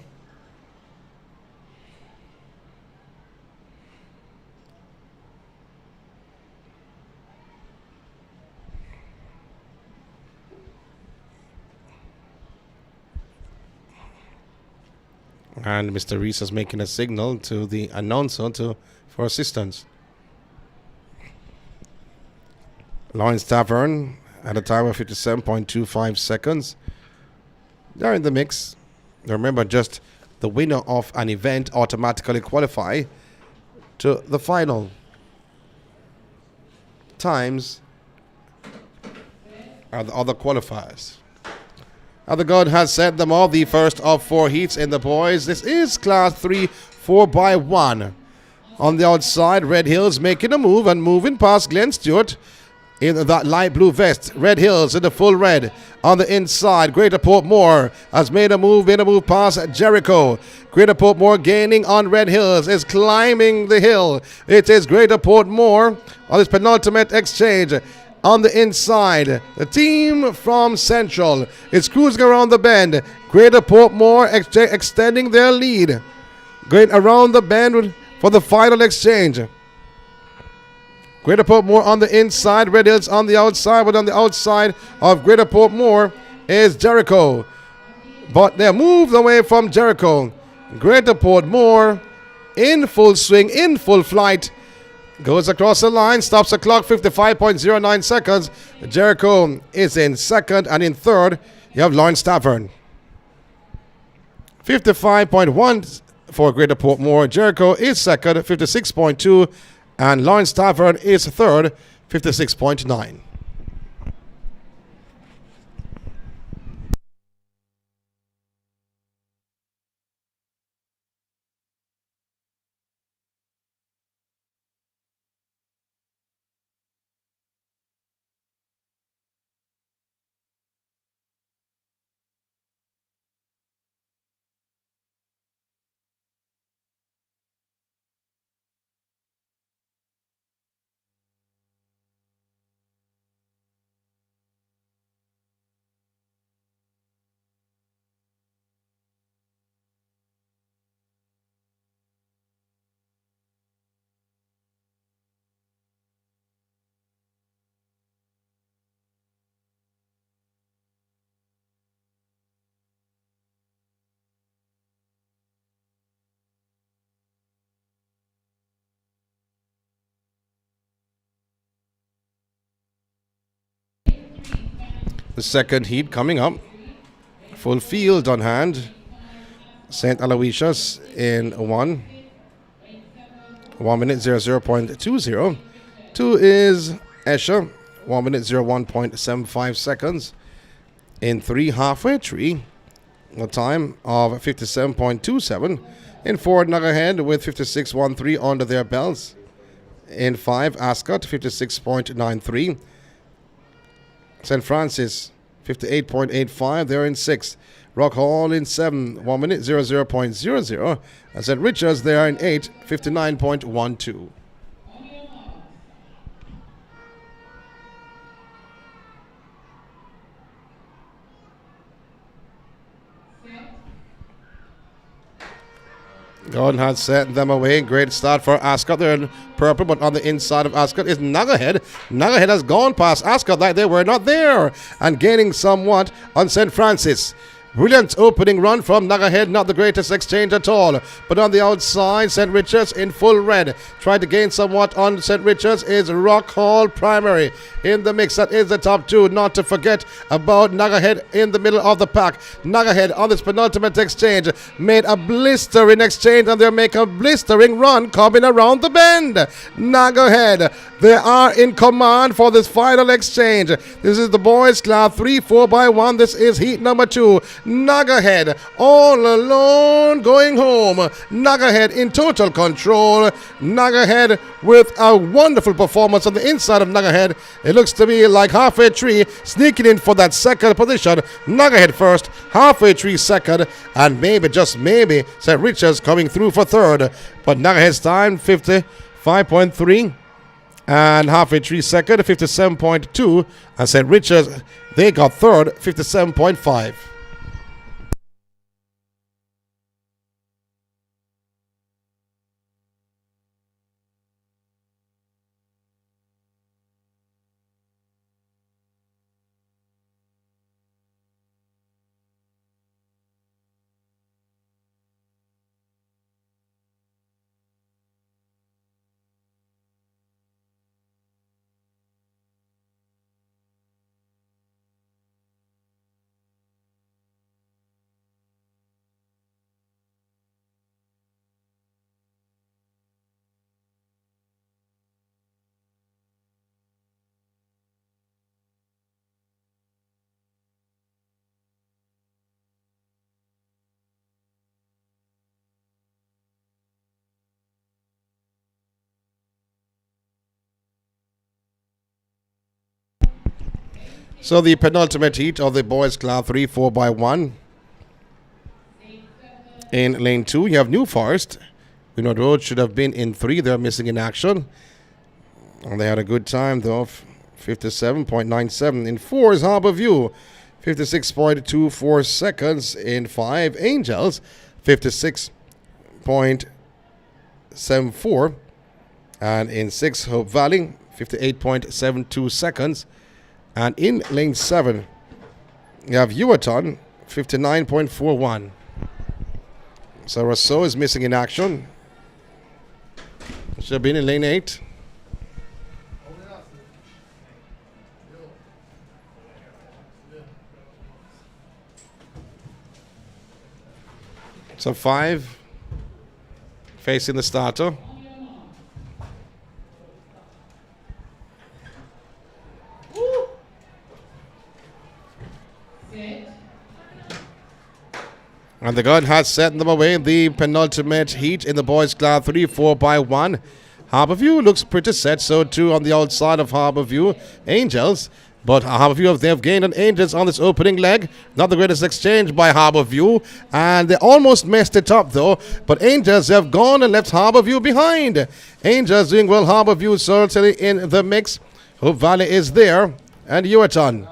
And Mr. Reese is making a signal to the announcer for assistance. Lawrence Tavern at a time of 57.25 seconds. They're in the mix. Remember, just the winner of an event automatically qualify to the final. Times are the other qualifiers. The God has set them all. The first of 4 heats in the boys. This is class 3, 4x1. On the outside, Red Hills making a move and moving past Glenn Stewart in that light blue vest. Red Hills in the full red. On the inside, Greater Portmore has made a move past Jericho. Greater Portmore gaining on Red Hills, is climbing the hill. It is Greater Portmore on this penultimate exchange. On the inside, the team from Central is cruising around the bend. Greater Portmore extending their lead. Going around the bend for the final exchange. Greater Portmore on the inside, Red Hills on the outside, but on the outside of Greater Portmore is Jericho. But they're moved away from Jericho. Greater Portmore in full swing, in full flight. Goes across the line, stops the clock, 55.09 seconds. Jericho is in second, and in third, you have Lawrence Tavern. 55.1 for Greater Portmore. Jericho is second, 56.2, and Lawrence Tavern is third, 56.9. The second heat coming up. Full field on hand. St. Aloysius in 1. 1 minute 00.20. 2 is Escher. 1 minute 01.75 seconds. In 3, halfway tree. A time of 57.27. In 4, Nuggerhead with 56.13 under their belts. In 5, Ascot 56.93. St. Francis, 58.85. They're in 6. Rock Hall in 7, 1 minute 00.00. And St. Richards, they are in 8, 59.12. Gordon has sent them away. Great start for Ascot. They're in purple, but on the inside of Ascot is Nuggerhead. Nuggerhead has gone past Ascot like they were not there and gaining somewhat on St. Francis. Brilliant opening run from Nuggerhead, not the greatest exchange at all. But on the outside, St. Richards in full red. Trying to gain somewhat on St. Richards is Rock Hall Primary. In the mix, that is the top 2. Not to forget about Nuggerhead in the middle of the pack. Nuggerhead on this penultimate exchange made a blistering exchange, and they'll make a blistering run coming around the bend. Nuggerhead, they are in command for this final exchange. This is the boys class 3, 4x1. This is heat number 2. Nagahead all alone going home. Nagahead in total control. Nagahead with a wonderful performance on the inside of Nagahead. It looks to be like halfway tree sneaking in for that second position. Nagahead first, halfway tree second, and maybe, just maybe, St. Richard's coming through for third. But Nagahead's time 55.3. And halfway tree second, 57.2. And St. Richard's, they got third, 57.5. So the penultimate heat of the boys class 3 4x1. In lane 2, you have New Forest. Winod Road should have been in 3. They're missing in action. And they had a good time, though. 57.97. In 4 is Harbour View. 56.24 seconds. In 5, Angels. 56.74. And in 6, Hope Valley. 58.72 seconds. And in lane 7, you have Ewaton, 59.41. So Rousseau is missing in action. Should have been in lane 8. So 5 facing the starter. And the gun has set them away in the penultimate heat in the boys class 3 4x1. Harbourview looks pretty set, so too on the outside of Harbourview. Angels, but Harbourview, they've gained on Angels on this opening leg. Not the greatest exchange by Harbourview, and they almost messed it up though. But Angels have gone and left Harbourview behind. Angels doing well, Harbourview certainly in the mix. Hope Valley is there, and Ewaton.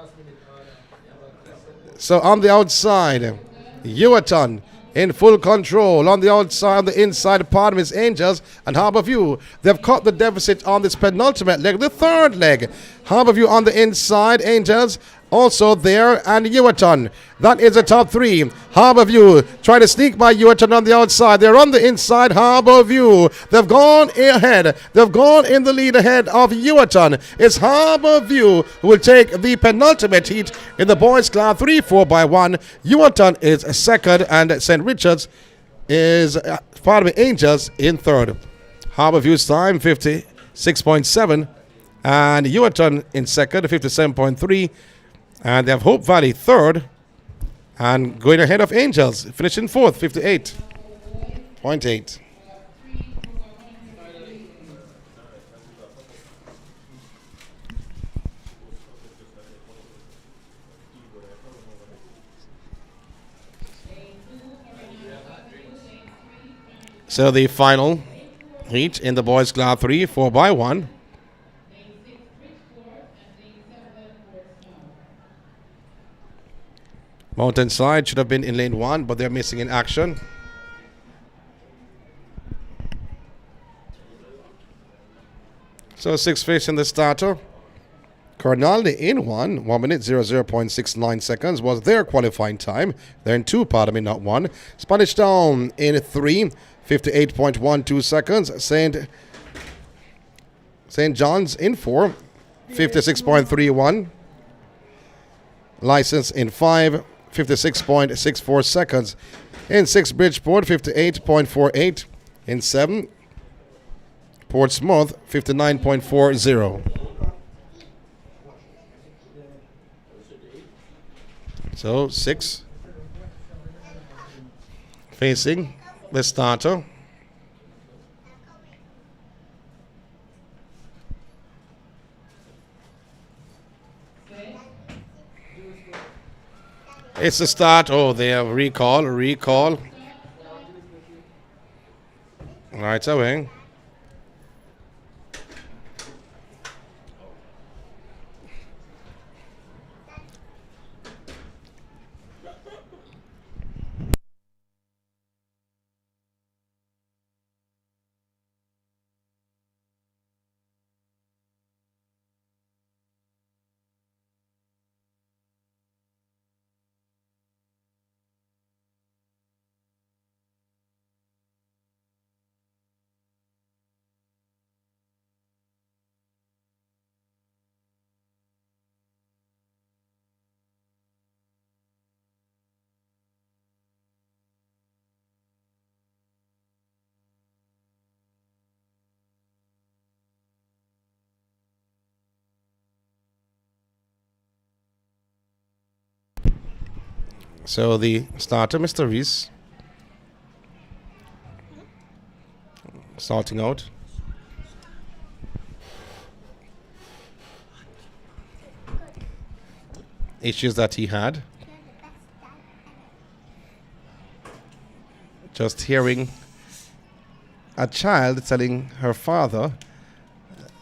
So on the outside, Ewaton in full control. On the outside, on the inside, pardon, is Angels and Harbourview. They've cut the deficit on this penultimate leg, the third leg. Harbourview on the inside, Angels also there, and Ewaton. That is a top 3. Harbourview trying to sneak by Ewaton on the outside. They're on the inside, Harbourview. They've gone ahead. They've gone in the lead ahead of Ewaton. It's Harbourview who will take the penultimate heat in the boys class 3 4x1. Ewaton is second, and St. Richard's is, Angels in third. Harbourview's time, 56.7. And Ewaton in second, 57.3. And they have Hope Valley third. And going ahead of Angels, finishing fourth, 58.8. So the final heat in the boys class 3 4x1. Mountainside should have been in lane 1, but they're missing in action. So 6 facing the starter. Carnaldi in 1 minute 00.69 seconds was their qualifying time. They're in 2, pardon me, not 1. Spanish Town in 3, 58.12 seconds. St. John's in 4, 56.31. License in 5, 56.64 seconds. In 6, Bridgeport, 58.48. In 7, Portsmouth, 59.40. So 6 facing the starter. It's the start. Oh, they have recall. Right away. So the starter, Mr. Reese, starting out. Issues that he had. Just hearing a child telling her father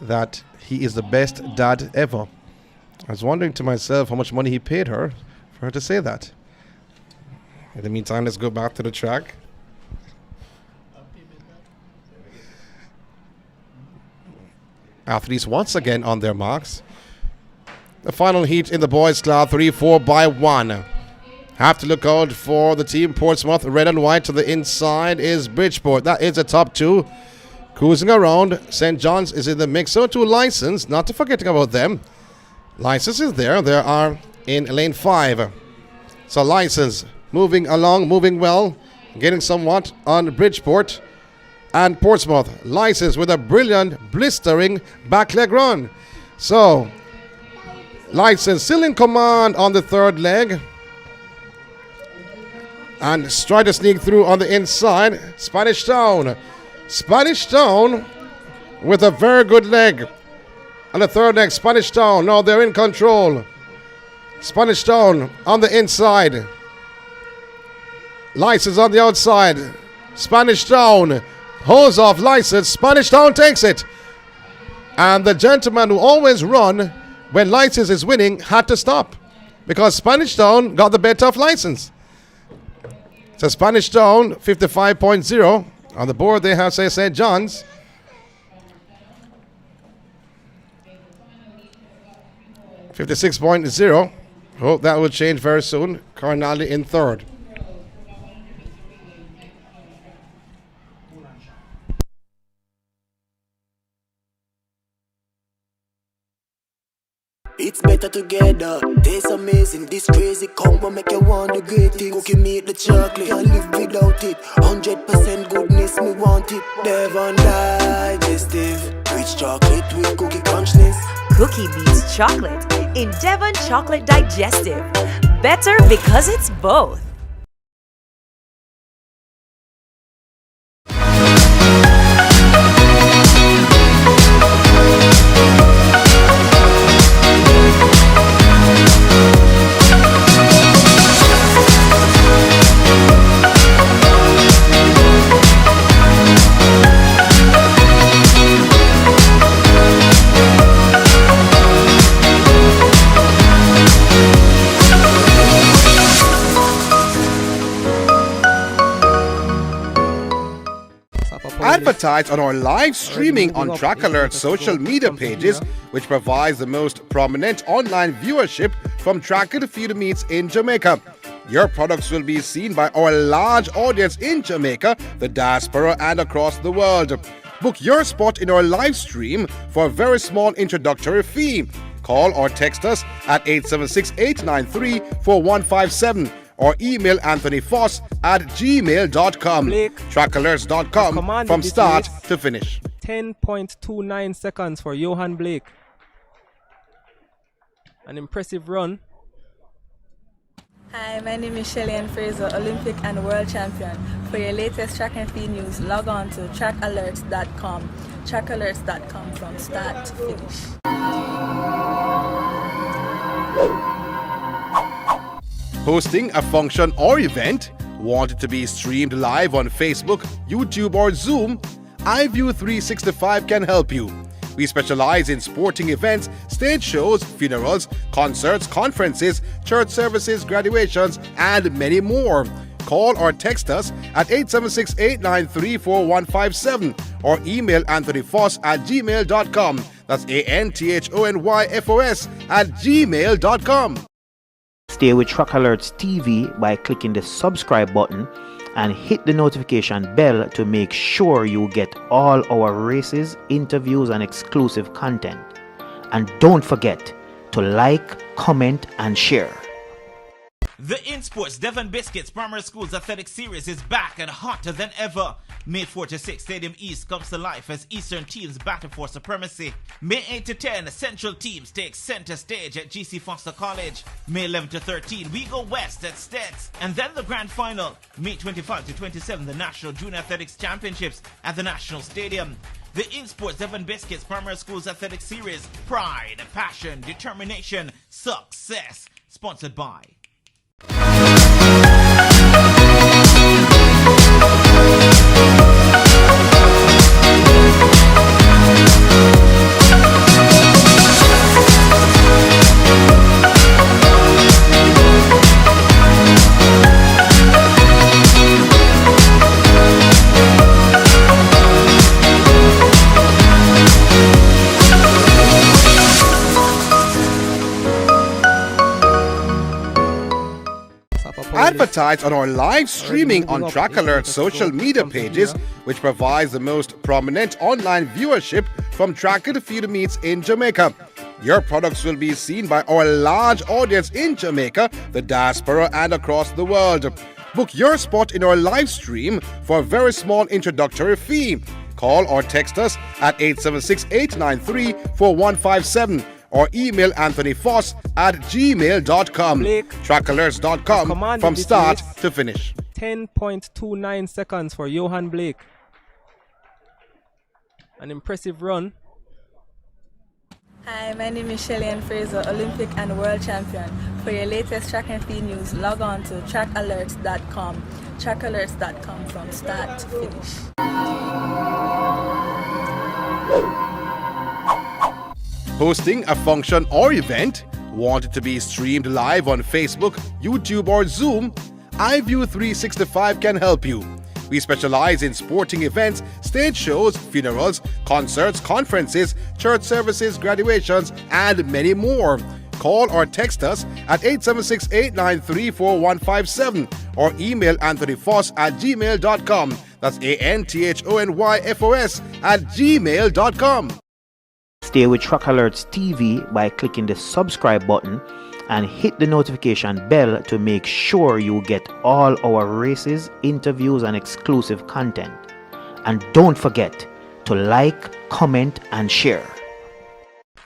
that he is the best dad ever. I was wondering to myself how much money he paid her for her to say that. In the meantime, let's go back to the track. Athletes once again on their marks. The final heat in the boys' class, 3-4 by 1. Have to look out for the team Portsmouth. Red and white to the inside is Bridgeport. That is the top two. Cruising around. St. John's is in the mix. So too License, not to forgetting about them. License is there. They are in lane 5. So License moving along, moving well, getting somewhat on Bridgeport and Portsmouth. License with a brilliant, blistering back leg run. So, License still in command on the third leg. And try to sneak through on the inside. Spanish Town. Spanish Town with a very good leg. On the third leg, Spanish Town. No, they're in control. Spanish Town on the inside. License on the outside. Spanish Town holds off License. Spanish Town takes it. And the gentleman who always run when License is winning had to stop because Spanish Town got the better of License. So Spanish Town 55.0. On the board they have say St. John's. $56.0. Hope that will change very soon. Carnally in third. It's better together, tastes amazing. This crazy combo make you want the great things. Cookie meat, the chocolate, can't live without it. 100% goodness, me want it. Devon Digestive, rich chocolate with cookie crunchness. Cookie beats chocolate in Devon Chocolate Digestive. Better because it's both. Advertise on our live streaming on Track Alert's social media pages, which provides the most prominent online viewership from track and field meets in Jamaica. Your products will be seen by our large audience in Jamaica, the diaspora, and across the world. Book your spot in our live stream for a very small introductory fee. Call or text us at 876-893-4157. or email anthonyfoss@gmail.com. Trackalerts.com from start to finish. 10.29 seconds for Johan Blake. An impressive run. Hi, my name is Shelly-Ann Fraser, Olympic and World Champion. For your latest track and field news, log on to trackalerts.com. Trackalerts.com from start to finish. Hosting a function or event? Want it to be streamed live on Facebook, YouTube, or Zoom? iView365 can help you. We specialize in sporting events, stage shows, funerals, concerts, conferences, church services, graduations, and many more. Call or text us at 876-893-4157 or email anthonyfoss@gmail.com. That's ANTHONYFOS@gmail.com. Stay with Track Alerts TV by clicking the subscribe button and hit the notification bell to make sure you get all our races, interviews, and exclusive content. And don't forget to like, comment, and share. The INSPORTS Devon Biscuits Primary Schools Athletic Series is back and hotter than ever. May 4 to 6, Stadium East comes to life as Eastern teams battle for supremacy. May 8 to 10, Central teams take center stage at GC Foster College. May 11 to 13, we go west at Stets. And then the grand final, May 25 to 27, the National Junior Athletics Championships at the National Stadium. The INSPORTS Devon Biscuits Primary Schools Athletic Series, pride, passion, determination, success. Sponsored by Advertise on our live streaming on Track Alert's social media pages, which provides the most prominent online viewership from track and field meets in Jamaica. Your products will be seen by our large audience in Jamaica, the diaspora, and across the world. Book your spot in our live stream for a very small introductory fee. Call or text us at 876-893-4157. or email anthonyfoss@gmail.com. Trackalerts.com from start to finish. 10.29 seconds for Johan Blake. An impressive run. Hi, my name is Shelly-Ann Fraser, Olympic and World Champion. For your latest track and field news, log on to trackalerts.com. Trackalerts.com from start to finish. Hosting a function or event? Want it to be streamed live on Facebook, YouTube, or Zoom? iView365 can help you. We specialize in sporting events, stage shows, funerals, concerts, conferences, church services, graduations, and many more. Call or text us at 876-893-4157 or email anthonyfoss@gmail.com. That's ANTHONYFOS@gmail.com. Stay with Track Alerts TV by clicking the subscribe button and hit the notification bell to make sure you get all our races, interviews, and exclusive content. And don't forget to like, comment, and share.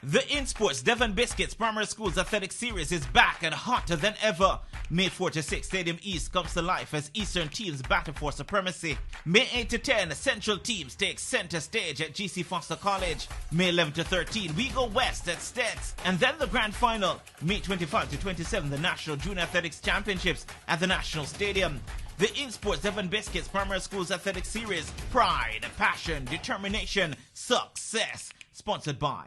The INSPORTS Devon Biscuits Primary Schools Athletic Series is back and hotter than ever. May 4 to 6, Stadium East comes to life as Eastern teams battle for supremacy. May 8 to 10, Central teams take center stage at GC Foster College. May 11 to 13, we go west at Stets. And then the grand final, May 25 to 27, the National Junior Athletics Championships at the National Stadium. The INSPORTS Devon Biscuits Primary Schools Athletic Series, pride, passion, determination, success. Sponsored by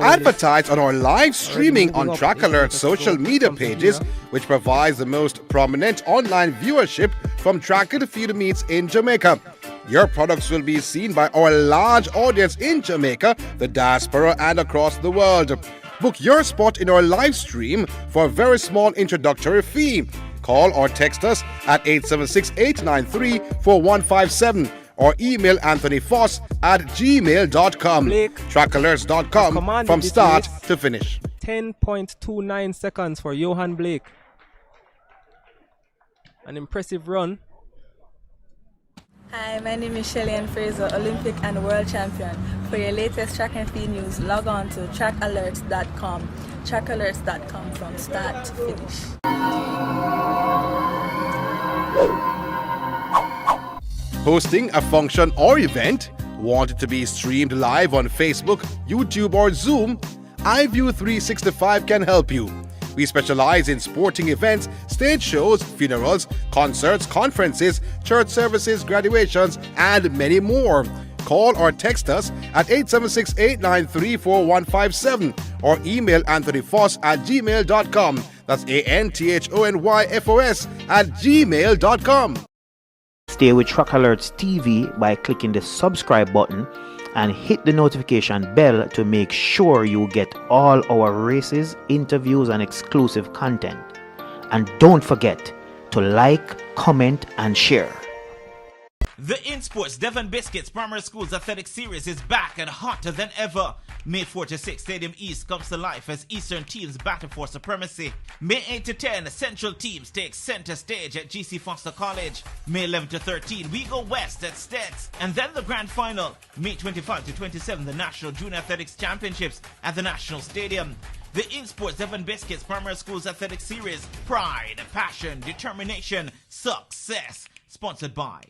Advertise on our live streaming on Track Alert's social media pages, which provides the most prominent online viewership from track and field meets in Jamaica. Your products will be seen by our large audience in Jamaica, the diaspora, and across the world. Book your spot in our live stream for a very small introductory fee. Call or text us at 876-893-4157 or email anthonyfoss@gmail.com. Trackalerts.com from start to finish. 10.29 seconds for Johan Blake. An impressive run. Hi, my name is Shelly-Ann Fraser, Olympic and World Champion. For your latest track and field news, log on to trackalerts.com. Trackalerts.com from start to finish. Hosting a function or event? Want it to be streamed live on Facebook, YouTube, or Zoom? iView 365 can help you. We specialize in sporting events, stage shows, funerals, concerts, conferences, church services, graduations, and many more. Call or text us at 876-893-4157 or email anthonyfoss@gmail.com. That's ANTHONYFOS@gmail.com. Stay with Track Alerts TV by clicking the subscribe button and hit the notification bell to make sure you get all our races, interviews, and exclusive content. And don't forget to like, comment, and share. The INSPORTS Devon Biscuits Primary Schools Athletic Series is back and hotter than ever. May 4 to 6, Stadium East comes to life as Eastern teams battle for supremacy. May 8 to 10, Central teams take center stage at GC Foster College. May 11 to 13, we go west at Stets. And then the grand final, May 25 to 27, the National Junior Athletics Championships at the National Stadium. The INSPORTS Devon Biscuits Primary Schools Athletic Series, pride, passion, determination, success. Sponsored by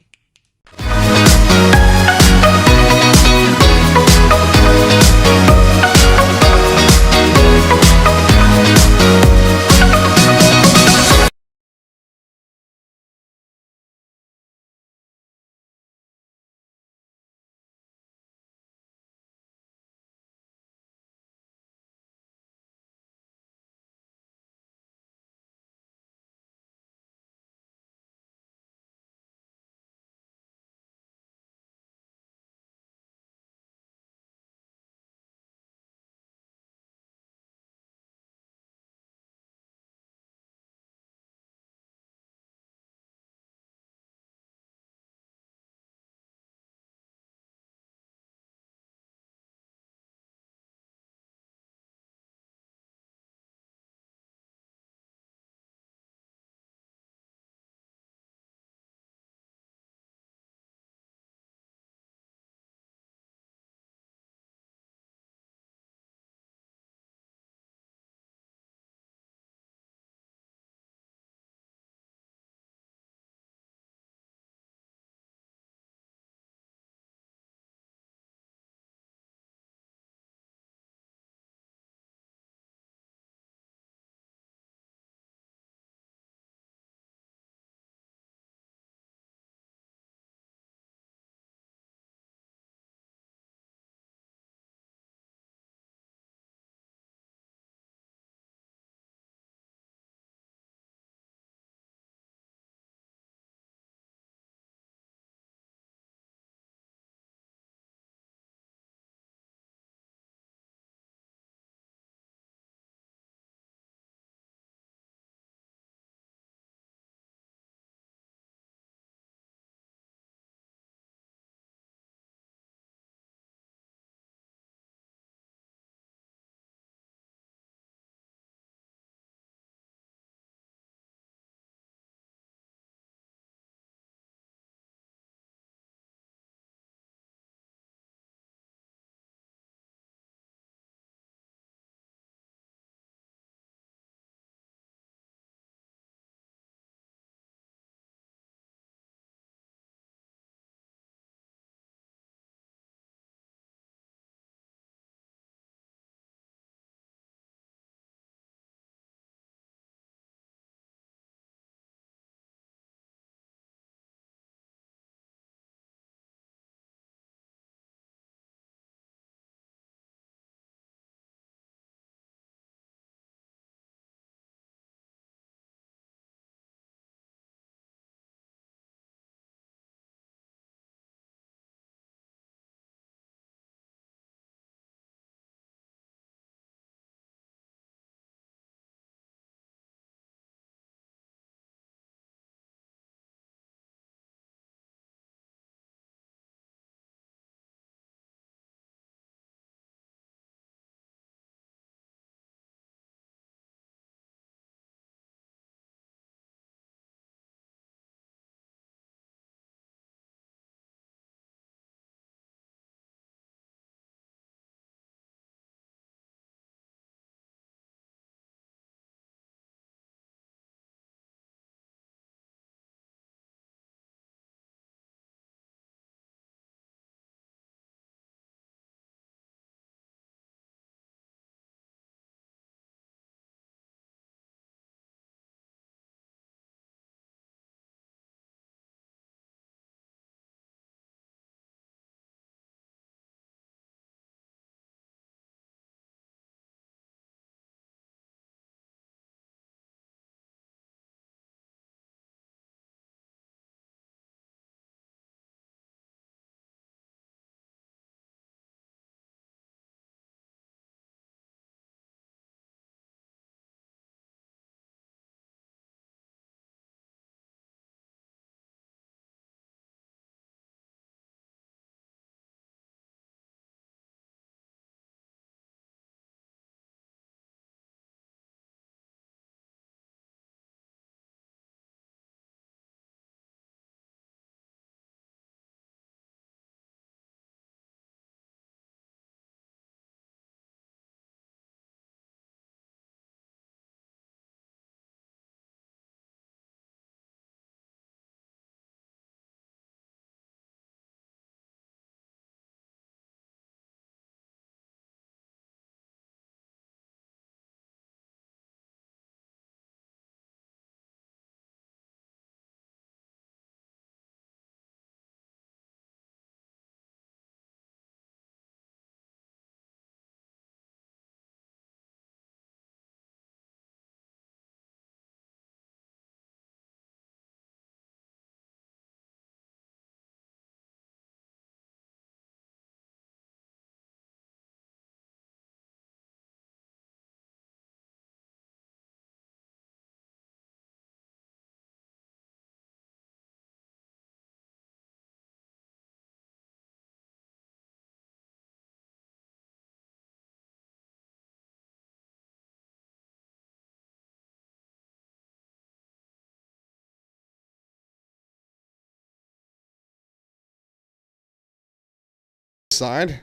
inside.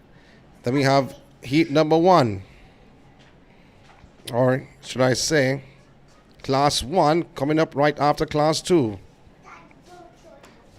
Then we have heat number 1. Or should I say, Class 1 coming up right after Class 2.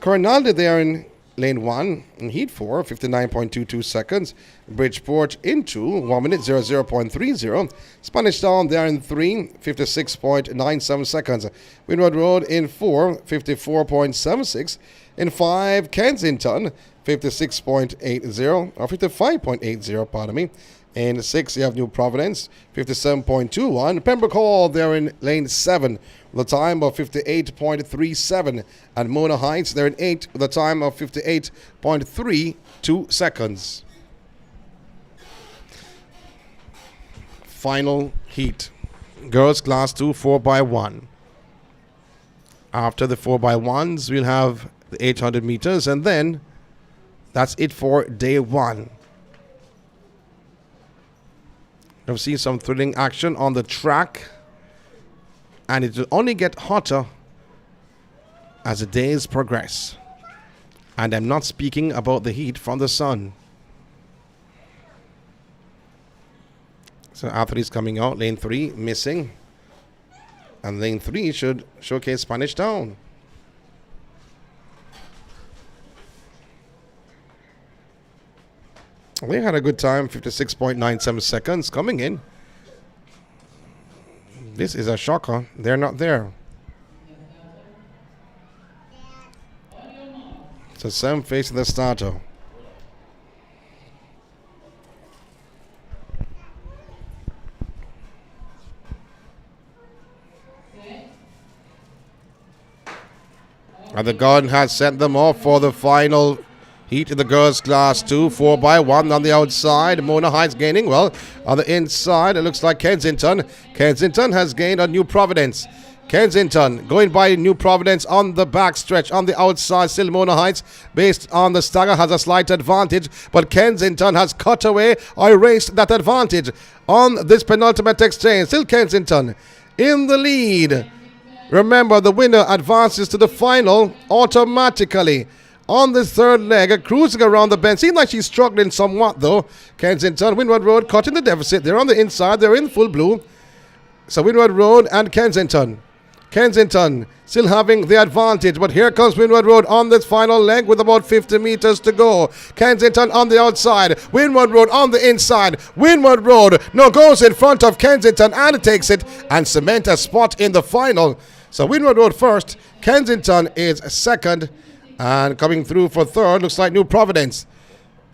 Coronado there in lane 1 in heat 4, 59.22 seconds. Bridgeport in 2, 1 minute 00.30. Spanish Town there in 3, 56.97 seconds. Windward Road in 4, 54.76. In 5, Kensington, 56.80, or 55.80, pardon me. In 6, you have New Providence, 57.21. Pembroke Hall there in lane 7 with a time of 58.37. And Mona Heights there in 8 with a time of 58.32 seconds. Final heat. Girls Class 2 4x1. After the 4x1s, we'll have the 800 meters, and then that's it for day 1. We've seen some thrilling action on the track, and it will only get hotter as the days progress. And I'm not speaking about the heat from the sun. So athletes coming out, lane 3 missing, and lane 3 should showcase Spanish Town. They had a good time, 56.97 seconds coming in. This is a shocker. They're not there. So Sam facing the starter. And the Garden has sent them off for the final heat in the girls' Class 2, 4x1 on the outside. Mona Heights gaining. Well, on the inside, it looks like Kensington. Kensington has gained on New Providence. Kensington going by New Providence on the back stretch. On the outside, still Mona Heights, based on the stagger, has a slight advantage. But Kensington has cut away or erased that advantage on this penultimate exchange. Still Kensington in the lead. Remember, the winner advances to the final automatically. On this third leg, cruising around the bend. Seems like she's struggling somewhat, though. Kensington, Windward Road, cutting the deficit. They're on the inside. They're in full blue. So Windward Road and Kensington. Kensington still having the advantage. But here comes Windward Road on this final leg with about 50 meters to go. Kensington on the outside. Windward Road on the inside. Windward Road now goes in front of Kensington and takes it and cement a spot in the final. So Windward Road first. Kensington is second. And coming through for third, looks like New Providence.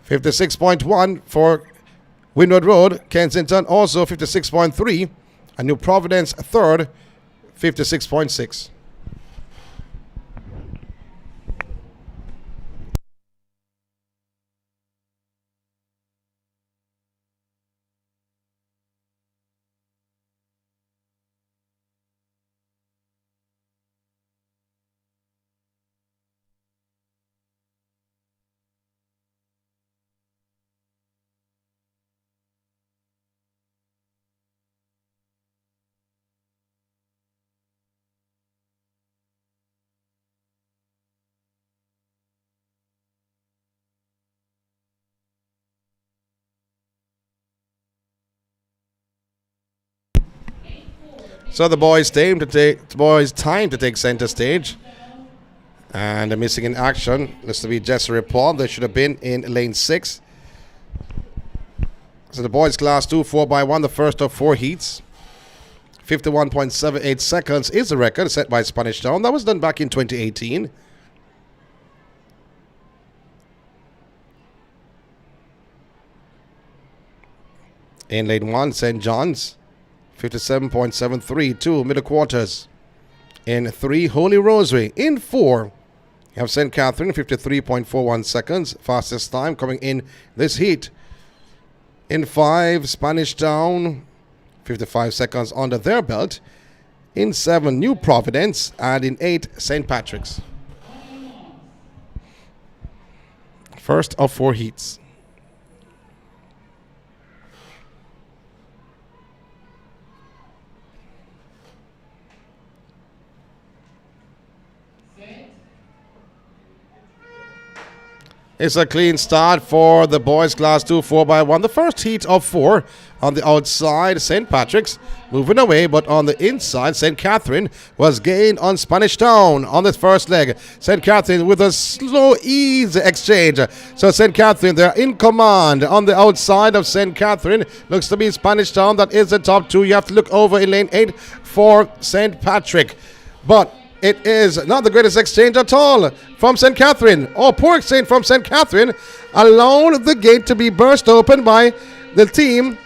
56.1 for Windward Road. Kensington also 56.3. And New Providence third, 56.6. So the boys' time to take center stage. And they're missing in action. Looks to be Jessere Paul. They should have been in lane 6. So the boys' Class 2, 4x1, the first of 4 heats. 51.78 seconds is the record set by Spanish Town. That was done back in 2018. In lane 1, St. John's. 57.73, 2 middle quarters. In 3, Holy Rosary. In 4, you have St. Catherine, 53.41 seconds. Fastest time coming in this heat. In 5, Spanish Town, 55 seconds under their belt. In 7, New Providence. And in 8, St. Patrick's. First of 4 heats. It's a clean start for the boys class 2 4x1. The first heat of 4 on the outside. St. Patrick's moving away, but on the inside, St. Catherine was gained on Spanish Town on the first leg. St. Catherine with a slow, easy exchange. So St. Catherine, they're in command on the outside of St. Catherine. Looks to be Spanish Town. That is the top 2. You have to look over in lane 8 for St. Patrick. But it is not the greatest exchange at all from St. Catherine. Oh, poor exchange from St. Catherine. Allowed the gate to be burst open by the team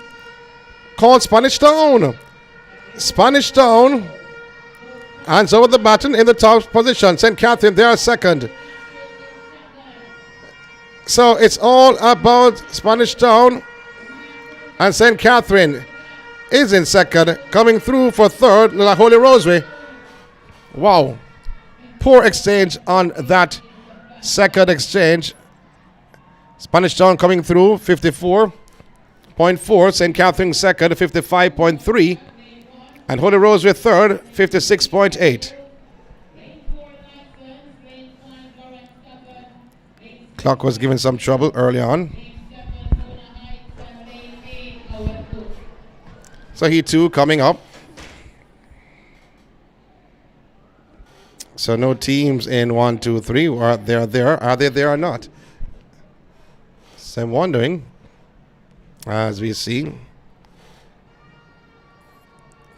called Spanish Town. Spanish Town hands over the baton in the top position. St. Catherine, they are second. So it's all about Spanish Town. And St. Catherine is in second. Coming through for third, La Holy Rosary. Wow. Poor exchange on that second exchange. Spanish Town coming through, 54.4. St. Catherine second, 55.3. And Holy Rosary third, 56.8. Clock was giving some trouble early on. So he too coming up. So no teams in 1, 2, 3. Are they there? Are they there or not? So I'm wondering, as we see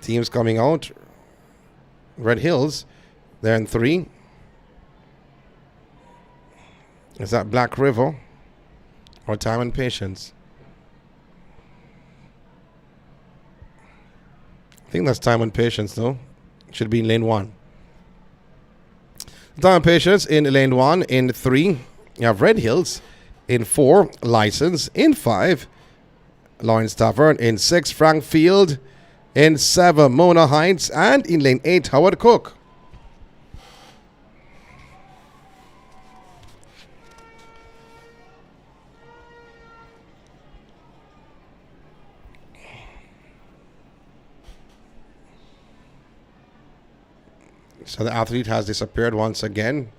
teams coming out. Red Hills, they're in 3. Is that Black River or Time and Patience? I think that's Time and Patience, though. Should be in lane 1. Time and Patience in lane 1. In 3, you have Red Hills. In 4, License. In 5, Lawrence Tavern. In 6, Frank Field. In 7, Mona Heights. And in lane 8, Howard Cook. So the athlete has disappeared once again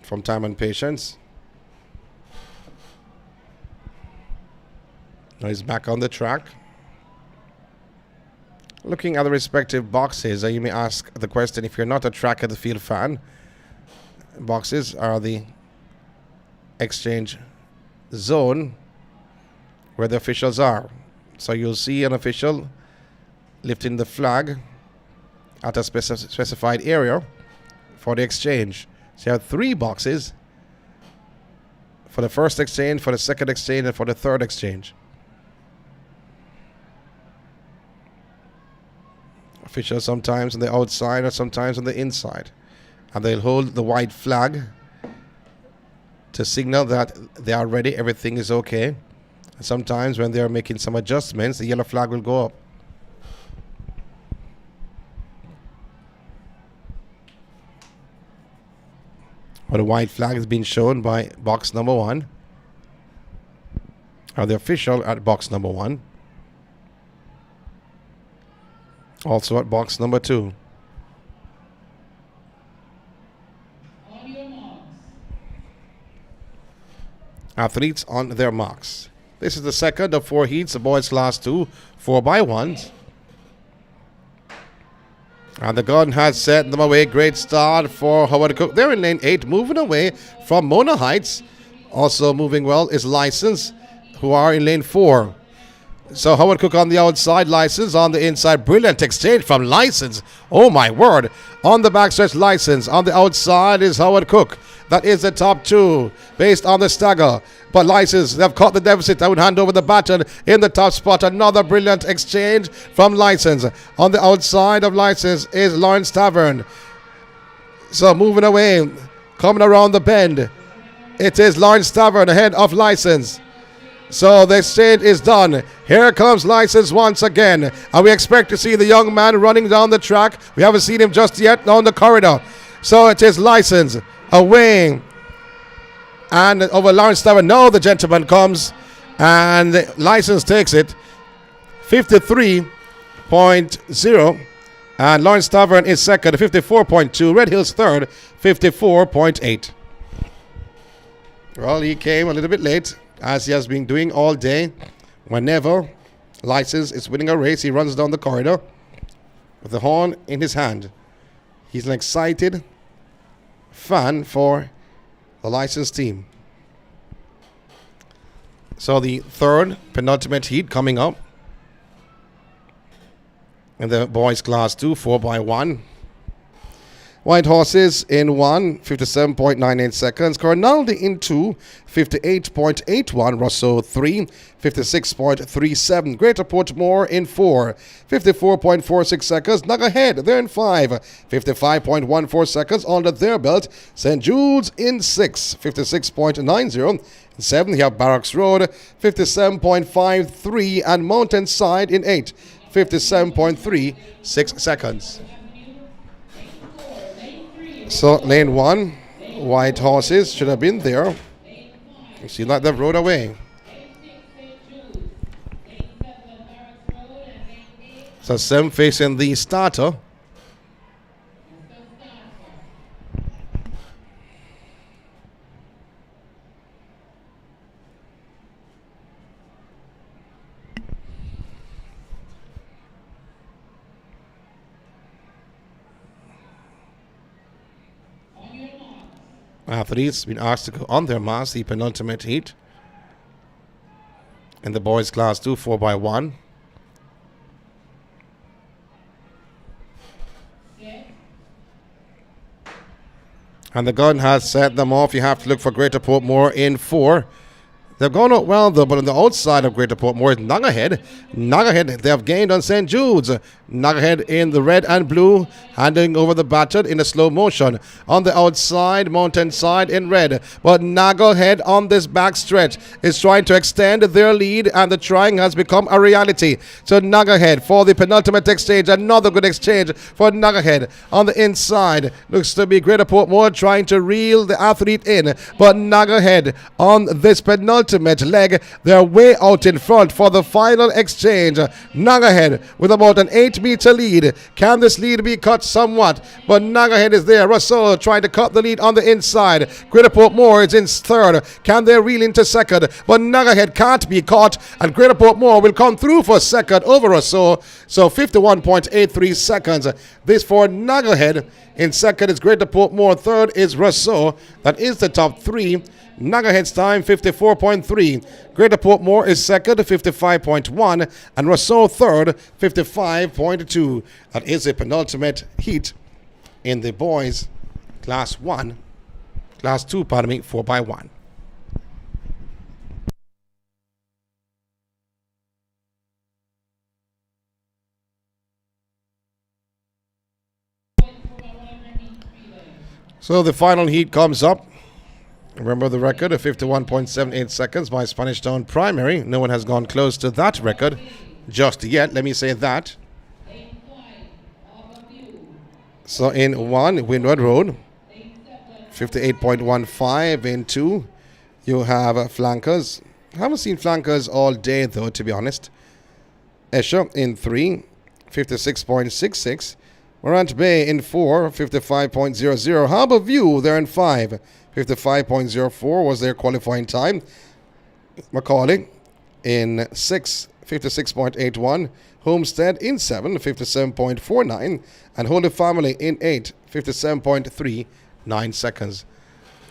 from Time and Patience. Now he's back on the track. Looking at the respective boxes, you may ask the question, if you're not a track at the field fan, boxes are the exchange zone where the officials are. So you'll see an official lifting the flag at a specified area for the exchange. So you have 3 boxes for the first exchange, for the second exchange, and for the third exchange. Officials sometimes on the outside or sometimes on the inside. And they'll hold the white flag to signal that they are ready, everything is okay. And sometimes when they're making some adjustments, the yellow flag will go up. Or the white flag is being shown by box number 1. Or the official at box number 1. Also at box number 2. On your marks. Athletes on their marks. This is the second of 4 heats, the boys class 2, 4x1s. And the gun has set them away. Great start for Howard Cook. They're in lane 8, moving away from Mona Heights. Also moving well is License, who are in lane 4. So Howard Cook on the outside, License on the inside. Brilliant exchange from License. Oh my word. On the backstretch, License. On the outside is Howard Cook. That is the top 2 based on the stagger. But License, they've caught the deficit. I would hand over the baton in the top spot. Another brilliant exchange from License. On the outside of License is Lawrence Tavern. So moving away, coming around the bend. It is Lawrence Tavern ahead of License. So the exchange is done. Here comes License once again. And we expect to see the young man running down the track. We haven't seen him just yet down the corridor. So it is License away. And over Lawrence Tavern. Now the gentleman comes. And the License takes it. 53.0. And Lawrence Tavern is second. 54.2. Red Hills third. 54.8. Well, he came a little bit late, as he has been doing all day. Whenever License is winning a race, he runs down the corridor with the horn in his hand. He's an excited fan for the License team. So the third penultimate heat coming up. In the boys class 2, 4x1. White Horses in 1, 57.98 seconds. Cornaldi in 2, 58.81. Rousseau 3, 56.37. Greater Portmore in 4, 54.46 seconds. Nug ahead, they're in 5, 55.14 seconds under their belt. St. Jude's in 6, 56.90. In 7, you have Barracks Road, 57.53. And Mountainside in 8, 57.36 seconds. So lane 1, White Horses should have been there. You see that they've rode away. So Sam facing the starter. Athletes been asked to go on their marks, the penultimate heat. In the boys class 2, 4x1. And the gun has set them off. You have to look for Greater Portmore in 4. They've gone out well, though, but on the outside of Greater Portmore is Nuggerhead. Nuggerhead, they have gained on St. Jude's. Nuggerhead in the red and blue, handing over the baton in a slow motion. On the outside, Mountainside in red. But Nuggerhead on this back stretch is trying to extend their lead, and the trying has become a reality. So Nuggerhead for the penultimate exchange. Another good exchange for Nuggerhead. On the inside, looks to be Greater Portmore trying to reel the athlete in. But Nuggerhead on this penultimate leg, they're way out in front for the final exchange. Nuggerhead with about an 8-meter lead. Can this lead be cut somewhat? But Nuggerhead is there. Russell trying to cut the lead on the inside. Greater Portmore is in third. Can they reel into second? But Nuggerhead can't be caught, and Greater Portmore will come through for second over Russell. So 51.83 seconds. This for Nuggerhead. In second is Greater Portmore. Third is Russell. That is the top 3. Nuggerhead's time 54.3. Greater Portmore is second, 55.1, and Rousseau third, 55.2. That is a penultimate heat in the boys class 2, 4x1. So the final heat comes up. Remember the record of 51.78 seconds by Spanish Town Primary. No one has gone close to that record just yet. Let me say that. So in 1, Windward Road, 58.15. In 2, you have Flankers. I haven't seen Flankers all day, though, to be honest. Escher in 3, 56.66. Morant Bay in 4, 55.00. Harbour View, they're in 5. 55.04 was their qualifying time. Macaulay in 6, 56.81. Homestead in 7, 57.49. And Holy Family in 8, 57.39 seconds.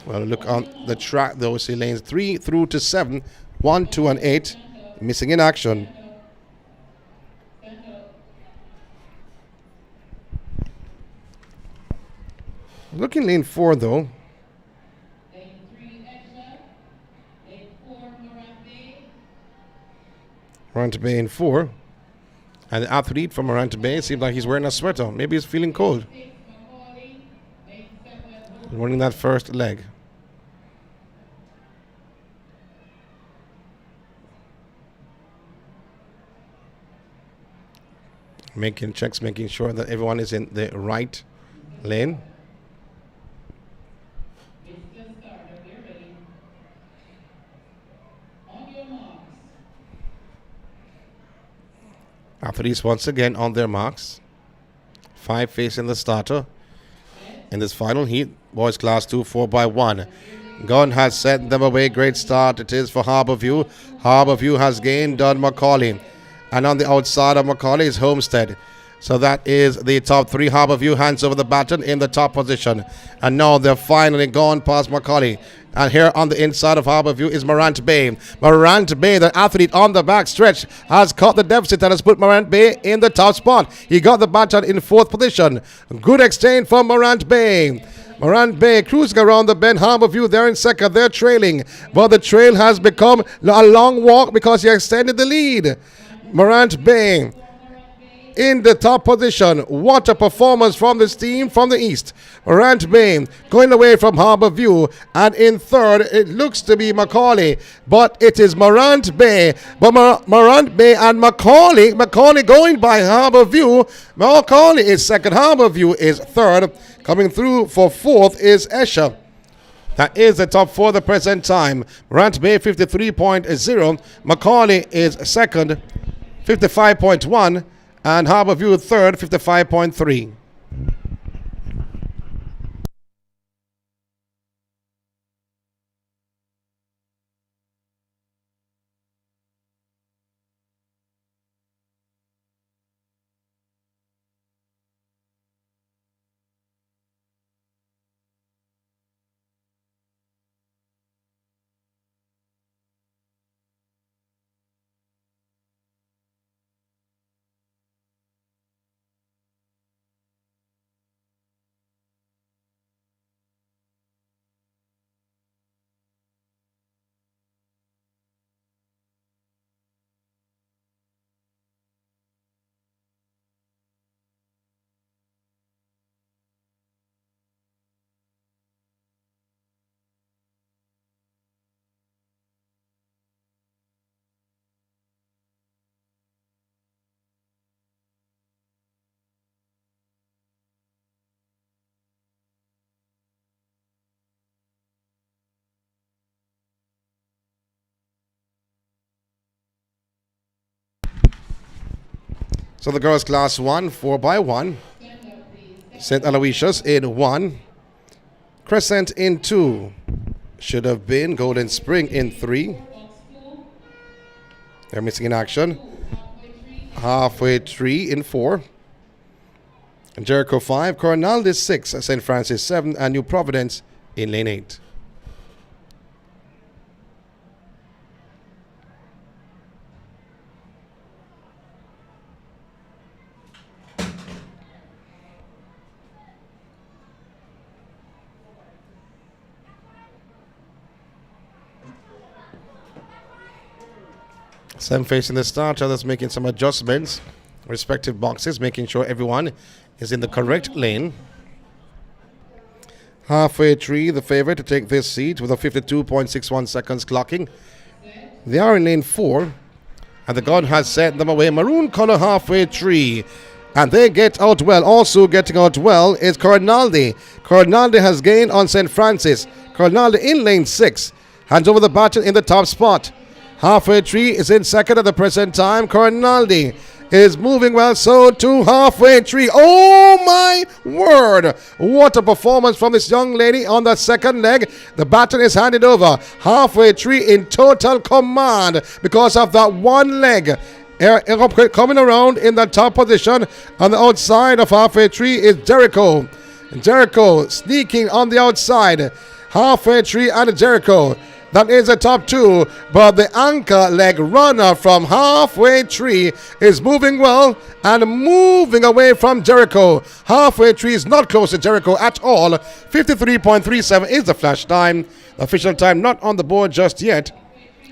Well, look on the track, though. See lanes 3 through to 7, 1, 2, and 8 missing in action. Looking lane 4, though. Morant Bay in 4. And the athlete from Morant Bay seems like he's wearing a sweater. Maybe he's feeling cold. Running that first leg. Making checks, making sure that everyone is in the right lane. Athletes once again on their marks. 5 facing the starter in this final heat. Boys class 2, 4x1. Gunn has sent them away. Great start it is for Harborview. Harborview has gained on Macaulay. And on the outside of Macaulay is Homestead. So that is the top three. Harborview hands over the baton in the top position. And now they're finally gone past Macaulay. And here on the inside of Harborview is Morant Bay. Morant Bay, the athlete on the back stretch, has caught the deficit and has put Morant Bay in the top spot. He got the baton in fourth position. Good exchange from Morant Bay. Morant Bay cruising around the bend. Harborview, they're in second. They're trailing. But the trail has become a long walk because he extended the lead. Morant Bay in the top position. What a performance from this team from the east. Morant Bay going away from Harborview, and in third it looks to be Macaulay, but it is Morant Bay. But Morant Bay and Macaulay going by Harborview. Macaulay is second, Harborview is third. Coming through for fourth is Escher. That is the top four at the present time. Morant Bay 53.0. Macaulay is second, 55.1. And Harborview third, 55.3. So the girls class 1, 4x1. St. Aloysius in 1. Crescent in 2. Should have been Golden Spring in 3. They're missing in action. Halfway Tree in 4. Jericho 5. Coronaldis 6. St. Francis 7. And New Providence in lane 8. Some facing the start, others making some adjustments, respective boxes, making sure everyone is in the correct lane. Halfway Tree, the favorite to take this seat with a 52.61 seconds clocking. They are in lane 4, and the gun has sent them away. Maroon color Halfway Tree, and they get out well. Also getting out well is Coronaldi. Coronaldi has gained on St. Francis. Coronaldi in lane 6, hands over the baton in the top spot. Halfway Tree is in second at the present time. Coronaldi is moving well, so to Halfway Tree. Oh my word! What a performance from this young lady on the second leg. The baton is handed over. Halfway Tree in total command because of that one leg. Coming around in the top position on the outside of Halfway Tree is Jericho. Jericho sneaking on the outside. Halfway Tree and Jericho. That is the top two, but the anchor leg runner from Halfway Tree is moving well and moving away from Jericho. Halfway Tree is not close to Jericho at all. 53.37 is the flash time. The official time not on the board just yet.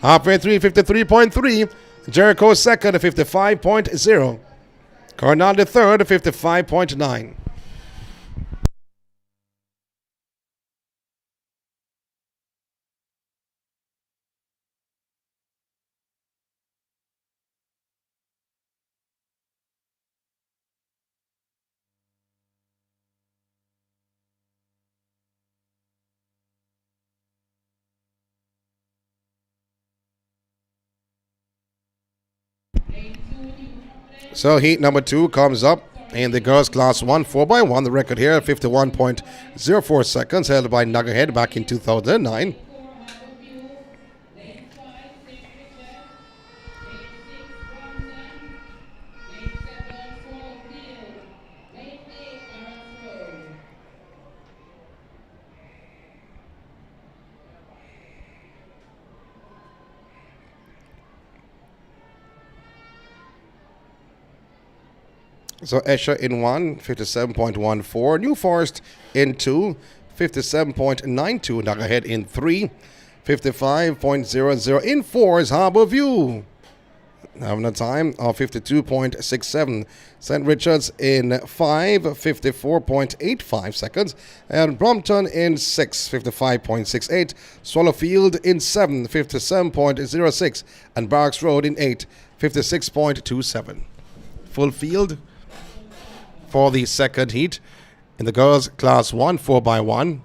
Halfway Tree 53.3. Jericho second 55.0. Coronado third 55.9. So heat number 2 comes up, In the girls class 1 4x1, the record here 51.04 seconds, held by Nuggerhead back in 2009. So Escher in 1, 57.14. New Forest in 2, 57.92. Nuggerhead in 3, 55.00. In 4 is Harbour View, having a time of 52.67. St. Richards in 5, 54.85 seconds. And Brompton in 6, 55.68. Swallowfield in 7, 57.06. And Barracks Road in 8, 56.27. Full field for the second heat in the girls class 1 4x1.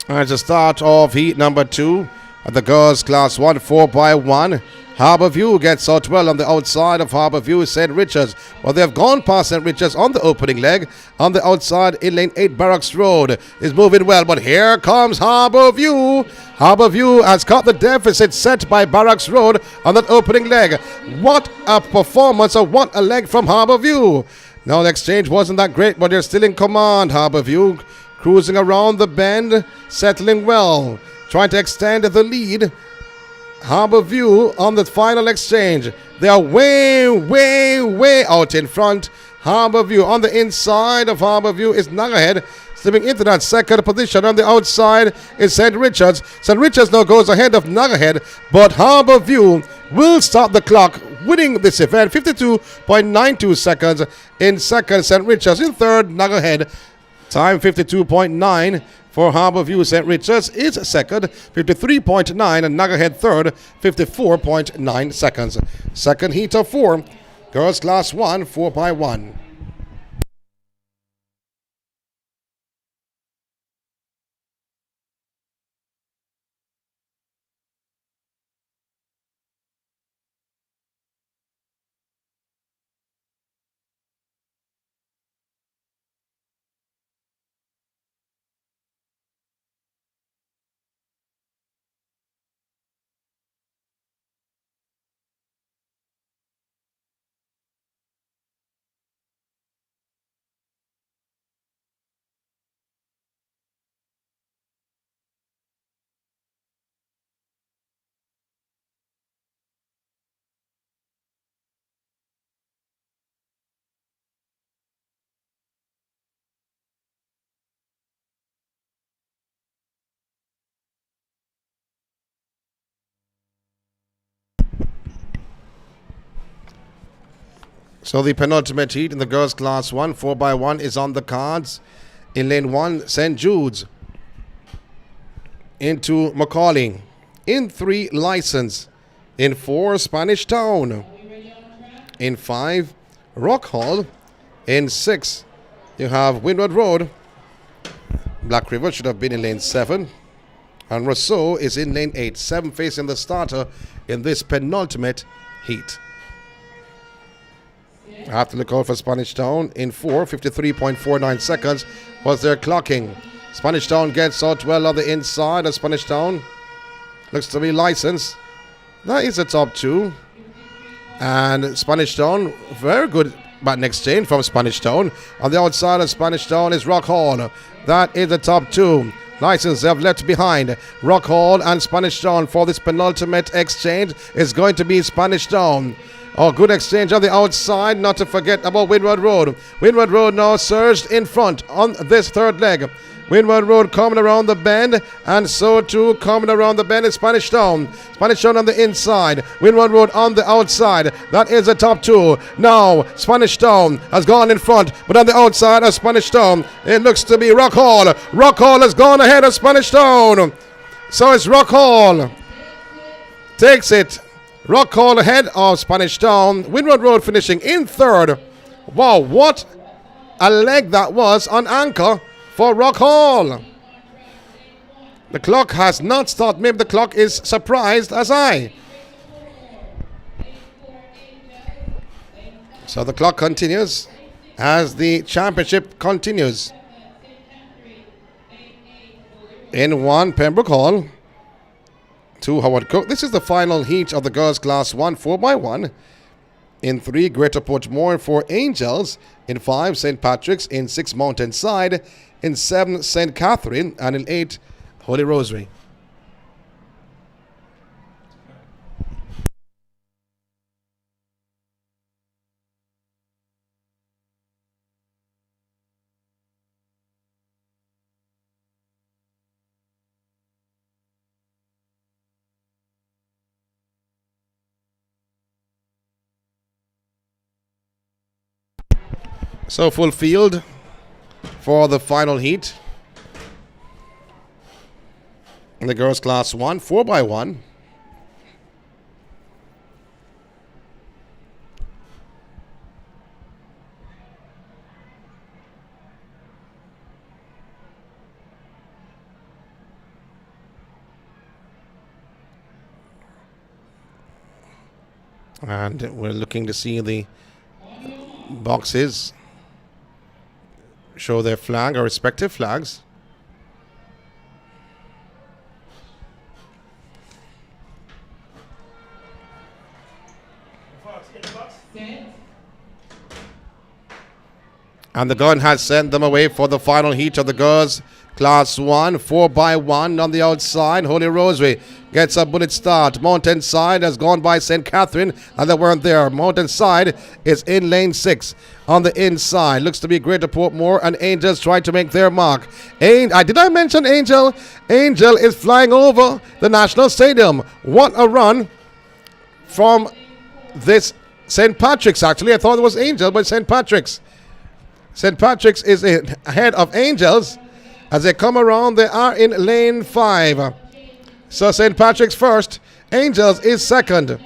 As the start of heat number 2 at the girls class 1 4x1. Harbour View gets out well on the outside of Harbour View, St. Richards. Well, they have gone past St. Richards on the opening leg. On the outside in lane 8, Barracks Road is moving well. But here comes Harbour View. Harbour View has got the deficit set by Barracks Road on that opening leg. What a performance, or what a leg from Harbour View. Now, the exchange wasn't that great, but they're still in command. Harbour View cruising around the bend, settling well, trying to extend the lead. Harbour View on the final exchange. They are way out in front. Harbour View on the inside of Harbour View is Nuggerhead, slipping into that second position. On the outside is St. Richards. St. Richards now goes ahead of Nuggerhead, but Harbour View will stop the clock, winning this event. 52.92 seconds in second, St. Richards. In third, Nuggerhead. Time 52.9 for Harbour View. St. Richards is second, 53.9, and Nuggerhead third, 54.9 seconds. Second heat of 4, girls class 1 4x1. So the penultimate heat in the girls class 1 4x1 is on the cards. In lane 1, St. Jude's. Into Macaulay. In 3, License. In 4, Spanish Town. In 5, Rock Hall. In 6, you have Windward Road. Black River should have been in lane 7. And Rousseau is in lane 8. 7 facing the starter in this penultimate heat. I have to look out for Spanish Town. In 4, 53.49 seconds was their clocking. Spanish Town gets out well on the inside of Spanish Town. Looks to be License. That is the top 2. And Spanish Town, very good batting exchange from Spanish Town. On the outside of Spanish Town is Rock Hall. That is the top 2. License they have left behind. Rock Hall and Spanish Town for this penultimate exchange is going to be Spanish Town. Oh, good exchange on the outside, not to forget about Windward Road. Windward Road now surged in front on this third leg. Windward Road coming around the bend, and so too coming around the bend is Spanish Town. Spanish Town on the inside, Windward Road on the outside. That is the top two. Now Spanish Town has gone in front, but on the outside of Spanish Town, it looks to be Rock Hall. Rock Hall has gone ahead of Spanish Town. So it's Rock Hall takes it. Rock Hall ahead of Spanish Town. Windward Road finishing in third. Wow, what a leg that was on anchor for Rock Hall. The clock has not stopped. Maybe the clock is surprised as I. So the clock continues as the championship continues. In 1, Pembroke Hall. 2, Howard Cook. This is the final heat of the girls' class 1 4x1. In 3, Greater Portmore. In 4, Angels. In 5, St. Patrick's. In 6, Mountainside. In 7, St. Catherine. And in 8, Holy Rosary. So full field for the final heat. In the girls' class 1 4x1. And we're looking to see the boxes show their flag or respective flags. And the gun has sent them away for the final heat of the girls' class 1 4x1 on the outside. Holy Rosary gets a bullet start. Mountainside has gone by St. Catherine and they weren't there. Mountainside is in lane 6 on the inside. Looks to be Greater Portmore and Angels trying to make their mark. Did I mention Angel? Angel is flying over the National Stadium. What a run from this St. Patrick's, actually. I thought it was Angel, but St. Patrick's. St. Patrick's is ahead of Angels. As they come around, they are in lane 5. So St. Patrick's first. Angels is second.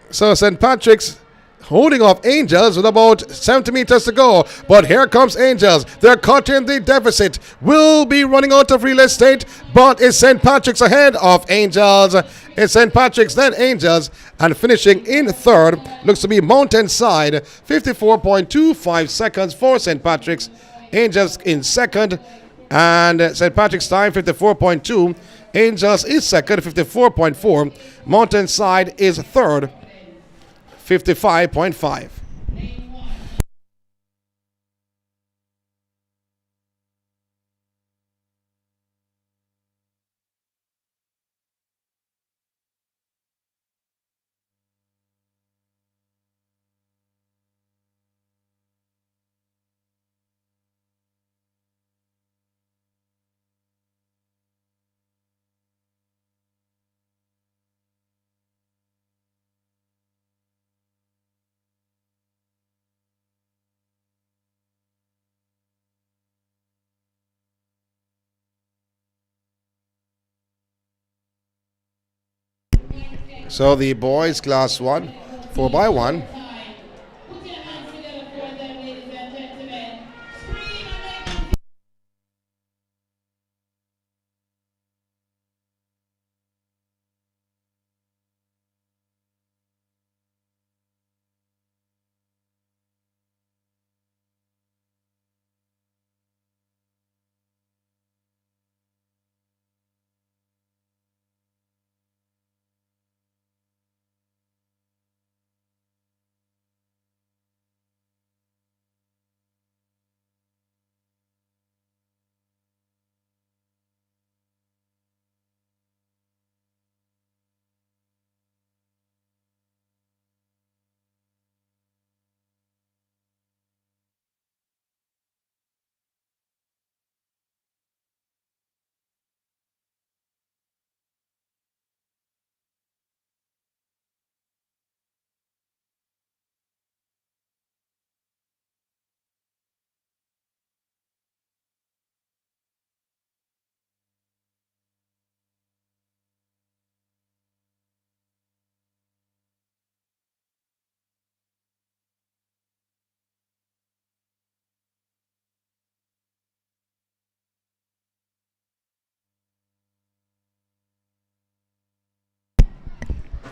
So St. Patrick's holding off Angels with about 70 meters to go. But here comes Angels. They're cutting the deficit. Will be running out of real estate. But is St. Patrick's ahead of Angels? It's St. Patrick's, then Angels. And finishing in third looks to be Mountainside. 54.25 seconds for St. Patrick's. Angels in second. And St. Patrick's time 54.2. Angels is second, 54.4. Mountainside is third, 55.5. So the boys class 1 4x1.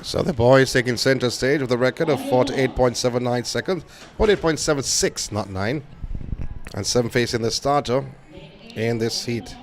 So the boys taking center stage with a record of 48.79 seconds, 48.76, not 9. And 7 facing the starter in this heat.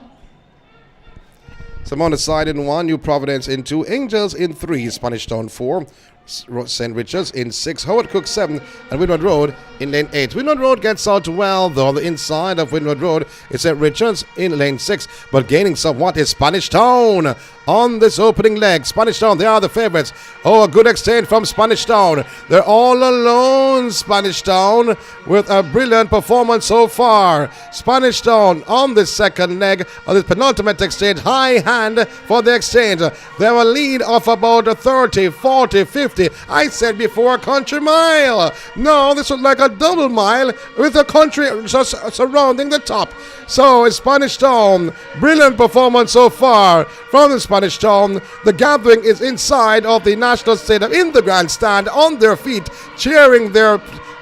Some on the side in 1, New Providence in 2, Angels in 3, Spanish Town 4, St. Richards in 6, Howard Cook 7, and Windward Road in lane 8. Windward Road gets out well, though. On the inside of Windward Road is St. Richards in lane 6, but gaining somewhat is Spanish Town on this opening leg. Spanish Town, they are the favorites. Oh, a good exchange from Spanish Town. They're all alone, Spanish Town, with a brilliant performance so far. Spanish Town on this second leg of this penultimate exchange. High hand for the exchange. They have a lead of about 30, 40, 50. I said before, a country mile. No, this was like a double mile with a country just surrounding the top. So it's Spanish Town. Brilliant performance so far from the Spanish Town. The gathering is inside of the National Stadium in the grandstand on their feet, cheering their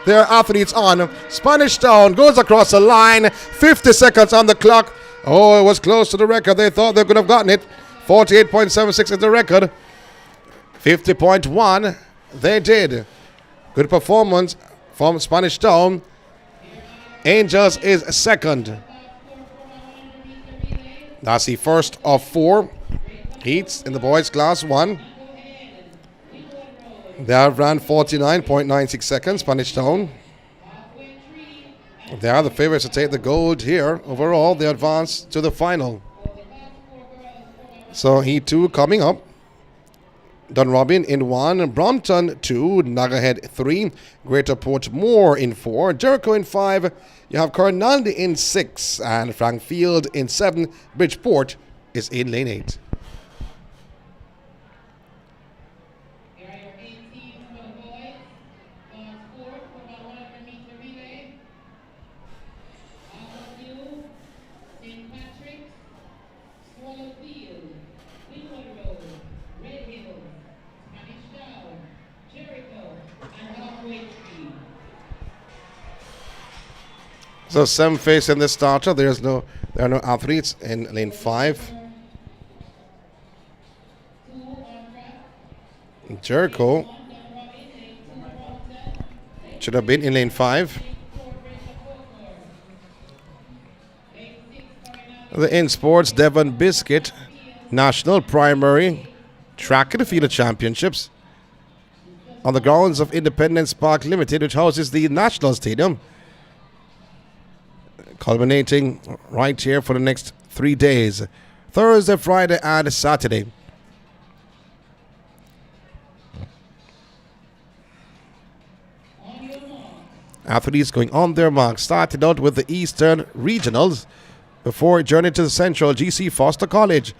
athletes on. Spanish Town goes across the line. 50 seconds on the clock. Oh, it was close to the record. They thought they could have gotten it. 48.76 is the record. 50.1, they did. Good performance from Spanish Town. Angels is second. That's the first of 4 heats in the boys class 1. They have ran 49.96 seconds, Spanish Town. They are the favorites to take the gold here. Overall, they advance to the final. So heat 2 coming up. Dunrobin in 1, Brompton 2, Nagahead 3, Greater Portmore in 4, Jericho in 5, you have Cornaldy in 6, and Frankfield in 7, Bridgeport is in lane 8. Here are your 8 teams for the boys. Class 4 for about 100 meter relay. Aquaview, St. Patrick's, Swallowfield, Windward Road, Red Hill, Spanish Town, Jericho, and Halfway Tree. So 7 face in the starter. There are no athletes in lane 5. Jericho should have been in lane 5. The INSPORTS Devon Biscuit National Primary Track and Field Championships on the grounds of Independence Park Limited, which houses the National Stadium, culminating right here for the next 3 days, Thursday, Friday, and Saturday. Athletes going on their mark, started out with the Eastern Regionals before journeying to the Central GC Foster College.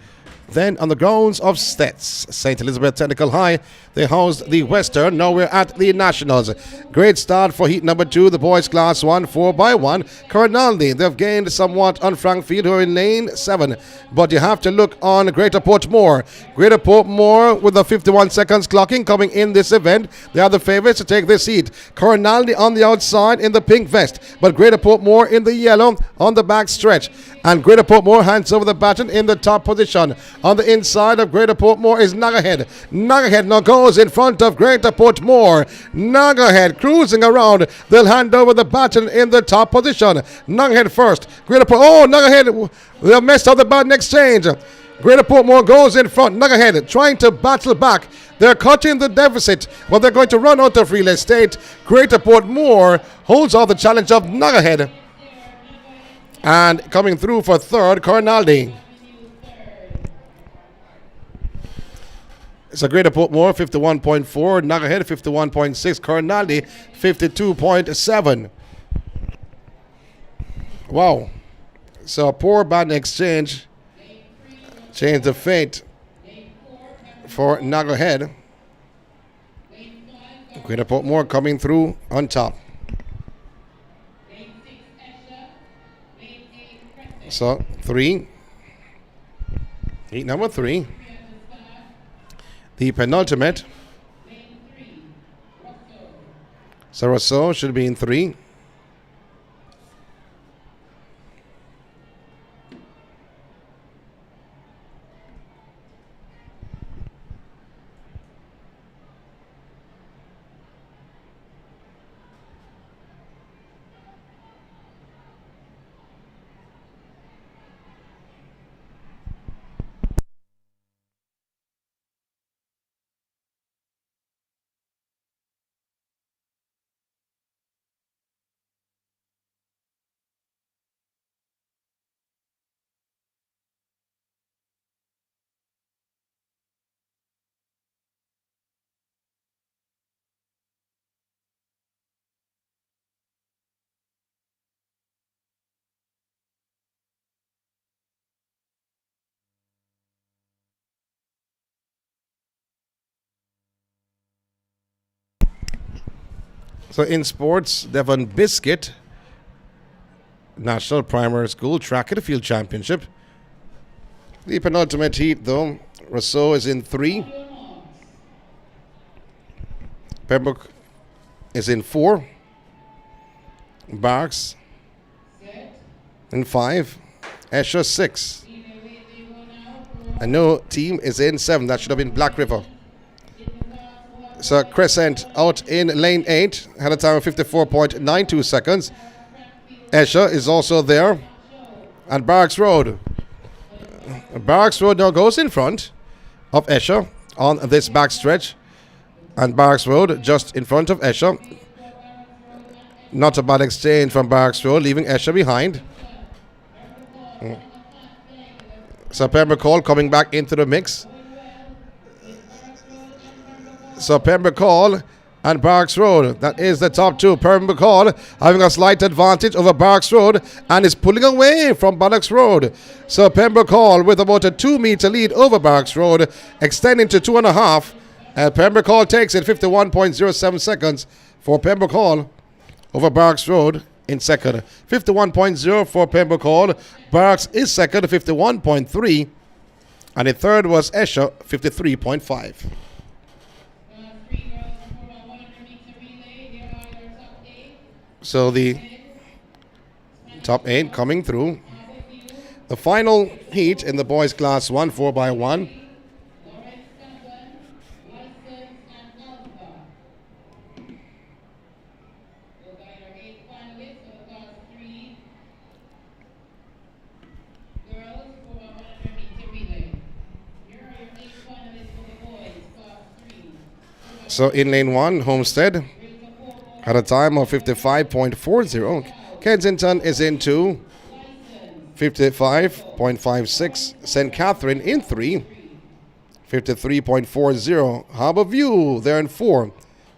Then on the grounds of Stets, St. Elizabeth Technical High, they housed the Western. Now we're at the Nationals. Great start for heat number 2, the boys class 1, 4x1. Cornaldy, they've gained somewhat on Frankfield, who are in lane 7. But you have to look on Greater Portmore. Greater Portmore with the 51 seconds clocking coming in this event. They are the favorites to take this heat. Cornaldy on the outside in the pink vest, but Greater Portmore in the yellow on the back stretch. And Greater Portmore hands over the baton in the top position. On the inside of Greater Portmore is Nagahead. Nagahead now goes in front of Greater Portmore. Nagahead cruising around. They'll hand over the baton in the top position. Nagahead first. Greater Portmore. Oh, Nagahead. They have messed up the baton exchange. Greater Portmore goes in front. Nagahead trying to battle back. They're cutting the deficit, but they're going to run out of real estate. Greater Portmore holds off the challenge of Nagahead. And coming through for third, Cornaldy. It's a Greater Portmore, 51.4. Nagahead, 51.6. Cornaldy, 52.7. Wow. So a poor baton exchange changed the fate for Nagahead. Greater Portmore coming through on top. So 3. Heat number 3. The penultimate. So Rousseau should be in 3. So INSPORTS Devon Biscuit National Primary School Track and Field Championship. The penultimate heat, though, Rousseau is in 3. Pembroke is in 4. Barks in 5. Escher 6. And no team is in 7. That should have been Black River. So Crescent out in lane 8. Had a time of 54.92 seconds. Escher is also there. And Barks Road. Barks Road now goes in front of Escher on this backstretch. And Barks Road just in front of Escher. Not a bad exchange from Barks Road, leaving Escher behind. So Pembroke Hall coming back into the mix. So Pembroke Hall and Barks Road, that is the top 2. Pembroke Hall having a slight advantage over Barks Road and is pulling away from Bullocks Road. So Pembroke Hall with about a 2-meter lead over Barks Road, extending to 2.5. And Pembroke Hall takes it 51.07 seconds for Pembroke Hall over Barks Road in second. 51.0 for Pembroke Hall. Barks is second, 51.3. And in third was Escher, 53.5. So the top 8 coming through. The final heat in the boys class 1, 4x1. So in lane 1, Homestead had a time of 55.40. Kensington is in 2, 55.56. St. Catherine in 3, 53.40. Harbour View, they're in 4,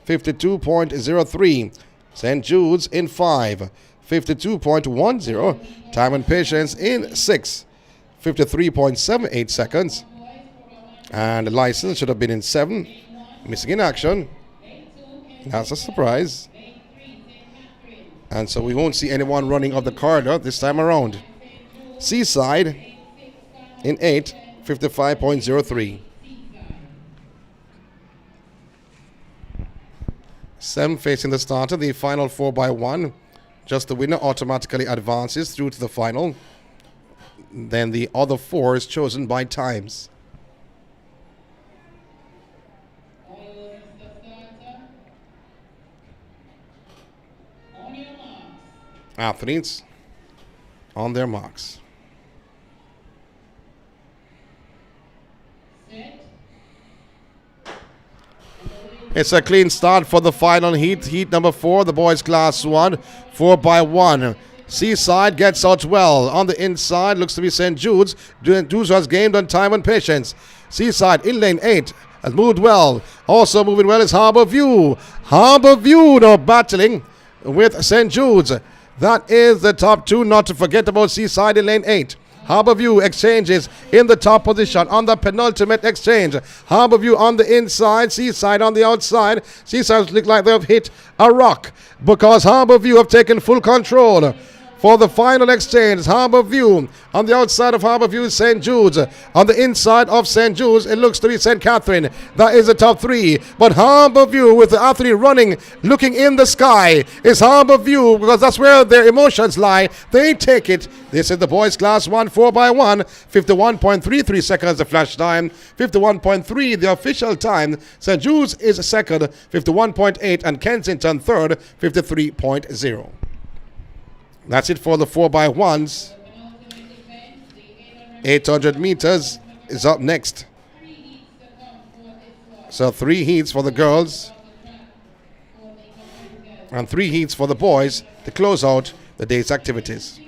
52.03. St. Jude's in 5, 52.10. Time and Patience in 6, 53.78 seconds. And the license should have been in 7. Missing in action. That's a surprise. And so we won't see anyone running up the corridor this time around. Seaside in 8, 55.03. 7 facing the starter. The final 4x1. Just the winner automatically advances through to the final. Then the other 4 is chosen by times. Athletes on their marks. It's a clean start for the final heat. Heat number 4, the boys class 1, 4x1. Seaside gets out well. On the inside looks to be St. Jude's. Jude's has gained on time and patience. Seaside in lane 8 has moved well. Also moving well is Harbour View. Harbour View now battling with St. Jude's. That is the top 2, not to forget about Seaside in lane 8. Harbour View exchanges in the top position on the penultimate exchange. Harbour View on the inside, Seaside on the outside. Seaside look like they have hit a rock because Harbour View have taken full control. For the final exchange, Harbour View. On the outside of Harbour View is St. Jude's. On the inside of St. Jude's, it looks to be St. Catherine. That is the top 3. But Harbour View, with the athlete running, looking in the sky, is Harbour View because that's where their emotions lie. They take it. This is the boys class 1, 4x1. 51.33 seconds the flash time. 51.3 the official time. St. Jude's is second, 51.8, and Kensington third, 53.0. That's it for the 4x1s. 800 meters is up next. So 3 heats for the girls and 3 heats for the boys to close out the day's activities.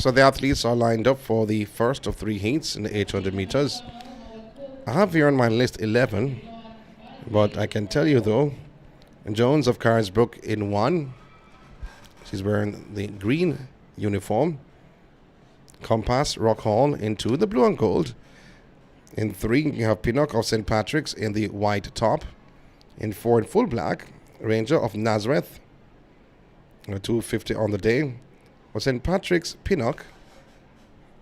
So the athletes are lined up for the first of 3 heats in the 800 meters. I have here on my list 11, but I can tell you though, Jones of Carisbrook in 1. She's wearing the green uniform. Compass Rock Hall in 2, the blue and gold. In 3, you have Pinnock of St. Patrick's in the white top. In 4, in full black, Ranger of Nazareth. 250 on the day. For St. Patrick's, Pinnock.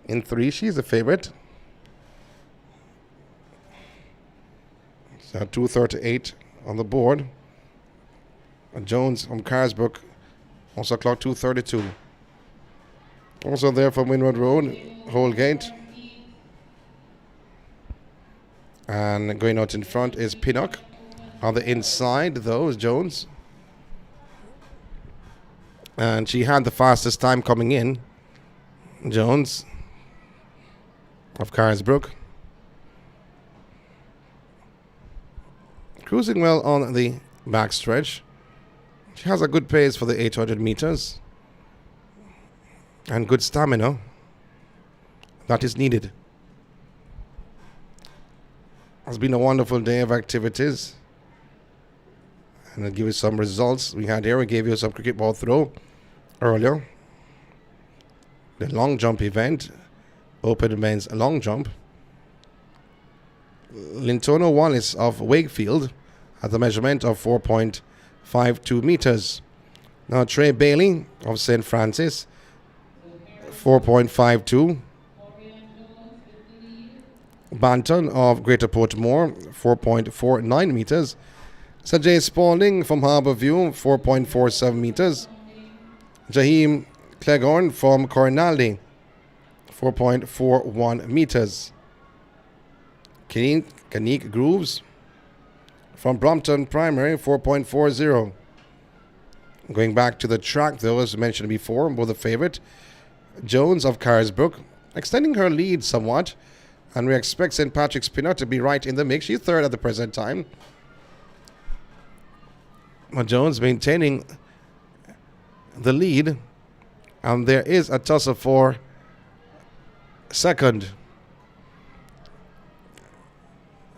In 3, she's the favorite. So 238 on the board. And Jones from Carisbrook also clocked 232. Also there from Windward Road, Holgate. And going out in front is Pinnock. On the inside, though, is Jones. And she had the fastest time coming in. Jones of Carisbrook. Cruising well on the backstretch. She has a good pace for the 800 meters. And good stamina. That is needed. It's been a wonderful day of activities. And I'll give you some results. We had here, we gave you some cricket ball throw earlier. The long jump event. Open men's long jump. Lintono Wallace of Wakefield has a measurement of 4.52 meters. Now Trey Bailey of St. Francis, 4.52. Banton of Greater Portmore, 4.49 meters. Sajay Spalding from Harbourview, 4.47 meters. Jaheim Cleghorn from Corinaldi, 4.41 meters. Kanik Grooves from Brompton Primary, 4.40. Going back to the track, though, as mentioned before, both the favorite, Jones of Carisbrook, extending her lead somewhat. And we expect St. Patrick's Pinnock to be right in the mix. She's third at the present time. But Jones maintaining the lead. And there is a tussle for second.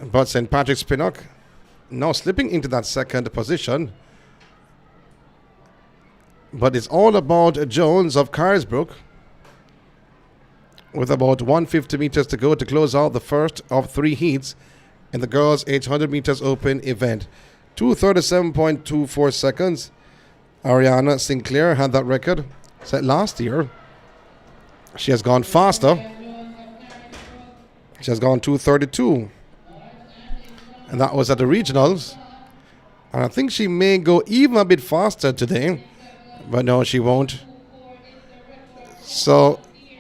But St. Patrick's Pinnock now slipping into that second position. But it's all about Jones of Carisbrook, with about 150 meters to go to close out the first of 3 heats in the girls' 800 meters open event. 2:37.24 seconds. Ariana Sinclair had that record set last year. She has gone faster. She has gone 2:32. And that was at the regionals. And I think she may go even a bit faster today. But no, she won't. So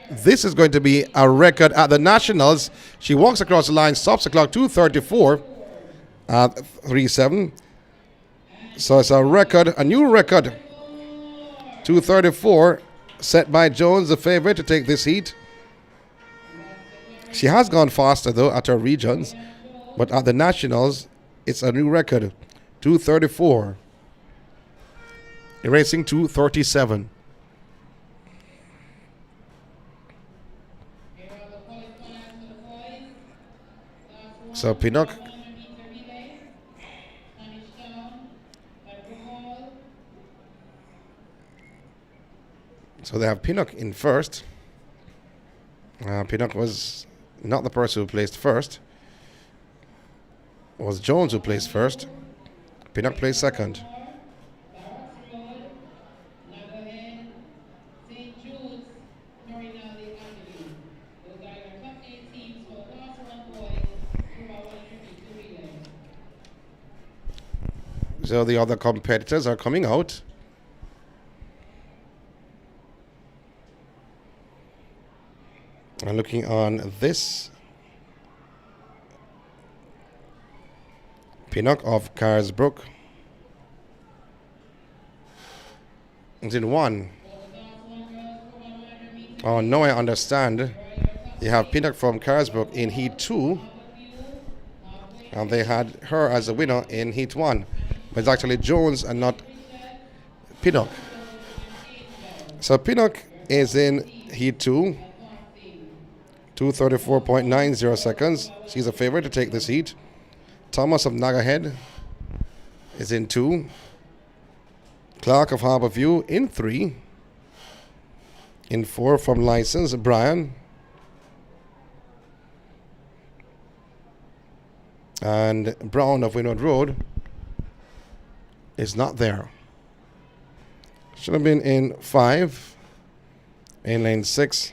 this is going to be a record at the Nationals. She walks across the line, stops the clock, 2:34 at 3:7. So it's a record, a new record. 2:34 set by Jones, the favorite to take this heat. She has gone faster, though, at her regions. But at the Nationals, it's a new record, 2:34. Erasing 2:37. So Pinnock. So they have Pinnock in first. Pinnock was not the person who placed first. It was Jones who placed first. Pinnock placed second. So the other competitors are coming out. And looking on this, Pinnock of Carisbrook is in 1. Oh, no, I understand. You have Pinnock from Carisbrook in Heat 2. And they had her as a winner in Heat 1. But it's actually Jones and not Pinnock. So Pinnock is in Heat 2. 2:34.90 seconds. She's a favorite to take this heat. Thomas of Nagahead is in 2. Clark of Harborview in 3. In 4 from License, Brian. And Brown of Windward Road is not there. Should have been in 5. In lane 6.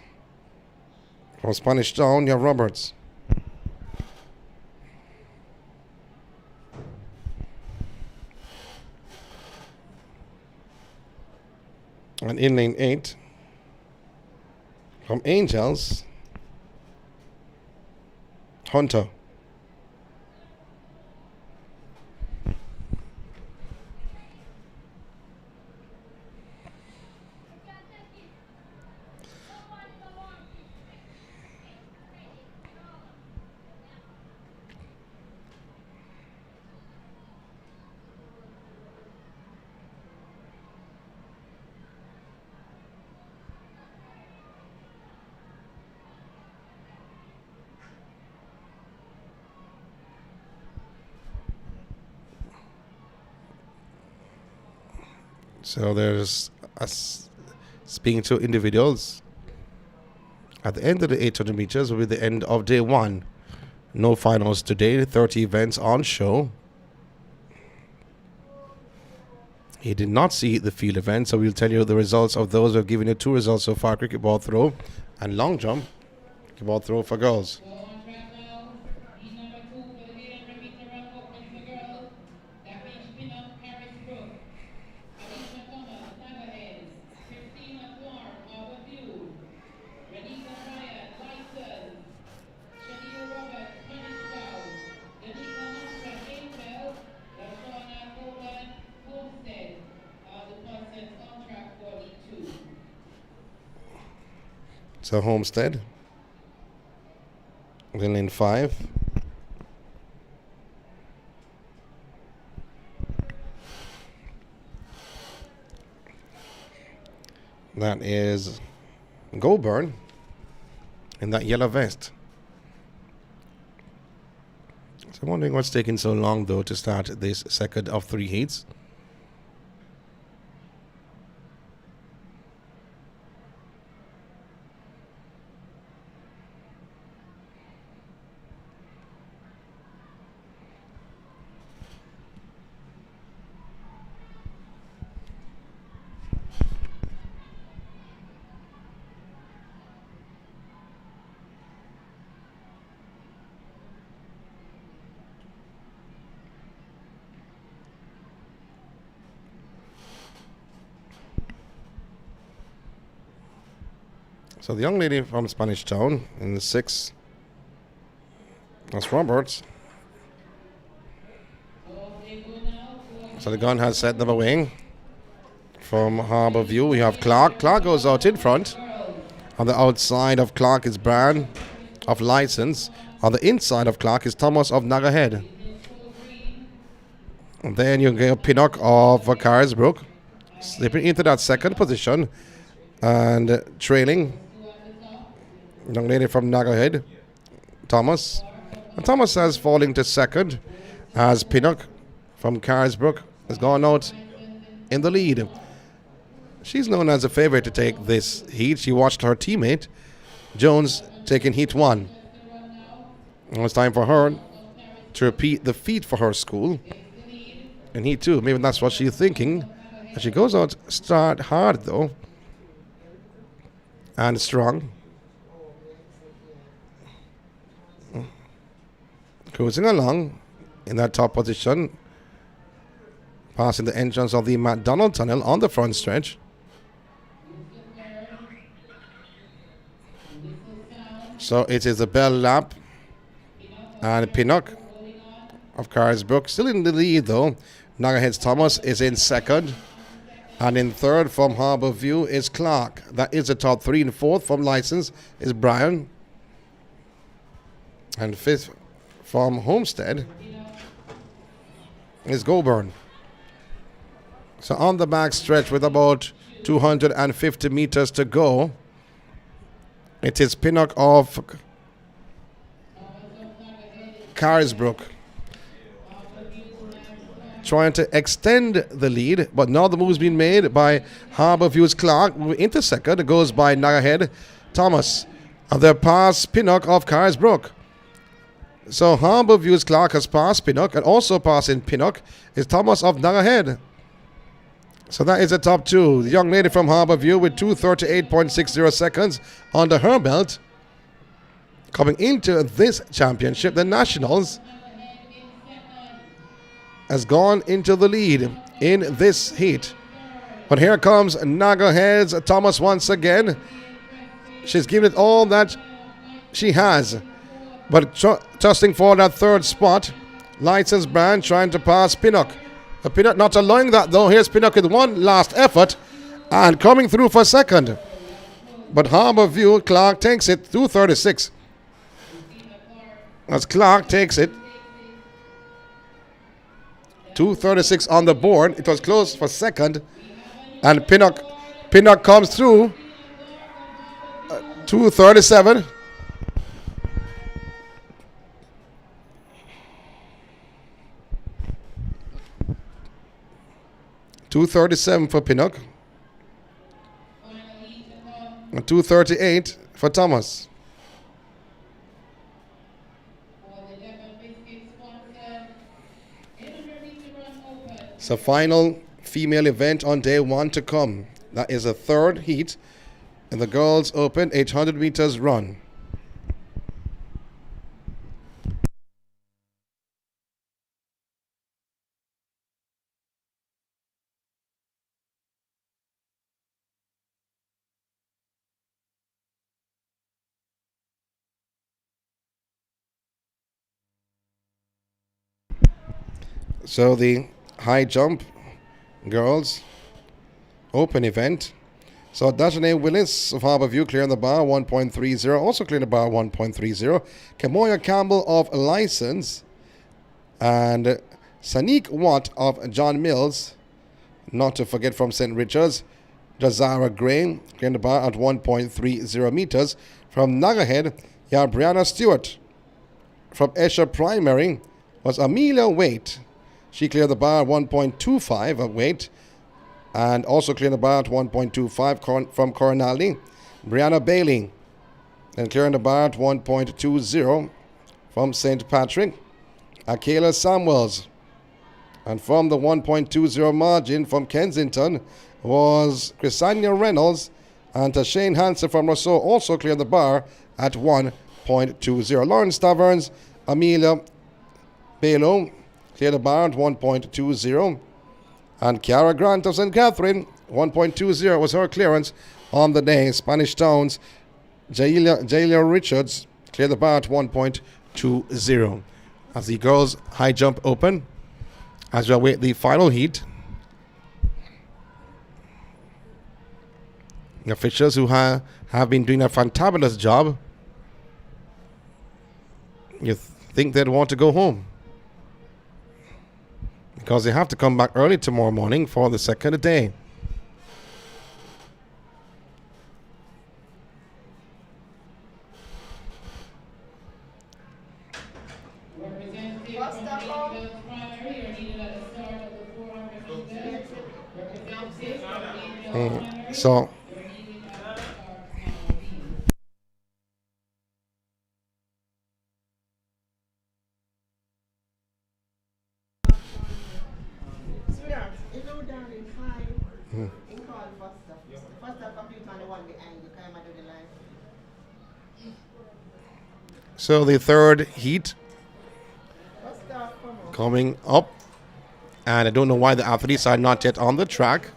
From Spanish Town, you have Roberts. And in lane 8, from Angels, Hunter. So there's us speaking to individuals. At the end of the 800 meters will be the end of day 1. No finals today, 30 events on show. He did not see the field event, so we'll tell you the results of those. We've given you 2 results so far, cricket ball throw and long jump. Cricket ball throw for girls. So Homestead, then in 5. That is Goulburn in that yellow vest. So I'm wondering what's taking so long though to start this second of 3 heats. So the young lady from Spanish Town in the 6, that's Roberts. So the gun has set them away. From Harborview, we have Clark. Clark goes out in front. On the outside of Clark is Brian of License. On the inside of Clark is Thomas of Nagahead. And then you get Pinnock of Carisbrook, slipping into that second position and trailing. Young lady from Nagahead, Thomas. And Thomas has fallen to second as Pinnock from Carisbrook has gone out in the lead. She's known as a favorite to take this heat. She watched her teammate, Jones, taking heat 1. And it's time for her to repeat the feat for her school in heat 2. Maybe that's what she's thinking. As she goes out, start hard though, and strong. Cruising along in that top position, passing the entrance of the McDonald Tunnel on the front stretch. So it is a bell lap, and Pinnock of Carisbrook still in the lead though. Nagahead's Thomas is in second, and in third from Harborview is Clark. That is the top 3. And fourth from License is Brian, and fifth from Homestead is Goulburn. So on the back stretch with about 250 meters to go, It is Pinnock of Carisbrook trying to extend the lead, but now the move's been made by Harborview's Clark. Into second, it goes by Nagahead Thomas. And they're past Pinnock of Carisbrook. So Harborview's Clark has passed Pinnock, and also passing Pinnock is Thomas of Nagahead. So that is the top two. The young lady from Harborview with 2:38.60 seconds under her belt. Coming into this championship, the Nationals has gone into the lead in this heat. But here comes Nagahead's Thomas once again. She's given it all that she has. But trusting for that third spot, License Brand trying to pass Pinnock. Pinnock not allowing that though. Here's Pinnock with one last effort and coming through for second. But Harborview, Clark takes it, 2:36. As Clark takes it, 2:36 on the board. It was close for second. And Pinnock comes through, 2:37. $237 for Pinnock. And $238 for Thomas. It's a final female event on day one to come. That is a third heat in the Girls Open 800 meters run. So the high jump girls open event. So Dajane Willis of Harborview clearing the bar 1.30. Also clearing the bar 1.30. Kamoya Campbell of License. And Sanique Watt of John Mills. Not to forget from St. Richard's. Jazara Gray clearing the bar at 1.30 meters. From Nagahead, Brianna Stewart. From Esher Primary was Amelia Waite. She cleared the bar at 1.25 of weight. And also cleared the bar at 1.25 from Coronali. Brianna Bailey. And clearing the bar at 1.20 from St. Patrick. Akela Samuels. And from the 1.20 margin from Kensington was Chrisania Reynolds. And Tashane Hansen from Rousseau also cleared the bar at 1.20. Lawrence Taverns, Amelia Belo cleared the bar at 1.20. And Kiara Grant of St. Catherine, 1.20 was her clearance on the day. Spanish Towns, Jaelia Richards cleared the bar at 1.20. As the girls' high jump open, as we await the final heat. The officials who have been doing a fantabulous job. You think they'd want to go home, because they have to come back early tomorrow morning for the second day. So So the third heat coming up, and I don't know why the athletes are not yet on the track.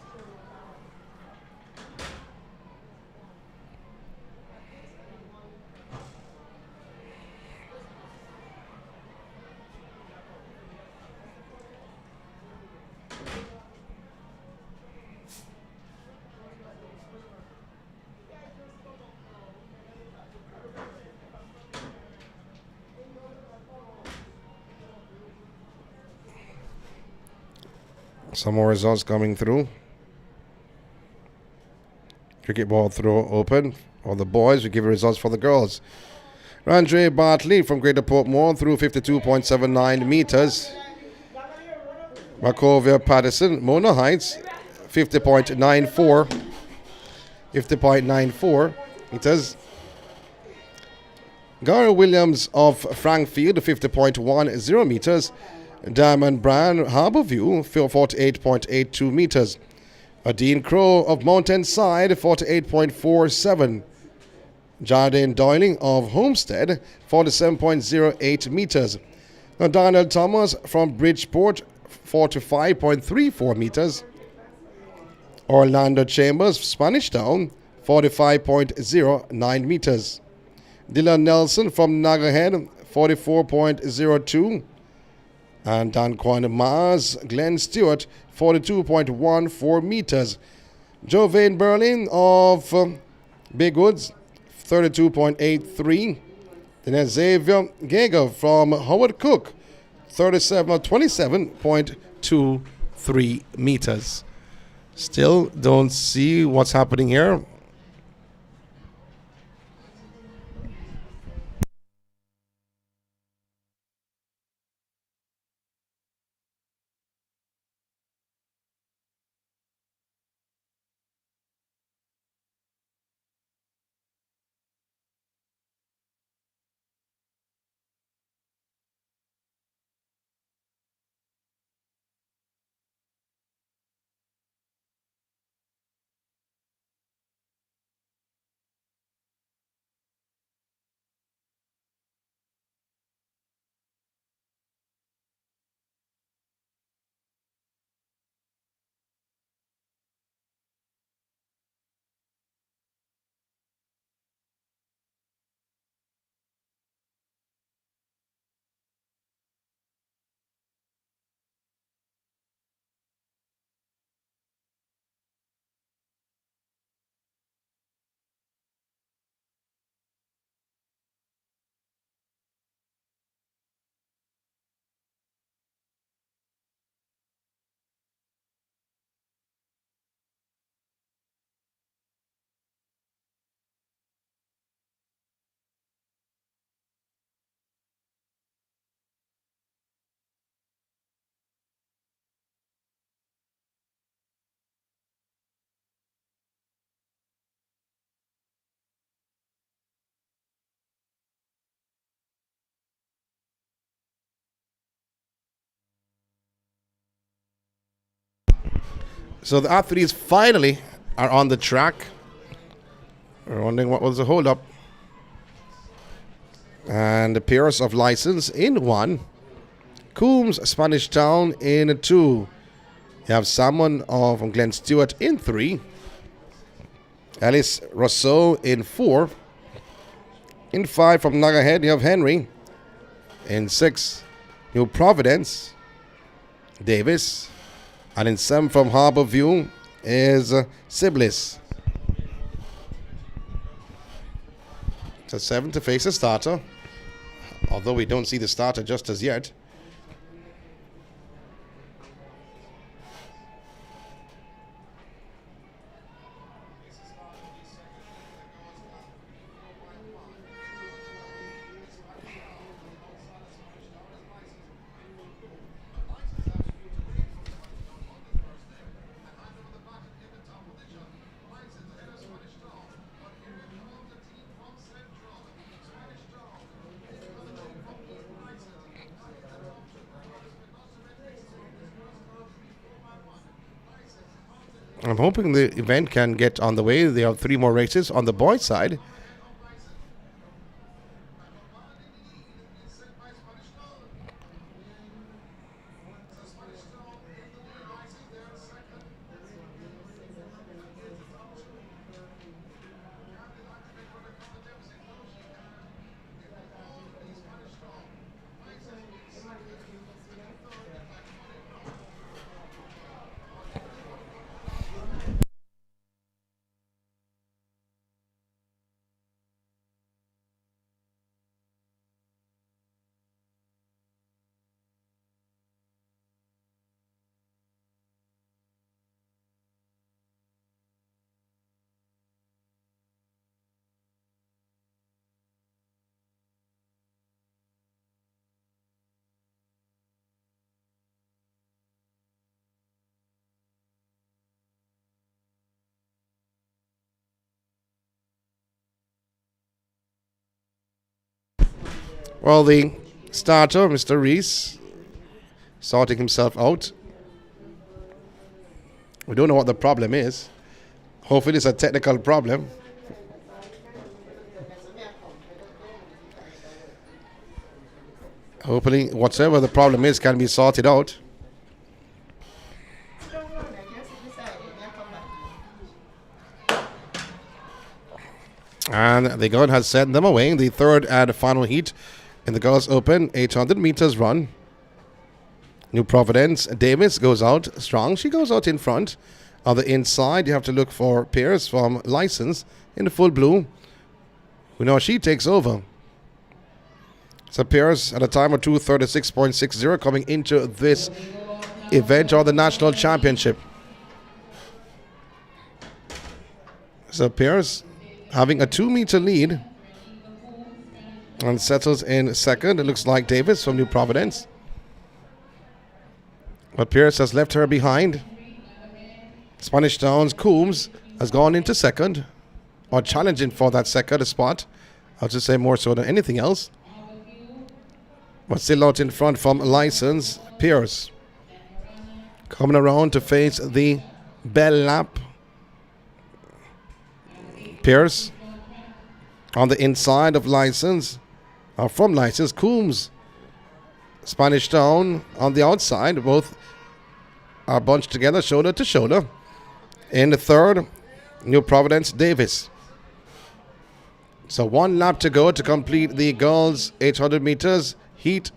Some more results coming through. Cricket ball throw open for the boys. We give results for the girls. Randre Bartley from Greater Portmore threw 52.79 meters. Markovia Patterson, Mona Heights, 50.94 meters. Gara Williams of Frankfield, 50.10 meters. Diamond Brand, Harbourview, 48.82 meters. Dean Crow of Mountain Side, 48.47. Jardine Doyling of Homestead, 47.08 meters. Now Donald Thomas from Bridgeport, 45.34 meters. Orlando Chambers, Spanish Town, 45.09 meters. Dylan Nelson from Nagahead, 44.02. And Danquan Mars, Glenn Stewart, 42.14 meters. Jovane Berlin of Big Woods, 32.83. Then Xavier Gega from Howard Cook, 27.23 meters. Still don't see what's happening here. So the athletes finally are on the track. We're wondering what was the hold-up. And the pairs of license in 1. Coombs, Spanish Town in 2. You have Salmon from Glen Stewart in 3. Alice Rousseau in 4. In 5 from Nagahead, you have Henry. In 6, New Providence, Davis. And in 7 from Harbourview is Siblis. So 7 to face the starter, although we don't see the starter just as yet. I'm hoping the event can get on the way. There are 3 more races on the boys' side. Well, the starter, Mr. Reese, sorting himself out. We don't know what the problem is. Hopefully it's a technical problem. Hopefully whatever the problem is can be sorted out. And the gun has sent them away in the third and final heat in the Girls Open 800 meters run. New Providence Davis goes out strong. She goes out in front. On the inside, you have to look for Pierce from License in the full blue. We know she takes over. So Pierce at a time of 2:36.60 coming into this event or the national championship. So Pierce having a 2-meter lead and settles in second. It looks like Davis from New Providence. But Pierce has left her behind. Spanish Town's Coombs has gone into second, or challenging for that second spot. I'll just say more so than anything else. But still out in front from License, Pierce. Coming around to face the bell lap. Pierce on the inside of License, or from License, Coombs. Spanish Town on the outside, both are bunched together, shoulder to shoulder. In the third, New Providence Davis. So 1 lap to go to complete the girls' 800 meters heat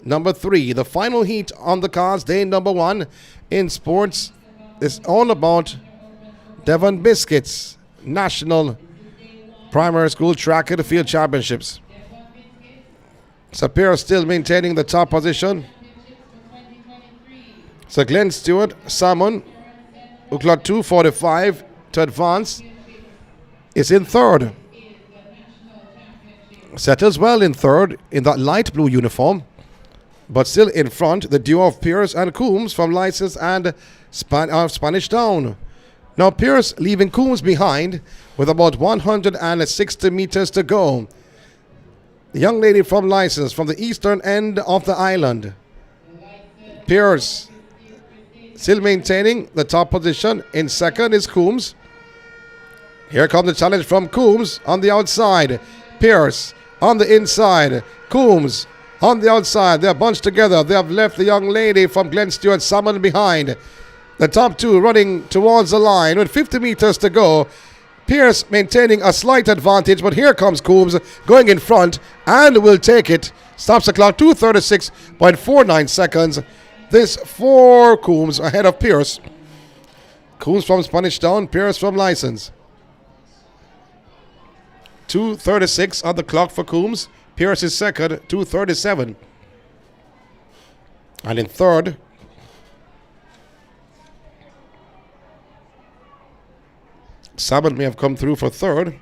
number 3. The final heat on the cards, day number 1 in sports, is all about Devon Biscuits National Primary School Track and Field Championships. Sapir still maintaining the top position. So Glenn Stewart, Salmon, who clocked 2:45 to advance, is in third. Settles well in third in that light blue uniform, but still in front, the duo of Pierce and Coombs from License and Spanish Town. Now Pierce leaving Coombs behind with about 160 meters to go. The young lady from License from the eastern end of the island. Pierce still maintaining the top position. In second is Coombs. Here comes the challenge from Coombs on the outside. Pierce on the inside. Coombs on the outside. They're bunched together. They have left the young lady from Glen Stewart Salmon behind. The top two running towards the line with 50 meters to go. Pierce maintaining a slight advantage, but here comes Coombs going in front and will take it. Stops the clock, 2:36.49 seconds. This for Coombs ahead of Pierce. Coombs from Spanish Town, Pierce from License. 2:36 on the clock for Coombs. Pierce is second, 2:37. And in third, Salmon may have come through for third.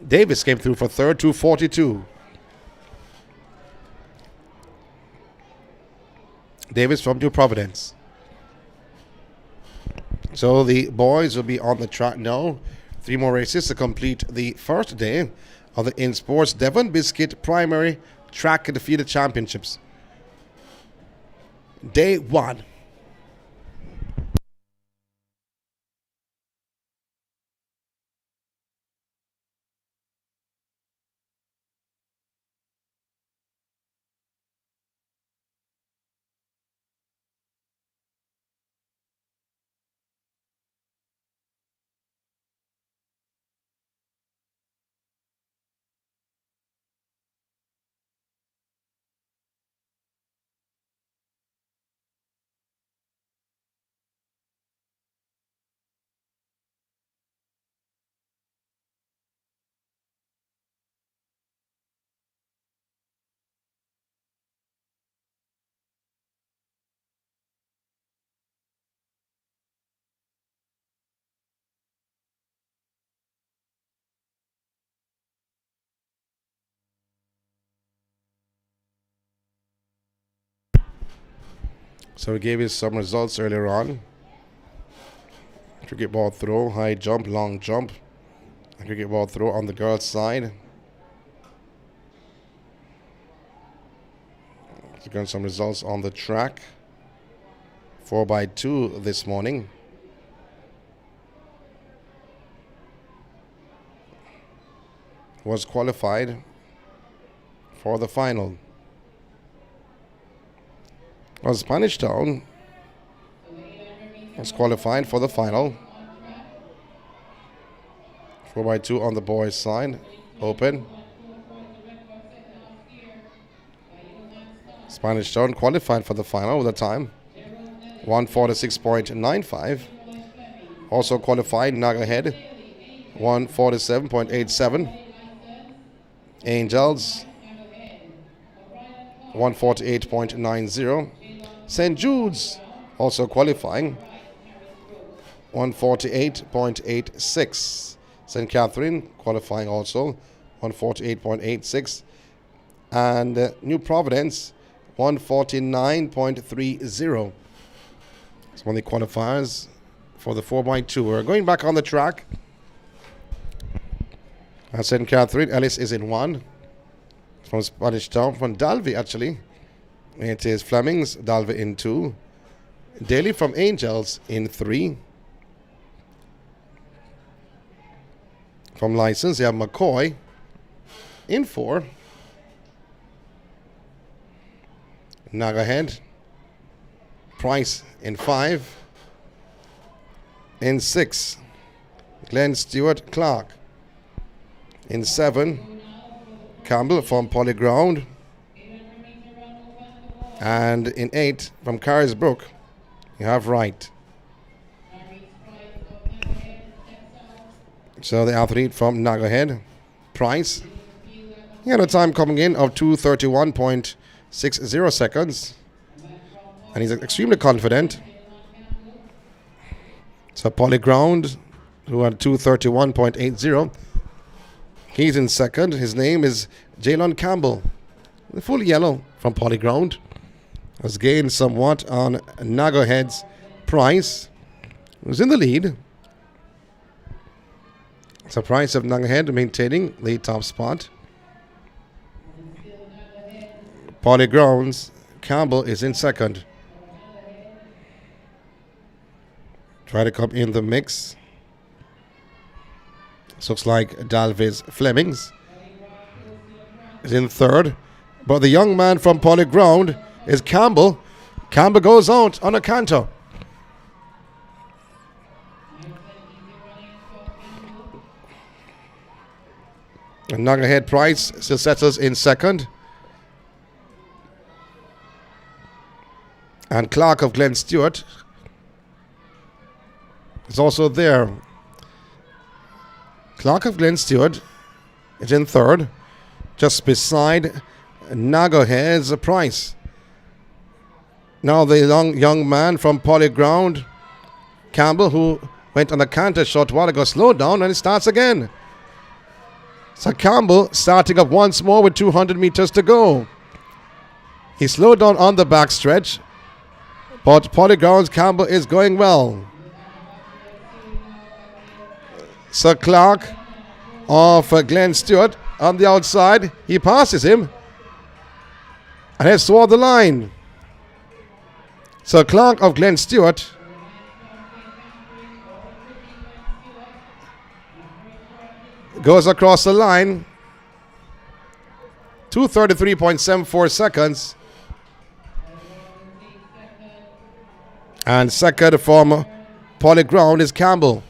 Davis came through for third, 2:42. Davis from New Providence. So the boys will be on the track now. 3 more races to complete the first day of the INSPORTS Devon Biscuit Primary Track and Field Championships. Day 1. So we gave you some results earlier on. Cricket ball throw, high jump, long jump. Cricket ball throw on the girls' side. Getting some results on the track. 4x2 this morning. Was qualified for the final. Well, Spanish Town was qualified for the final. 4x2 on the boys' side. Open. Spanish Town qualified for the final with a time 1:46.95. Also qualified Nagahead 1:47.87. Angels 1:48.90. St. Jude's also qualifying 1:48.86. St. Catherine qualifying also 1:48.86. And New Providence 1:49.30. It's one of the qualifiers for the 4x2. We're going back on the track. St. Catherine, Ellis is in 1. From Spanish Town, from Dalvey actually. It is Flemings, Dalvey in 2. Daly from Angels in 3. From License, you have McCoy in 4. Nagahead, Price in 5. In 6, Glenn Stewart Clark. In 7, Campbell from Polyground. And in 8, from Carisbrook, you have Wright. So the athlete from Nagahead, Price, he had a time coming in of 2:31.60 seconds. And he's extremely confident. So Polyground, who had 2:31.80. He's in second. His name is Jalen Campbell. The full yellow from Polyground has gained somewhat on Nagahead's Price, who's in the lead. So Price of Nagahead maintaining the top spot. Polyground's Campbell is in second. Try to come in the mix. Looks like Dalvis Flemings is in third. But the young man from Polyground is Campbell. Campbell goes out on a canter. And Nagahead Price still settles in second. And Clark of Glen Stewart is also there. Clark of Glen Stewart is in third, just beside Nagahead's Price. Now the young man from Polyground, Campbell, who went on a canter short while ago, slowed down and it starts again. So Campbell starting up once more with 200 meters to go. He slowed down on the backstretch, but Polyground's Campbell is going well. So Clark of Glen Stewart on the outside. He passes him and heads toward the line. So Clark of Glen Stewart goes across the line. 2:33.74 seconds. And second from Polyground is Campbell.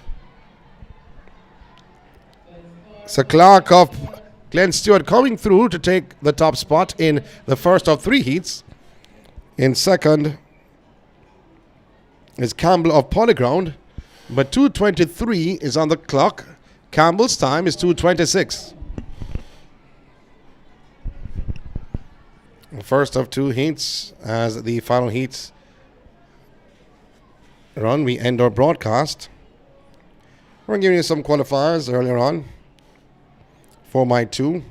So Clark of Glen Stewart coming through to take the top spot in the first of 3 heats. In second is Campbell of Polyground, but 2:23 is on the clock. Campbell's time is 2:26. The first of 2 heats. As the final heats run, we end our broadcast. We're giving you some qualifiers earlier on. 4x2.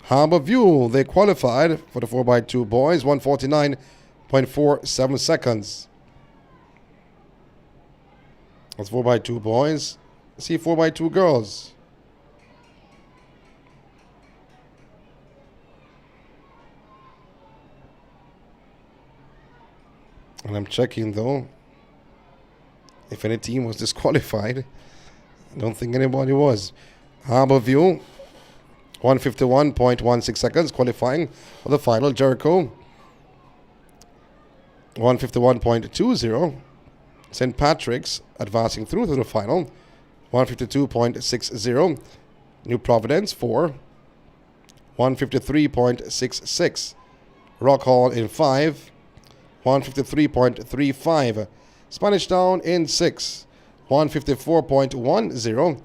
Harbour View, they qualified for the 4x2 boys, 1:49.47 seconds. That's 4x2 boys. Let's see 4x2 girls. And I'm checking though if any team was disqualified. I don't think anybody was. Harborview, 151.16 seconds qualifying for the final. Jericho, 151.20. St. Patrick's advancing through to the final, 152.60. New Providence 4, 153.66. Rock Hall in 5, 153.35. Spanish Town in 6, 154.10.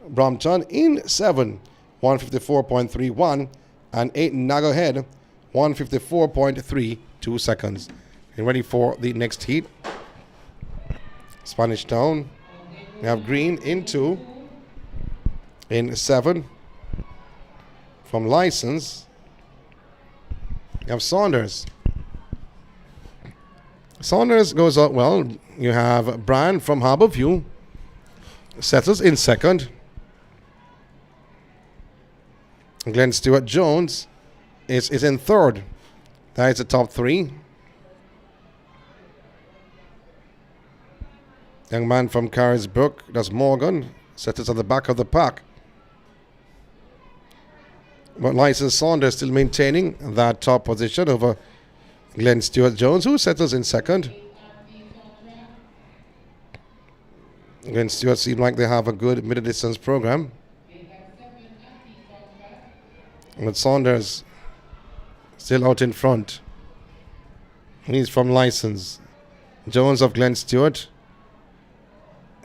Brampton in 7, 154.31. And 8 Nago Head, 154.32 seconds. And ready for the next heat. Spanish Town. We have Green in 2. In 7. From License, you have Saunders. Saunders goes out well. You have Brand from Harborview. Settles in 2nd. Glenn Stewart Jones is in 3rd. That is the top 3. Young man from Carisbrook, that's Morgan, settles at the back of the pack. But License Saunders still maintaining that top position over Glenn Stewart Jones, who settles in 2nd. Glenn Stewart seems like they have a good middle distance program. But Saunders still out in front. He's from License. Jones of Glenn Stewart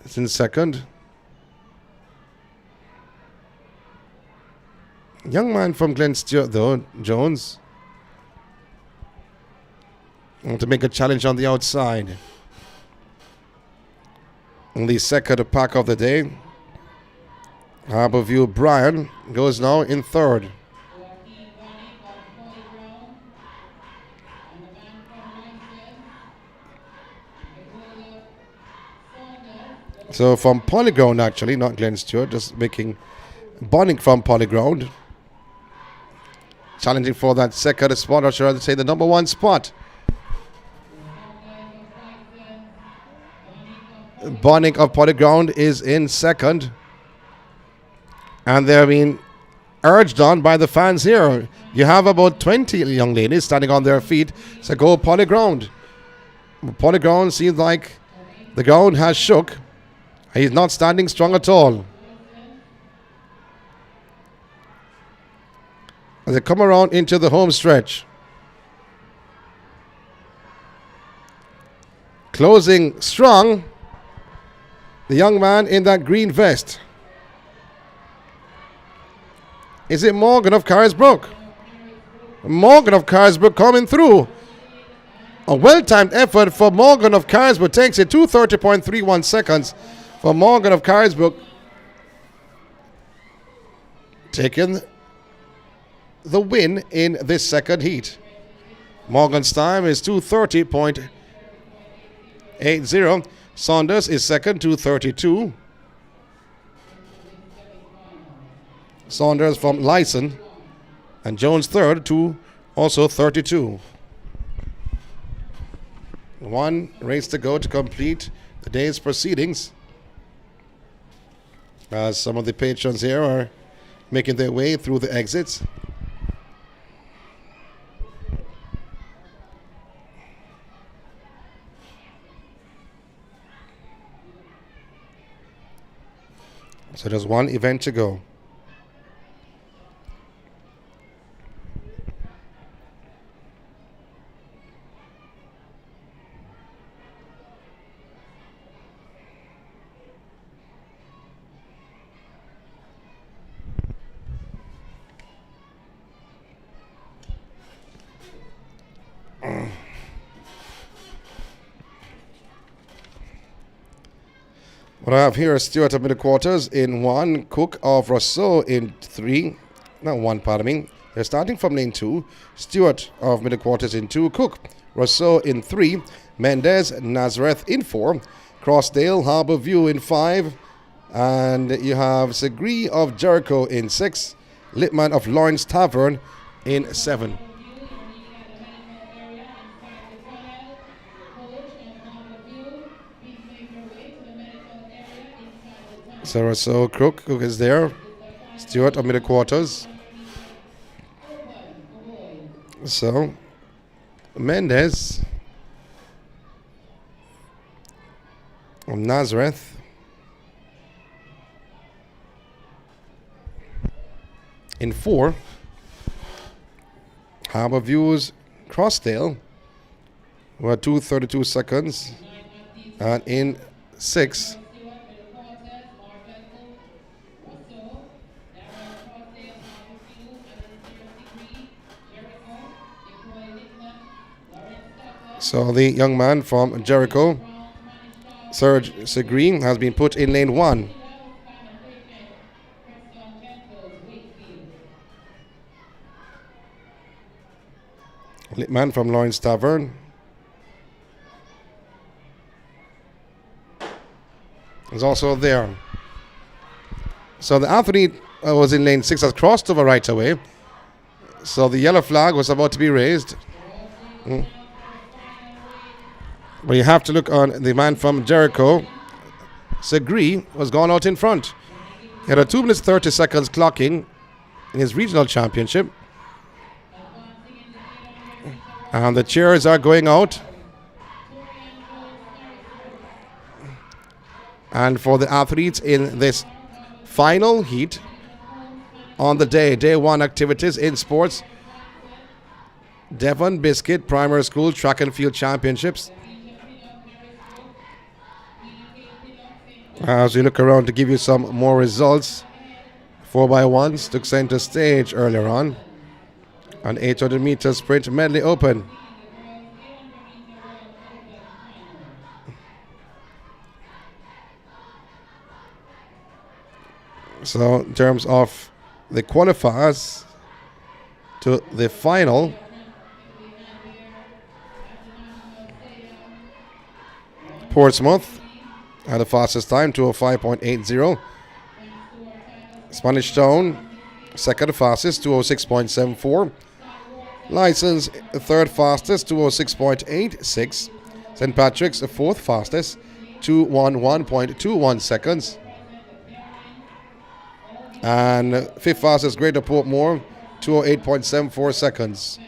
is in 2nd. Young man from Glen Stewart, though, Jones. Want to make a challenge on the outside. In the 2nd pack of the day, Harborview Brian goes now in 3rd. So from Polyground, actually, not Glen Stewart, just making Bonnick from Polyground. Challenging for that 2nd spot, or should I say the number 1 spot. Bonnick of Polyground is in 2nd. And they're being urged on by the fans here. You have about 20 young ladies standing on their feet. So go Polyground. Polyground seems like the ground has shook. He's not standing strong at all. As they come around into the home stretch. Closing strong, the young man in that green vest. Is it Morgan of Carisbrook? Morgan of Carisbrook coming through. A well-timed effort for Morgan of Carisbrook. Takes it 2:30.31 seconds for Morgan of Carisbrook. Taking the win in this 2nd heat. Morgan's time is 2:30.80. Saunders is 2nd, 2:32. Saunders from Lyson. And Jones 3rd, also 32. 1 race to go to complete the day's proceedings. As some of the patrons here are making their way through the exits. So there's 1 event to go. What I have here is Stewart of middle quarters in 1, Cook of Rousseau in 3. Not 1, pardon me. They're starting from lane 2. Stewart of middle quarters in 2, Cook, Rousseau in 3, Mendez, Nazareth in 4, Crossdale, Harborview in 5, and you have Segree of Jericho in 6, Littman of Lawrence Tavern in 7. So Cook is there. Stewart of middle quarters. So Mendez of Nazareth. In 4, Harbour Views Crossdale were 2:32 seconds. And in 6, so the young man from Jericho, Serge Segreen, has been put in lane 1. Man from Lawrence Tavern is also there. So the athlete was in lane 6, has crossed over right away. So the yellow flag was about to be raised. But you have to look on the man from Jericho. Segree was gone out in front. He had a 2 minutes 30 seconds clocking in his regional championship. And the cheers are going out. And for the athletes in this final heat on the day 1 activities in sports, Devon Biscuit Primary School Track and Field Championships. As we look around to give you some more results, 4x1s took center stage earlier on. An 800 meter sprint medley open. So in terms of the qualifiers to the final, Portsmouth had the fastest time, 2:05.80. Spanish Town, second fastest, 2:06.74. License, third fastest, 2:06.86. St. Patrick's, the fourth fastest, 2:11.21 seconds. And fifth fastest, Greater Portmore, 2:08.74 seconds.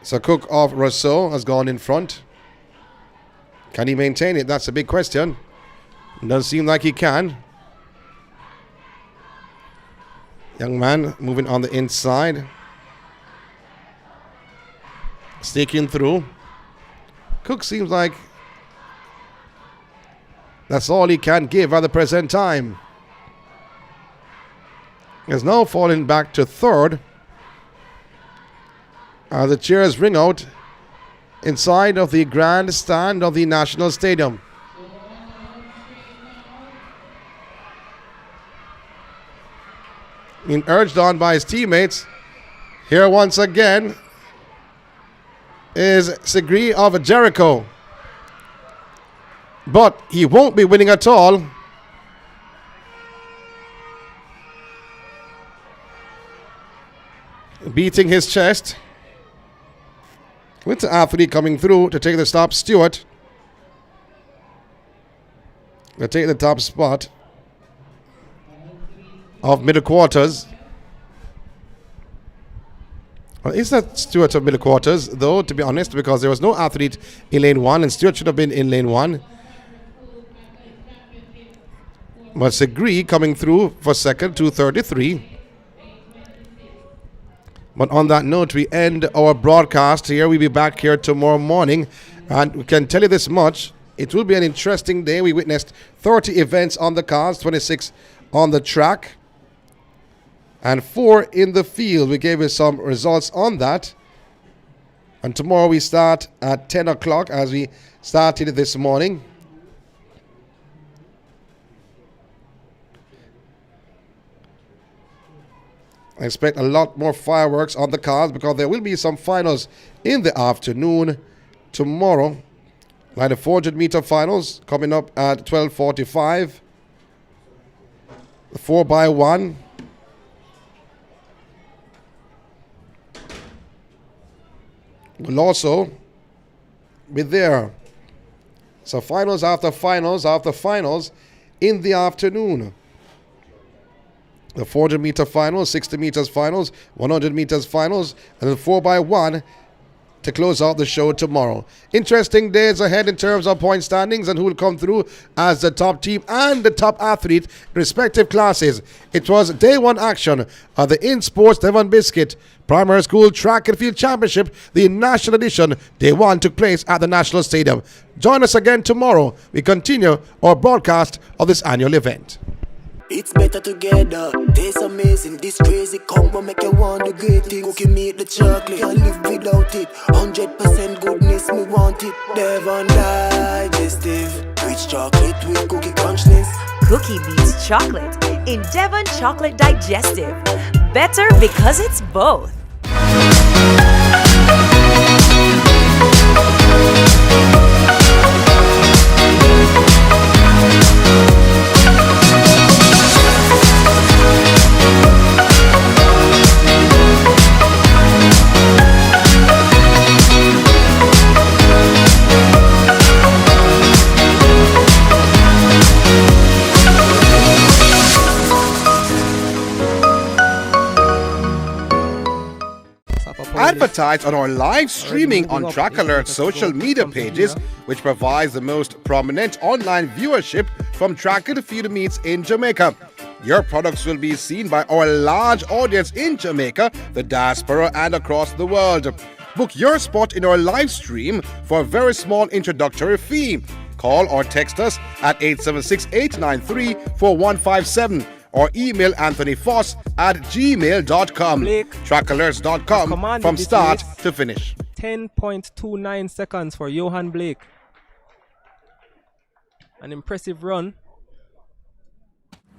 So Cook of Rousseau has gone in front. Can he maintain it? That's a big question. Doesn't seem like he can. Young man moving on the inside. Sneaking through. Cook seems like that's all he can give at the present time. Is now falling back to third. The cheers ring out inside of the grandstand of the National Stadium. Being urged on by his teammates. Here once again is Segree of Jericho. But he won't be winning at all. Beating his chest. With the athlete coming through to take the stop, Stewart. To take the top spot of middle quarters. Well, is that Stewart of middle quarters, though, to be honest, because there was no athlete in lane 1 and Stewart should have been in lane 1. But Segree coming through for second, 2:33. But on that note, we end our broadcast here. We'll be back here tomorrow morning. And we can tell you this much. It will be an interesting day. We witnessed 30 events on the cars, 26 on the track, and 4 in the field. We gave you some results on that. And tomorrow we start at 10 o'clock as we started this morning. I expect a lot more fireworks on the cars because there will be some finals in the afternoon tomorrow. Like the 400 meter finals coming up at 12:45. The 4x1. Will also be there. So finals after finals after finals in the afternoon. The 400 meter finals, 60 meters finals, 100 meters finals, and the 4x1 to close out the show tomorrow. Interesting days ahead in terms of point standings and who will come through as the top team and the top athlete in respective classes. It was day one action of the INSPORTS Devon Biscuit Primary School Track and Field Championship. The national edition, day one, took place at the National Stadium. Join us again tomorrow. We continue our broadcast of this annual event. It's better together, tastes amazing. This crazy combo make you want the great things. Cookie meat, the chocolate, can't live without it. 100% goodness, me want it. Devon Digestive, rich chocolate with cookie crunchness. Cookie beats chocolate in Devon Chocolate Digestive. Better because it's both. Advertise on our live streaming on Track Alert's social media pages, which provides the most prominent online viewership from track and field meets in Jamaica. Your products will be seen by our large audience in Jamaica, the diaspora, and across the world. Book your spot in our live stream for a very small introductory fee. Call or text us at 876-893-4157. or email anthonyfoss@gmail.com. Trackalerts.com from start to finish. 10.29 seconds for Johan Blake. An impressive run.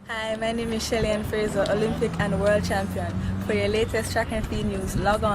Hi, my name is Shelly Fraser, Olympic and World Champion. For your latest track and field news, log on